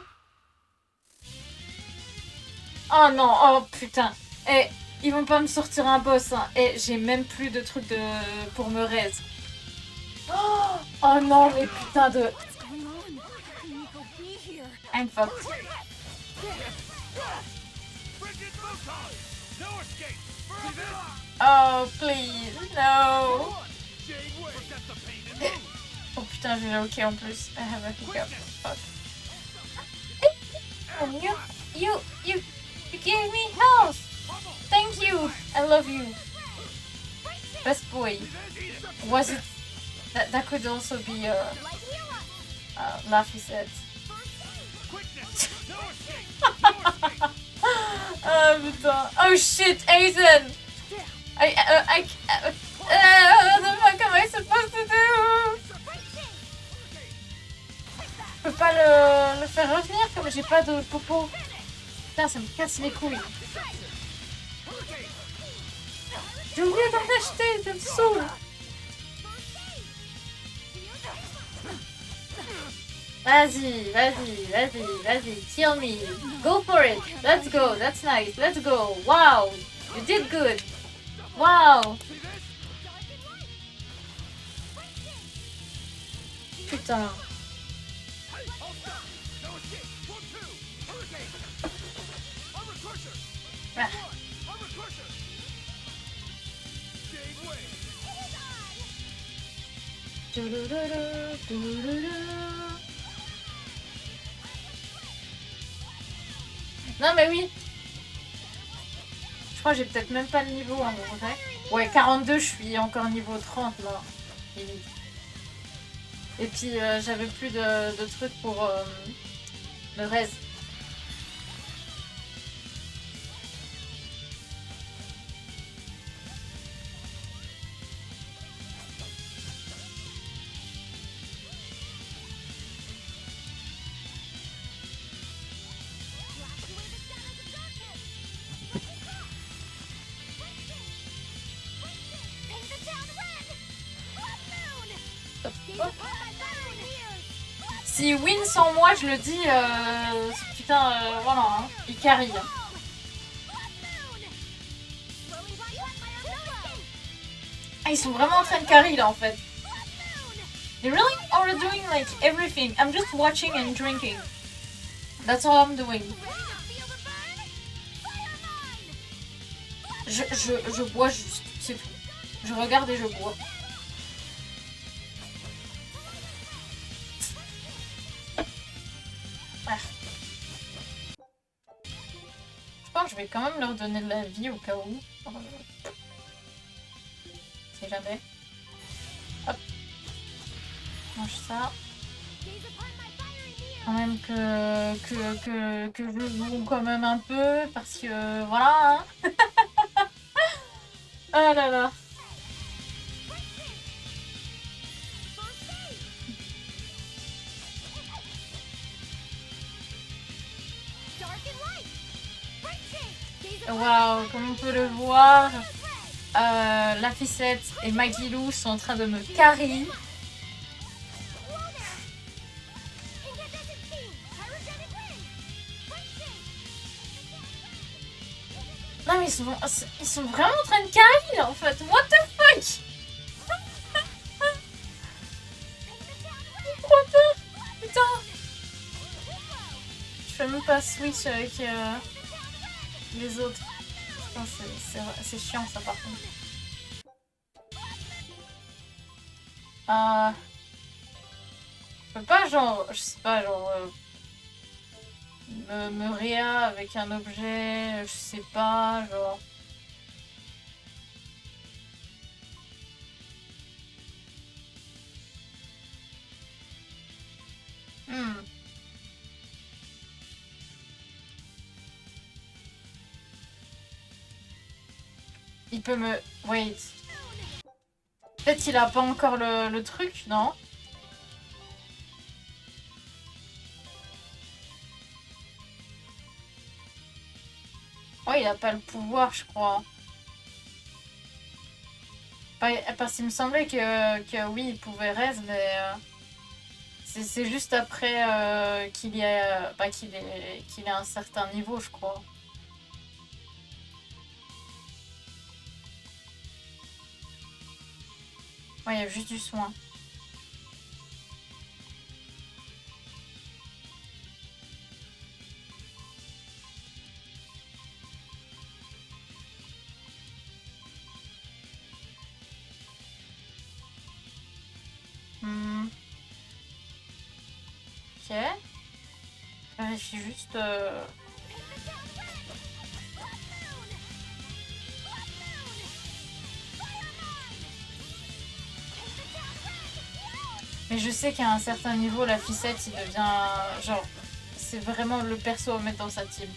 Oh non, oh putain. Eh, ils vont pas me sortir un boss, hein. Eh, j'ai même plus de trucs pour me raise. Oh non, mais putain de... I'm fucked. Oh, please, no. Oh putain, j'ai le hockey en plus. I have a hiccup. Fuck. You gave me health. Thank you. I love you. Best boy. Was it? That could also be Laffy said. Oh putain. Oh shit, Aizen. What the fuck am I supposed to do? Je peux pas le faire revenir comme j'ai pas de popo. Putain, ça me casse les couilles. J'ai oublié d'en acheter, ça me saoule. Vas-y, kill me. Go for it. Let's go, that's nice. Let's go. Wow, you did good. Wow. Putain. Ah. Non mais oui. Je crois que j'ai peut-être même pas le niveau en vrai. Ouais, 42, je suis encore niveau 30 là. Limite. Et puis j'avais plus de trucs pour le reste. Si win sans moi, je le dis, putain, voilà, hein, il carry. Ah, ils sont vraiment en train de carry là en fait. They really are doing like everything. I'm just watching and drinking. That's all I'm doing. Je bois juste, c'est tout. Je regarde et je bois. Ah. Je pense que je vais quand même leur donner de la vie au cas où. Si jamais. Hop. Mange ça. Quand même que je joue quand même un peu parce que voilà. Hein. Oh là là. Waouh, comme on peut le voir, la ficette et Magilou sont en train de me carry. Non mais ils sont vraiment en train de carry là en fait. What the fuck? Je crois pas. Putain. Je fais même pas switch avec les autres. Putain, c'est chiant ça par contre. Je peux pas genre, je sais pas genre me réa avec un objet, je sais pas genre. Il peut me... Wait. Peut-être qu'il a pas encore le truc, non? Ouais, il a pas le pouvoir, je crois. Parce qu'il me semblait que oui, il pouvait reste, mais... c'est juste après qu'il y a... Bah, qu'il ait un certain niveau, je crois. Ouais, il y a juste du soin. Hmm. Ok. Je vérifie juste... Mais je sais qu'à un certain niveau, la ficette, il devient... Genre, c'est vraiment le perso à mettre dans sa team.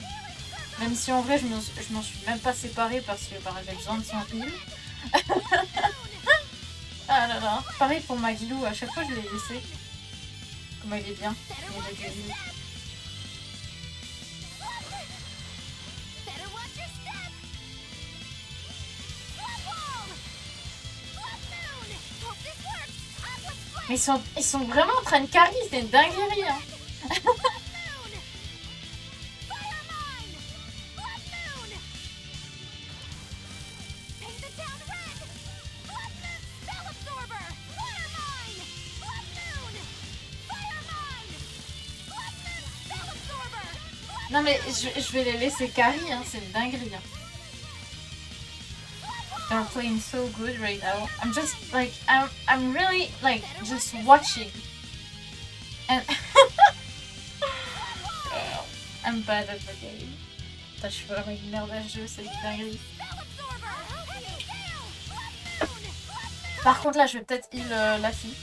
Même si en vrai, je m'en suis même pas séparée parce que bah, j'ai besoin de son heal. Ah là là. Pareil pour Magilou, à chaque fois je l'ai laissé. Comment il est bien. Il est bien. Mais ils sont vraiment en train de carry, c'est une dinguerie. Hein. Non mais je vais les laisser carry, hein, c'est une dinguerie. Hein. They're playing so good right now. I'm just like I'm really like just watching. And I'm bad at the game. Putain, je suis vraiment une merde à ce jeu, c'est une dinguerie. Par contre là je vais peut-être heal la fille.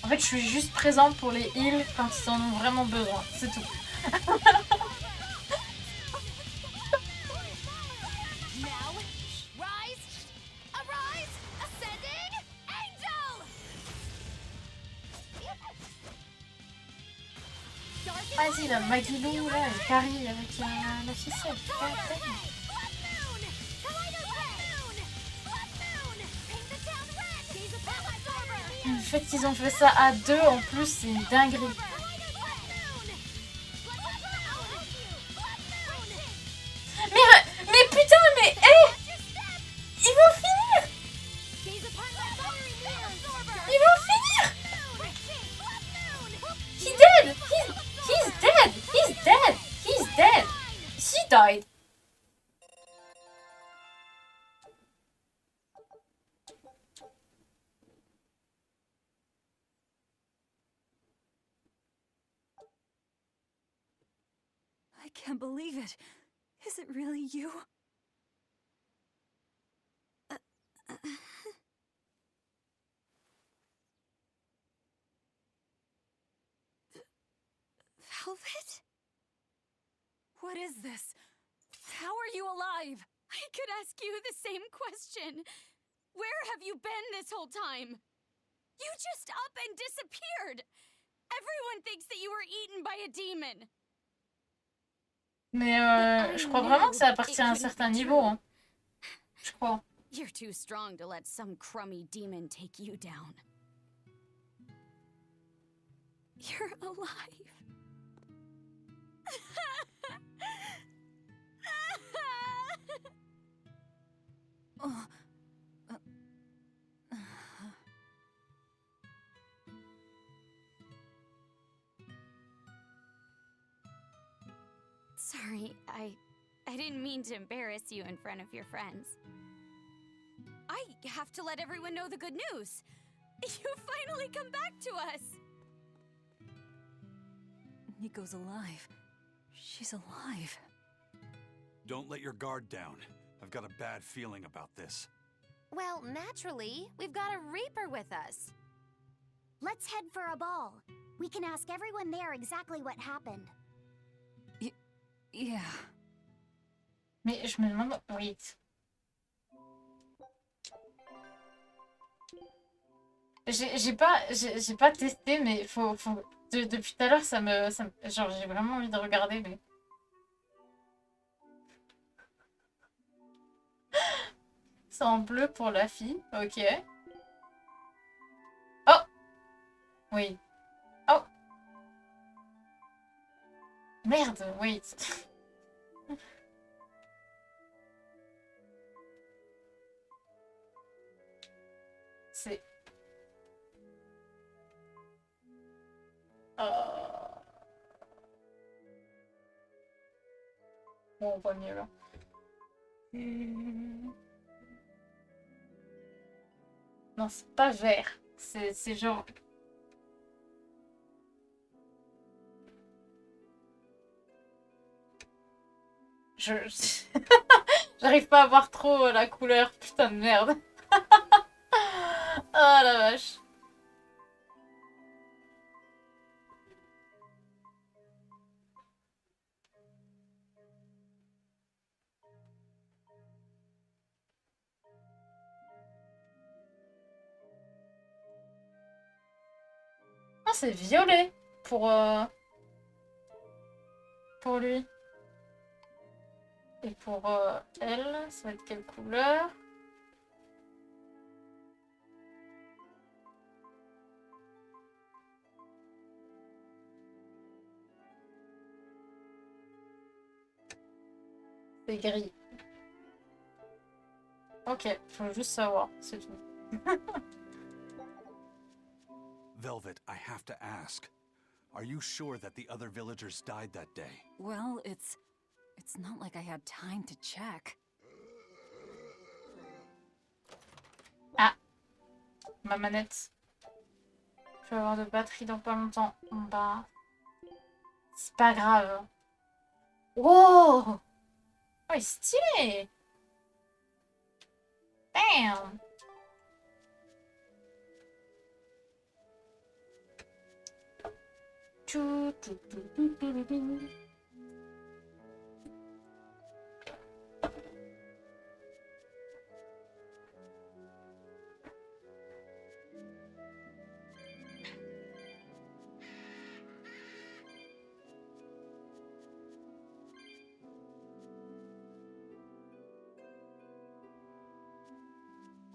En fait, je suis juste présente pour les heals quand ils en ont vraiment besoin. C'est tout. Vas-y, la Magilou, là, elle carry avec la ficelle. Le fait qu'ils ont fait ça à deux, en plus, c'est une dinguerie. Mais putain, mais hé, ils vont finir. Ils vont finir. He dead. He's dead. He's dead. He's dead. He died. I can't believe it. Is it really you? Velvet? What is this? How are you alive? I could ask you the same question. Where have you been this whole time? You just up and disappeared. Everyone thinks that you were eaten by a demon. Mais je crois vraiment que ça appartient à un certain niveau. Hein. Je crois. You're too strong to let some crummy demon take you down. You're alive. Sorry, I didn't mean to embarrass you in front of your friends. I have to let everyone know the good news. You finally come back to us. Nico's alive. She's alive. Don't let your guard down. I've got a bad feeling about this. Well, naturally, we've got a Reaper with us. Let's head for a ball. We can ask everyone there exactly what happened. Yeah. Mais je me demande... Wait. J'ai pas testé, mais faut... Depuis tout à l'heure, ça me... Genre, j'ai vraiment envie de regarder, mais... C'est en bleu pour la fille, ok. Oh! Oui. Oh! Merde, wait. C'est... Bon, on voit mieux là. Non, c'est pas vert. C'est genre... Je... J'arrive pas à voir trop la couleur. Putain de merde. Oh la vache. Ah, c'est violet pour lui. Et pour elle, ça va être quelle couleur? C'est gris. Ok, faut juste savoir, c'est tout. Velvet, I have to ask. Are you sure that the other villagers died that day? Well, it's not like I had time to check. Ah, ma manette. Je vais avoir de batterie dans pas longtemps. Bah, c'est pas grave. Wow! Oh, il est stylé! Damn! Tchou, tchou, tchou, tchou, tchou, tchou.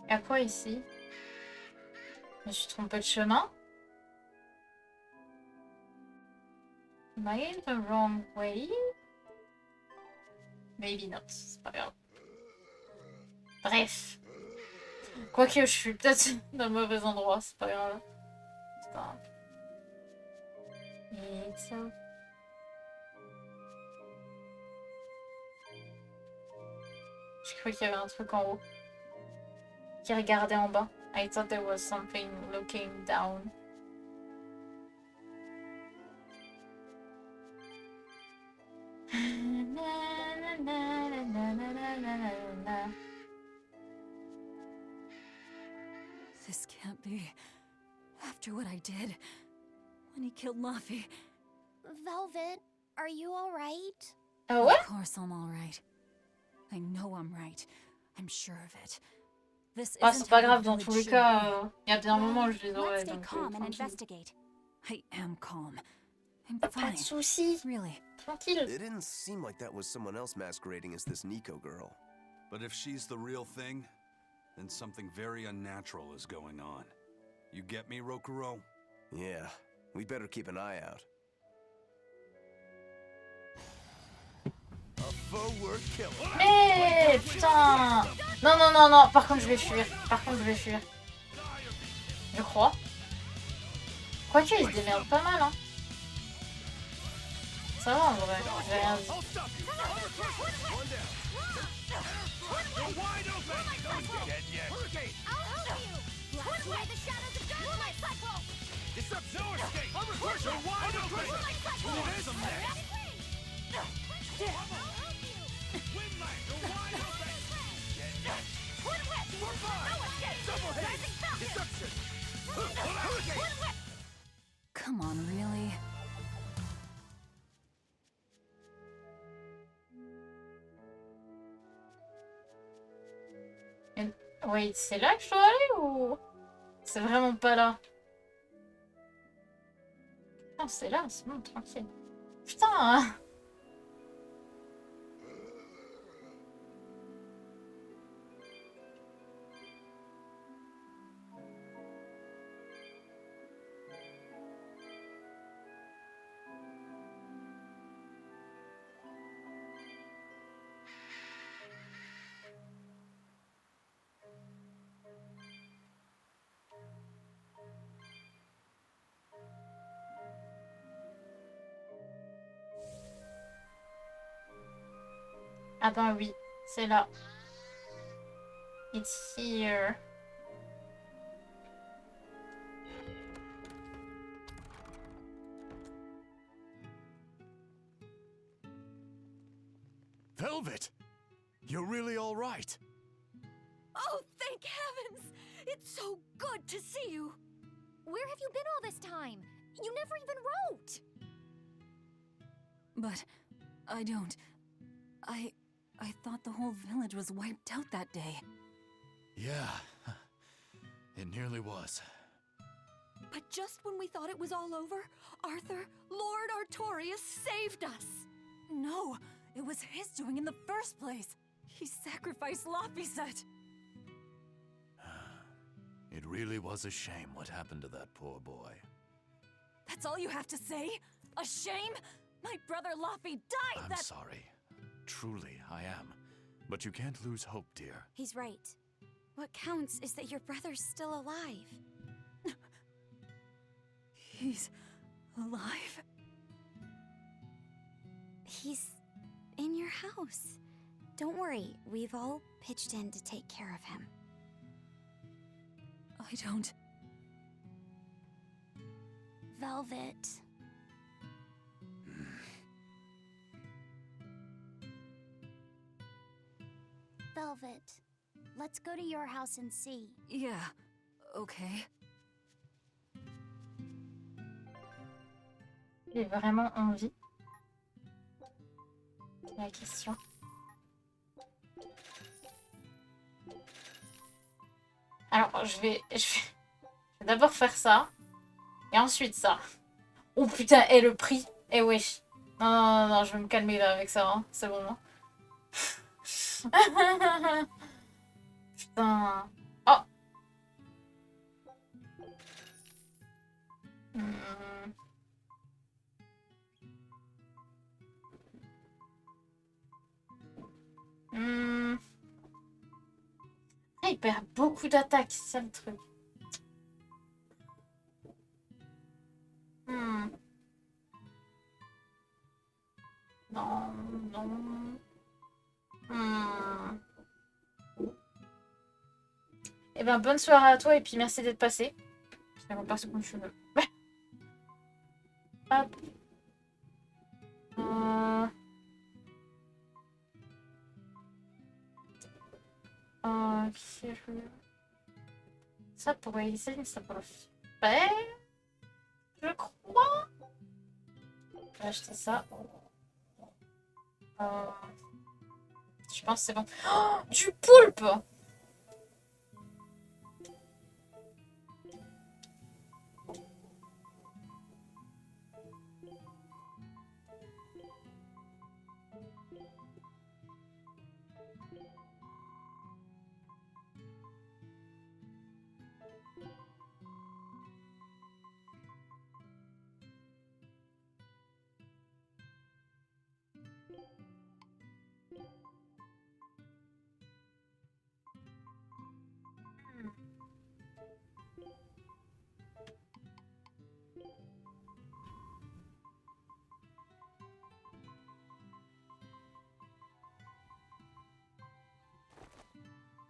À quoi ici? Je me suis trompée de chemin? Am I in the wrong way? Maybe not, c'est pas grave. Bref. Quoique je suis peut-être dans le mauvais endroit, c'est pas grave. Putain. It's so... Je croyais qu'il y avait un truc en haut. Qui regardait en bas. I thought there was something looking down. This can't be. After what I did, when he killed Laffy. Velvet, are you alright? Ah ouais? Of course I'm alright. I know I'm right. I'm sure of it. This Ah, isn't c'est pas how the grave, dans village tous les should cas, be. il y a bien un moment où je les Let's aurais. stay Donc, calm and tranquille. investigate. I am calm. I'm Pas fine. de soucis. Really. Tranquille. It didn't seem like that was someone else masquerading as this Nico girl. But if she's the real thing, then something very unnatural is going on. You get me, Rokuro? Yeah, we better keep an eye out. A forward killer. Mais putain! Non, non, non, non. Par contre, je vais fuir. Par contre, je vais fuir. Je crois. Quoique, il se démerde pas mal, hein. Ça va en vrai. J'ai rien dit. Come on, really? Wait, c'est là que je dois aller ou... C'est vraiment pas là? Non, c'est là, c'est bon, tranquille. Putain! Ah ben oui, c'est là. It's here. Velvet! You're really all right. Oh, thank heavens! It's so good to see you! Where have you been all this time? You never even wrote! But I don't. I thought the whole village was wiped out that day. Yeah, it nearly was. But just when we thought it was all over, Arthur, Lord Artorias saved us! No, it was his doing in the first place. He sacrificed Laphicet. It really was a shame what happened to that poor boy. That's all you have to say? A shame? My brother Laphi died I'm sorry. Truly, I am. But you can't lose hope, dear. He's right. What counts is that your brother's still alive. He's alive? He's in your house. Don't worry, we've all pitched in to take care of him. I don't... Velvet. Velvet, let's go to your house and see. Yeah, okay. J'ai vraiment envie. C'est la question. Alors, je vais d'abord faire ça. Et ensuite ça. Oh putain, et le prix. Eh wesh. Non, non, non, non, je vais me calmer là avec ça. Hein. C'est bon. Hein. Putain. Oh. Ah, il perd beaucoup d'attaques, c'est ça le truc. Non, non. Eh ben, bonne soirée à toi et puis merci d'être passé. Je vais passer comme je veux. Hop. Ça pourrait essayer, ça pourrait faire. Je crois. Je vais acheter ça. Je pense que c'est bon. Oh, du poulpe!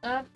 Hop.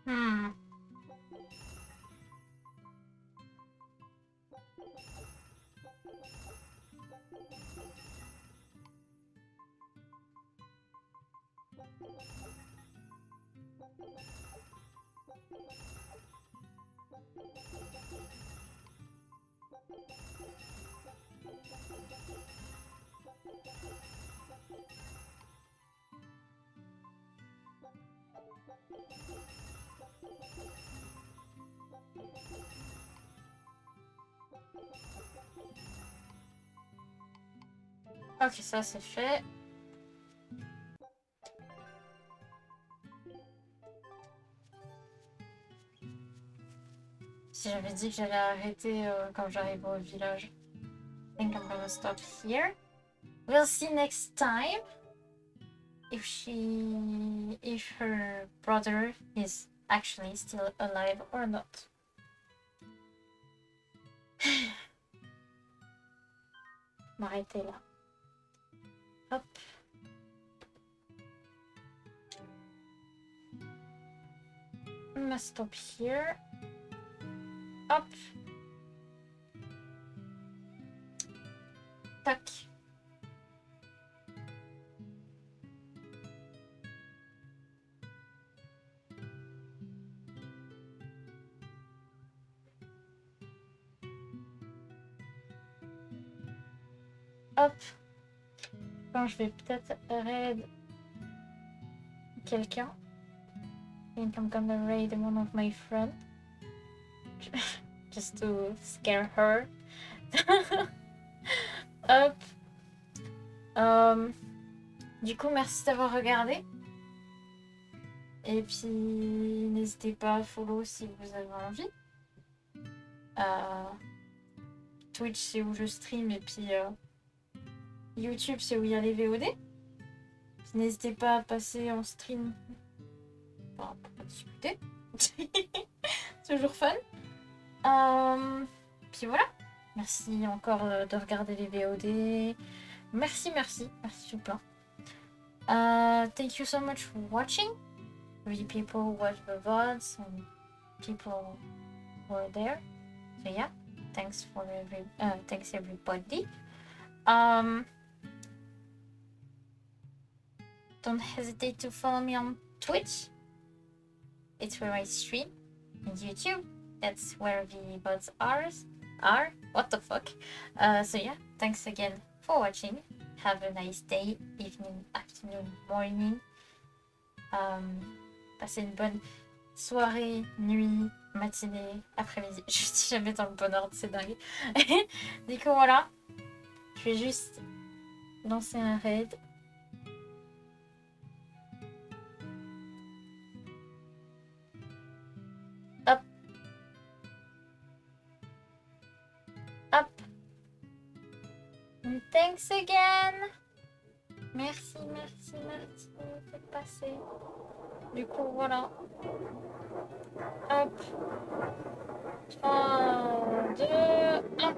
Hmm. Ok, ça c'est fait. Si j'avais dit que j'allais arrêter quand j'arrive au village. I think I'm gonna stop here. We'll see next time if her brother is actually still alive or not. M'arrêter là. Hop. I'm gonna stop here. Hop. Tac. Hop. Bon, je vais peut-être raid quelqu'un. I think I'm gonna raid one of my friends. Just to scare her. Hop. Du coup, merci d'avoir regardé. Et puis, n'hésitez pas à follow si vous avez envie. Twitch, c'est où je stream. Et puis, YouTube, c'est où il y a les VOD. N'hésitez pas à passer en stream. Enfin, pour discuter. Toujours fun. Puis voilà. Merci encore de regarder les VOD. Merci tout plein. Thank you so much for watching. Really people who watch the VODs and people who are there. So yeah, thanks everybody. Don't hesitate to follow me on Twitch. It's where I stream. And YouTube, that's where the VODs are. What the fuck? So yeah, thanks again for watching. Have a nice day, evening, afternoon, morning. Passez une bonne soirée, nuit, matinée, après-midi. Je dis jamais dans le bon ordre, c'est dingue. Du coup, voilà. Je vais juste lancer un raid. Hop. Hop. And thanks again. Merci. C'est passé. Du coup, voilà. Hop. 3, 2, 1.